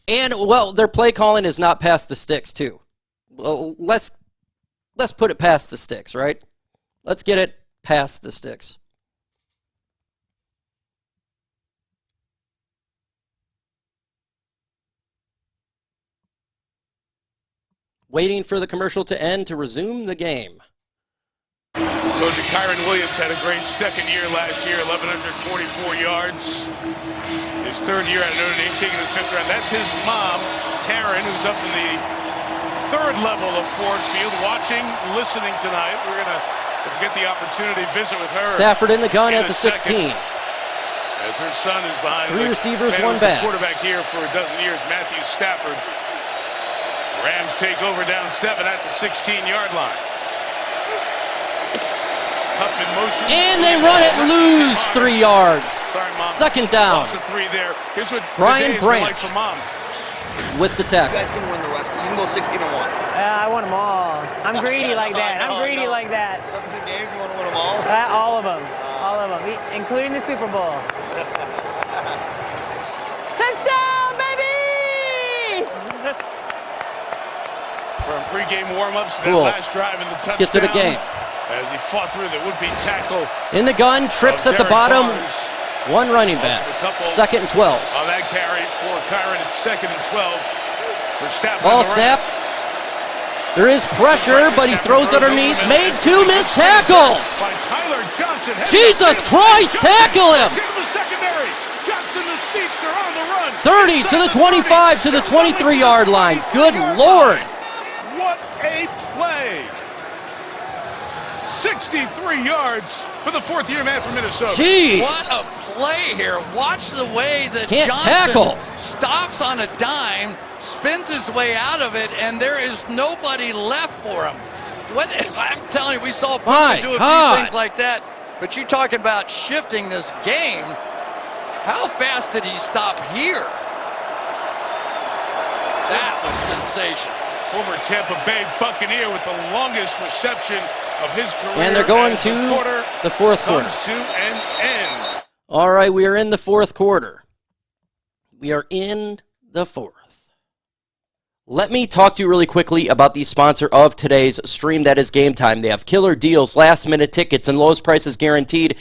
Speaker 3: And, well, their play calling is not past the sticks, too. Well, let's put it past the sticks, right? Let's get it past the sticks. Waiting for the commercial to end to resume the game.
Speaker 7: Told you Kyron Williams had a great second year last year, 1,144 yards. His third year at Notre Dame, taking the 5th round. That's his mom, Taryn, who's up in the 3rd level of Ford Field, watching, listening tonight. We're going to get the opportunity to visit with her.
Speaker 3: Stafford in the gun at the 16.
Speaker 7: As her son is behind.
Speaker 3: 3 receivers, 1
Speaker 7: back.
Speaker 3: back.
Speaker 7: Quarterback here for a dozen years, Matthew Stafford. Rams take over down 7 at the 16-yard line.
Speaker 3: And they run it, lose 3 yards. Second down. Brian Branch with the tackle.
Speaker 1: You guys can win the rest. You can go 16-1.
Speaker 22: I want them all. I'm greedy like that. I'm greedy like that.
Speaker 1: 17 games, you want to win them all?
Speaker 22: All of them. All of them, including the Super Bowl. Touchdown, baby!
Speaker 7: From pregame warm-ups,
Speaker 3: cool.
Speaker 7: that last drive in the touchdown.
Speaker 3: Let's get to the game.
Speaker 7: As he fought through the would-be tackle.
Speaker 3: In the gun, trips at the bottom. Barnes. 1 running back. 2nd and 12.
Speaker 7: On that carry for Kyron, it's 2nd and 12 for Stafford.
Speaker 3: Ball snap. There is pressure, but he throws underneath. Made 2 missed tackles.
Speaker 7: By Tyler Johnson.
Speaker 3: Jesus Christ, tackle him.
Speaker 7: To the secondary. Johnson, the speedster, on the run.
Speaker 3: 30 to the 25 to the 23-yard line. Good Lord.
Speaker 7: What a play. 63 yards for the 4th-year man from Minnesota.
Speaker 3: Jeez.
Speaker 12: What a play here. Watch the way that
Speaker 3: Johnson
Speaker 12: tackle. Stops on a dime, spins his way out of it, and there is nobody left for him. What I'm telling you, we saw Puma do a few things like that, but you're talking about shifting this game. How fast did he stop here? That was sensational.
Speaker 7: Former Tampa Bay Buccaneer with the longest reception of his career.
Speaker 3: And they're going to the 4th quarter.
Speaker 7: Comes to an end.
Speaker 3: All right, we are in the 4th quarter. We are in the 4th. Let me talk to you really quickly about the sponsor of today's stream. That is Game Time. They have killer deals, last-minute tickets, and lowest prices guaranteed.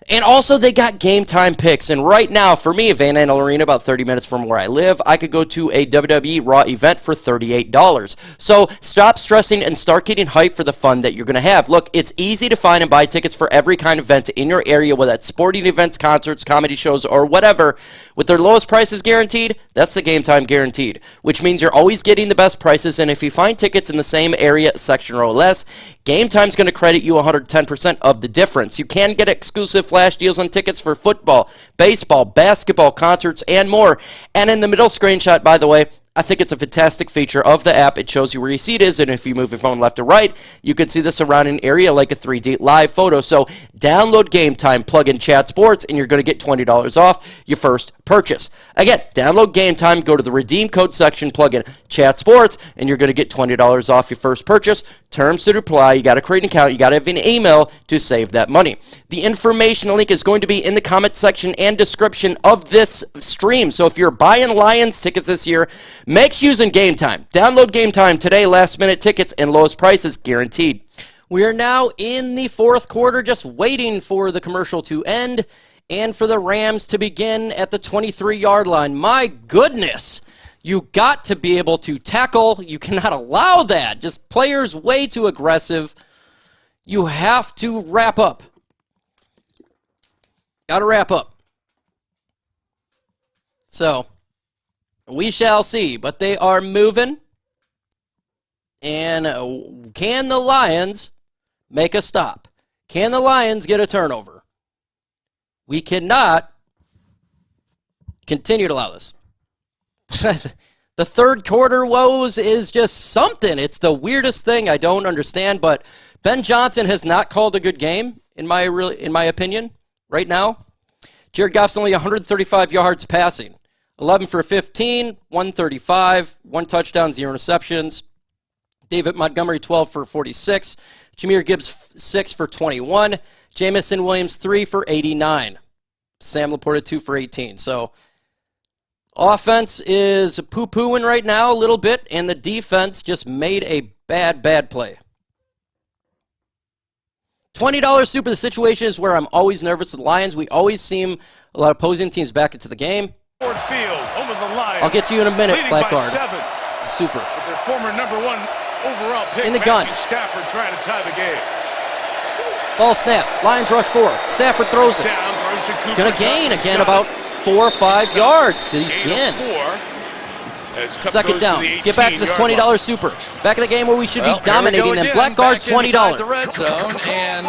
Speaker 3: And also, they got Game Time picks. And right now, for me, Van Andel Arena, about 30 minutes from where I live, I could go to a WWE Raw event for $38. So stop stressing and start getting hyped for the fun that you're going to have. Look, it's easy to find and buy tickets for every kind of event in your area, whether that's sporting events, concerts, comedy shows, or whatever. With their lowest prices guaranteed, that's the Game Time guaranteed, which means you're always getting the best prices. And if you find tickets in the same area, section, or less, Game Time's going to credit you 110% of the difference. You can get exclusive flash deals on tickets for football, baseball, basketball, concerts, and more. And in the middle screenshot, by the way, I think it's a fantastic feature of the app. It shows you where your seat is, and if you move your phone left to right, you can see the surrounding area like a 3D live photo. So download Game Time, plug in Chat Sports, and you're going to get $20 off your first purchase. Again, download Game Time, go to the redeem code section, plug in Chat Sports, and you're going to get $20 off your first purchase. Terms to apply. You got to create an account. You got to have an email to save that money. The information link is going to be in the comment section and description of this stream. So if you're buying Lions tickets this year, make sure using Game Time. Download Game Time today. Last-minute tickets and lowest prices guaranteed. We are now in the 4th quarter, just waiting for the commercial to end and for the Rams to begin at the 23-yard line. My goodness. You got to be able to tackle. You cannot allow that. Just players way too aggressive. You have to wrap up. Got to wrap up. So, we shall see. But they are moving. And can the Lions make a stop? Can the Lions get a turnover? We cannot continue to allow this. The 3rd quarter woes is just something. It's the weirdest thing. I don't understand, but Ben Johnson has not called a good game, in my opinion, right now. Jared Goff's only 135 yards passing. 11 for 15, 135, 1 touchdown, 0 interceptions. David Montgomery, 12 for 46. Jahmyr Gibbs, 6 for 21. Jamison Williams, 3 for 89. Sam Laporta, 2 for 18. So offense is poo-pooing right now a little bit, and the defense just made a bad play. $20 super. The situation is where I'm always nervous with the Lions. We always seem a lot of opposing teams back into the game.
Speaker 7: Field, home of the Lions.
Speaker 3: I'll get to you in a minute, Blackguard. Super.
Speaker 7: With their former number 1 overall pick,
Speaker 3: in the gun.
Speaker 7: Matthew Stafford trying to tie the game.
Speaker 3: Ball snap. Lions rush forward. Stafford throws it. It's going to gain again about 4 or 5 yards. He's again. Second down. Get back to this $20 super. Back in the game where we should be dominating them. Blackguard, $20.
Speaker 12: The red zone and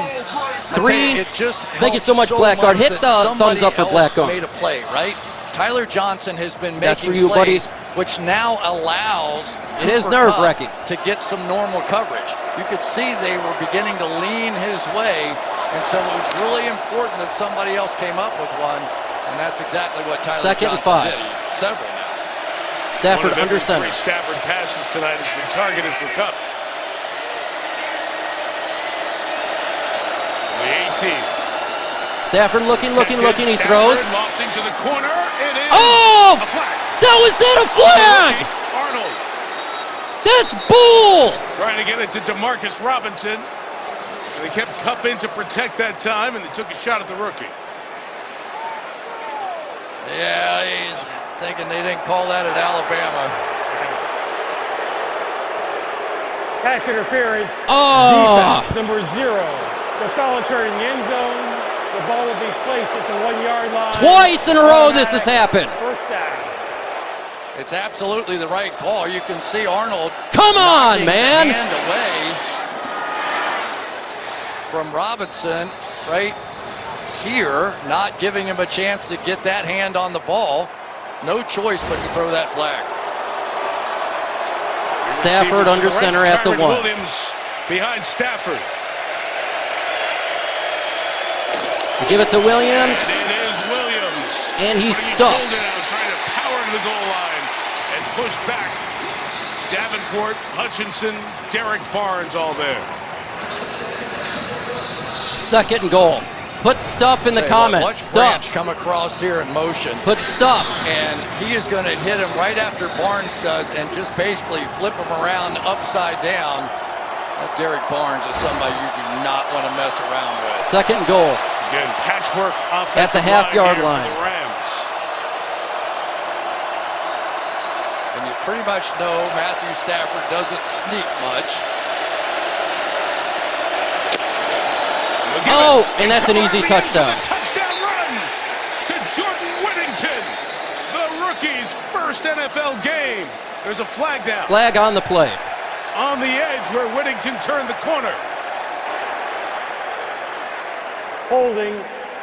Speaker 3: 3.
Speaker 12: It just
Speaker 3: Thank you so much, Blackguard. Hit the thumbs up for Blackguard.
Speaker 12: Made a play, right? Tyler Johnson has been
Speaker 3: That's
Speaker 12: making
Speaker 3: for you,
Speaker 12: plays,
Speaker 3: buddy.
Speaker 12: which now allows
Speaker 3: it is
Speaker 12: Cooper
Speaker 3: nerve-wracking
Speaker 12: to get some normal coverage. You could see they were beginning to lean his way, and so it was really important that somebody else came up with one, and that's exactly what Tyler
Speaker 3: Second
Speaker 12: Johnson
Speaker 3: and 5.
Speaker 12: did. Several now.
Speaker 3: Stafford under center.
Speaker 7: Stafford passes tonight has been targeted for Cup. The 18.
Speaker 3: Stafford looking. He throws.
Speaker 7: Lofting to the corner. It is
Speaker 3: a
Speaker 7: flag.
Speaker 3: Was that a flag?
Speaker 7: Arnold.
Speaker 3: That's bull.
Speaker 7: Trying to get it to DeMarcus Robinson. And they kept Cup in to protect that time, and they took a shot at the rookie.
Speaker 12: Yeah, he's thinking they didn't call that at Alabama.
Speaker 18: Pass interference.
Speaker 3: Oh.
Speaker 18: Defense, number 0. The foul occurred in the end zone. The ball will be placed at the 1-yard line.
Speaker 3: Twice in a row this has happened.
Speaker 18: First down.
Speaker 12: It's absolutely the right call. You can see Arnold.
Speaker 3: Come on, man.
Speaker 12: Hand away from Robinson right here, not giving him a chance to get that hand on the ball. No choice but to throw that flag.
Speaker 3: Stafford under center at the 1.
Speaker 7: Williams behind Stafford.
Speaker 3: Give it to Williams.
Speaker 7: And it is Williams.
Speaker 3: And he's stuffed.
Speaker 7: Trying to power to the goal line and push back. Davenport, Hutchinson, Derek Barnes all there.
Speaker 3: Second and goal. Put stuff in the comments.
Speaker 12: Watch Branch come across here in motion.
Speaker 3: Put stuff.
Speaker 12: And he is going to hit him right after Barnes does and just basically flip him around upside down. That Derek Barnes is somebody you do not want to mess around with.
Speaker 3: Second and goal.
Speaker 7: Again, patchwork offensive
Speaker 3: at the half-yard line.
Speaker 7: For the Rams.
Speaker 12: And you pretty much know Matthew Stafford doesn't sneak much.
Speaker 3: Oh, and that's an easy touchdown.
Speaker 7: Touchdown run to Jordan Whittington, the rookie's first NFL game. There's a flag down.
Speaker 3: Flag on the play.
Speaker 7: On the edge where Whittington turned the corner.
Speaker 18: Holding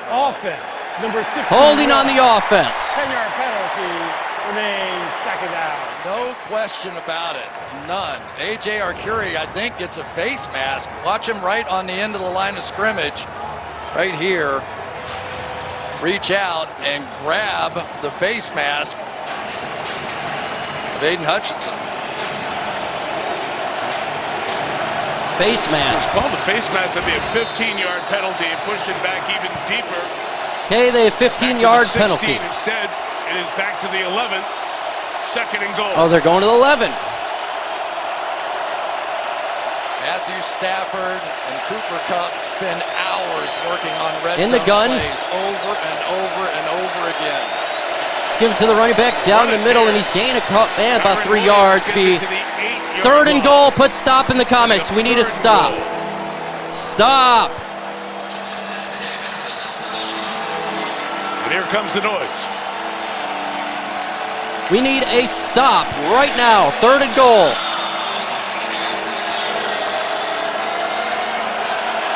Speaker 18: offense, number 6.
Speaker 3: Holding on the offense.
Speaker 18: 10-yard penalty remains second down.
Speaker 12: No question about it. None. A.J. Arcuri, I think, gets a face mask. Watch him right on the end of the line of scrimmage. Right here. Reach out and grab the face mask of Aidan Hutchinson.
Speaker 3: Face mask.
Speaker 7: It's called the face mask. That'd be a 15-yard penalty and push it back even deeper.
Speaker 3: Okay, they have 15-yard penalty.
Speaker 7: Instead, it is back to the 11. Second and goal.
Speaker 3: Oh, they're going to the 11.
Speaker 12: Matthew Stafford and Cooper Kupp spend hours working on red
Speaker 3: in the
Speaker 12: zone
Speaker 3: gun
Speaker 12: plays over and over and over again.
Speaker 3: Let's give it to the running back down the middle, and he's gained about 3 yards. Be third and goal. Put stop in the comments. We need a stop. Stop.
Speaker 7: And here comes the noise.
Speaker 3: We need a stop right now. Third and goal.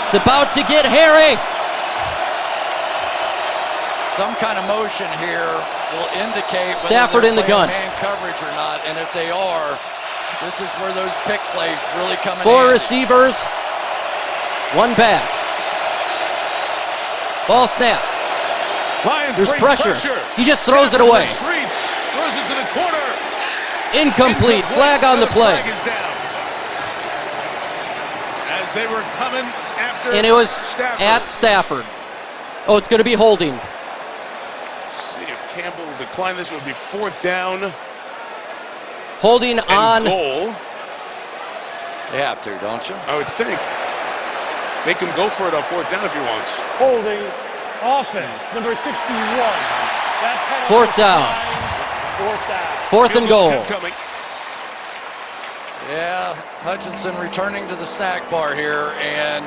Speaker 3: It's about to get hairy.
Speaker 12: Some kind of motion here will indicate
Speaker 3: Stafford in the gun.
Speaker 12: Man coverage or not, and if they are, this is where those pick plays really come in.
Speaker 3: 4 receivers.
Speaker 2: One back. Ball snap.
Speaker 7: Lions
Speaker 2: There's
Speaker 7: bring
Speaker 2: pressure. He just throws it away.
Speaker 7: Retreats, throws it to the corner.
Speaker 2: Incomplete. Flag on the play.
Speaker 7: Flag is down. As they were coming after
Speaker 2: And it was
Speaker 7: Stafford.
Speaker 2: at Stafford. Oh, it's going to be holding.
Speaker 7: See if Campbell will decline this. It would be 4th down.
Speaker 2: Holding on.
Speaker 7: Goal.
Speaker 12: They have to, don't you?
Speaker 7: I would think. Make him go for it on 4th down if he wants.
Speaker 18: Holding offense, number 61. That penalty
Speaker 2: 4th down.
Speaker 18: 4th down.
Speaker 2: 4th and goal.
Speaker 12: Yeah, Hutchinson returning to the snack bar here and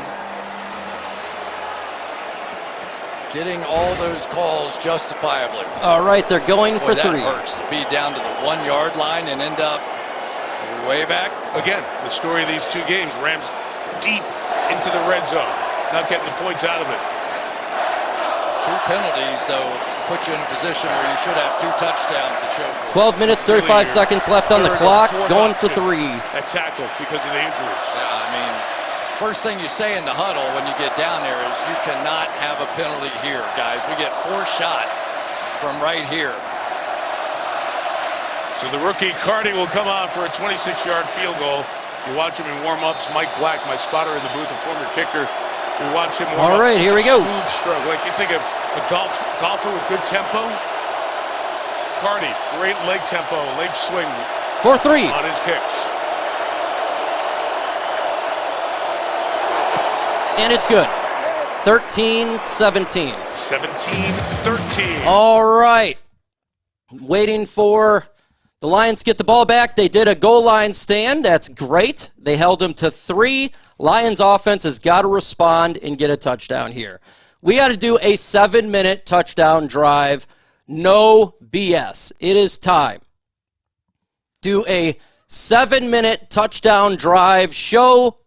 Speaker 12: getting all those calls justifiably.
Speaker 2: All right, they're going for
Speaker 12: Boy, that
Speaker 2: 3.
Speaker 12: hurts to be down to the 1-yard line and end up way back.
Speaker 7: Again, the story of these 2 games, Rams deep into the red zone, not getting the points out of it.
Speaker 12: 2 penalties, though, put you in a position where you should have 2 touchdowns to show for.
Speaker 2: 12 minutes, 35 seconds left on the clock. Going for 3.
Speaker 7: That tackle because of the injuries.
Speaker 12: Yeah, I mean, first thing you say in the huddle when you get down there is you cannot have a penalty here, guys. We get 4 shots from right here.
Speaker 7: So the rookie Cardi will come on for a 26-yard field goal. You watch him in warm-ups. Mike Black, my spotter in the booth, a former kicker. We watch him warm up.
Speaker 2: All right, here we go.
Speaker 7: Smooth stroke. Like you think of a golfer with good tempo. Cardi, great leg tempo, leg swing.
Speaker 2: 4-3
Speaker 7: on his kicks.
Speaker 2: And it's good. 13-17.
Speaker 7: 17-13.
Speaker 2: All right. Waiting for the Lions to get the ball back. They did a goal line stand. That's great. They held them to 3. Lions offense has got to respond and get a touchdown here. We got to do a 7-minute touchdown drive. No BS. It is time. Do a 7-minute touchdown drive. Show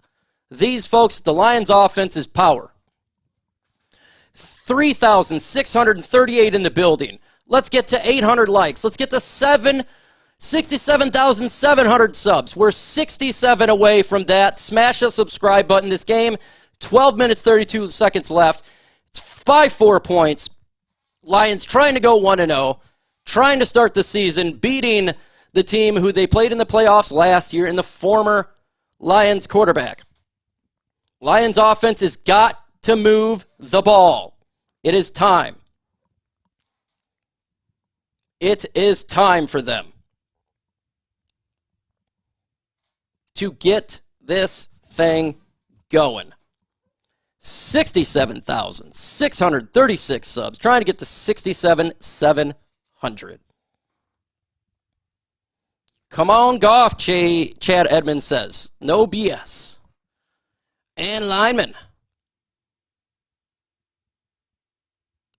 Speaker 2: these folks the Lions offense is power. 3,638 in the building. Let's get to 800 likes. Let's get to 67,700 subs. We're 67 away from that. Smash the subscribe button. This game, 12 minutes, 32 seconds left. It's by 4 points. Lions trying to go 1-0, trying to start the season, beating the team who they played in the playoffs last year and the former Lions quarterback. Lions offense has got to move the ball. It is time. It is time for them to get this thing going. 67,636 subs, trying to get to 67,700. Come on, Goff, Chad Edmonds says. No BS. And lineman.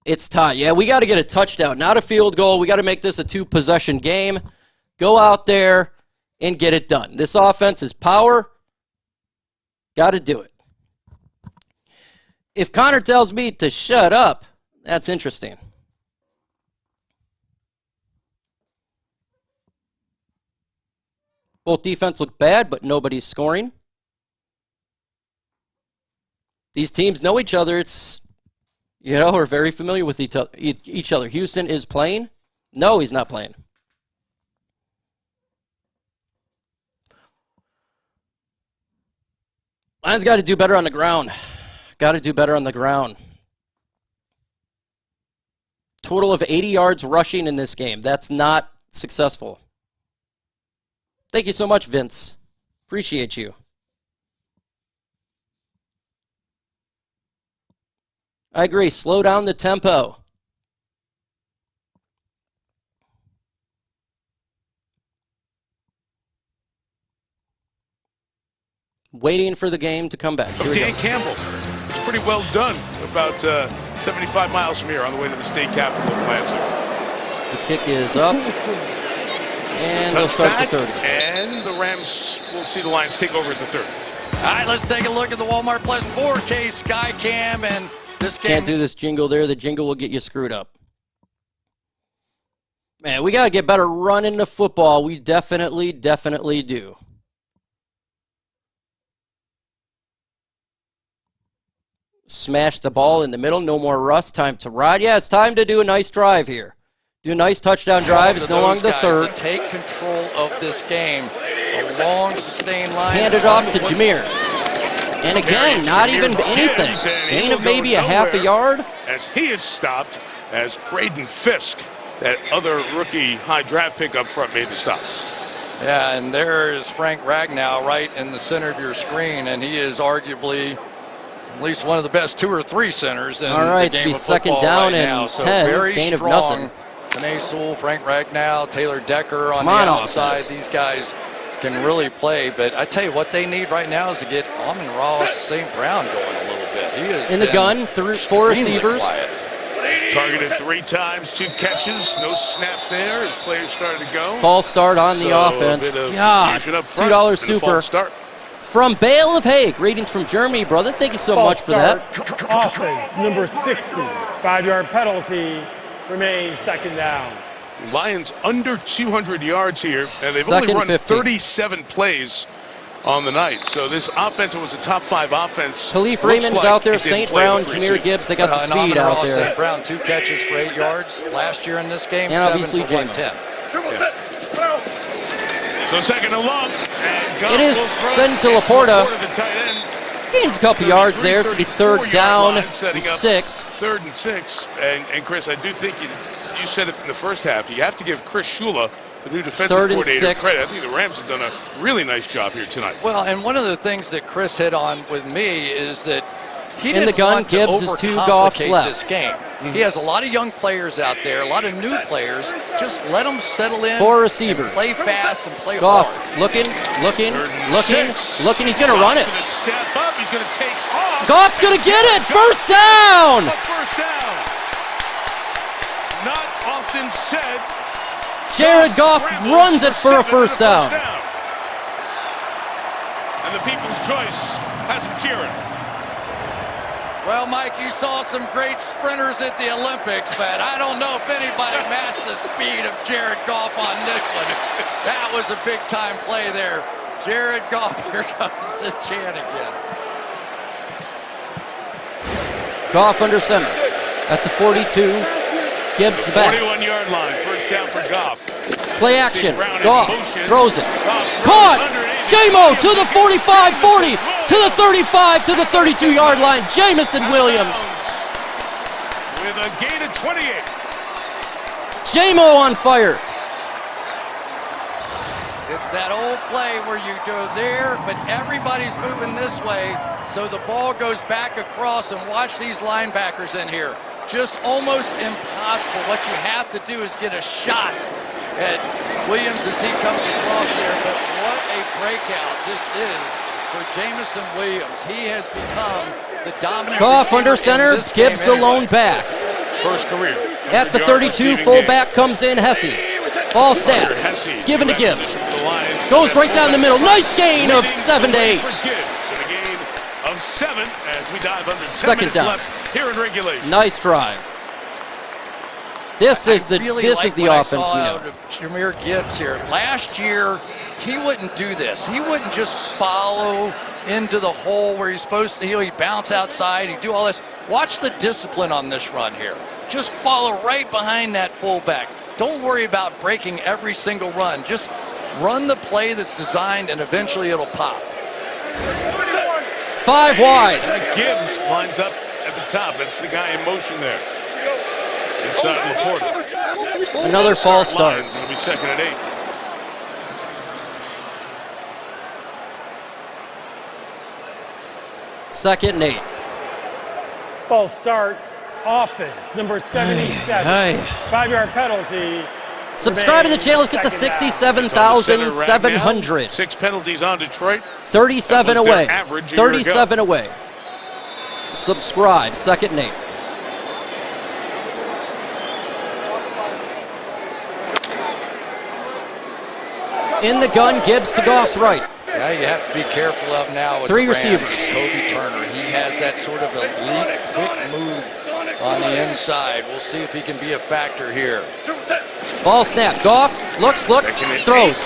Speaker 2: It's tied. Yeah, we got to get a touchdown, not a field goal. We got to make this a 2-possession game. Go out there and get it done. This offense is power. Got to do it. If Connor tells me to shut up, that's interesting. Both defense look bad, but nobody's scoring. These teams know each other. It's, we're very familiar with each other. Houston is playing. No, he's not playing. Lions got to do better on the ground. Got to do better on the ground. Total of 80 yards rushing in this game. That's not successful. Thank you so much, Vince. Appreciate you. I agree. Slow down the tempo. Waiting for the game to come back.
Speaker 7: Dan Campbell. It's pretty well done. About 75 miles from here on the way to the state capital of Lansing.
Speaker 2: The kick is up. And they'll start the 30.
Speaker 7: And the Rams will see the Lions take over at the 30.
Speaker 12: All right, let's take a look at the Walmart Plus 4K Skycam. And this game.
Speaker 2: Can't do this jingle there. The jingle will get you screwed up. Man, we got to get better running the football. We definitely do.
Speaker 3: Smash the ball in the middle. No more rust. Time to ride. Yeah, it's time to do a nice drive here. Do a nice touchdown drive. It's no longer the third.
Speaker 12: Take control of this game. A long, sustained line.
Speaker 3: Hand it off to Jahmyr. And again, not even anything. Gain of maybe a half a yard.
Speaker 7: As he is stopped, as Braden Fisk, that other rookie high draft pick up front, made the stop.
Speaker 12: Yeah, and there is Frank Ragnow right in the center of your screen, and he is arguably at least one of the best 2 or 3 centers in the game of football.
Speaker 3: All right, to be second down and
Speaker 12: now. So
Speaker 3: 10,
Speaker 12: very
Speaker 3: gain
Speaker 12: strong.
Speaker 3: of nothing.
Speaker 12: Penei Sewell, Frank Ragnow, Taylor Decker on the outside.
Speaker 3: Offense.
Speaker 12: These guys can really play, but I tell you what they need right now is to get Amon-Ra St. Brown going a little bit. He is
Speaker 3: in the gun, 4 receivers.
Speaker 12: Quiet.
Speaker 7: Targeted 3 times, 2 catches, no snap there as players started to go.
Speaker 3: False start on the offense. God, $2 super.
Speaker 7: Start.
Speaker 3: From Bale of Hay, greetings from Germany, brother. Thank you so much for that.
Speaker 18: Offense, number 60, 5-yard penalty, remains second down.
Speaker 7: Lions under 200 yards here, and they've
Speaker 3: Second
Speaker 7: only run
Speaker 3: 15.
Speaker 7: 37 plays on the night. So this offense was a top 5 offense.
Speaker 3: Khalif Raymond's out there, St. Brown, Jahmyr Gibbs, they got the speed out there.
Speaker 12: St. Brown, 2 catches for 8 yards last year in this game,
Speaker 3: and
Speaker 12: 7
Speaker 3: obviously
Speaker 12: for 110.
Speaker 7: Yeah. So second and long.
Speaker 3: It is sent to Laporta. Gains a couple yards there to be third down and 6.
Speaker 7: 3rd and 6. And Chris, I do think you said it in the first half. You have to give Chris Shula, the new defensive coordinator, credit. I think the Rams have done a really nice job here tonight.
Speaker 12: Well, and one of the things that Chris hit on with me is that he
Speaker 3: in
Speaker 12: didn't
Speaker 3: the gun,
Speaker 12: want to
Speaker 3: Gibbs is 2 Goffs
Speaker 12: overcomplicate
Speaker 3: left.
Speaker 12: this game. He has a lot of young players out there, a lot of new players. Just let them settle in.
Speaker 3: 4 receivers.
Speaker 12: Play fast and play
Speaker 3: Goff
Speaker 12: hard.
Speaker 3: looking. He's going to run it.
Speaker 7: He's going to step up. He's going to take off.
Speaker 3: Goff's going to get it. First down.
Speaker 7: A first down. Not often said.
Speaker 3: Jared Goff runs it for a first down.
Speaker 7: And the people's choice has him cheering.
Speaker 12: Well, Mike, you saw some great sprinters at the Olympics, but I don't know if anybody matched the speed of Jared Goff on this one. That was a big-time play there. Jared Goff, here comes the chant again.
Speaker 3: Goff under center at the 42. Gibbs the back.
Speaker 7: 41-yard line. First down for Goff.
Speaker 3: Play action. Goff throws it. Caught! J-Mo to the 45, 40, to the 35, to the 32-yard line. Jamison Williams.
Speaker 7: With a gain of 28.
Speaker 3: J-Mo on fire.
Speaker 12: It's that old play where you go there, but everybody's moving this way, so the ball goes back across, and watch these linebackers in here. Just almost impossible. What you have to do is get a shot at Williams as he comes across there, but what a breakout this is for Jamison Williams. He has become the dominant
Speaker 3: Goff under center, Gibbs the lone back.
Speaker 7: First career.
Speaker 3: At the 32, fullback comes in Hesse. Ball snap. It's given to Gibbs. Goes right down the middle. Nice gain of 7 to 8.
Speaker 7: And a gain of 7 as we dive under 10
Speaker 3: Second
Speaker 7: minutes
Speaker 3: down.
Speaker 7: left here in regulation.
Speaker 3: Nice drive. This is the offense we know.
Speaker 12: Out of Jahmyr Gibbs here. Last year, he wouldn't do this. He wouldn't just follow into the hole where he's supposed to. He'd bounce outside. He'd do all this. Watch the discipline on this run here. Just follow right behind that fullback. Don't worry about breaking every single run. Just run the play that's designed, and eventually it'll pop.
Speaker 3: 5 wide.
Speaker 7: Gibbs lines up at the top. That's the guy in motion there. Inside Laporta.
Speaker 3: Another false start.
Speaker 7: It'll be second and 8.
Speaker 3: Second and 8.
Speaker 18: False start. Offense, number 77. 5-yard penalty.
Speaker 3: Subscribe to the channel. Let's get to 67,700.
Speaker 7: 6 penalties on Detroit.
Speaker 3: 37 away.
Speaker 7: 37
Speaker 3: away. Subscribe. Second and 8. In the gun, Gibbs to Goff's right.
Speaker 12: Yeah, you have to be careful of now with
Speaker 3: 3
Speaker 12: the Rams
Speaker 3: receivers.
Speaker 12: is Kerby Turner. He has that sort of elite, quick move on the inside. We'll see if he can be a factor here.
Speaker 3: Ball snap. Goff looks, throws.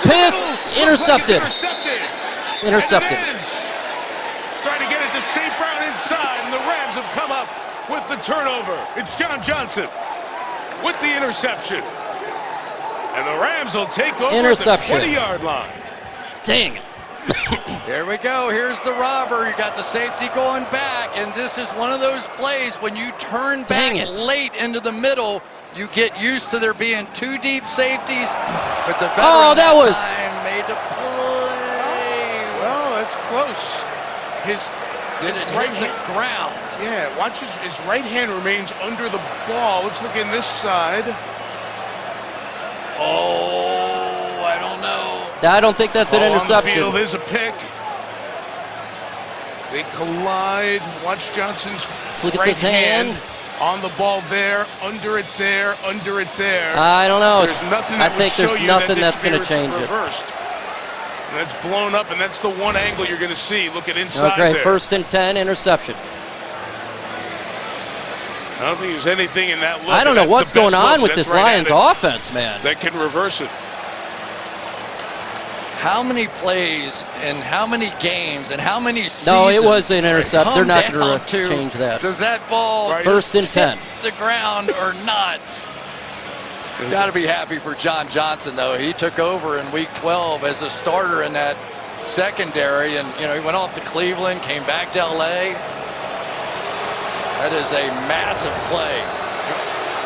Speaker 7: Pass
Speaker 3: intercepted.
Speaker 7: Trying to get it to to St. Brown inside, and the Rams have come up with the turnover. It's John Johnson with the interception. And the Rams will take over at the 20-yard line.
Speaker 2: Dang it.
Speaker 12: Here we go. Here's the robber. You got the safety going back, and this is one of those plays when you turn back late into the middle, you get used to there being 2 deep safeties, but the veteran time made the play.
Speaker 7: Well, that's close.
Speaker 12: Did it hit the ground?
Speaker 7: Yeah, watch his right hand remains under the ball. Let's look in this side. Oh, I don't know.
Speaker 2: I don't think that's an interception.
Speaker 7: On the field is a pick. They collide. Watch Johnson's
Speaker 2: Let's look at
Speaker 7: right
Speaker 2: this hand.
Speaker 7: On the ball there, under it there, under it there.
Speaker 2: I don't know.
Speaker 7: I
Speaker 2: think there's nothing that's going to change it.
Speaker 7: And that's blown up, and that's the one angle you're going to see. Look at inside
Speaker 2: Okay,
Speaker 7: there.
Speaker 2: 1st and 10, interception.
Speaker 7: I don't think there's anything in that look.
Speaker 2: I don't know what's going on with this Lions offense, man.
Speaker 7: That can reverse it.
Speaker 12: How many plays and how many games and how many seasons?
Speaker 2: No, it was an intercept. They're not going
Speaker 12: to
Speaker 2: change that.
Speaker 12: Does that ball
Speaker 2: 1st and 10
Speaker 12: hit the ground or not? Got to be happy for John Johnson, though. He took over in Week 12 as a starter in that secondary, and he went off to Cleveland, came back to LA. That is a massive play.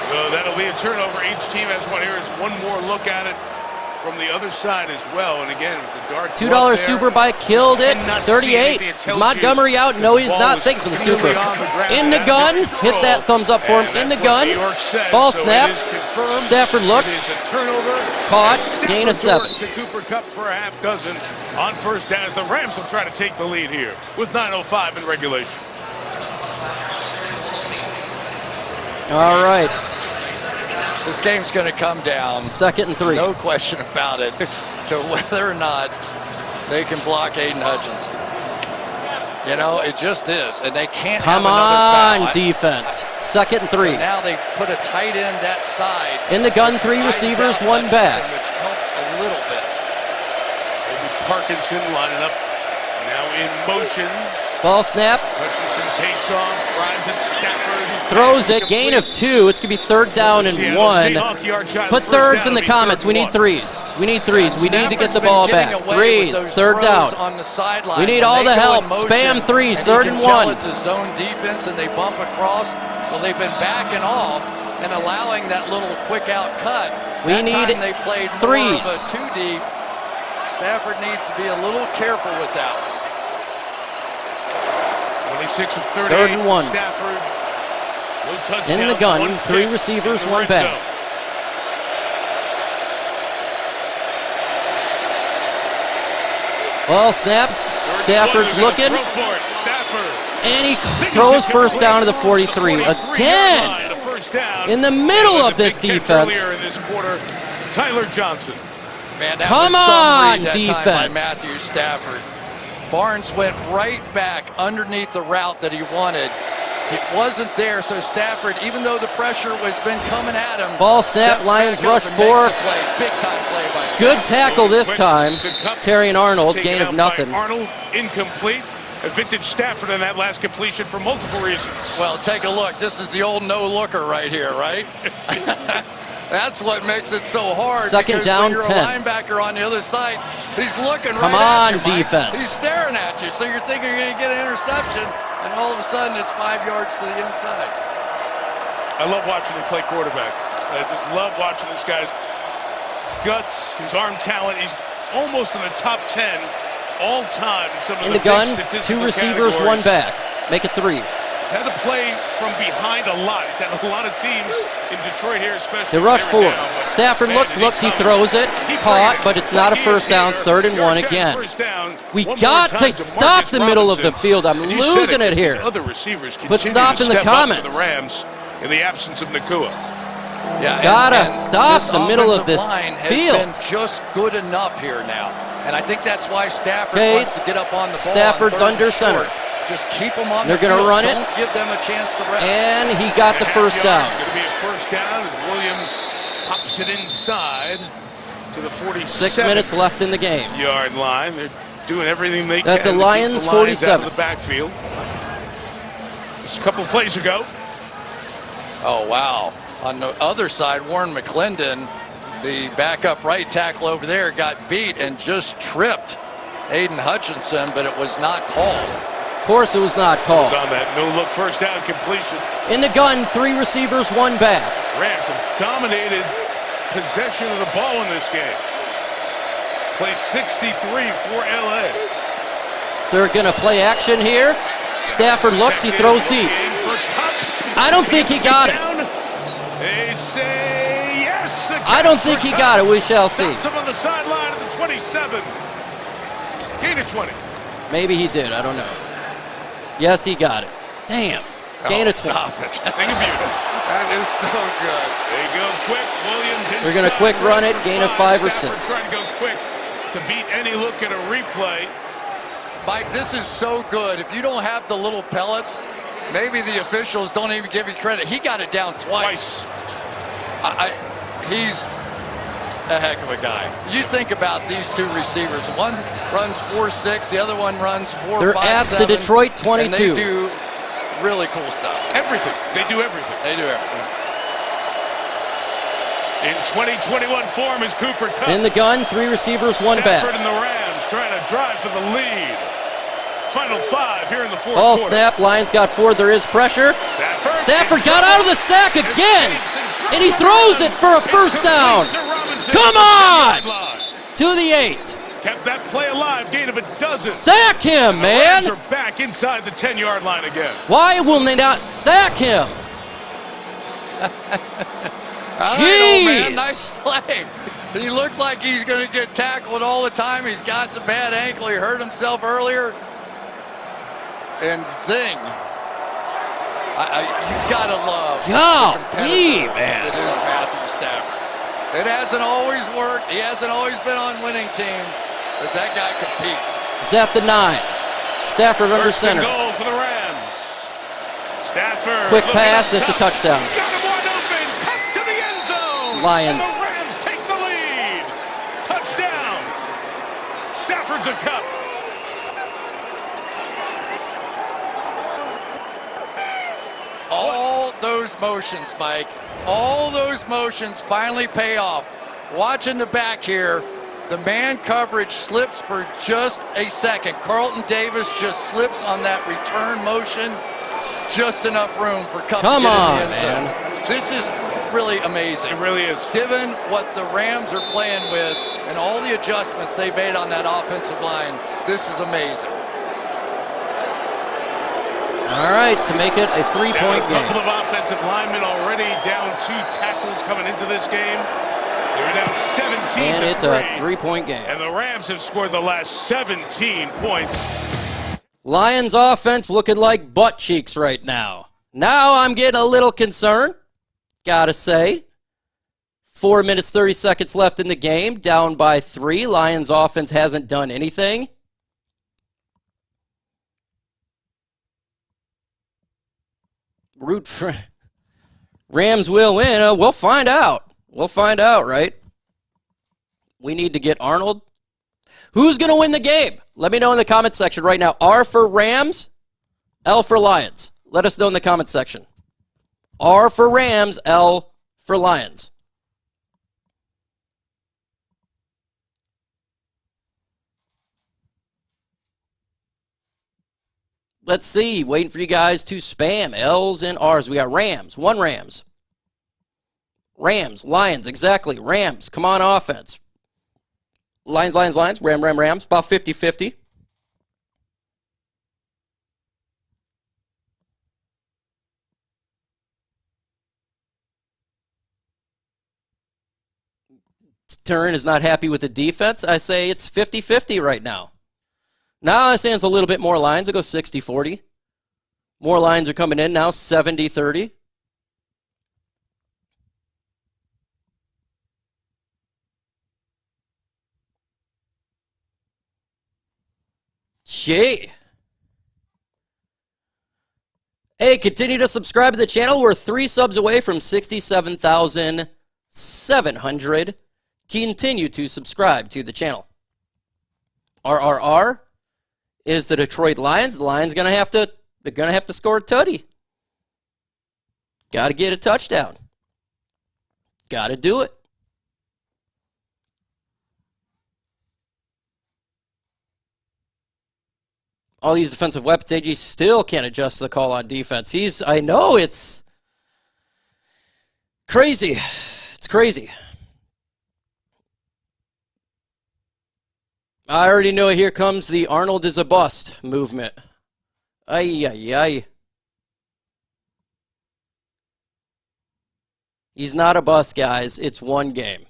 Speaker 7: So that'll be a turnover. Each team has one. Here is one more look at it from the other side as well. And again, with the dark
Speaker 2: $2 super bike killed it. 38. Is Montgomery out? No, he's not. Thank you for the super. In the gun. Hit that thumbs up for him. In the gun. Ball snap. Stafford looks. Caught. Gain of 7.
Speaker 7: To Cooper Kupp for a half dozen on 1st down as the Rams will try to take the lead here with 9:05 in regulation.
Speaker 2: All right.
Speaker 12: This game's going to come down.
Speaker 2: 2nd and 3.
Speaker 12: No question about it. To whether or not they can block Aidan Hutchinson. It just is. And they can't
Speaker 2: Come
Speaker 12: have another
Speaker 2: on,
Speaker 12: foul.
Speaker 2: defense. 2nd and 3.
Speaker 12: So now they put a tight end that side.
Speaker 2: In the gun, 3 receivers, 1 back.
Speaker 12: Which helps a little bit.
Speaker 7: Maybe Parkinson lining up now in motion.
Speaker 2: Ball snap.
Speaker 7: Hutchinson takes off, drives at Stafford.
Speaker 2: Throws it, gain of 2. It's going to be 3rd down and 1. Put thirds in the comments. We need 3s. We need 3s. We need to get the ball back. 3s, 3rd down.
Speaker 12: On the sideline.
Speaker 2: We need all the help. Spam 3s, 3rd and 1.
Speaker 12: It's a zone defense and they bump across. Well, they've been backing off and allowing that little quick out cut.
Speaker 2: We need
Speaker 12: they played
Speaker 2: 3s.
Speaker 12: More of a 2 deep. Stafford needs to be a little careful with that.
Speaker 7: 26 of 38.
Speaker 2: 3rd and 1.
Speaker 7: Stafford.
Speaker 2: In the gun, 3 receivers, 1 back. Ball snaps. Stafford's looking. And he throws 1st down to the 43. Again, in the middle of this defense.
Speaker 7: Tyler Johnson.
Speaker 12: Man, that
Speaker 2: Come
Speaker 12: was some
Speaker 2: on,
Speaker 12: read that
Speaker 2: defense.
Speaker 12: time by Matthew Stafford. Barnes went right back underneath the route that he wanted. It wasn't there, so Stafford, even though the pressure was been coming at him.
Speaker 2: Ball snap, Lions rush 4.
Speaker 12: Big time play by Stafford.
Speaker 2: Good tackle this time. Terry and Arnold, gain of nothing.
Speaker 7: Arnold, incomplete. A vintage Stafford on that last completion for multiple reasons.
Speaker 12: Well, take a look. This is the old no-looker right here, right? That's what makes it so hard.
Speaker 2: 2nd down,
Speaker 12: when you're
Speaker 2: 10.
Speaker 12: a linebacker on the other side, he's looking
Speaker 2: Come
Speaker 12: right
Speaker 2: on,
Speaker 12: at you, Mike.
Speaker 2: defense.
Speaker 12: He's staring at you, so you're thinking you're going to get an interception, and all of a sudden it's 5 yards to the inside.
Speaker 7: I love watching him play quarterback. I just love watching this guy's guts, his arm talent. He's almost in the top 10 all time in some of
Speaker 2: In
Speaker 7: the
Speaker 2: the gun,
Speaker 7: big
Speaker 2: 2 receivers, 1 back. Make it 3.
Speaker 7: He's had to play from behind a lot. He's had a lot of teams in Detroit here, especially.
Speaker 2: They rush 4.
Speaker 7: Now,
Speaker 2: Stafford looks, he throws it. Caught, but it's not a 1st down. It's 3rd and 1 again. We got to stop the middle of the field. I'm losing it here.
Speaker 7: Other receivers
Speaker 2: But stop in the comments.
Speaker 7: The Rams in the absence of Nakua.
Speaker 12: Yeah,
Speaker 2: gotta stop the middle of this
Speaker 12: line
Speaker 2: field.
Speaker 12: Has been just good enough here now, and I think that's why Stafford wants to get up on the ball.
Speaker 2: Stafford's
Speaker 12: on
Speaker 2: under center.
Speaker 12: Just keep them on.
Speaker 2: They're going to run it.
Speaker 12: Don't give them a chance to rest.
Speaker 2: And he got the 1st down.
Speaker 7: Going to be a 1st down as Williams pops it inside to the 46
Speaker 2: 6 minutes left in the game.
Speaker 7: Yard line. They're doing everything they
Speaker 2: At
Speaker 7: can
Speaker 2: the Lions,
Speaker 7: to keep the Lions
Speaker 2: 47.
Speaker 7: out of the backfield. Just a couple plays ago.
Speaker 12: Oh, wow. On the other side, Warren McClendon, the backup right tackle over there, got beat and just tripped Aidan Hutchinson, but it was not called.
Speaker 2: Of course it was not called.
Speaker 7: It's on that no-look first down completion.
Speaker 2: In the gun, 3 receivers, 1 back.
Speaker 7: Rams have dominated possession of the ball in this game. Play 63 for LA.
Speaker 2: They're going to play action here. Stafford looks, he throws deep. I don't think he got it.
Speaker 7: They say yes.
Speaker 2: I don't think he got it. We shall see.
Speaker 7: Stops him on the sideline of the 27. Gain of 20.
Speaker 2: Maybe he did. I don't know. Yes, he got it. Damn. Gain of 20.
Speaker 7: Stop it.
Speaker 12: That is so good.
Speaker 7: They go quick. Williams inside.
Speaker 2: They're going to quick run it. Gain of 5 or 6.
Speaker 7: Trying to go quick to beat any look at a replay.
Speaker 12: Mike, this is so good. If you don't have the little pellets, maybe the officials don't even give you credit. He got it down twice. He's a heck of a guy. You think about these 2 receivers. One runs 4.6, the other one runs 4.57.
Speaker 2: They're at the Detroit 22.
Speaker 12: And they do really cool stuff.
Speaker 7: Everything. They do everything.
Speaker 12: They do everything.
Speaker 7: In 2021 form is Cooper Kupp.
Speaker 2: In the gun, 3 receivers, 1 back.
Speaker 7: Stafford and the Rams trying to drive for the lead. Final 5 here in the 4th
Speaker 2: Ball
Speaker 7: quarter.
Speaker 2: snap. Lions got 4. There is pressure. Stafford got out of the sack again. And he throws it for a first down. Come on! To the 8.
Speaker 7: Kept that play alive. Gain of a dozen.
Speaker 2: Sack him, man.
Speaker 7: The Rams are back inside the 10-yard line again.
Speaker 2: Why will they not sack him?
Speaker 12: All right, old man, nice play. He looks like he's going to get tackled all the time. He's got the bad ankle. He hurt himself earlier. And zing. You got to love
Speaker 2: Golly, man.
Speaker 12: It is Matthew Stafford. It hasn't always worked. He hasn't always been on winning teams, but that guy competes.
Speaker 2: He's at the 9. Stafford under center.
Speaker 7: Goal for the Rams. Stafford.
Speaker 2: Quick pass. That's a touchdown.
Speaker 7: Got him wide open. Cut to the end zone.
Speaker 2: Lions.
Speaker 7: And the Rams take the lead. Touchdown. Stafford to Kupp.
Speaker 12: All those motions, Mike, all those motions finally pay off. Watching the back here, the man coverage slips for just a second. Carlton Davis just slips on that return motion. Just enough room for Kupp to get in the end zone.
Speaker 2: Man.
Speaker 12: This is really amazing.
Speaker 7: It really is.
Speaker 12: Given what the Rams are playing with and all the adjustments they made on that offensive line, this is amazing.
Speaker 2: All right, to make it a 3-point game.
Speaker 7: A couple of offensive linemen already down 2 tackles coming into this game. They're down 17
Speaker 2: And it's a 3-point game.
Speaker 7: And the Rams have scored the last 17 points.
Speaker 2: Lions offense looking like butt cheeks right now. Now I'm getting a little concerned, gotta say. 4 minutes, 30 seconds left in the game, down by 3. Lions offense hasn't done anything. Root for Rams will win. We'll find out. We'll find out, right? We need to get Arnold. Who's going to win the game? Let me know in the comment section right now. R for Rams, L for Lions. Let us know in the comment section. R for Rams, L for Lions. Let's see. Waiting for you guys to spam L's and R's. We got Rams. 1 Rams. Rams. Lions. Exactly. Rams. Come on offense. Lions, Lions, Lions. Rams. About 50-50. Turin is not happy with the defense. I say it's 50-50 right now. Now I say it's a little bit more Lions. I go 60-40. More Lions are coming in now, 70-30. Gee. Hey, continue to subscribe to the channel. We're 3 subs away from 67,700. Continue to subscribe to the channel.
Speaker 3: RRR is the Detroit Lions. The Lions they're gonna have to score a tutty. Got to get a touchdown. Got to do it. All these defensive weapons, AG still can't adjust to the call on defense. I know it's crazy. It's crazy. I already know here comes the Arnold is a bust movement. Ay, ay, ay. He's not a bust, guys. It's one game.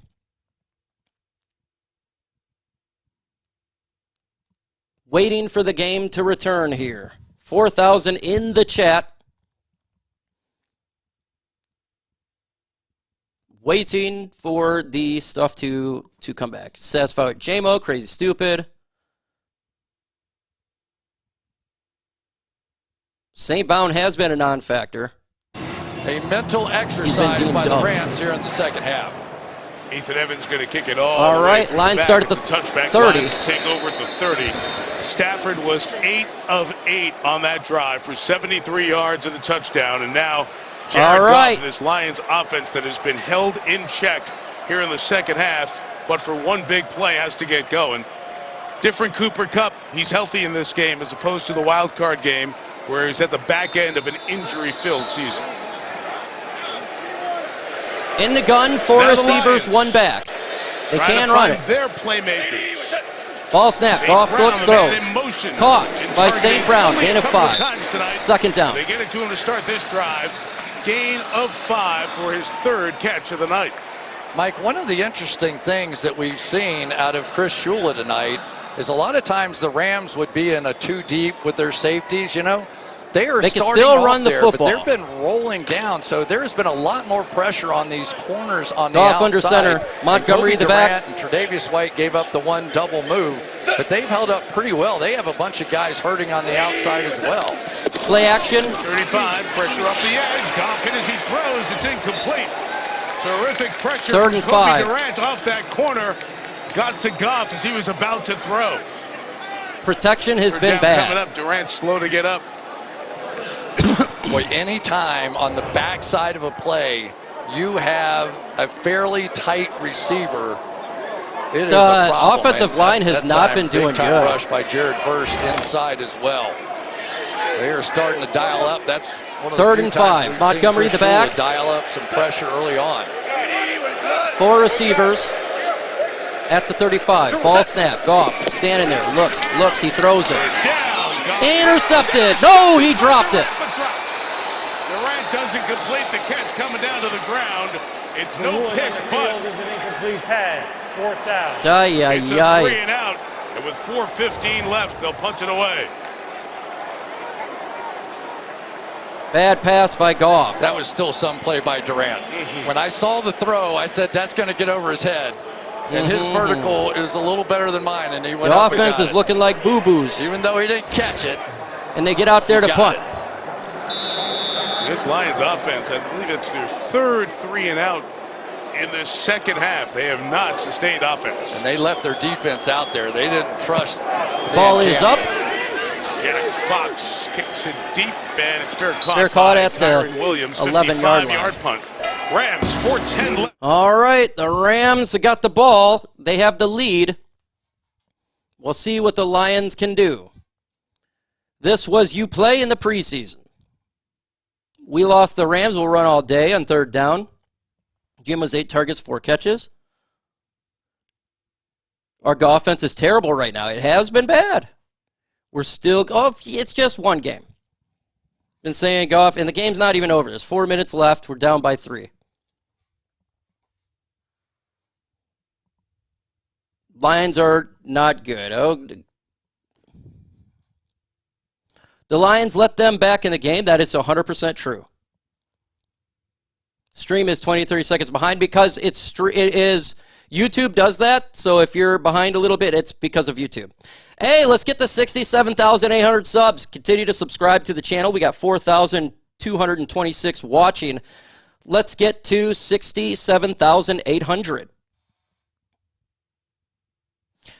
Speaker 3: Waiting for the game to return here. 4,000 in the chat. Waiting for the stuff to come back. Satisfied with JMO, crazy stupid. St. Bound has been a non-factor.
Speaker 12: A mental exercise by the Rams here in the second half.
Speaker 7: Ethan Evans going to kick it all.
Speaker 3: All right, line start at the
Speaker 7: touchback
Speaker 3: 30.
Speaker 7: Lions take over at the 30. Stafford was 8 of 8 on that drive for 73 yards and a touchdown. And now Jared Goff and this Lions offense that has been held in check here in the second half, but for one big play has to get going. Different Cooper Kupp. He's healthy in this game as opposed to the wild card game where he's at the back end of an injury-filled season.
Speaker 3: In the gun, 4 receivers, 1 back. They can run it.
Speaker 7: Their playmakers.
Speaker 3: Ball snap. Goff looks, throws. Caught by St. Brown. Gain of 5. Second down.
Speaker 7: They get it to him to start this drive. Gain of 5 for his 3rd catch of the night.
Speaker 12: Mike, one of the interesting things that we've seen out of Chris Shula tonight is a lot of times the Rams would be in a 2 deep with their safeties, you know. They can
Speaker 3: still run the football.
Speaker 12: But they've been rolling down, so there's been a lot more pressure on these corners on the
Speaker 3: Goff
Speaker 12: outside.
Speaker 3: under center, Montgomery the back.
Speaker 12: And Tre'Davious White gave up the 1 double move, but they've held up pretty well. They have a bunch of guys hurting on the outside as well.
Speaker 3: Play action.
Speaker 7: 35, pressure off the edge. Goff hit as he throws. It's incomplete. Terrific pressure
Speaker 3: 3rd and
Speaker 7: from
Speaker 3: 5.
Speaker 7: Kobe Durant off that corner. Got to Goff as he was about to throw.
Speaker 3: Protection has been
Speaker 7: Coming
Speaker 3: bad.
Speaker 7: up, Durant slow to get up.
Speaker 12: Boy, any time on the backside of a play, you have a fairly tight receiver. It is a problem.
Speaker 3: Offensive line has not been doing
Speaker 12: big-time
Speaker 3: good.
Speaker 12: Rush by Jared Verse inside as well. They are starting to dial up. That's one of the
Speaker 3: 3rd
Speaker 12: few
Speaker 3: and
Speaker 12: times
Speaker 3: 5.
Speaker 12: we've
Speaker 3: Montgomery
Speaker 12: seen
Speaker 3: the
Speaker 12: Chris Shula
Speaker 3: back.
Speaker 12: dial up some pressure early on.
Speaker 3: 4 receivers at the 35. Ball snap. Goff standing there. Looks. He throws it. Intercepted. No, he dropped it.
Speaker 7: Durant doesn't complete the catch coming down to the ground. It's no pick, but
Speaker 18: is an incomplete pass. 4th down.
Speaker 7: it's a 3 and out. And with 4:15 left, they'll punt it away.
Speaker 3: Bad pass by Goff.
Speaker 12: That was still some play by Durant. When I saw the throw, I said that's going to get over his head. And his vertical is a little better than mine, and he went
Speaker 3: The
Speaker 12: up and
Speaker 3: offense
Speaker 12: got
Speaker 3: is
Speaker 12: it.
Speaker 3: looking like boo-boos.
Speaker 12: Even though he didn't catch it.
Speaker 3: And they get out there to punt.
Speaker 7: This Lions offense, I believe it's their 3rd 3 and out in the second half. They have not sustained offense.
Speaker 12: And they left their defense out there. They didn't trust.
Speaker 3: Ball is up.
Speaker 7: Janet Fox kicks it deep, and it's fair caught.
Speaker 3: Fair caught at the
Speaker 7: Kyron Williams,
Speaker 3: 11-yard line.
Speaker 7: 55-yard punt. Rams 4:10 left.
Speaker 3: All right, the Rams got the ball. They have the lead. We'll see what the Lions can do. This was you play in the preseason. We lost the Rams. We'll run all day on 3rd down. Jim was 8 targets, 4 catches. Our offense is terrible right now. It has been bad. We're still, it's just one game. Been saying Goff, and the game's not even over. There's 4 minutes left. We're down by 3. Lions are not good. The Lions let them back in the game. That is 100% true. Stream is 20-30 seconds behind because it is YouTube does that. So if you're behind a little bit, it's because of YouTube. Hey, let's get to 67,800 subs. Continue to subscribe to the channel. We got 4,226 watching. Let's get to 67,800.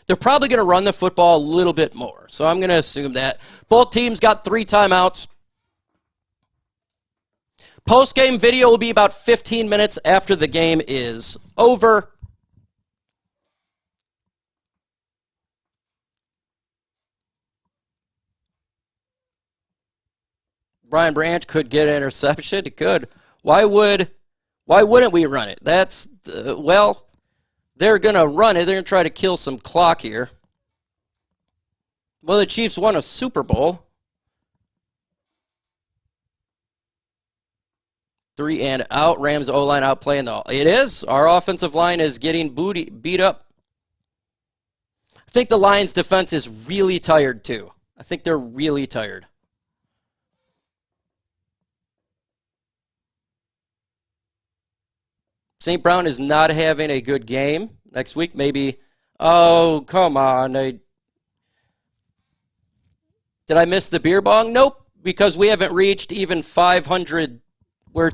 Speaker 2: They're probably going to run the football a little bit more. So I'm going to assume that. Both teams got 3 timeouts. Post-game video will be about 15 minutes after the game is over. Brian Branch could get an interception. It could. Why wouldn't we run it? That's, well, they're going to run it. They're going to try to kill some clock here. Well, the Chiefs won a Super Bowl. 3 and out. Rams O-line outplaying the... It is. Our offensive line is getting beat up. I think the Lions defense is really tired, too. I think they're really tired. St. Brown is not having a good game. Next week, maybe... Oh, come on. Did I miss the beer bong? Nope, because we haven't reached even 500. We're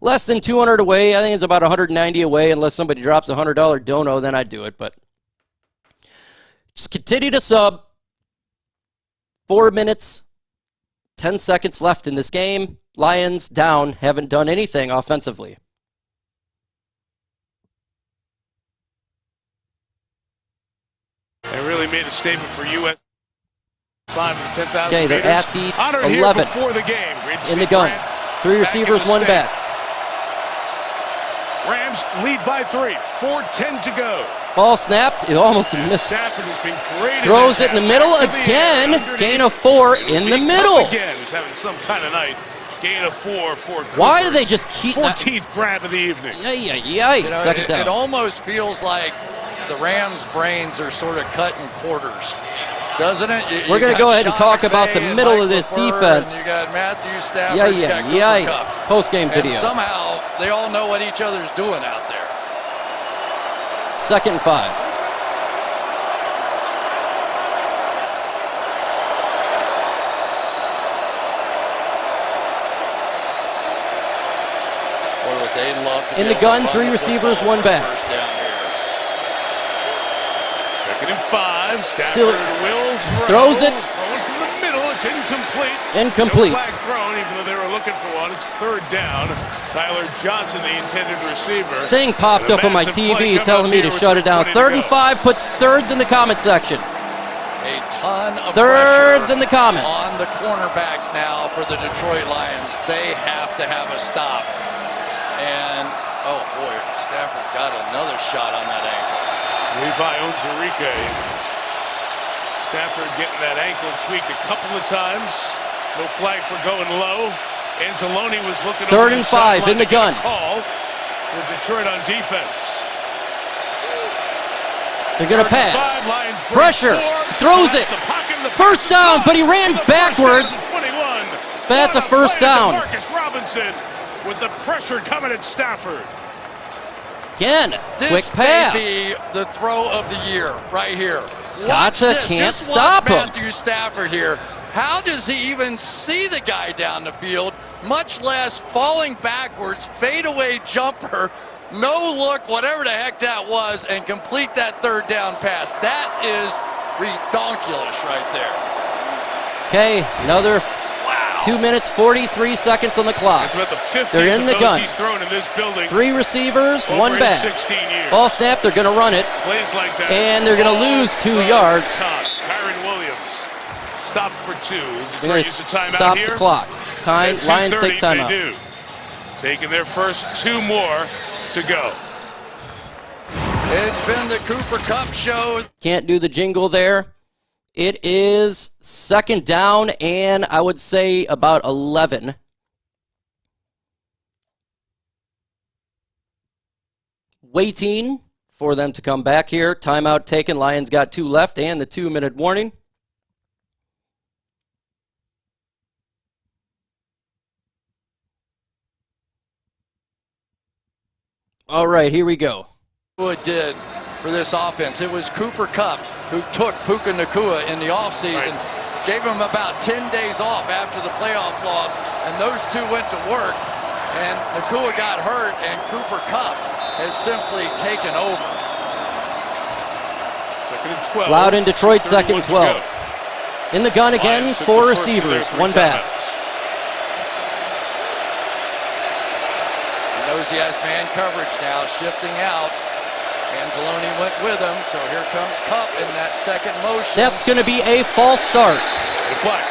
Speaker 2: less than 200 away. I think it's about 190 away. Unless somebody drops a $100 dono, then I'd do it. But just continue to sub. 4 minutes, 10 seconds left in this game. Lions down, haven't done anything offensively.
Speaker 7: They really made a statement for U.S. 5 and 10,000
Speaker 2: Okay, they're at the 11.
Speaker 7: Before the game.
Speaker 2: In the gun. 3 receivers, 1 back.
Speaker 7: Rams lead by 3. 4:10 to go.
Speaker 2: Ball snapped. It almost missed.
Speaker 7: Stafford has been great.
Speaker 2: Throws it in the middle again. Gain of 4 in the middle.
Speaker 7: Again, he's having some kind of night. Gain of 4 for Cooper.
Speaker 2: Why do they just keep
Speaker 7: 14th grab of the evening?
Speaker 2: Yeah.
Speaker 12: You know,
Speaker 2: Second down.
Speaker 12: It almost feels like the Rams' brains are sort of cut in quarters, doesn't it?
Speaker 2: We're going to go ahead and talk about the middle of this defense.
Speaker 12: You got Matthew Stafford.
Speaker 2: Yeah. Post-game video.
Speaker 12: And somehow they all know what each other's doing out there.
Speaker 2: 2nd and 5.
Speaker 12: Boy, would they love to
Speaker 2: in the gun, 3 receivers, 1 back.
Speaker 12: First down here.
Speaker 7: 2nd and 5. Stafford
Speaker 2: Still
Speaker 7: will
Speaker 2: throws it.
Speaker 7: Throwing from the middle. It's incomplete.
Speaker 2: Incomplete.
Speaker 7: No flag thrown, even though they were looking for one. It's 3rd down. Tyler Johnson, the intended receiver.
Speaker 2: Thing popped up on my TV telling me to shut it down. 3rd and 5 puts thirds in the comment section.
Speaker 12: A ton of
Speaker 2: thirds
Speaker 12: pressure
Speaker 2: in the comments.
Speaker 12: On the cornerbacks now for the Detroit Lions. They have to have a stop. And, oh boy, Stafford got another shot on that ankle.
Speaker 7: Levi Onwuzurike. Stafford getting that ankle tweaked a couple of times. No flag for going low. Anzalone was looking
Speaker 2: 3rd and 5 in the gun.
Speaker 7: Call for Detroit on defense.
Speaker 2: They're going to pass. Pressure. Throws it. First down, but he ran backwards. That's a first down.
Speaker 7: Marcus Robinson with the pressure coming at Stafford.
Speaker 2: Again, quick pass.
Speaker 12: This may be the throw of the year right here.
Speaker 2: Gotcha, can't stop him.
Speaker 12: Matthew Stafford here. How does he even see the guy down the field, much less falling backwards, fadeaway jumper, no look, whatever the heck that was, and complete that 3rd down pass? That is redonkulous right there.
Speaker 2: Okay, another 2 minutes, 43 seconds on the clock.
Speaker 7: It's about the 50th
Speaker 2: They're in the gun.
Speaker 7: He's thrown in this building.
Speaker 2: 3 receivers, 1 back.
Speaker 7: 16 years.
Speaker 2: Ball snap, they're going to run it.
Speaker 7: Plays like that.
Speaker 2: And they're going to lose 2 yards.
Speaker 7: Kyron Williams stopped for 2.
Speaker 2: They're going to stop the clock. Lions take timeout.
Speaker 7: They do. Taking their first 2 more to go.
Speaker 12: It's been the Cooper Kupp show.
Speaker 2: Can't do the jingle there. It is 2nd down and I would say about 11. Waiting for them to come back here. Timeout taken. Lions got 2 left and the 2-minute warning. All right, here we go.
Speaker 12: What did for this offense? It was Cooper Kupp who took Puka Nacua in the offseason, gave him about 10 days off after the playoff loss, and those 2 went to work, and Nacua got hurt, and Cooper Kupp has simply taken over.
Speaker 7: So Second and 12.
Speaker 2: Loud in Detroit, second and
Speaker 7: 31 to
Speaker 2: 12.
Speaker 7: go.
Speaker 2: In the gun again,
Speaker 7: Lions took
Speaker 2: 4
Speaker 7: the first of their
Speaker 2: receivers,
Speaker 7: 3
Speaker 2: 1 back.
Speaker 7: timeouts.
Speaker 12: He knows he has man coverage now, shifting out. Anzalone went with him, so here comes Kupp in that second motion.
Speaker 2: That's going to be a false start.
Speaker 7: The flag.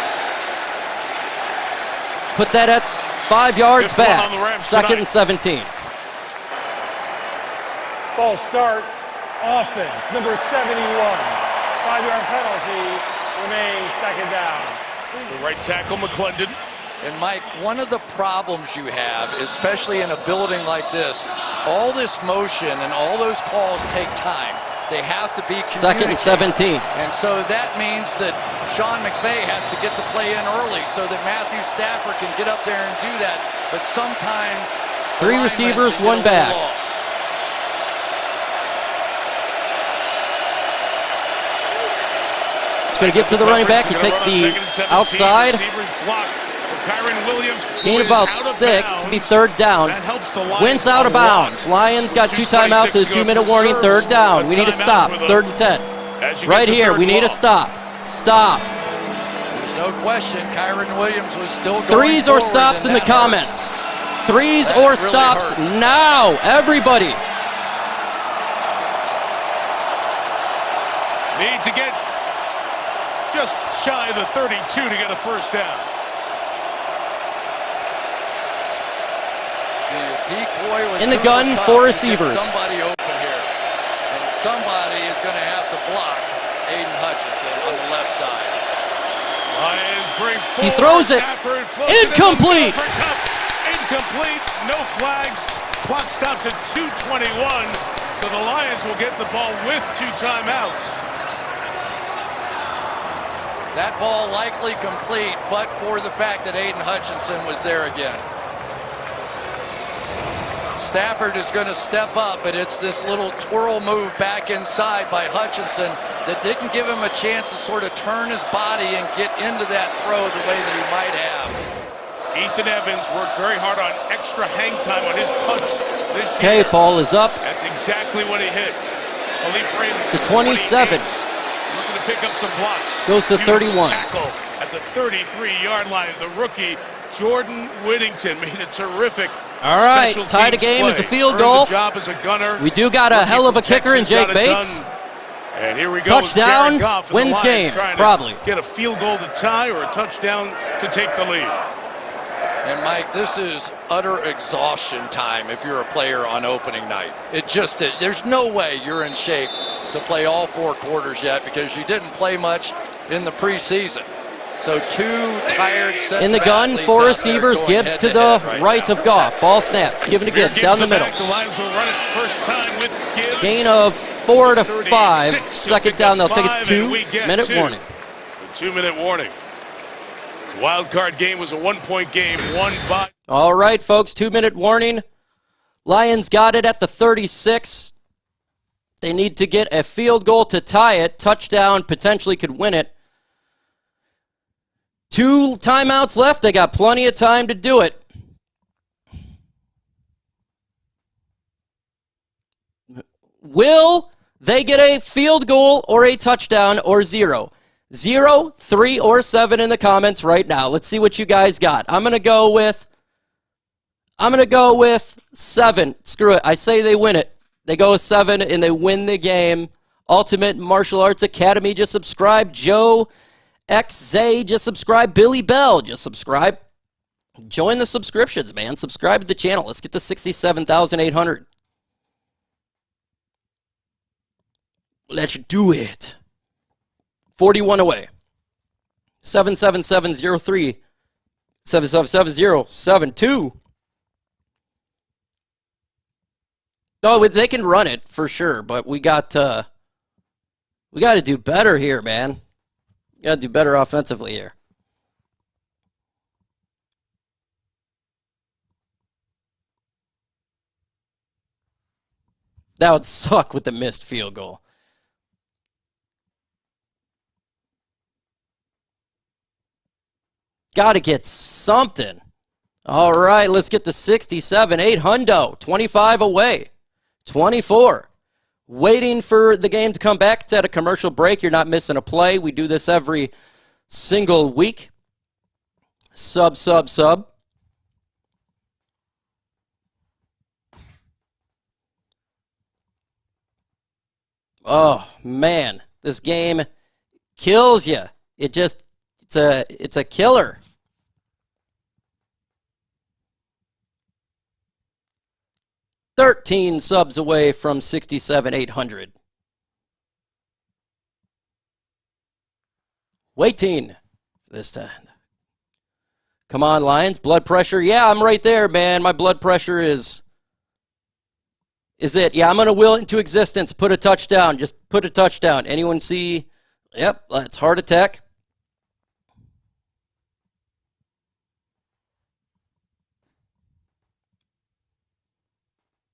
Speaker 2: Put that at 5 yards
Speaker 7: Fifth one
Speaker 2: back.
Speaker 7: on the Rams
Speaker 2: Second and
Speaker 7: tonight.
Speaker 2: 17.
Speaker 18: False start. Offense, number 71. 5-yard penalty. Remains second down.
Speaker 7: The right tackle, McClendon.
Speaker 12: And Mike, one of the problems you have, especially in a building like this, all this motion and all those calls take time. They have to be communicated.
Speaker 2: Second and 17.
Speaker 12: And so that means that Sean McVay has to get the play in early so that Matthew Stafford can get up there and do that. But sometimes
Speaker 2: 3 receivers, 1 back.
Speaker 12: Lost.
Speaker 2: It's going to get to the running back. He takes the outside. Gain about 6. Be third down. Wentz out of bounds. Lions got 2 timeouts and a 2-minute warning. Third down. We need to stop. It's 3rd and 10. Right here. We need to stop. Stop.
Speaker 12: There's no question. Kyron Williams was still going
Speaker 2: 3s or stops in the comments. 3s or stops now. Everybody.
Speaker 7: Need to get just shy of the 32 to get a first down.
Speaker 12: Decoy with
Speaker 2: in the gun, 4 receivers.
Speaker 12: Somebody open here. And somebody is going to have to block Aidan Hutchinson on the left side.
Speaker 7: Lions bring
Speaker 2: He throws it. Incomplete.
Speaker 7: Incomplete. No flags. Clock stops at 2:21. So the Lions will get the ball with 2 timeouts.
Speaker 12: That ball likely complete, but for the fact that Aidan Hutchinson was there again. Stafford is going to step up, but it's this little twirl move back inside by Hutchinson that didn't give him a chance to sort of turn his body and get into that throw the way that he might have.
Speaker 7: Ethan Evans worked very hard on extra hang time on his punts this
Speaker 2: year. Okay, ball is up.
Speaker 7: That's exactly what he hit.
Speaker 2: To 27.
Speaker 7: Looking to pick up some blocks.
Speaker 2: Goes to 31.
Speaker 7: Tackle at the 33-yard line. The rookie, Jordan Whittington, made a terrific
Speaker 2: all right, tie the game as a field goal.
Speaker 7: Job as a gunner.
Speaker 2: We do got a hell of a kicker in Jake Bates.
Speaker 7: And here we go.
Speaker 2: Touchdown, wins game, probably.
Speaker 7: Get a field goal to tie or a touchdown to take the lead.
Speaker 12: And Mike, this is utter exhaustion time if you're a player on opening night. There's no way you're in shape to play all 4 quarters yet because you didn't play much in the preseason. So 2 tired sets
Speaker 2: in the gun, 4 receivers. Gibbs to the right of Goff. Ball snap. Given to Gibbs down the middle.
Speaker 7: The Lions will run it first time with Gibbs.
Speaker 2: Gain of 4 to 5. Second down. They'll take a 2-minute warning.
Speaker 7: A 2-minute warning. Wild card game was a 1-point game.
Speaker 2: All right, folks. 2-minute warning. Lions got it at the 36. They need to get a field goal to tie it. Touchdown potentially could win it. 2 timeouts left. They got plenty of time to do it. Will they get a field goal or a touchdown or 0? 0, 3, or 7 in the comments right now. Let's see what you guys got. I'm gonna go with 7. Screw it. I say they win it. They go with 7 and they win the game. Ultimate Martial Arts Academy, just subscribe. Joe XZ, just subscribe. Billy Bell, just subscribe. Join the subscriptions, man. Subscribe to the channel. Let's get to 67,800. Let's do it. 41 away. 77703 777-072. No, they can run it for sure, but we got to do better here, man. We got to do better offensively here. That would suck with the missed field goal. Got to get something. All right, let's get to 67. 8 hundo. 25 away. 24.
Speaker 3: waiting for the game to come back. It's at a commercial break. You're not missing a play. We do this every single week. Sub. Oh, man. This game kills you. It's a killer. $13 subs away from 67,800. Waiting this time. Come on, Lions. Blood pressure. Yeah, I'm right there, man. My blood pressure is it. Yeah, I'm going to will it into existence. Put a touchdown. Just put a touchdown. Anyone see? Yep, that's heart attack.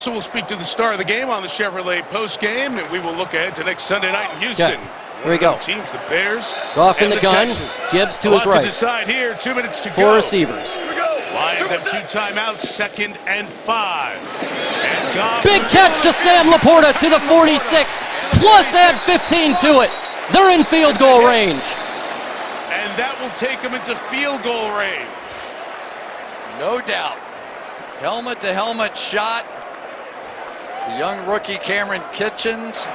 Speaker 7: So we'll speak to the star of the game on the Chevrolet postgame, and we will look ahead to next Sunday night in Houston.
Speaker 3: Okay. Here we go.
Speaker 7: Teams, the Bears.
Speaker 3: Goff in
Speaker 7: and
Speaker 3: the gun.
Speaker 7: Texans.
Speaker 3: Gibbs to his right.
Speaker 7: To decide here. 2 minutes to go.
Speaker 3: 4 receivers.
Speaker 7: Lions have 2 timeouts, 2nd and 5. And Goff.
Speaker 3: Big catch to Sam Laporta to the 46. Plus add 15 to it. They're in field goal range.
Speaker 7: And that will take them into field goal range.
Speaker 12: No doubt. Helmet-to-helmet shot. The young rookie Cameron Kitchens.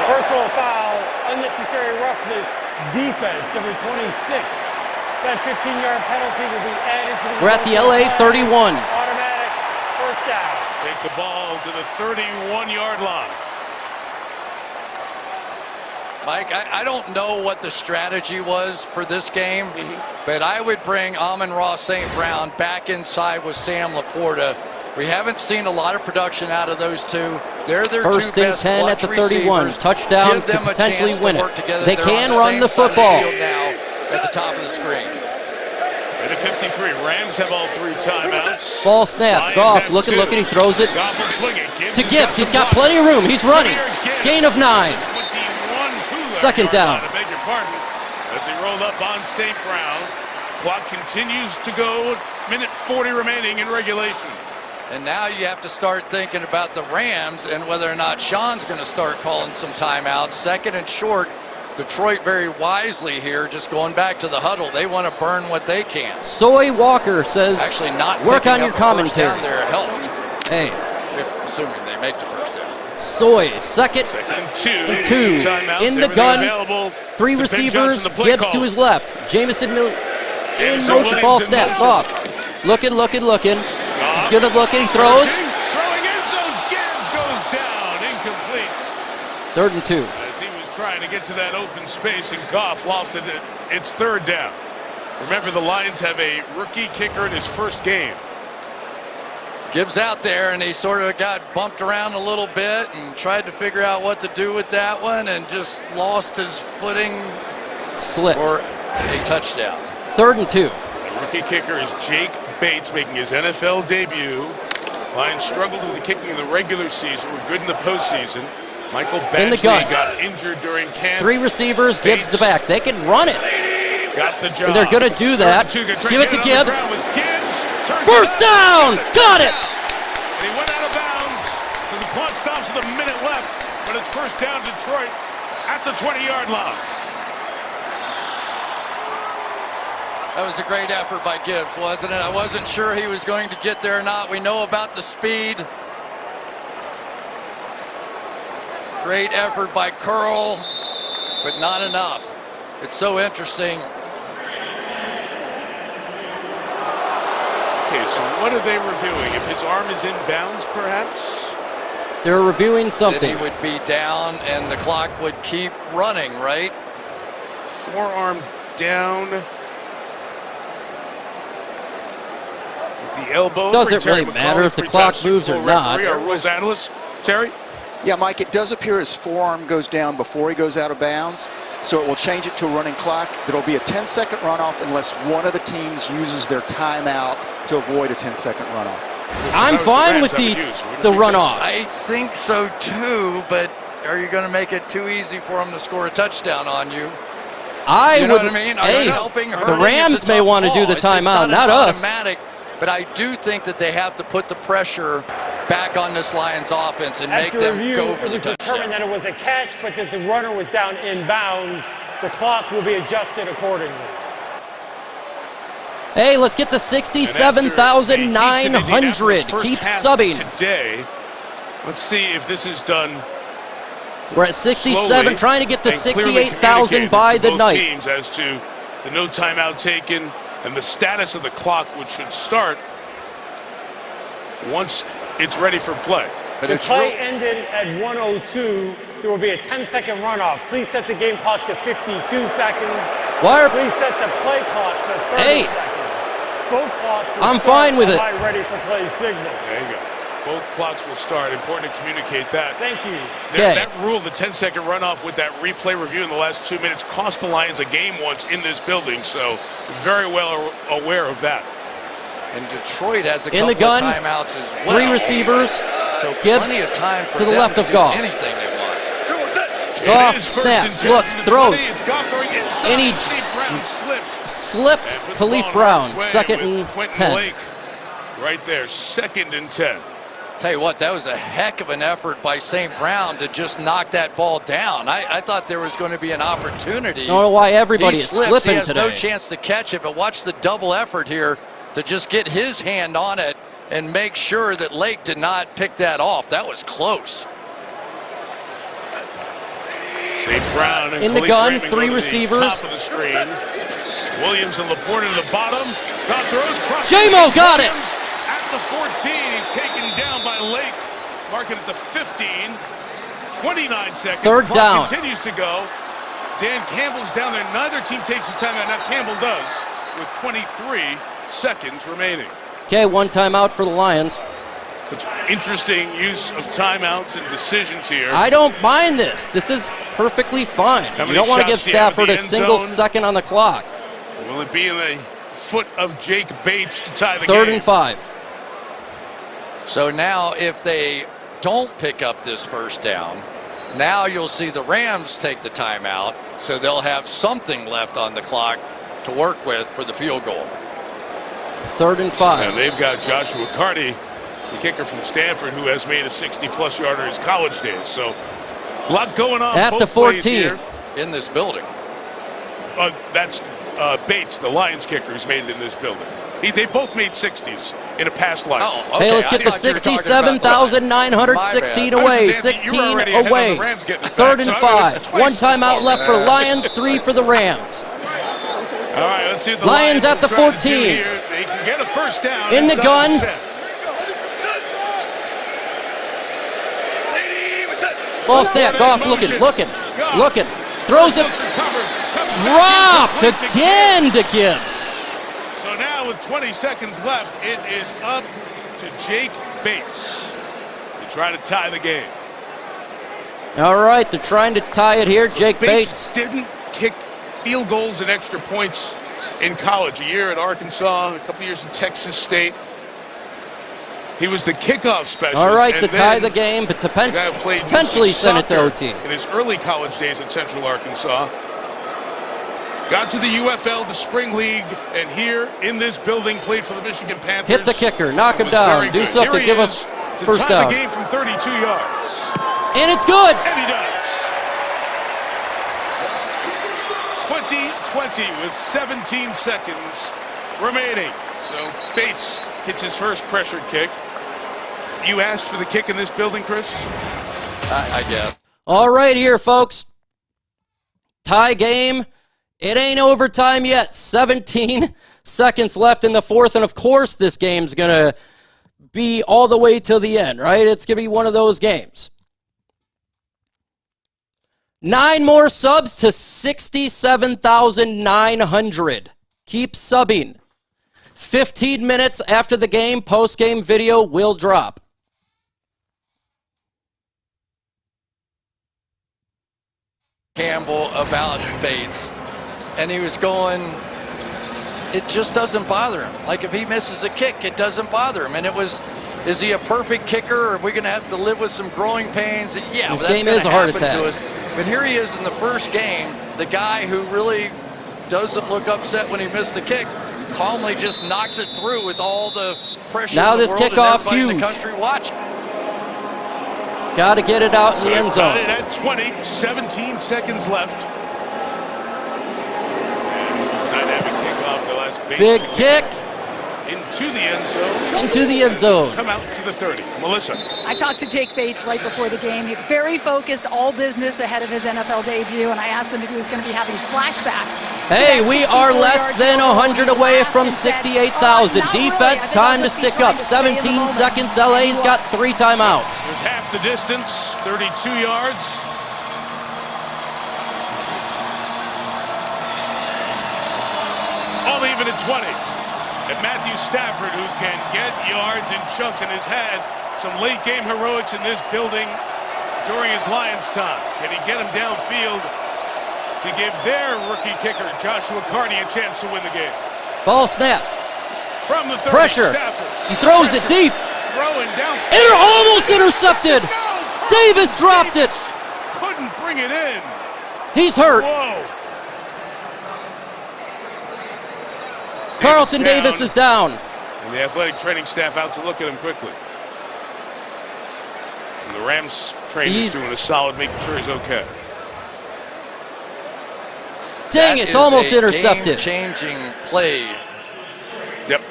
Speaker 18: Personal foul, unnecessary roughness, defense, number 26. That 15-yard penalty will be added to the...
Speaker 3: We're at the LA 31.
Speaker 18: Automatic first down.
Speaker 7: Take the ball to the 31-yard line.
Speaker 12: Mike, I don't know what the strategy was for this game, but I would bring Amon-Ra St. Brown back inside with Sam Laporta. We haven't seen a lot of production out of those two. They're their
Speaker 3: First
Speaker 12: two
Speaker 3: and
Speaker 12: best
Speaker 3: 10 at the 31.
Speaker 12: receivers.
Speaker 3: Touchdown
Speaker 12: Give them
Speaker 3: could potentially
Speaker 12: a chance
Speaker 3: win
Speaker 12: to work
Speaker 3: it.
Speaker 12: together.
Speaker 3: They
Speaker 12: They're
Speaker 3: can
Speaker 12: on
Speaker 3: run the
Speaker 12: same side of
Speaker 3: football.
Speaker 12: field now at the top of the screen.
Speaker 7: And at 53, Rams have all 3 timeouts.
Speaker 3: Ball snap.
Speaker 7: Lions
Speaker 3: Goff
Speaker 7: have
Speaker 3: looking.
Speaker 7: 2.
Speaker 3: He throws it
Speaker 7: Goff will swing it.
Speaker 3: to Gibbs. He's got plenty of room. He's running. Gain of 9. 2nd down.
Speaker 7: I beg your pardon. As he rolled up on St. Brown. Clock continues to go. Minute 40 remaining in regulation.
Speaker 12: And now you have to start thinking about the Rams and whether or not Sean's going to start calling some timeouts. 2nd and short. Detroit very wisely here, just going back to the huddle. They want to burn what they can.
Speaker 3: Soy Walker says,
Speaker 12: actually not
Speaker 3: work on your
Speaker 12: picking up a first
Speaker 3: commentary.
Speaker 12: down there helped.
Speaker 3: Hey.
Speaker 12: Assuming they make the first down.
Speaker 3: Soy, 2nd and 2. In the gun. 3 receivers. Gibbs to his left. Jamison in motion. Ball snap. Goff. Looking. He's good at looking. He throws.
Speaker 7: Throwing end zone. Gibbs goes down. Incomplete.
Speaker 3: 3rd and 2.
Speaker 7: As he was trying to get to that open space, and Goff lofted it. It's 3rd down. Remember, the Lions have a rookie kicker in his first game.
Speaker 12: Gibbs out there, and he sort of got bumped around a little bit and tried to figure out what to do with that one and just lost his footing.
Speaker 3: Slipped.
Speaker 12: For a touchdown.
Speaker 3: 3rd and 2.
Speaker 7: The rookie kicker is Jake Bates making his NFL debut. Lions struggled with the kicking in the regular season. Were good in the postseason. Michael Badgley got injured during camp.
Speaker 3: 3 receivers. Gibbs the back. They can run it.
Speaker 7: Got the job.
Speaker 3: And they're going to do that. Give it to Gibbs. First down. Got it.
Speaker 7: And he went out of bounds. So the clock stops with a minute left. But it's first down Detroit at the 20-yard line.
Speaker 12: That was a great effort by Gibbs, wasn't it? I wasn't sure he was going to get there or not. We know about the speed. Great effort by Curl, but not enough. It's so interesting.
Speaker 7: Okay, so what are they reviewing? If his arm is in bounds, perhaps?
Speaker 3: They're reviewing something.
Speaker 12: That he would be down and the clock would keep running, right?
Speaker 7: Forearm down. The elbow.
Speaker 3: Doesn't really matter if the clock moves or not.
Speaker 7: Our rules analyst, Terry?
Speaker 4: Yeah, Mike, it does appear his forearm goes down before he goes out of bounds, so it will change it to a running clock. There will be a 10-second runoff unless one of the teams uses their timeout to avoid a 10-second runoff.
Speaker 3: I'm fine with the runoff.
Speaker 12: I think so too, but are you going to make it too easy for him to score a touchdown on you?
Speaker 3: You know
Speaker 12: what I mean?
Speaker 3: Hey,
Speaker 12: helping,
Speaker 3: the Rams may want to do the timeout, not us.
Speaker 12: But I do think that they have to put the pressure back on this Lions offense and make them go for the touchdown.
Speaker 18: It was determined that it was a catch, but that the runner was down inbounds. The clock will be adjusted accordingly.
Speaker 2: Hey, let's get to 67,900. Keep subbing.
Speaker 7: Today, let's see if this is done.
Speaker 2: We're at 67, trying to get to 68,000 by the night.
Speaker 7: Teams as to the no timeout taken and the status of the clock, which should start once it's ready for play.
Speaker 18: The play ended at 1:02. There will be a 10-second runoff. Please set the game clock to 52 seconds. Please set the play clock to 30 seconds. Both clocks will
Speaker 2: I'm fine with it.
Speaker 18: Ready for play signal.
Speaker 7: There you go. Both clocks will start. Important to communicate that.
Speaker 18: Thank you.
Speaker 7: That rule, the 10-second runoff with that replay review in the last 2 minutes, cost the Lions a game once in this building, so very well aware of that.
Speaker 12: And Detroit has a
Speaker 2: in the
Speaker 12: couple
Speaker 2: gun,
Speaker 12: of timeouts as well.
Speaker 2: 3 receivers.
Speaker 12: So
Speaker 2: Gibbs
Speaker 12: plenty of time for
Speaker 2: to the
Speaker 12: them
Speaker 2: left
Speaker 12: to
Speaker 2: of
Speaker 12: do
Speaker 2: Goff.
Speaker 12: anything they want.
Speaker 2: Goff snaps, looks, throws. And he slipped Khalif Brown, 2nd and 10.
Speaker 7: Lake right there, 2nd and 10.
Speaker 12: Tell you what, that was a heck of an effort by St. Brown to just knock that ball down. I thought there was going to be an opportunity.
Speaker 2: I don't know why everybody is slipping
Speaker 12: he has
Speaker 2: today.
Speaker 12: No chance to catch it, but watch the double effort here to just get his hand on it and make sure that Lake did not pick that off. That was close.
Speaker 7: St. Brown and
Speaker 2: in the gun, 3 receivers.
Speaker 7: Top of the screen. Williams and Laporte to the bottom. Top throws.
Speaker 2: J-Mo got it.
Speaker 7: At the 14, he's taken down by Lake. Marking at the 15. 29 seconds.
Speaker 2: 3rd down.
Speaker 7: Continues to go. Dan Campbell's down there. Neither team takes a timeout. Now Campbell does with 23 seconds remaining.
Speaker 2: Okay, 1 timeout for the Lions.
Speaker 7: Such interesting use of timeouts and decisions here.
Speaker 2: I don't mind this. This is perfectly fine. You don't want to give Stafford a single second on the clock.
Speaker 7: Will it be in the foot of Jake Bates to tie the
Speaker 2: 3rd
Speaker 7: game?
Speaker 2: and 5.
Speaker 12: So now if they don't pick up this 1st down, now you'll see the Rams take the timeout, so they'll have something left on the clock to work with for the field goal.
Speaker 2: 3rd and 5.
Speaker 7: And they've got Joshua Carty, the kicker from Stanford, who has made a 60-plus yarder his college days. So a lot going on.
Speaker 2: At the 14.
Speaker 12: In this building.
Speaker 7: That's Bates, the Lions kicker, who's made it in this building. They both made 60s in a past life.
Speaker 12: Oh, okay.
Speaker 2: Hey, let's get to 67,916 away. 16 away. 3rd and 5. 1 timeout left for Lions, 3 for the Rams.
Speaker 7: All right, let's see what the
Speaker 2: Lions at the 14.
Speaker 7: They can get a 1st down.
Speaker 2: In the gun. Ball snap. Goff looking. Throws it. Dropped again to Gibbs.
Speaker 7: So now with 20 seconds left, it is up to Jake Bates to try to tie the game.
Speaker 2: All right, they're trying to tie it here. Jake Bates
Speaker 7: didn't kick field goals and extra points in college. A year at Arkansas, a couple years in Texas State. He was the kickoff specialist.
Speaker 2: All right, to tie the game, but to potentially send it to OT.
Speaker 7: In his early college days at Central Arkansas. Got to the UFL, the Spring League, and here in this building played for the Michigan Panthers.
Speaker 2: Hit the kicker, knock him down, do something, give us first down.
Speaker 7: To tie the game from 32 yards.
Speaker 2: And it's good.
Speaker 7: And he does. 20-20 with 17 seconds remaining. So Bates hits his first pressure kick. You asked for the kick in this building, Chris?
Speaker 12: I guess.
Speaker 2: All right here, folks. Tie game. It ain't overtime yet. 17 seconds left in the 4th, and of course this game's going to be all the way till the end, right? It's going to be one of those games. 9 more subs to 67,900. Keep subbing. 15 minutes after the game, post-game video will drop.
Speaker 12: Campbell about Bates. And he was going, it just doesn't bother him. Like if he misses a kick, it doesn't bother him. And it was, is he a perfect kicker, or are we going to have to live with some growing pains? Yeah,
Speaker 2: this
Speaker 12: that's
Speaker 2: game is a heart attack
Speaker 12: to us. But here he is in the first game, the guy who really doesn't look upset when he missed the kick, calmly just knocks it through with all the pressure
Speaker 2: now
Speaker 12: in the
Speaker 2: this
Speaker 12: world
Speaker 2: kickoff's
Speaker 12: and everybody
Speaker 2: huge.
Speaker 12: in the country watching.
Speaker 2: Got to get it out in the end zone.
Speaker 7: Got it at 20, 17 seconds left. And dynamic kickoff, the last base.
Speaker 2: Big kick.
Speaker 7: Into the end zone.
Speaker 2: Into the end zone.
Speaker 7: Come out to the 30. Melissa.
Speaker 14: I talked to Jake Bates right before the game. He very focused, all business ahead of his NFL debut, and I asked him if he was going to be having flashbacks.
Speaker 2: Hey, we are less than 100 away from 68,000. Defense, time to stick up. 17 seconds. LA's got 3 timeouts.
Speaker 7: There's half the distance, 32 yards. All even at 20. And Matthew Stafford, who can get yards in chunks and has had some late game heroics in this building during his Lions time. Can he get him downfield to give their rookie kicker, Joshua Carney, a chance to win the game?
Speaker 2: Ball snap.
Speaker 7: From the 30,
Speaker 2: Pressure.
Speaker 7: Stafford.
Speaker 2: He throws it deep.
Speaker 7: Throwing down.
Speaker 2: Almost intercepted. Davis dropped it.
Speaker 7: Couldn't bring it in.
Speaker 2: He's hurt.
Speaker 7: Whoa.
Speaker 2: Carlton Davis is down.
Speaker 7: And the athletic training staff out to look at him quickly. And the Rams trainer is doing a solid, making sure he's okay.
Speaker 2: Dang, it's almost intercepted.
Speaker 12: Game-changing play.
Speaker 7: Yep,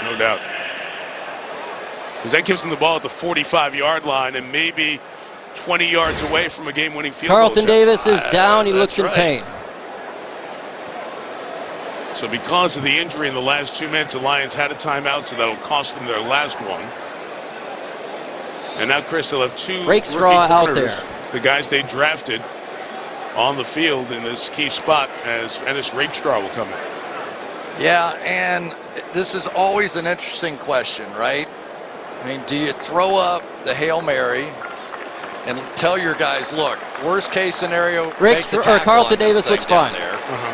Speaker 7: no doubt. Because that gives him the ball at the 45-yard line and maybe 20 yards away from a game-winning field goal.
Speaker 2: Carlton Davis is down. He looks in pain.
Speaker 7: So because of the injury in the last 2 minutes, the Lions had a timeout, so that'll cost them their last one. And now, Chris, they'll have 2
Speaker 2: Rakestraw out
Speaker 7: corners,
Speaker 2: there.
Speaker 7: the guys they drafted on the field in this key spot as Ennis Rakestraw will come in.
Speaker 12: Yeah, and this is always an interesting question, right? I mean, do you throw up the Hail Mary and tell your guys, look, worst case scenario,
Speaker 2: Carlton Davis looks fine.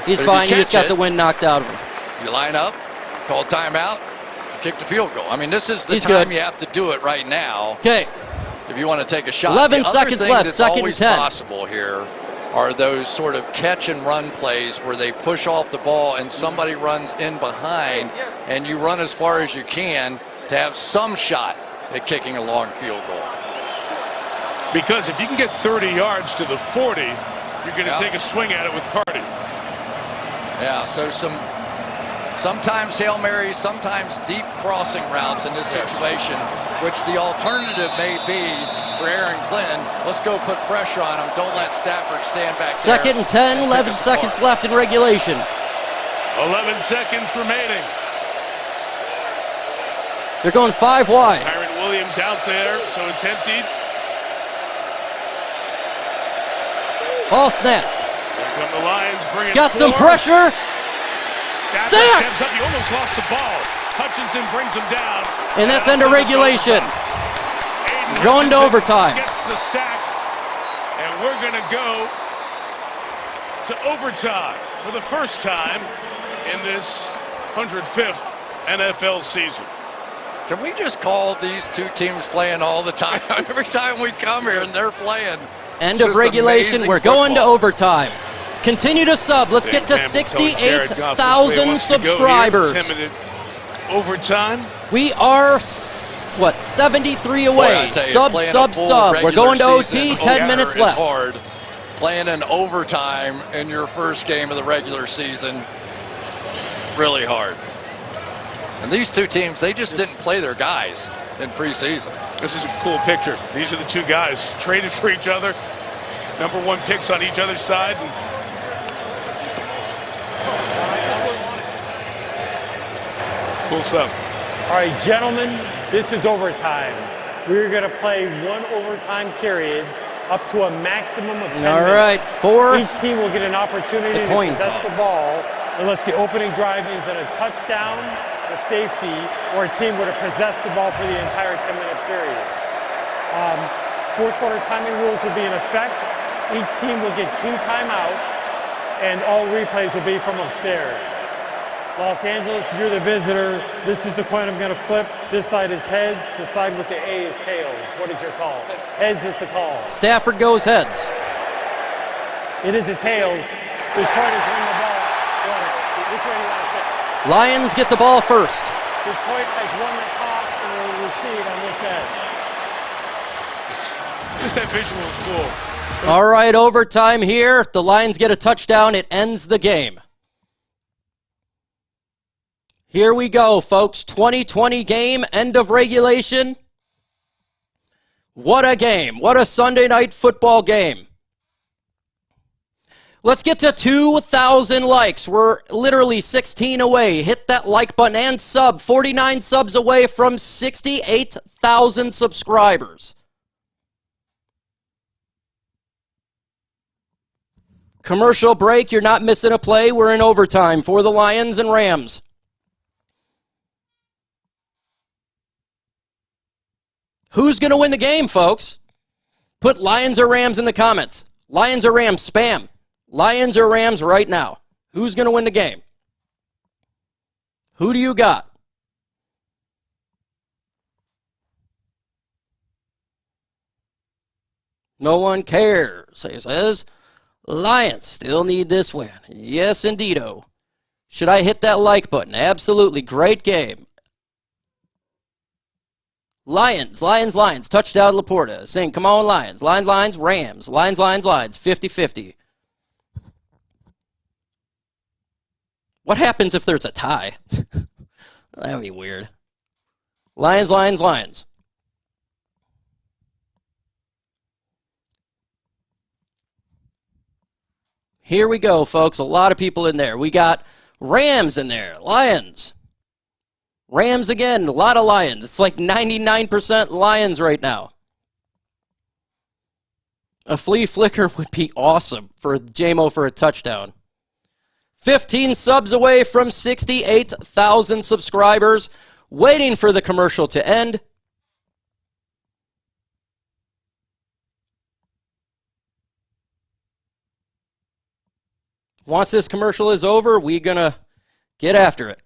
Speaker 2: He's fine. He just got the wind knocked out of him.
Speaker 12: You line up, call timeout, kick the field goal. I mean, this is the time you have to do it right now.
Speaker 2: Okay.
Speaker 12: If you want to take a shot.
Speaker 2: 11 seconds left,
Speaker 12: that's
Speaker 2: second
Speaker 12: always
Speaker 2: 10.
Speaker 12: possible here are those sort of catch and run plays where they push off the ball and somebody runs in behind and you run as far as you can to have some shot at kicking a long field goal.
Speaker 7: Because if you can get 30 yards to the 40, you're going to take a swing at it with Cardi.
Speaker 12: Yeah, so sometimes Hail Mary, sometimes deep crossing routes in this situation, which the alternative may be for Aaron Glenn. Let's go put pressure on him. Don't let Stafford stand back there.
Speaker 2: Second and 10, 11 seconds left in regulation.
Speaker 7: 11 seconds remaining.
Speaker 2: They're going 5 wide.
Speaker 7: Kyron Williams out there, so it's emptied.
Speaker 2: Ball snap.
Speaker 7: Here come the Lions bringing
Speaker 2: He's got some pressure.
Speaker 7: Stafford steps up. He almost lost the ball. Hutchinson brings him down.
Speaker 2: And that's under regulation. Going to overtime.
Speaker 7: Gets the sack. And we're going to go to overtime for the first time in this 105th NFL season.
Speaker 12: Can we just call these two teams playing all the time? Every time we come here and they're playing.
Speaker 2: End of regulation. We're going to overtime. Continue to sub. Let's get to 68,000 subscribers.
Speaker 7: Overtime.
Speaker 2: We are, what, 73 away. Sub. We're going to OT, 10 minutes left.
Speaker 12: Hard. Playing in overtime in your first game of the regular season, really hard. And these two teams, they just didn't play their guys in preseason.
Speaker 7: This is a cool picture. These are the two guys traded for each other. #1 picks on each other's side. Cool stuff.
Speaker 18: All right, gentlemen, this is overtime. We're going to play one overtime period up to a maximum of 10 minutes.
Speaker 2: All right,
Speaker 18: Each team will get an opportunity to possess the ball unless the opening drive ends in a touchdown, a safety, or a team would have possessed the ball for the entire 10-minute period. Fourth quarter timing rules will be in effect. Each team will get 2 timeouts, and all replays will be from upstairs. Los Angeles, you're the visitor. This is the coin I'm going to flip. This side is heads. The side with the A is tails. What is your call? Heads is the call.
Speaker 2: Stafford goes heads.
Speaker 18: It is the tails. Detroit is winning the ball. Which way do you want to pick?
Speaker 2: Lions get the ball first.
Speaker 18: Detroit has won the toss and will receive on this end.
Speaker 7: Just that visual is cool.
Speaker 2: All right, overtime here. The Lions get a touchdown. It ends the game. Here we go, folks. 2020 game, end of regulation. What a game. What a Sunday night football game. Let's get to 2,000 likes. We're literally 16 away. Hit that like button and sub. 49 subs away from 68,000 subscribers. Commercial break. You're not missing a play. We're in overtime for the Lions and Rams. Who's going to win the game, folks? Put Lions or Rams in the comments. Lions or Rams, spam. Lions or Rams right now. Who's going to win the game? Who do you got? No one cares, he says. Lions still need this win. Yes, indeedo. Should I hit that like button? Absolutely. Great game. Lions, Lions, Lions. Touchdown, Laporta. Sing, come on, Lions. Lions, Lions, Rams. Lions, Lions, Lions. 50-50. What happens if there's a tie? That would be weird. Lions, Lions, Lions. Here we go, folks. A lot of people in there. We got Rams in there. Lions. Rams again. A lot of Lions. It's like 99% Lions right now. A flea flicker would be awesome for JMO for a touchdown. 15 subs away from 68,000 subscribers. Waiting for the commercial to end. Once this commercial is over, we're going to get after it.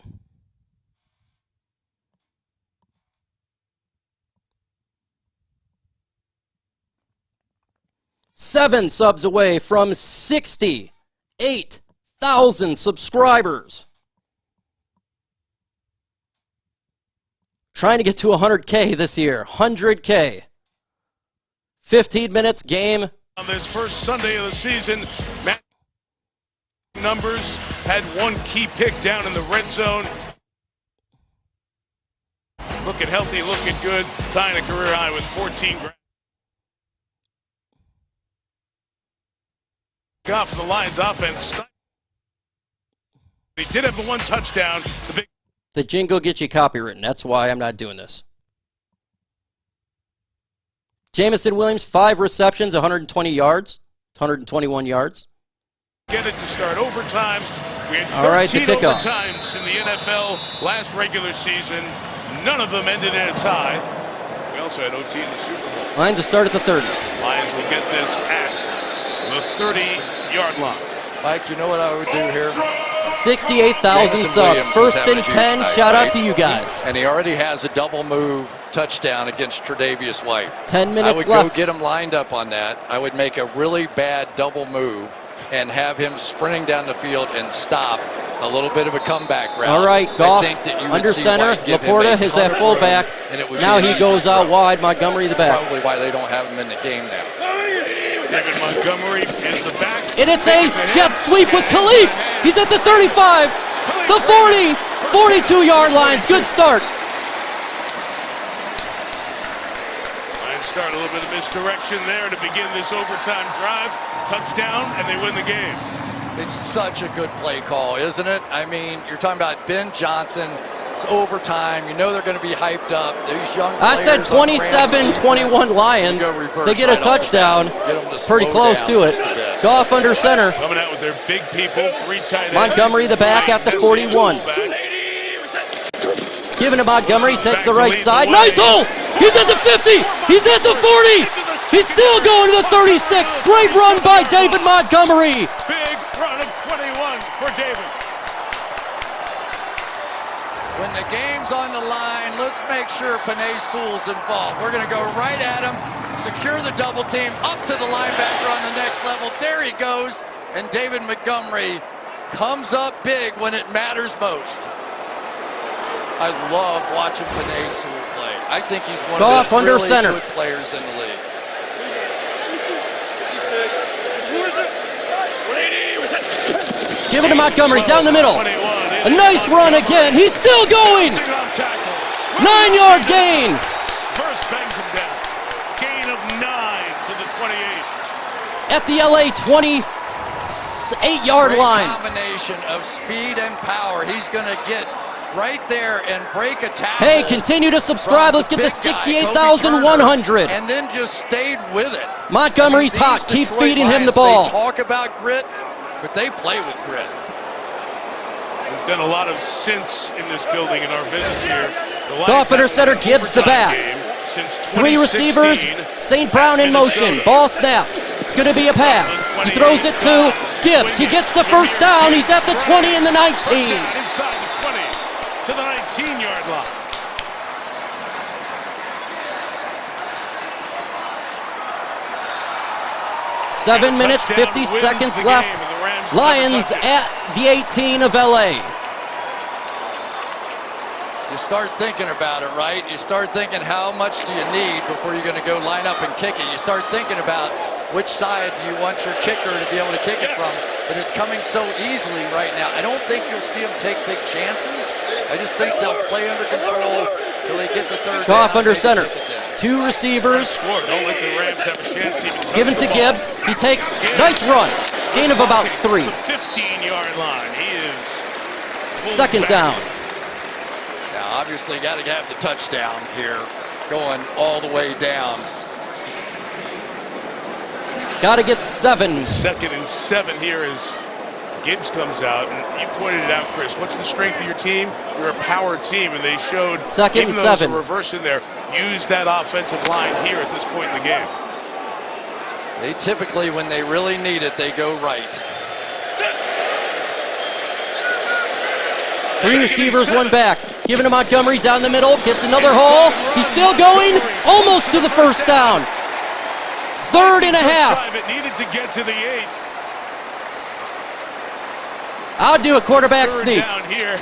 Speaker 2: Seven subs away from 68,000 subscribers. Trying to get to 100K this year. 100K. 15 minutes game.
Speaker 7: On this first Sunday of the season, numbers had one key pick down in the red zone. Looking healthy, looking good, tying a career high with 14. Goff for the Lions offense. He did have the one touchdown.
Speaker 2: The jingle gets you copywritten. That's why I'm not doing this. Jamison Williams, 5 receptions, 120 yards, 121 yards.
Speaker 7: Get it to start overtime. We had 13 overtimes in the NFL last regular season. None of them ended in a tie. We also had OT in the Super Bowl.
Speaker 2: Lions will start at the 30.
Speaker 7: Lions will get this at the 30-yard line.
Speaker 12: Mike, you know what I would do here?
Speaker 2: 68,000 subs. First and 10.
Speaker 12: Night,
Speaker 2: Shout out to you guys.
Speaker 12: And he already has a double move touchdown against Tre'Davious White.
Speaker 2: 10 minutes left.
Speaker 12: I would go get him lined up on that. I would make a really bad double move and have him sprinting down the field and stop a little bit of a comeback route.
Speaker 2: All right, Goff under center. Laporta is at fullback. Now he goes out wide. Montgomery the back.
Speaker 12: Probably why they don't have him in the game now.
Speaker 7: David Montgomery is the back.
Speaker 2: And it's a jet sweep with Khalif. He's at the 35, the 40, 42-yard lines. Good start.
Speaker 7: Lions start a little bit of misdirection there to begin this overtime drive. Touchdown, and they win the game.
Speaker 12: It's such a good play call, isn't it? I mean, you're talking about Ben Johnson. It's overtime. You know they're going to be hyped up. These young players.
Speaker 2: I said 27-21 Lions. They get a touchdown. It's pretty close to it. Goff under center.
Speaker 7: Coming out with their big people, 3 tight ends.
Speaker 2: Montgomery the back at the 41. Giving to Montgomery, takes the right side. Nice hole! He's at the 50! He's at the 40! He's still going to the 36. Great run by David Montgomery.
Speaker 7: Big run of 21 for David.
Speaker 12: When the game's on the line, let's make sure Penei Sewell's involved. We're going to go right at him, secure the double team, up to the linebacker on the next level. There he goes, and David Montgomery comes up big when it matters most. I love watching Penei Sewell play. I think he's one of the really good players in the league.
Speaker 2: Give it to Montgomery down the middle. A nice run again. He's still going. 9-yard gain.
Speaker 7: First bangs him down. Gain of 9 to the 28.
Speaker 2: At the LA 28-yard line.
Speaker 12: Combination of speed and power. He's going to get right there and break a tackle.
Speaker 2: Hey, continue to subscribe. Let's get to 68,100.
Speaker 12: And then just stayed with it.
Speaker 2: Montgomery's hot. Keep feeding him the ball.
Speaker 12: They talk about grit, but they play with grit.
Speaker 7: We've done a lot of since in this building in our visits here.
Speaker 2: Goff under center, Gibbs the back. 3 receivers, St. Brown in motion. Ball snapped. It's going to be a pass. He throws it to Gibbs. He gets the first down. He's at the 20 and the 19.
Speaker 7: Inside the 20 to the 19-yard line.
Speaker 2: Seven minutes, 50 seconds left. Lions at the 18 of LA.
Speaker 12: You start thinking about it, right? You start thinking, how much do you need before you're going to go line up and kick it? You start thinking about which side do you want your kicker to be able to kick it from, but it's coming so easily right now. I don't think you'll see them take big chances. I just think they'll play under control till they get the third down.
Speaker 2: Goff under center. 2 receivers.
Speaker 7: Don't let the Rams have a chance to even
Speaker 2: Given to Gibbs. He takes, nice run. Gain of about 3.
Speaker 7: 15-yard line. He is
Speaker 2: second down.
Speaker 12: Now, obviously, got to have the touchdown here, going all the way down.
Speaker 2: Got to get 7.
Speaker 7: 2nd and 7 here as Gibbs comes out. And you pointed it out, Chris. What's the strength of your team? You're a power team, and they showed,
Speaker 2: 2nd and 7.
Speaker 7: Reverse in there. Use that offensive line here at this point in the game.
Speaker 12: They typically, when they really need it, they go right.
Speaker 2: 3 receivers, 1 back. Giving to Montgomery down the middle. Gets another hole. He's still going. Almost to the first down. 3rd and a half.
Speaker 7: It needed to get to the 8.
Speaker 2: I'll do a quarterback
Speaker 7: Third
Speaker 2: sneak.
Speaker 7: Down here.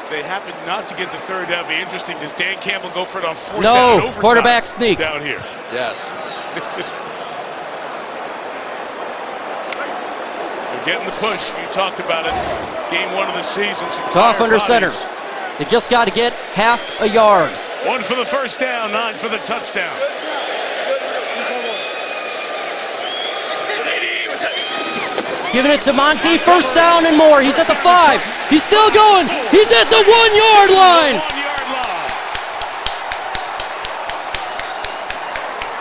Speaker 7: If they happen not to get the 3rd down, it'd be interesting. Does Dan Campbell go for it on 4th down?
Speaker 2: No, quarterback sneak.
Speaker 7: Down here.
Speaker 12: Yes.
Speaker 7: They're getting the push. You talked about it. Game 1 of the season.
Speaker 2: Goff under center. They just got to get half a yard.
Speaker 7: 1 for the first down, 9 for the touchdown.
Speaker 2: Giving it to Monty, first down and more. He's at the 5. He's still going. He's at the 1-yard line.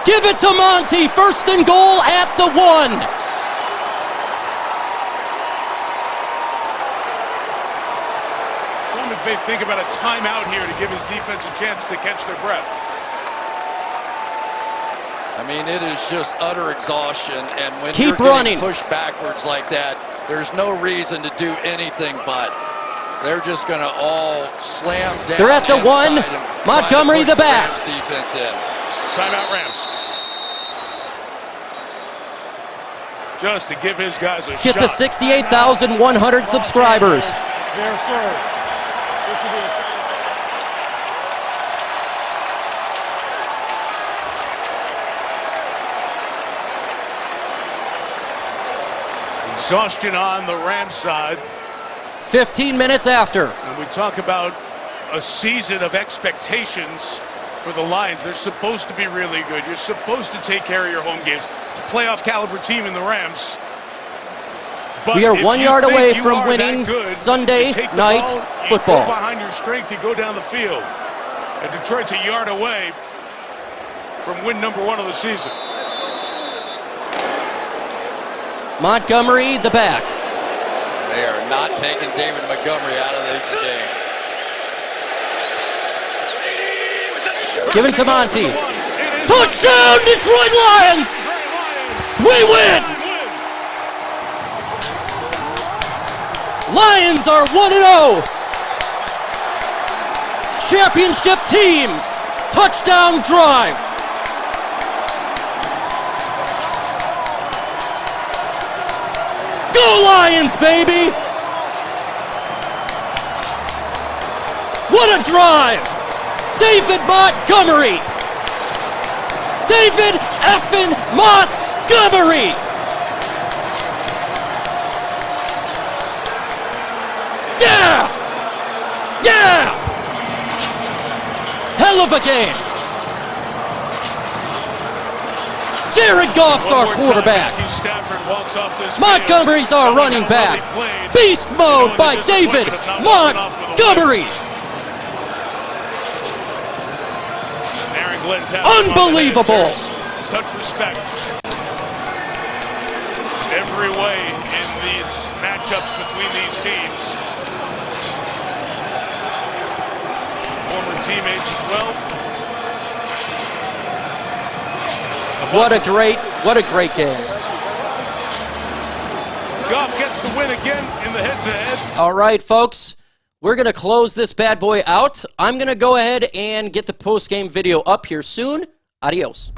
Speaker 2: Give it to Monty, first and goal at the 1.
Speaker 7: Sean McVay think about a timeout here to give his defense a chance to catch their breath.
Speaker 12: I mean, it is just utter exhaustion, and when
Speaker 2: Keep
Speaker 12: you're
Speaker 2: running.
Speaker 12: getting pushed backwards like that, there's no reason to do anything but. They're just going to all slam down.
Speaker 2: They're at the 1. Montgomery the back.
Speaker 12: Rams defense in.
Speaker 7: Timeout Rams. Just to give his guys a
Speaker 2: Let's get to 68,100 subscribers.
Speaker 18: They're third.
Speaker 7: Exhaustion on the Rams side.
Speaker 2: 15 minutes after.
Speaker 7: And we talk about a season of expectations for the Lions. They're supposed to be really good. You're supposed to take care of your home games. It's a playoff caliber team in the Rams. But
Speaker 2: we are 1 yard away
Speaker 7: you
Speaker 2: from
Speaker 7: are
Speaker 2: winning
Speaker 7: good,
Speaker 2: Sunday
Speaker 7: you take the
Speaker 2: night
Speaker 7: ball,
Speaker 2: football.
Speaker 7: You go behind your strength, you go down the field. And Detroit's a yard away from win number 1 of the season.
Speaker 2: Montgomery, the back.
Speaker 12: They are not taking David Montgomery out of this game.
Speaker 2: Given to Monty. Touchdown, Detroit Lions! We win! Lions are 1-0. Championship teams. Touchdown drive. Go Lions, baby! What a drive! David Montgomery! David effing Montgomery! Yeah! Yeah! Hell of a game. Jared Goff's our quarterback.
Speaker 7: Matthew Stafford walks off this
Speaker 2: Montgomery's our running back. Beast mode by David Montgomery. Unbelievable.
Speaker 7: Such respect every way in these matchups between these teams. Former teammates as well.
Speaker 2: What a great game.
Speaker 7: Goff gets the win again in the head-to-head.
Speaker 2: All right, folks. We're going to close this bad boy out. I'm going to go ahead and get the post-game video up here soon. Adios.